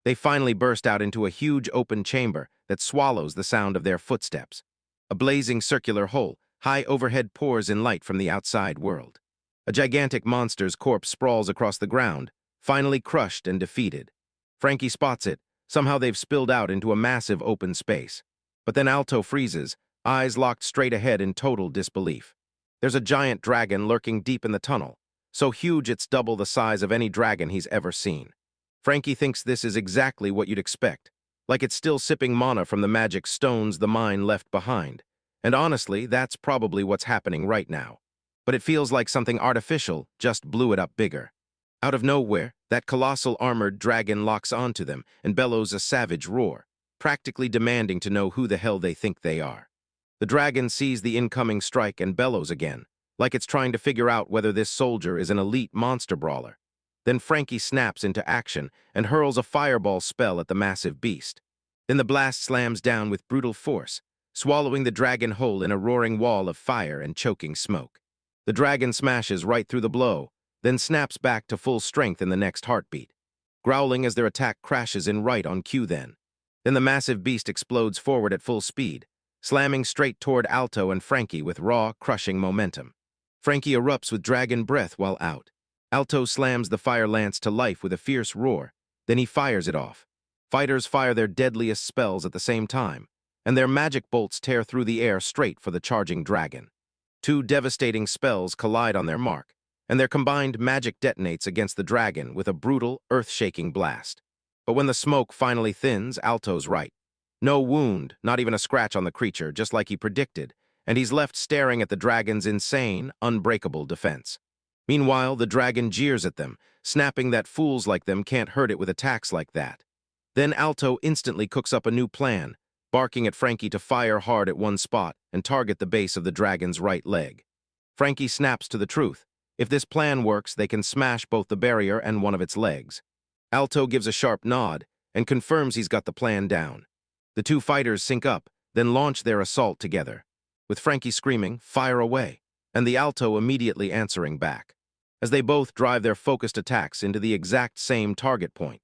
They finally burst out into a huge open chamber that swallows the sound of their footsteps. A blazing circular hole, high overhead pours in light from the outside world. A gigantic monster's corpse sprawls across the ground, finally crushed and defeated. Frankie spots it. Somehow they've spilled out into a massive open space. But then Alto freezes, eyes locked straight ahead in total disbelief. There's a giant dragon lurking deep in the tunnel, so huge it's double the size of any dragon he's ever seen. Frankie thinks this is exactly what you'd expect, like it's still sipping mana from the magic stones the mine left behind. And honestly, that's probably what's happening right now. But it feels like something artificial just blew it up bigger. Out of nowhere, that colossal armored dragon locks onto them and bellows a savage roar, practically demanding to know who the hell they think they are. The dragon sees the incoming strike and bellows again, like it's trying to figure out whether this soldier is an elite monster brawler. Then Frankie snaps into action and hurls a fireball spell at the massive beast. Then the blast slams down with brutal force, swallowing the dragon whole in a roaring wall of fire and choking smoke. The dragon smashes right through the blow, then snaps back to full strength in the next heartbeat, growling as their attack crashes in right on cue then. Then the massive beast explodes forward at full speed, slamming straight toward Alto and Frankie with raw, crushing momentum. Frankie erupts with dragon breath while out. Alto slams the fire lance to life with a fierce roar, then he fires it off. Fighters fire their deadliest spells at the same time, and their magic bolts tear through the air straight for the charging dragon. Two devastating spells collide on their mark, and their combined magic detonates against the dragon with a brutal, earth-shaking blast. But when the smoke finally thins, Alto's right. No wound, not even a scratch on the creature, just like he predicted, and he's left staring at the dragon's insane, unbreakable defense. Meanwhile, the dragon jeers at them, snapping that fools like them can't hurt it with attacks like that. Then Alto instantly cooks up a new plan, barking at Frankie to fire hard at one spot and target the base of the dragon's right leg. Frankie snaps to the truth. If this plan works, they can smash both the barrier and one of its legs. Alto gives a sharp nod and confirms he's got the plan down. The two fighters sync up, then launch their assault together, with Frankie screaming, "Fire away," and the Alto immediately answering back. As they both drive their focused attacks into the exact same target point,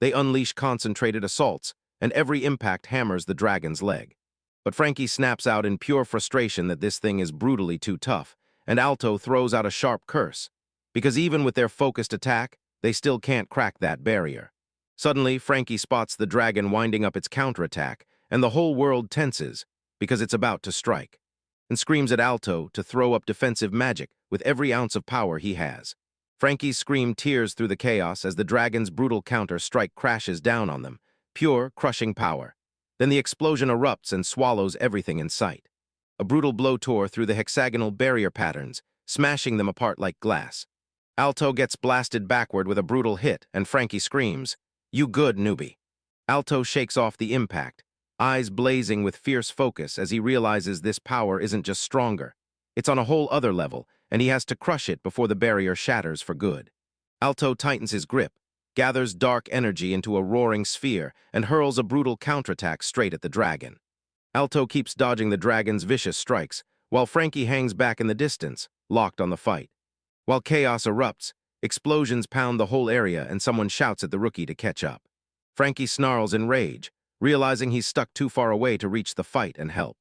they unleash concentrated assaults, and every impact hammers the dragon's leg. But Frankie snaps out in pure frustration that this thing is brutally too tough, and Alto throws out a sharp curse, because even with their focused attack, they still can't crack that barrier. Suddenly, Frankie spots the dragon winding up its counterattack, and the whole world tenses, because it's about to strike, and screams at Alto to throw up defensive magic with every ounce of power he has. Frankie's scream tears through the chaos as the dragon's brutal counter-strike crashes down on them, pure, crushing power. Then the explosion erupts and swallows everything in sight. A brutal blow tore through the hexagonal barrier patterns, smashing them apart like glass. Alto gets blasted backward with a brutal hit, and Frankie screams, "You good, newbie." Alto shakes off the impact, eyes blazing with fierce focus as he realizes this power isn't just stronger. It's on a whole other level, and he has to crush it before the barrier shatters for good. Alto tightens his grip, gathers dark energy into a roaring sphere, and hurls a brutal counterattack straight at the dragon. Alto keeps dodging the dragon's vicious strikes, while Frankie hangs back in the distance, locked on the fight. While chaos erupts, explosions pound the whole area and someone shouts at the rookie to catch up. Frankie snarls in rage, realizing he's stuck too far away to reach the fight and help.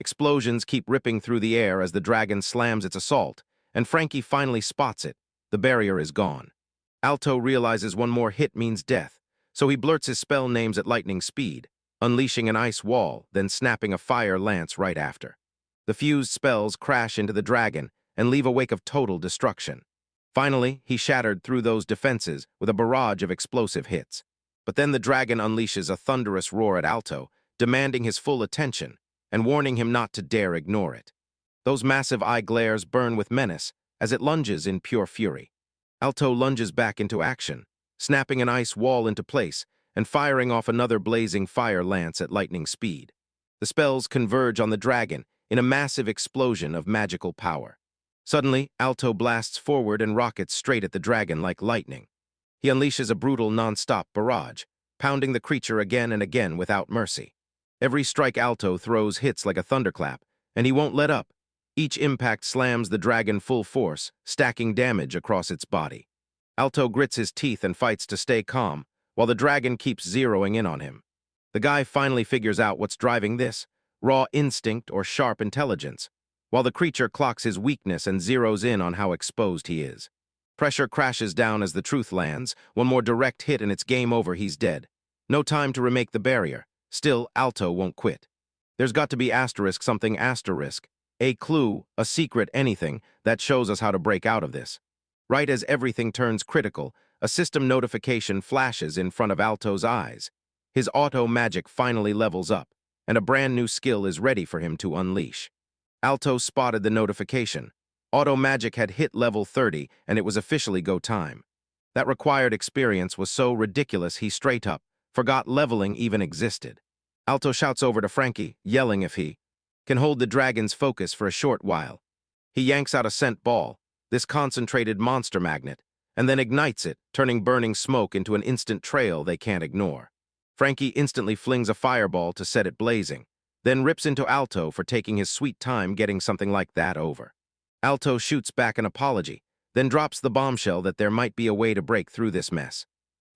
Explosions keep ripping through the air as the dragon slams its assault, and Frankie finally spots it. The barrier is gone. Alto realizes one more hit means death, so he blurts his spell names at lightning speed, unleashing an ice wall, then snapping a fire lance right after. The fused spells crash into the dragon and leave a wake of total destruction. Finally, he shattered through those defenses with a barrage of explosive hits. But then the dragon unleashes a thunderous roar at Alto, demanding his full attention and warning him not to dare ignore it. Those massive eye glares burn with menace as it lunges in pure fury. Alto lunges back into action, snapping an ice wall into place and firing off another blazing fire lance at lightning speed. The spells converge on the dragon in a massive explosion of magical power. Suddenly, Alto blasts forward and rockets straight at the dragon like lightning. He unleashes a brutal non-stop barrage, pounding the creature again and again without mercy. Every strike Alto throws hits like a thunderclap, and he won't let up. Each impact slams the dragon full force, stacking damage across its body. Alto grits his teeth and fights to stay calm, while the dragon keeps zeroing in on him. The guy finally figures out what's driving this: raw instinct or sharp intelligence. while the creature clocks his weakness and zeroes in on how exposed he is. Pressure crashes down as the truth lands. One more direct hit and it's game over, he's dead. No time to remake the barrier. Still, Alto won't quit. There's got to be something asterisk. A clue, a secret, anything that shows us how to break out of this. Right as everything turns critical, a system notification flashes in front of Alto's eyes. His auto magic finally levels up, and a brand new skill is ready for him to unleash. Alto spotted the notification. Auto magic had hit level 30, and it was officially go time. That required experience was so ridiculous he straight up forgot leveling even existed. Alto shouts over to Frankie, yelling if he can hold the dragon's focus for a short while. He yanks out a scent ball, this concentrated monster magnet, and then ignites it, turning burning smoke into an instant trail they can't ignore. Frankie instantly flings a fireball to set it blazing, then rips into Alto for taking his sweet time getting something like that over. Alto shoots back an apology, then drops the bombshell that there might be a way to break through this mess.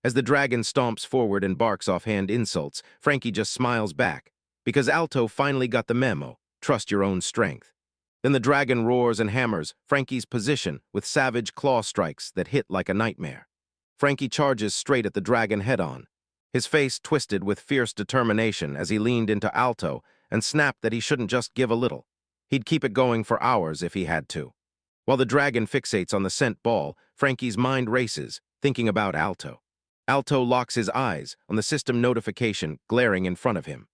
As the dragon stomps forward and barks offhand insults, Frankie just smiles back, because Alto finally got the memo, trust your own strength. Then the dragon roars and hammers Frankie's position with savage claw strikes that hit like a nightmare. Frankie charges straight at the dragon head-on, his face twisted with fierce determination as he leaned into Alto and snapped that he shouldn't just give a little. He'd keep it going for hours if he had to. While the dragon fixates on the scent ball, Frankie's mind races, thinking about Alto. Alto locks his eyes on the system notification glaring in front of him.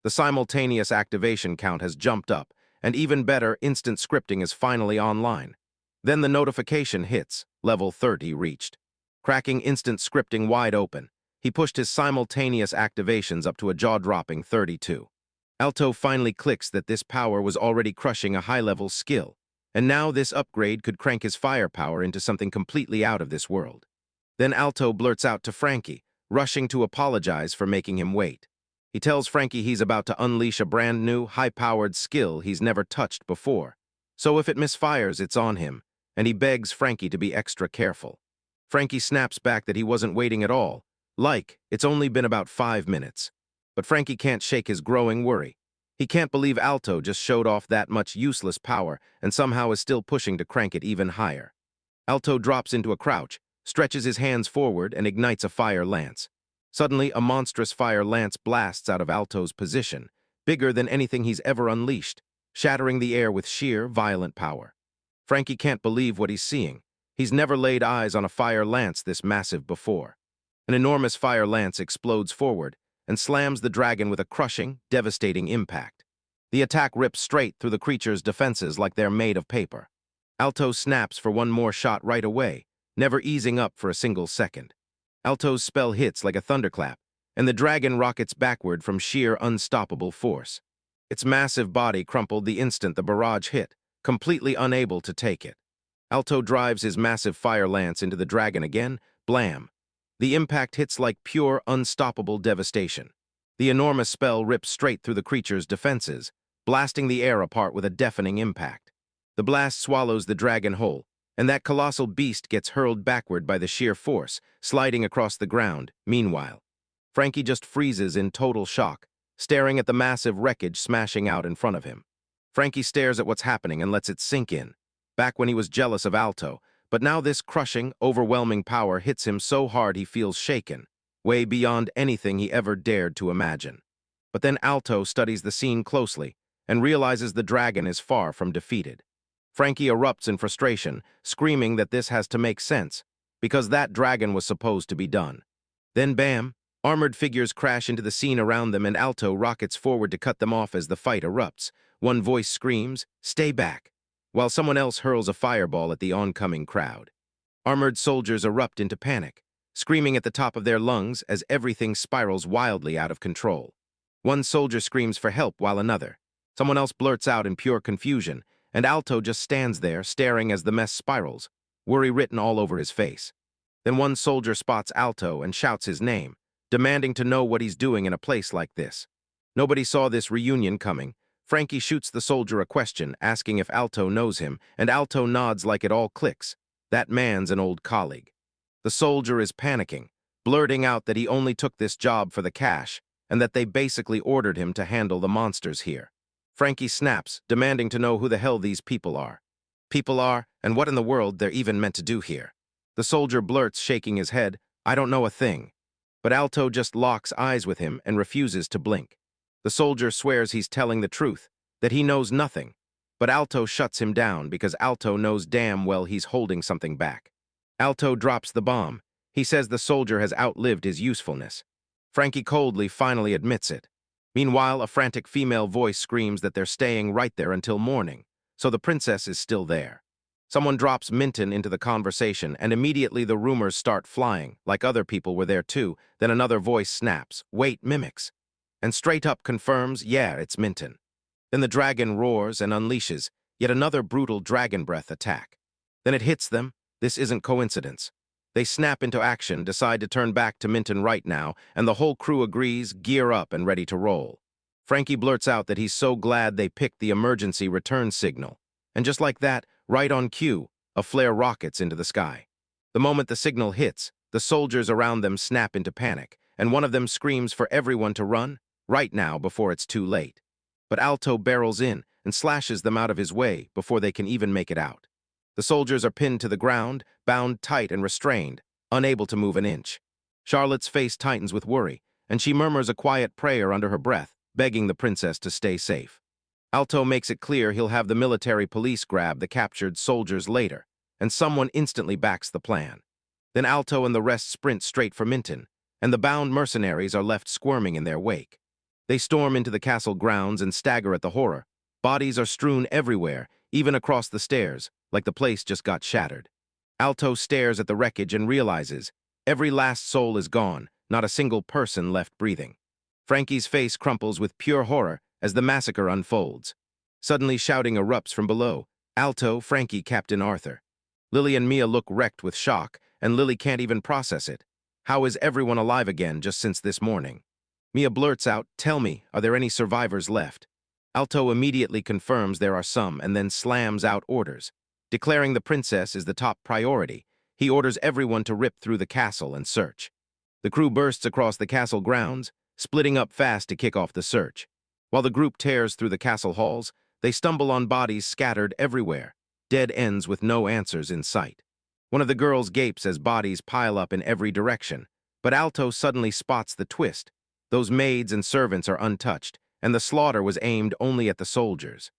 The simultaneous activation count has jumped up, and even better, instant scripting is finally online. Then the notification hits, level 30 reached. Cracking instant scripting wide open, he pushed his simultaneous activations up to a jaw-dropping 32. Alto finally clicks that this power was already crushing a high-level skill, and now this upgrade could crank his firepower into something completely out of this world. Then Alto blurts out to Frankie, rushing to apologize for making him wait. He tells Frankie he's about to unleash a brand new, high-powered skill he's never touched before. So if it misfires, it's on him, and he begs Frankie to be extra careful. Frankie snaps back that he wasn't waiting at all, like it's only been about 5 minutes. But Frankie can't shake his growing worry. He can't believe Alto just showed off that much useless power and somehow is still pushing to crank it even higher. Alto drops into a crouch, stretches his hands forward, and ignites a fire lance. Suddenly, a monstrous fire lance blasts out of Alto's position, bigger than anything he's ever unleashed, shattering the air with sheer, violent power. Frankie can't believe what he's seeing. He's never laid eyes on a fire lance this massive before. An enormous fire lance explodes forward and slams the dragon with a crushing, devastating impact. The attack rips straight through the creature's defenses like they're made of paper. Alto snaps for one more shot right away, never easing up for a single second. Alto's spell hits like a thunderclap, and the dragon rockets backward from sheer unstoppable force. Its massive body crumpled the instant the barrage hit, completely unable to take it. Alto drives his massive fire lance into the dragon again, blam. The impact hits like pure, unstoppable devastation. The enormous spell rips straight through the creature's defenses, blasting the air apart with a deafening impact. The blast swallows the dragon whole, and that colossal beast gets hurled backward by the sheer force, sliding across the ground. Meanwhile, Frankie just freezes in total shock, staring at the massive wreckage smashing out in front of him. Frankie stares at what's happening and lets it sink in. Back when he was jealous of Alto, but now this crushing, overwhelming power hits him so hard he feels shaken, way beyond anything he ever dared to imagine. But then Alto studies the scene closely and realizes the dragon is far from defeated. Frankie erupts in frustration, screaming that this has to make sense, because that dragon was supposed to be done. Then bam, armored figures crash into the scene around them and Alto rockets forward to cut them off as the fight erupts. One voice screams, "Stay back," while someone else hurls a fireball at the oncoming crowd. Armored soldiers erupt into panic, screaming at the top of their lungs as everything spirals wildly out of control. One soldier screams for help while someone else blurts out in pure confusion, and Alto just stands there staring as the mess spirals, worry written all over his face. Then one soldier spots Alto and shouts his name, demanding to know what he's doing in a place like this. Nobody saw this reunion coming. Frankie shoots the soldier a question, asking if Alto knows him, and Alto nods like it all clicks. That man's an old colleague. The soldier is panicking, blurting out that he only took this job for the cash, and that they basically ordered him to handle the monsters here. Frankie snaps, demanding to know who the hell these people are. People are, and what in the world they're even meant to do here. The soldier blurts, shaking his head, "I don't know a thing." But Alto just locks eyes with him and refuses to blink. The soldier swears he's telling the truth, that he knows nothing. But Alto shuts him down because Alto knows damn well he's holding something back. Alto drops the bomb. He says the soldier has outlived his usefulness. Frankie coldly finally admits it. Meanwhile, a frantic female voice screams that they're staying right there until morning, so the princess is still there. Someone drops Minton into the conversation, and immediately the rumors start flying, like other people were there too. Then another voice snaps, "Wait, mimics," and straight up confirms, yeah, it's Minton. Then the dragon roars and unleashes yet another brutal dragon breath attack. Then it hits them. This isn't coincidence. They snap into action, decide to turn back to Minton right now, and the whole crew agrees, gear up and ready to roll. Frankie blurts out that he's so glad they picked the emergency return signal. And just like that, right on cue, a flare rockets into the sky. The moment the signal hits, the soldiers around them snap into panic, and one of them screams for everyone to run, right now before it's too late. But Alto barrels in and slashes them out of his way before they can even make it out. The soldiers are pinned to the ground, bound tight and restrained, unable to move an inch. Charlotte's face tightens with worry, and she murmurs a quiet prayer under her breath, begging the princess to stay safe. Alto makes it clear he'll have the military police grab the captured soldiers later, and someone instantly backs the plan. Then Alto and the rest sprint straight for Minton, and the bound mercenaries are left squirming in their wake. They storm into the castle grounds and stagger at the horror. Bodies are strewn everywhere, even across the stairs, like the place just got shattered. Alto stares at the wreckage and realizes every last soul is gone, not a single person left breathing. Frankie's face crumples with pure horror as the massacre unfolds. Suddenly shouting erupts from below. "Alto, Frankie, Captain Arthur." Lily and Mia look wrecked with shock, and Lily can't even process it. How is everyone alive again just since this morning? Mia blurts out, "Tell me, are there any survivors left?" Alto immediately confirms there are some and then slams out orders. Declaring the princess is the top priority, he orders everyone to rip through the castle and search. The crew bursts across the castle grounds, splitting up fast to kick off the search. While the group tears through the castle halls, they stumble on bodies scattered everywhere, dead ends with no answers in sight. One of the girls gapes as bodies pile up in every direction, but Alto suddenly spots the twist. Those maids and servants are untouched, and the slaughter was aimed only at the soldiers.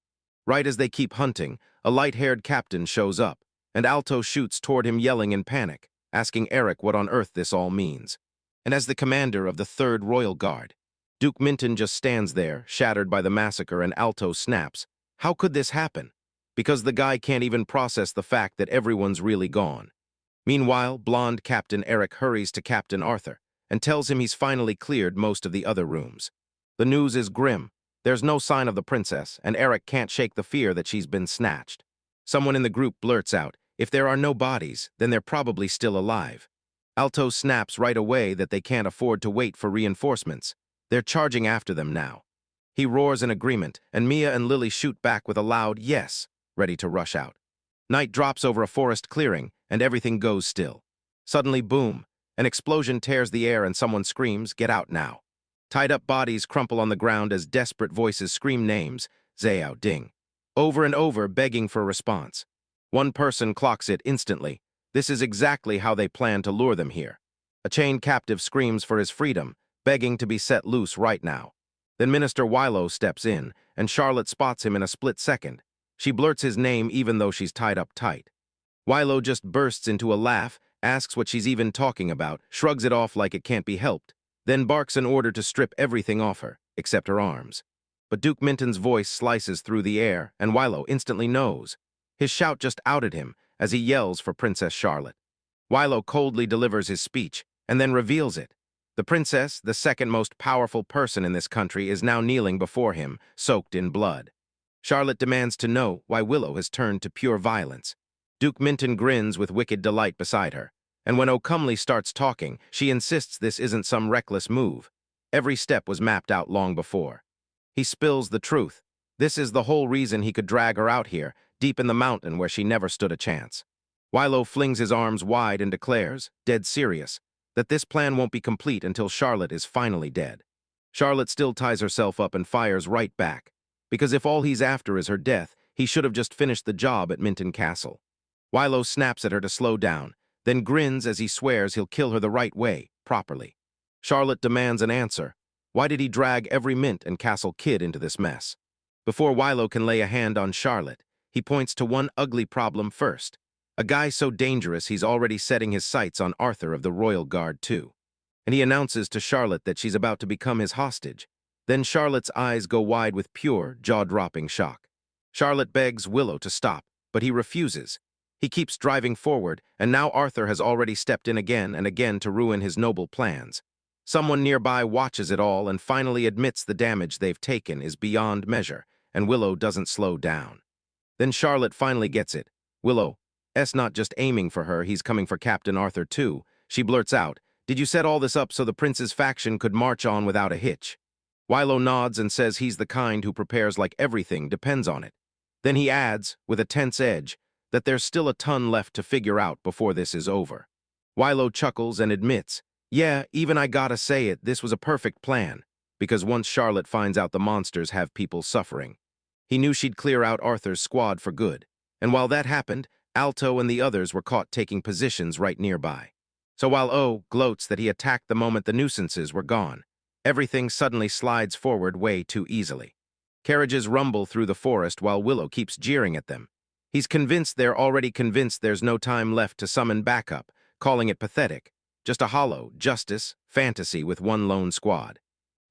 Right as they keep hunting, a light-haired captain shows up, and Alto shoots toward him yelling in panic, asking Eric what on earth this all means. And as the commander of the 3rd Royal Guard, Duke Minton just stands there, shattered by the massacre, and Alto snaps. How could this happen? Because the guy can't even process the fact that everyone's really gone. Meanwhile, blonde Captain Eric hurries to Captain Arthur and tells him he's finally cleared most of the other rooms. The news is grim. There's no sign of the princess, and Eric can't shake the fear that she's been snatched. Someone in the group blurts out, "If there are no bodies, then they're probably still alive." Alto snaps right away that they can't afford to wait for reinforcements. They're charging after them now. He roars in agreement, and Mia and Lily shoot back with a loud yes, ready to rush out. Night drops over a forest clearing, and everything goes still. Suddenly, boom, an explosion tears the air and someone screams, "Get out now." Tied-up bodies crumple on the ground as desperate voices scream names, Zhao Ding, over and over, begging for a response. One person clocks it instantly. This is exactly how they plan to lure them here. A chained captive screams for his freedom, begging to be set loose right now. Then Minister Wilo steps in, and Charlotte spots him in a split second. She blurts his name even though she's tied up tight. Wilo just bursts into a laugh, asks what she's even talking about, shrugs it off like it can't be helped, then barks an order to strip everything off her, except her arms. But Duke Minton's voice slices through the air, and Wilo instantly knows. His shout just outed him as he yells for Princess Charlotte. Wilo coldly delivers his speech, and then reveals it. The princess, the second most powerful person in this country, is now kneeling before him, soaked in blood. Charlotte demands to know why Willow has turned to pure violence. Duke Minton grins with wicked delight beside her, and when O'Comely starts talking, she insists this isn't some reckless move. Every step was mapped out long before. He spills the truth. This is the whole reason he could drag her out here, deep in the mountain where she never stood a chance. Wilo flings his arms wide and declares, dead serious, that this plan won't be complete until Charlotte is finally dead. Charlotte still ties herself up and fires right back. because if all he's after is her death, he should have just finished the job at Minton Castle. Willow snaps at her to slow down, then grins as he swears he'll kill her the right way, properly. Charlotte demands an answer. Why did he drag every Mint and Castle kid into this mess? Before Willow can lay a hand on Charlotte, he points to one ugly problem first. A guy so dangerous he's already setting his sights on Arthur of the Royal Guard too. And he announces to Charlotte that she's about to become his hostage. Then Charlotte's eyes go wide with pure, jaw-dropping shock. Charlotte begs Willow to stop, but he refuses. He keeps driving forward, and now Arthur has already stepped in again and again to ruin his noble plans. Someone nearby watches it all and finally admits the damage they've taken is beyond measure, and Willow doesn't slow down. Then Charlotte finally gets it. Willow's not just aiming for her, he's coming for Captain Arthur too. She blurts out, "Did you set all this up so the prince's faction could march on without a hitch?" Willow nods and says he's the kind who prepares like everything depends on it. Then he adds, with a tense edge, that there's still a ton left to figure out before this is over. Willow chuckles and admits, "Yeah, even I gotta say it, this was a perfect plan," because once Charlotte finds out the monsters have people suffering. He knew she'd clear out Arthur's squad for good, and while that happened, Alto and the others were caught taking positions right nearby. So while O gloats that he attacked the moment the nuisances were gone, everything suddenly slides forward way too easily. Carriages rumble through the forest while Willow keeps jeering at them. He's convinced they're already convinced there's no time left to summon backup, calling it pathetic, just a hollow justice fantasy with one lone squad.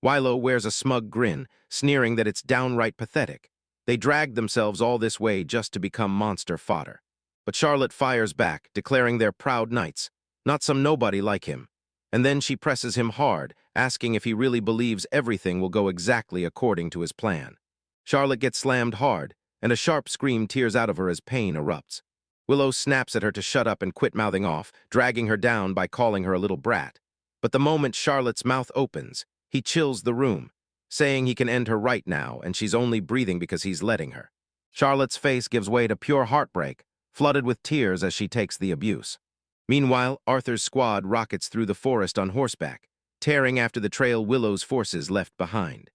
Willow wears a smug grin, sneering that it's downright pathetic. They dragged themselves all this way just to become monster fodder. But Charlotte fires back, declaring they're proud knights, not some nobody like him. And then she presses him hard, asking if he really believes everything will go exactly according to his plan. Charlotte gets slammed hard, and a sharp scream tears out of her as pain erupts. Willow snaps at her to shut up and quit mouthing off, dragging her down by calling her a little brat. But the moment Charlotte's mouth opens, he chills the room, saying he can end her right now and she's only breathing because he's letting her. Charlotte's face gives way to pure heartbreak, flooded with tears as she takes the abuse. Meanwhile, Arthur's squad rockets through the forest on horseback, tearing after the trail Willow's forces left behind.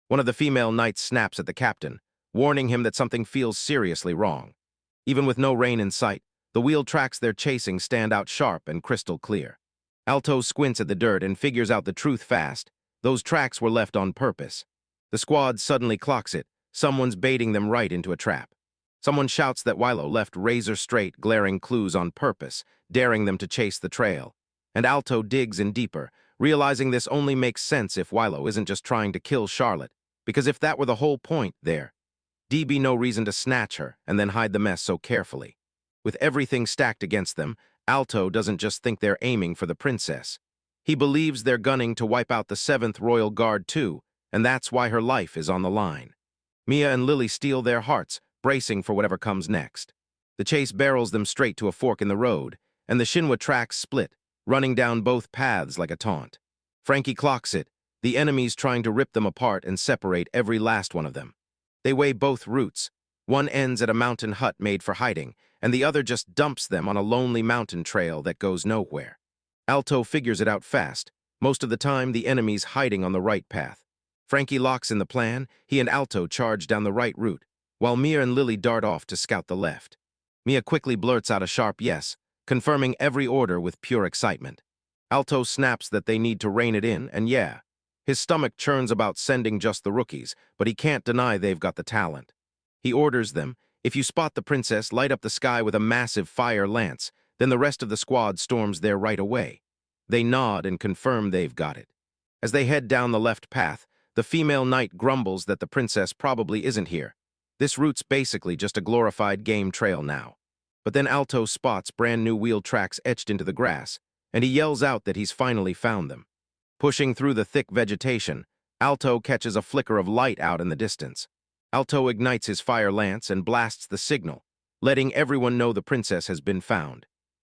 One of the female knights snaps at the captain, warning him that something feels seriously wrong. Even with no rain in sight, the wheel tracks they're chasing stand out sharp and crystal clear. Alto squints at the dirt and figures out the truth fast. Those tracks were left on purpose. The squad suddenly clocks it. Someone's baiting them right into a trap. Someone shouts that Willow left razor-straight, glaring clues on purpose, daring them to chase the trail. And Alto digs in deeper, realizing this only makes sense if Willow isn't just trying to kill Charlotte, because if that were the whole point, there'd be no reason to snatch her and then hide the mess so carefully. With everything stacked against them, Alto doesn't just think they're aiming for the princess. He believes they're gunning to wipe out the 7th Royal Guard too, and that's why her life is on the line. Mia and Lily steel their hearts, bracing for whatever comes next. The chase barrels them straight to a fork in the road, and the Shinwa tracks split, running down both paths like a taunt. Frankie clocks it, the enemies trying to rip them apart and separate every last one of them. They weigh both routes. One ends at a mountain hut made for hiding, and the other just dumps them on a lonely mountain trail that goes nowhere. Alto figures it out fast. Most of the time, the enemy's hiding on the right path. Frankie locks in the plan. He and Alto charge down the right route, while Mia and Lily dart off to scout the left. Mia quickly blurts out a sharp yes, confirming every order with pure excitement. Alto snaps that they need to rein it in, and yeah, his stomach churns about sending just the rookies, but he can't deny they've got the talent. He orders them, if you spot the princess, light up the sky with a massive fire lance, then the rest of the squad storms there right away. They nod and confirm they've got it. As they head down the left path, the female knight grumbles that the princess probably isn't here. This route's basically just a glorified game trail now. But then Alto spots brand new wheel tracks etched into the grass, and he yells out that he's finally found them. Pushing through the thick vegetation, Alto catches a flicker of light out in the distance. Alto ignites his fire lance and blasts the signal, letting everyone know the princess has been found.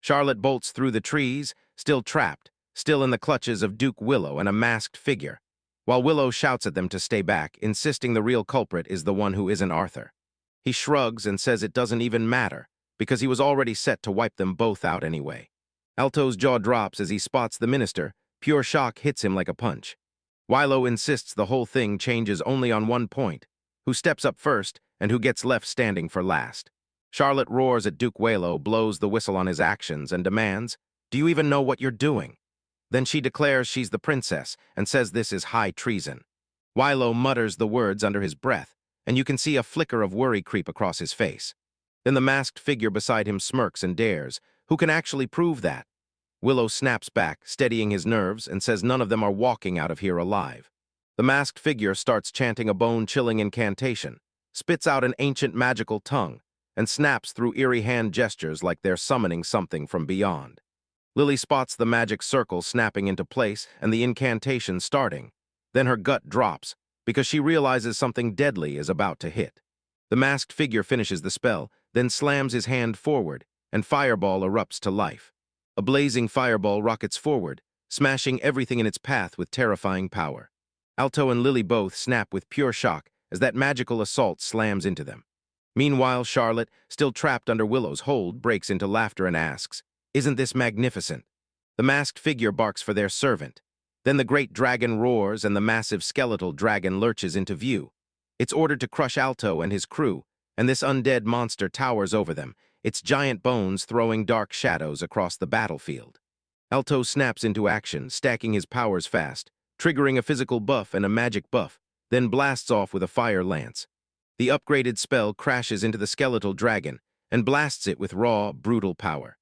Charlotte bolts through the trees, still trapped, still in the clutches of Duke Willow and a masked figure, while Willow shouts at them to stay back, insisting the real culprit is the one who isn't Arthur. He shrugs and says it doesn't even matter, because he was already set to wipe them both out anyway. Alto's jaw drops as he spots the minister. Pure shock hits him like a punch. Willow insists the whole thing changes only on one point. who steps up first and who gets left standing for last. Charlotte roars at Duke Walo, blows the whistle on his actions, and demands, "Do you even know what you're doing?" Then she declares she's the princess and says this is high treason. Wilo mutters the words under his breath, and you can see a flicker of worry creep across his face. Then the masked figure beside him smirks and dares, "Who can actually prove that?" Willow snaps back, steadying his nerves, and says none of them are walking out of here alive. The masked figure starts chanting a bone-chilling incantation, spits out an ancient magical tongue, and snaps through eerie hand gestures like they're summoning something from beyond. Lily spots the magic circle snapping into place and the incantation starting. Then her gut drops, because she realizes something deadly is about to hit. The masked figure finishes the spell, then slams his hand forward, and Fireball erupts to life. A blazing fireball rockets forward, smashing everything in its path with terrifying power. Alto and Lily both snap with pure shock as that magical assault slams into them. Meanwhile, Charlotte, still trapped under Willow's hold, breaks into laughter and asks, "Isn't this magnificent?" The masked figure barks for their servant. Then the great dragon roars and the massive skeletal dragon lurches into view. It's ordered to crush Alto and his crew, and this undead monster towers over them, its giant bones throwing dark shadows across the battlefield. Alto snaps into action, stacking his powers fast, triggering a physical buff and a magic buff, then blasts off with a fire lance. The upgraded spell crashes into the skeletal dragon and blasts it with raw, brutal power.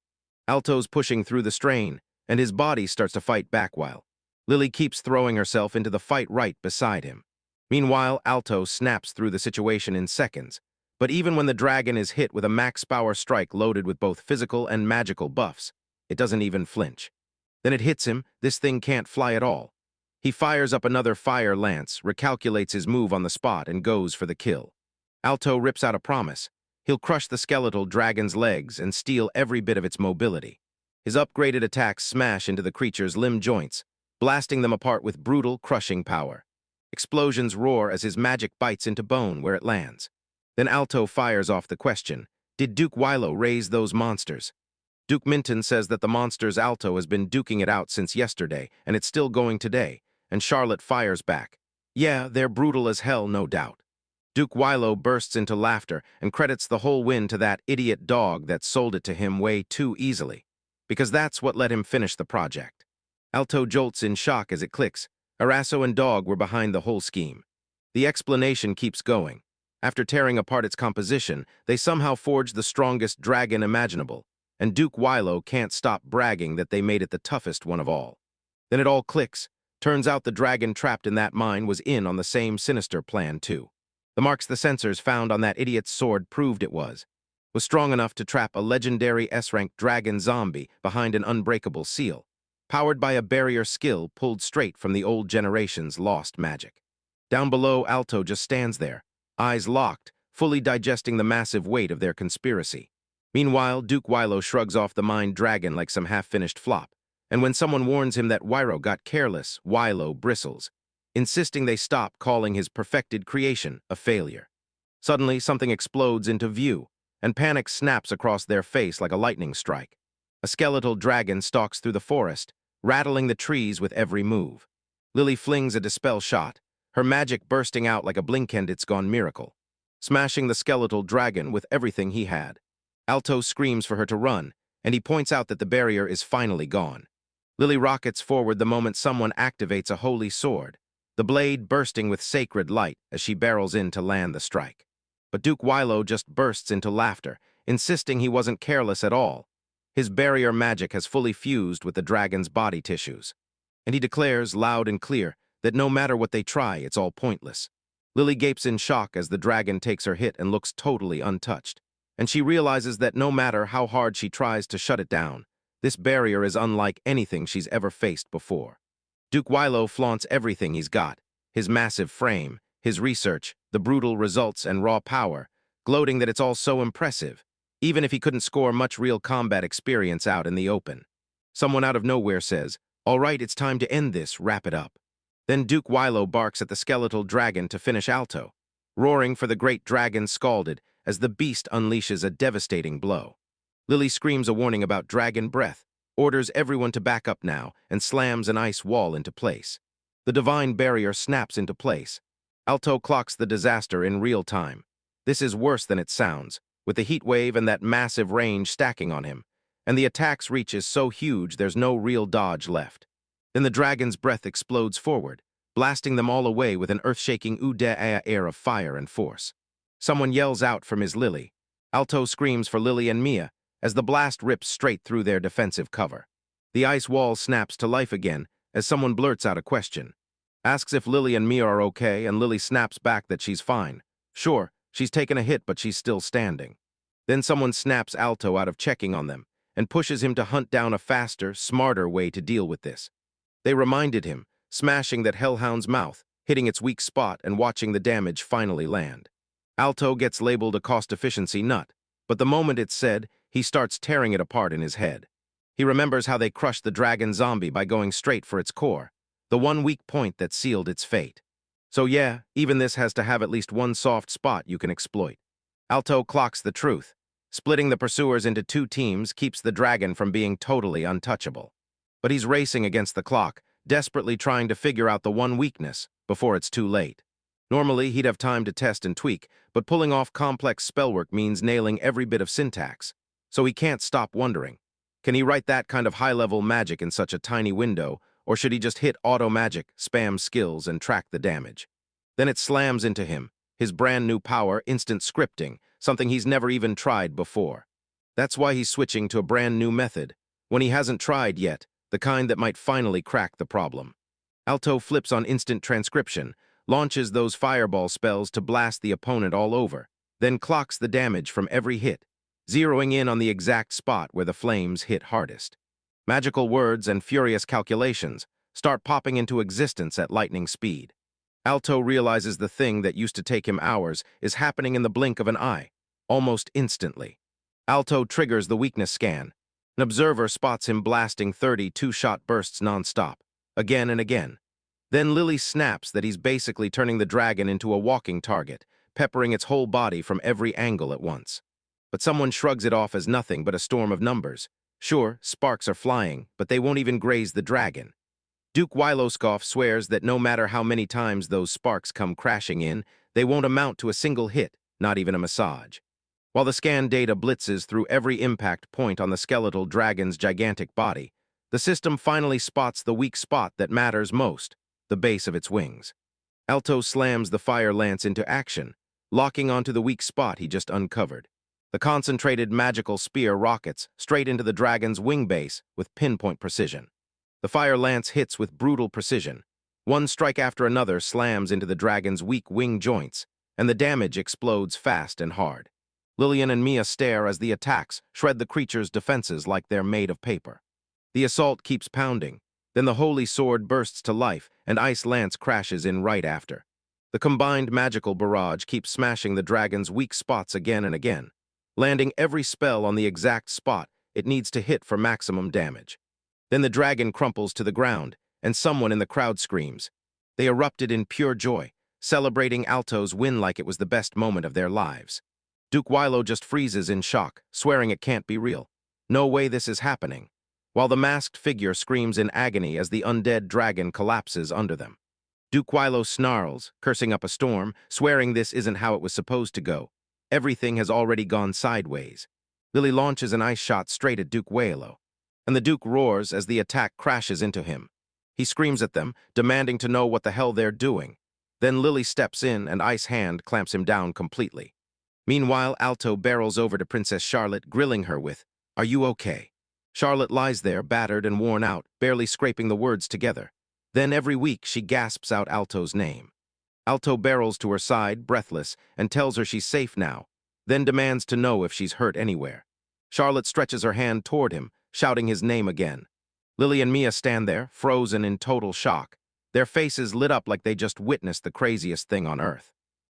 Alto's pushing through the strain, and his body starts to fight back while Lily keeps throwing herself into the fight right beside him. Meanwhile, Alto snaps through the situation in seconds, but even when the dragon is hit with a max power strike loaded with both physical and magical buffs, it doesn't even flinch. Then it hits him, this thing can't fly at all. He fires up another fire lance, recalculates his move on the spot, and goes for the kill. Alto rips out a promise. He'll crush the skeletal dragon's legs and steal every bit of its mobility. His upgraded attacks smash into the creature's limb joints, blasting them apart with brutal, crushing power. Explosions roar as his magic bites into bone where it lands. Then Alto fires off the question, "Did Duke Wilo raise those monsters?" Duke Minton says that the monsters Alto has been duking it out since yesterday, and it's still going today, and Charlotte fires back, "Yeah, they're brutal as hell, no doubt." Duke Wilo bursts into laughter and credits the whole win to that idiot dog that sold it to him way too easily, because that's what let him finish the project. Alto jolts in shock as it clicks. Arasso and Dog were behind the whole scheme. The explanation keeps going. After tearing apart its composition, they somehow forged the strongest dragon imaginable, and Duke Wilo can't stop bragging that they made it the toughest one of all. Then it all clicks. Turns out the dragon trapped in that mine was in on the same sinister plan, too. The marks the sensors found on that idiot's sword proved it was strong enough to trap a legendary S-rank dragon zombie behind an unbreakable seal, powered by a barrier skill pulled straight from the old generation's lost magic. Down below, Alto just stands there, eyes locked, fully digesting the massive weight of their conspiracy. Meanwhile, Duke Wilo shrugs off the mined dragon like some half-finished flop, and when someone warns him that Wiro got careless, Wilo bristles, insisting they stop calling his perfected creation a failure. Suddenly, something explodes into view, and panic snaps across their face like a lightning strike. A skeletal dragon stalks through the forest, rattling the trees with every move. Lily flings a dispel shot, her magic bursting out like a blink-and-it's-gone miracle, smashing the skeletal dragon with everything he had. Alto screams for her to run, and he points out that the barrier is finally gone. Lily rockets forward the moment someone activates a holy sword, the blade bursting with sacred light as she barrels in to land the strike. But Duke Wilo just bursts into laughter, insisting he wasn't careless at all. His barrier magic has fully fused with the dragon's body tissues, and he declares loud and clear that no matter what they try, it's all pointless. Lily gapes in shock as the dragon takes her hit and looks totally untouched, and she realizes that no matter how hard she tries to shut it down, this barrier is unlike anything she's ever faced before. Duke Wilo flaunts everything he's got, his massive frame, his research, the brutal results and raw power, gloating that it's all so impressive, even if he couldn't score much real combat experience out in the open. Someone out of nowhere says, "All right, it's time to end this, wrap it up." Then Duke Wilo barks at the skeletal dragon to finish Alto, roaring for the great dragon scalded as the beast unleashes a devastating blow. Lily screams a warning about dragon breath, orders everyone to back up now, and slams an ice wall into place. The divine barrier snaps into place. Alto clocks the disaster in real time. This is worse than it sounds, with the heat wave and that massive range stacking on him, and the attack's reach is so huge there's no real dodge left. Then the dragon's breath explodes forward, blasting them all away with an earth-shaking air of fire and force. Someone yells out for Ms. Lily. Alto screams for Lily and Mia as the blast rips straight through their defensive cover. The ice wall snaps to life again as someone blurts out a question. Asks if Lily and Mia are okay, and Lily snaps back that she's fine. Sure, she's taken a hit, but she's still standing. Then someone snaps Alto out of checking on them and pushes him to hunt down a faster, smarter way to deal with this. They reminded him, smashing that hellhound's mouth, hitting its weak spot and watching the damage finally land. Alto gets labeled a cost-efficiency nut, but the moment it's said, he starts tearing it apart in his head. He remembers how they crushed the dragon zombie by going straight for its core, the one weak point that sealed its fate. So yeah, even this has to have at least one soft spot you can exploit. Alto clocks the truth. Splitting the pursuers into two teams keeps the dragon from being totally untouchable. But he's racing against the clock, desperately trying to figure out the one weakness before it's too late. Normally, he'd have time to test and tweak, but pulling off complex spellwork means nailing every bit of syntax. So he can't stop wondering, can he write that kind of high-level magic in such a tiny window, or should he just hit auto-magic, spam skills, and track the damage? Then it slams into him, his brand-new power, instant scripting, something he's never even tried before. That's why he's switching to a brand-new method, when he hasn't tried yet, the kind that might finally crack the problem. Alto flips on instant transcription, launches those fireball spells to blast the opponent all over, then clocks the damage from every hit, zeroing in on the exact spot where the flames hit hardest. Magical words and furious calculations start popping into existence at lightning speed. Alto realizes the thing that used to take him hours is happening in the blink of an eye, almost instantly. Alto triggers the weakness scan. An observer spots him blasting 30 two-shot bursts non-stop, again and again. Then Lily snaps that he's basically turning the dragon into a walking target, peppering its whole body from every angle at once. But someone shrugs it off as nothing but a storm of numbers. Sure, sparks are flying, but they won't even graze the dragon. Duke Wyloskov swears that no matter how many times those sparks come crashing in, they won't amount to a single hit, not even a massage. While the scan data blitzes through every impact point on the skeletal dragon's gigantic body, the system finally spots the weak spot that matters most, the base of its wings. Alto slams the fire lance into action, locking onto the weak spot he just uncovered. The concentrated magical spear rockets straight into the dragon's wing base with pinpoint precision. The fire lance hits with brutal precision. One strike after another slams into the dragon's weak wing joints, and the damage explodes fast and hard. Lillian and Mia stare as the attacks shred the creature's defenses like they're made of paper. The assault keeps pounding. Then the holy sword bursts to life, and Ice Lance crashes in right after. The combined magical barrage keeps smashing the dragon's weak spots again and again, landing every spell on the exact spot it needs to hit for maximum damage. Then the dragon crumples to the ground, and someone in the crowd screams. They erupted in pure joy, celebrating Alto's win like it was the best moment of their lives. Duke Wylo just freezes in shock, swearing it can't be real. No way this is happening. While the masked figure screams in agony as the undead dragon collapses under them. Duke Wylo snarls, cursing up a storm, swearing this isn't how it was supposed to go. Everything has already gone sideways. Lily launches an ice shot straight at Duke Wylo, and the Duke roars as the attack crashes into him. He screams at them, demanding to know what the hell they're doing. Then Lily steps in and Ice Hand clamps him down completely. Meanwhile, Alto barrels over to Princess Charlotte, grilling her with, "Are you okay?" Charlotte lies there, battered and worn out, barely scraping the words together. Then every week she gasps out Alto's name. Alto barrels to her side, breathless, and tells her she's safe now, then demands to know if she's hurt anywhere. Charlotte stretches her hand toward him, shouting his name again. Lily and Mia stand there, frozen in total shock, their faces lit up like they just witnessed the craziest thing on earth.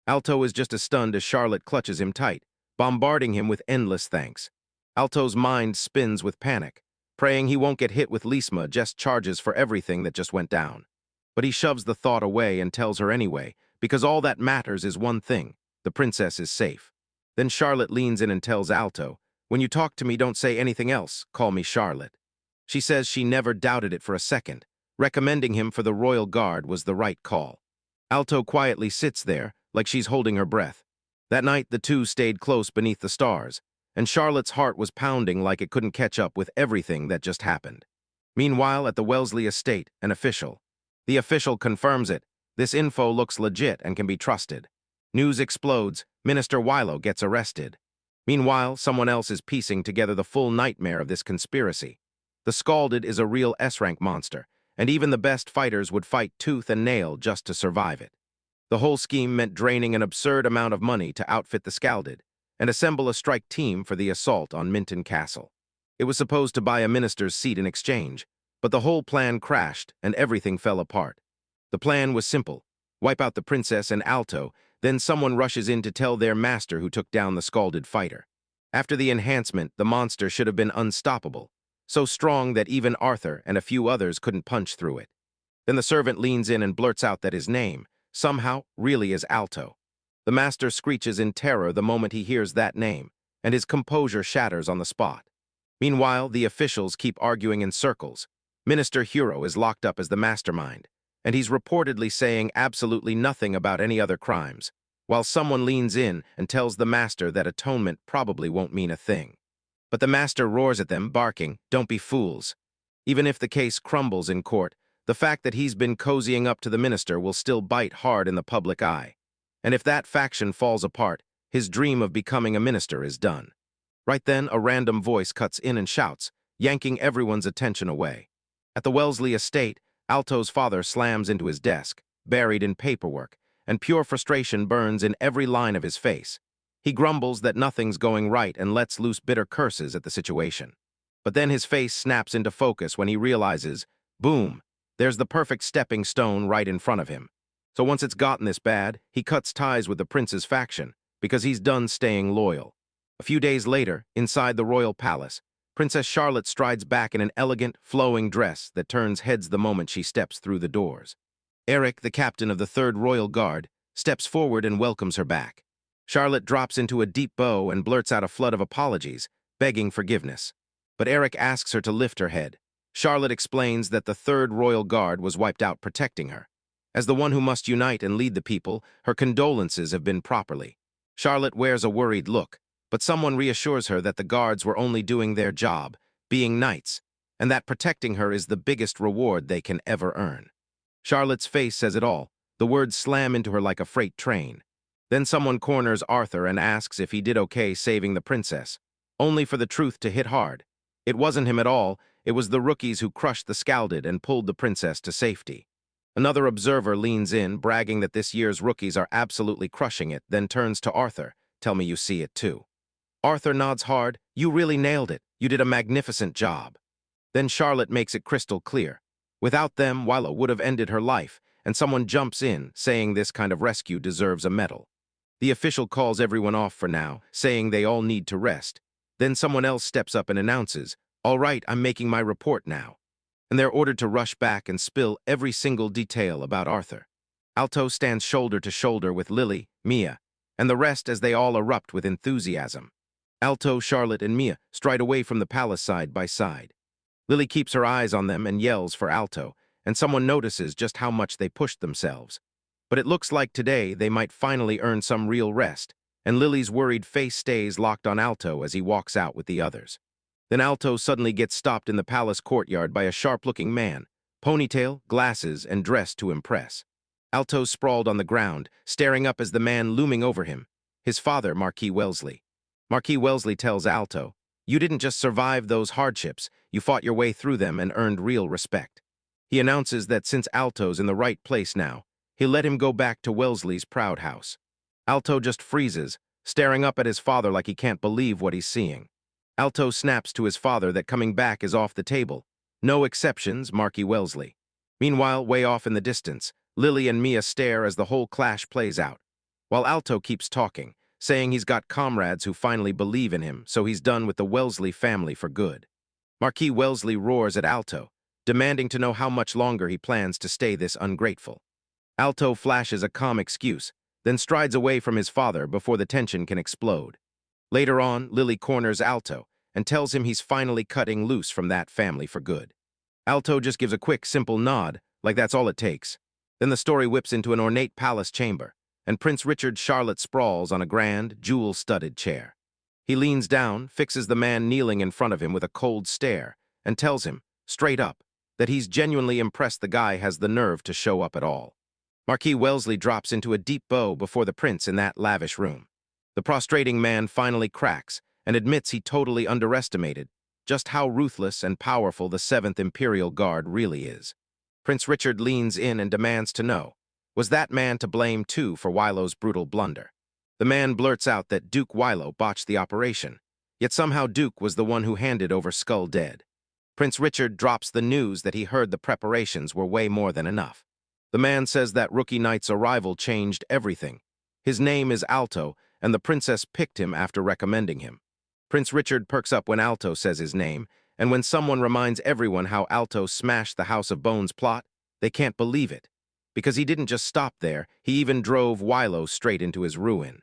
Alto is just as stunned as Charlotte clutches him tight, bombarding him with endless thanks. Alto's mind spins with panic, praying he won't get hit with Lisma just charges for everything that just went down. But he shoves the thought away and tells her anyway, because all that matters is one thing, the princess is safe. Then Charlotte leans in and tells Alto, "When you talk to me, don't say anything else, call me Charlotte." She says she never doubted it for a second. Recommending him for the royal guard was the right call. Alto quietly sits there, like she's holding her breath. That night, the two stayed close beneath the stars, and Charlotte's heart was pounding like it couldn't catch up with everything that just happened. Meanwhile, at the Wellesley estate, an official. The official confirms it. This info looks legit and can be trusted. News explodes. Minister Wilo gets arrested. Meanwhile, someone else is piecing together the full nightmare of this conspiracy. The Scalded is a real S-rank monster, and even the best fighters would fight tooth and nail just to survive it. The whole scheme meant draining an absurd amount of money to outfit the Scalded and assemble a strike team for the assault on Minton Castle. It was supposed to buy a minister's seat in exchange, but the whole plan crashed and everything fell apart. The plan was simple: wipe out the princess and Alto, then someone rushes in to tell their master who took down the Scalded fighter. After the enhancement, the monster should have been unstoppable, so strong that even Arthur and a few others couldn't punch through it. Then the servant leans in and blurts out that his name, somehow, really is Alto. The master screeches in terror the moment he hears that name, and his composure shatters on the spot. Meanwhile, the officials keep arguing in circles. Minister Huro is locked up as the mastermind, and he's reportedly saying absolutely nothing about any other crimes, while someone leans in and tells the master that atonement probably won't mean a thing. But the master roars at them, barking, "Don't be fools." Even if the case crumbles in court, the fact that he's been cozying up to the minister will still bite hard in the public eye. And if that faction falls apart, his dream of becoming a minister is done. Right then, a random voice cuts in and shouts, yanking everyone's attention away. At the Wellesley estate, Alto's father slams into his desk, buried in paperwork, and pure frustration burns in every line of his face. He grumbles that nothing's going right and lets loose bitter curses at the situation. But then his face snaps into focus when he realizes, boom, there's the perfect stepping stone right in front of him. So once it's gotten this bad, he cuts ties with the prince's faction, because he's done staying loyal. A few days later, inside the royal palace, Princess Charlotte strides back in an elegant, flowing dress that turns heads the moment she steps through the doors. Eric, the captain of the 3rd Royal Guard, steps forward and welcomes her back. Charlotte drops into a deep bow and blurts out a flood of apologies, begging forgiveness. But Eric asks her to lift her head. Charlotte explains that the 3rd Royal Guard was wiped out protecting her. As the one who must unite and lead the people, her condolences have been properly. Charlotte wears a worried look, but someone reassures her that the guards were only doing their job, being knights, and that protecting her is the biggest reward they can ever earn. Charlotte's face says it all. The words slam into her like a freight train. Then someone corners Arthur and asks if he did okay saving the princess, only for the truth to hit hard. It wasn't him at all. It was the rookies who crushed the Scalded and pulled the princess to safety. Another observer leans in, bragging that this year's rookies are absolutely crushing it, then turns to Arthur. "Tell me you see it too." Arthur nods hard. "You really nailed it. You did a magnificent job." Then Charlotte makes it crystal clear. Without them, Wilo would have ended her life, and someone jumps in, saying this kind of rescue deserves a medal. The official calls everyone off for now, saying they all need to rest. Then someone else steps up and announces, "All right, I'm making my report now." And they're ordered to rush back and spill every single detail about Arthur. Alto stands shoulder to shoulder with Lily, Mia, and the rest as they all erupt with enthusiasm. Alto, Charlotte, and Mia stride away from the palace side by side. Lily keeps her eyes on them and yells for Alto, and someone notices just how much they pushed themselves. But it looks like today they might finally earn some real rest, and Lily's worried face stays locked on Alto as he walks out with the others. Then Alto suddenly gets stopped in the palace courtyard by a sharp-looking man, ponytail, glasses, and dressed to impress. Alto's sprawled on the ground, staring up as the man looming over him, his father, Marquis Wellesley. Marquis Wellesley tells Alto, "You didn't just survive those hardships, you fought your way through them and earned real respect." He announces that since Alto's in the right place now, he'll let him go back to Wellesley's proud house. Alto just freezes, staring up at his father like he can't believe what he's seeing. Alto snaps to his father that coming back is off the table. No exceptions, Marquis Wellesley. Meanwhile, way off in the distance, Lily and Mia stare as the whole clash plays out, while Alto keeps talking, saying he's got comrades who finally believe in him, so he's done with the Wellesley family for good. Marquis Wellesley roars at Alto, demanding to know how much longer he plans to stay this ungrateful. Alto flashes a calm excuse, then strides away from his father before the tension can explode. Later on, Lily corners Alto and tells him he's finally cutting loose from that family for good. Alto just gives a quick, simple nod, like that's all it takes. Then the story whips into an ornate palace chamber, and Prince Richard Charlotte sprawls on a grand, jewel-studded chair. He leans down, fixes the man kneeling in front of him with a cold stare, and tells him, straight up, that he's genuinely impressed the guy has the nerve to show up at all. Marquis Wellesley drops into a deep bow before the prince in that lavish room. The prostrating man finally cracks and admits he totally underestimated just how ruthless and powerful the 7th Imperial Guard really is. Prince Richard leans in and demands to know, was that man to blame too for Wilo's brutal blunder? The man blurts out that Duke Wilo botched the operation, yet somehow Duke was the one who handed over Skull dead. Prince Richard drops the news that he heard the preparations were way more than enough. The man says that Rookie Knight's arrival changed everything. His name is Alto, and the princess picked him after recommending him. Prince Richard perks up when Alto says his name, and when someone reminds everyone how Alto smashed the House of Bones plot, they can't believe it. Because he didn't just stop there, he even drove Wilo straight into his ruin.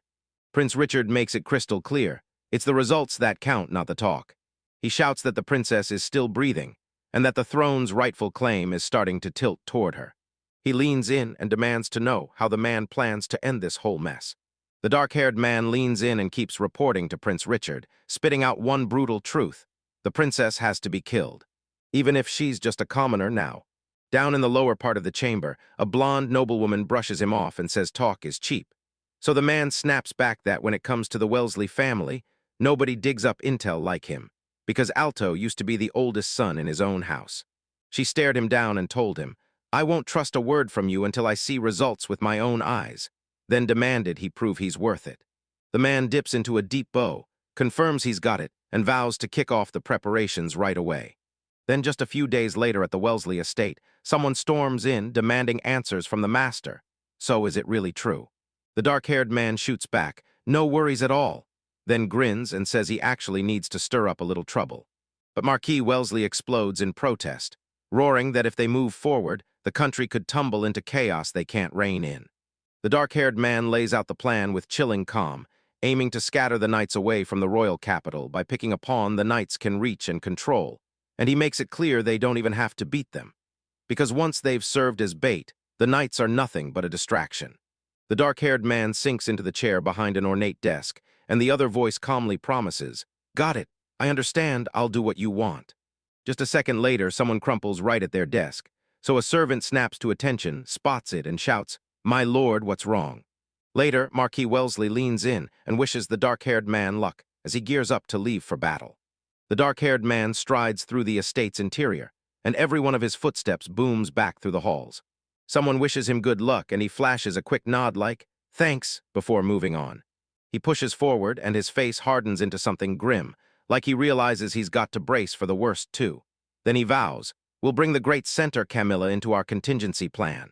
Prince Richard makes it crystal clear. It's the results that count, not the talk. He shouts that the princess is still breathing, and that the throne's rightful claim is starting to tilt toward her. He leans in and demands to know how the man plans to end this whole mess. The dark-haired man leans in and keeps reporting to Prince Richard, spitting out one brutal truth. The princess has to be killed, even if she's just a commoner now. Down in the lower part of the chamber, a blonde noblewoman brushes him off and says talk is cheap. So the man snaps back that when it comes to the Wellesley family, nobody digs up intel like him, because Alto used to be the oldest son in his own house. She stared him down and told him, I won't trust a word from you until I see results with my own eyes, then demanded he prove he's worth it. The man dips into a deep bow, confirms he's got it, and vows to kick off the preparations right away. Then just a few days later at the Wellesley estate, someone storms in demanding answers from the master. So is it really true? The dark-haired man shoots back, no worries at all, then grins and says he actually needs to stir up a little trouble. But Marquis Wellesley explodes in protest, roaring that if they move forward, the country could tumble into chaos they can't rein in. The dark-haired man lays out the plan with chilling calm, aiming to scatter the knights away from the royal capital by picking a pawn the knights can reach and control, and he makes it clear they don't even have to beat them. Because once they've served as bait, the knights are nothing but a distraction. The dark-haired man sinks into the chair behind an ornate desk, and the other voice calmly promises, got it, I understand, I'll do what you want. Just a second later, someone crumples right at their desk, so a servant snaps to attention, spots it, and shouts, my lord, what's wrong? Later, Marquis Wellesley leans in and wishes the dark-haired man luck as he gears up to leave for battle. The dark-haired man strides through the estate's interior, and every one of his footsteps booms back through the halls. Someone wishes him good luck, and he flashes a quick nod like, thanks, before moving on. He pushes forward, and his face hardens into something grim, like he realizes he's got to brace for the worst too. Then he vows, we'll bring the great center Camilla into our contingency plan.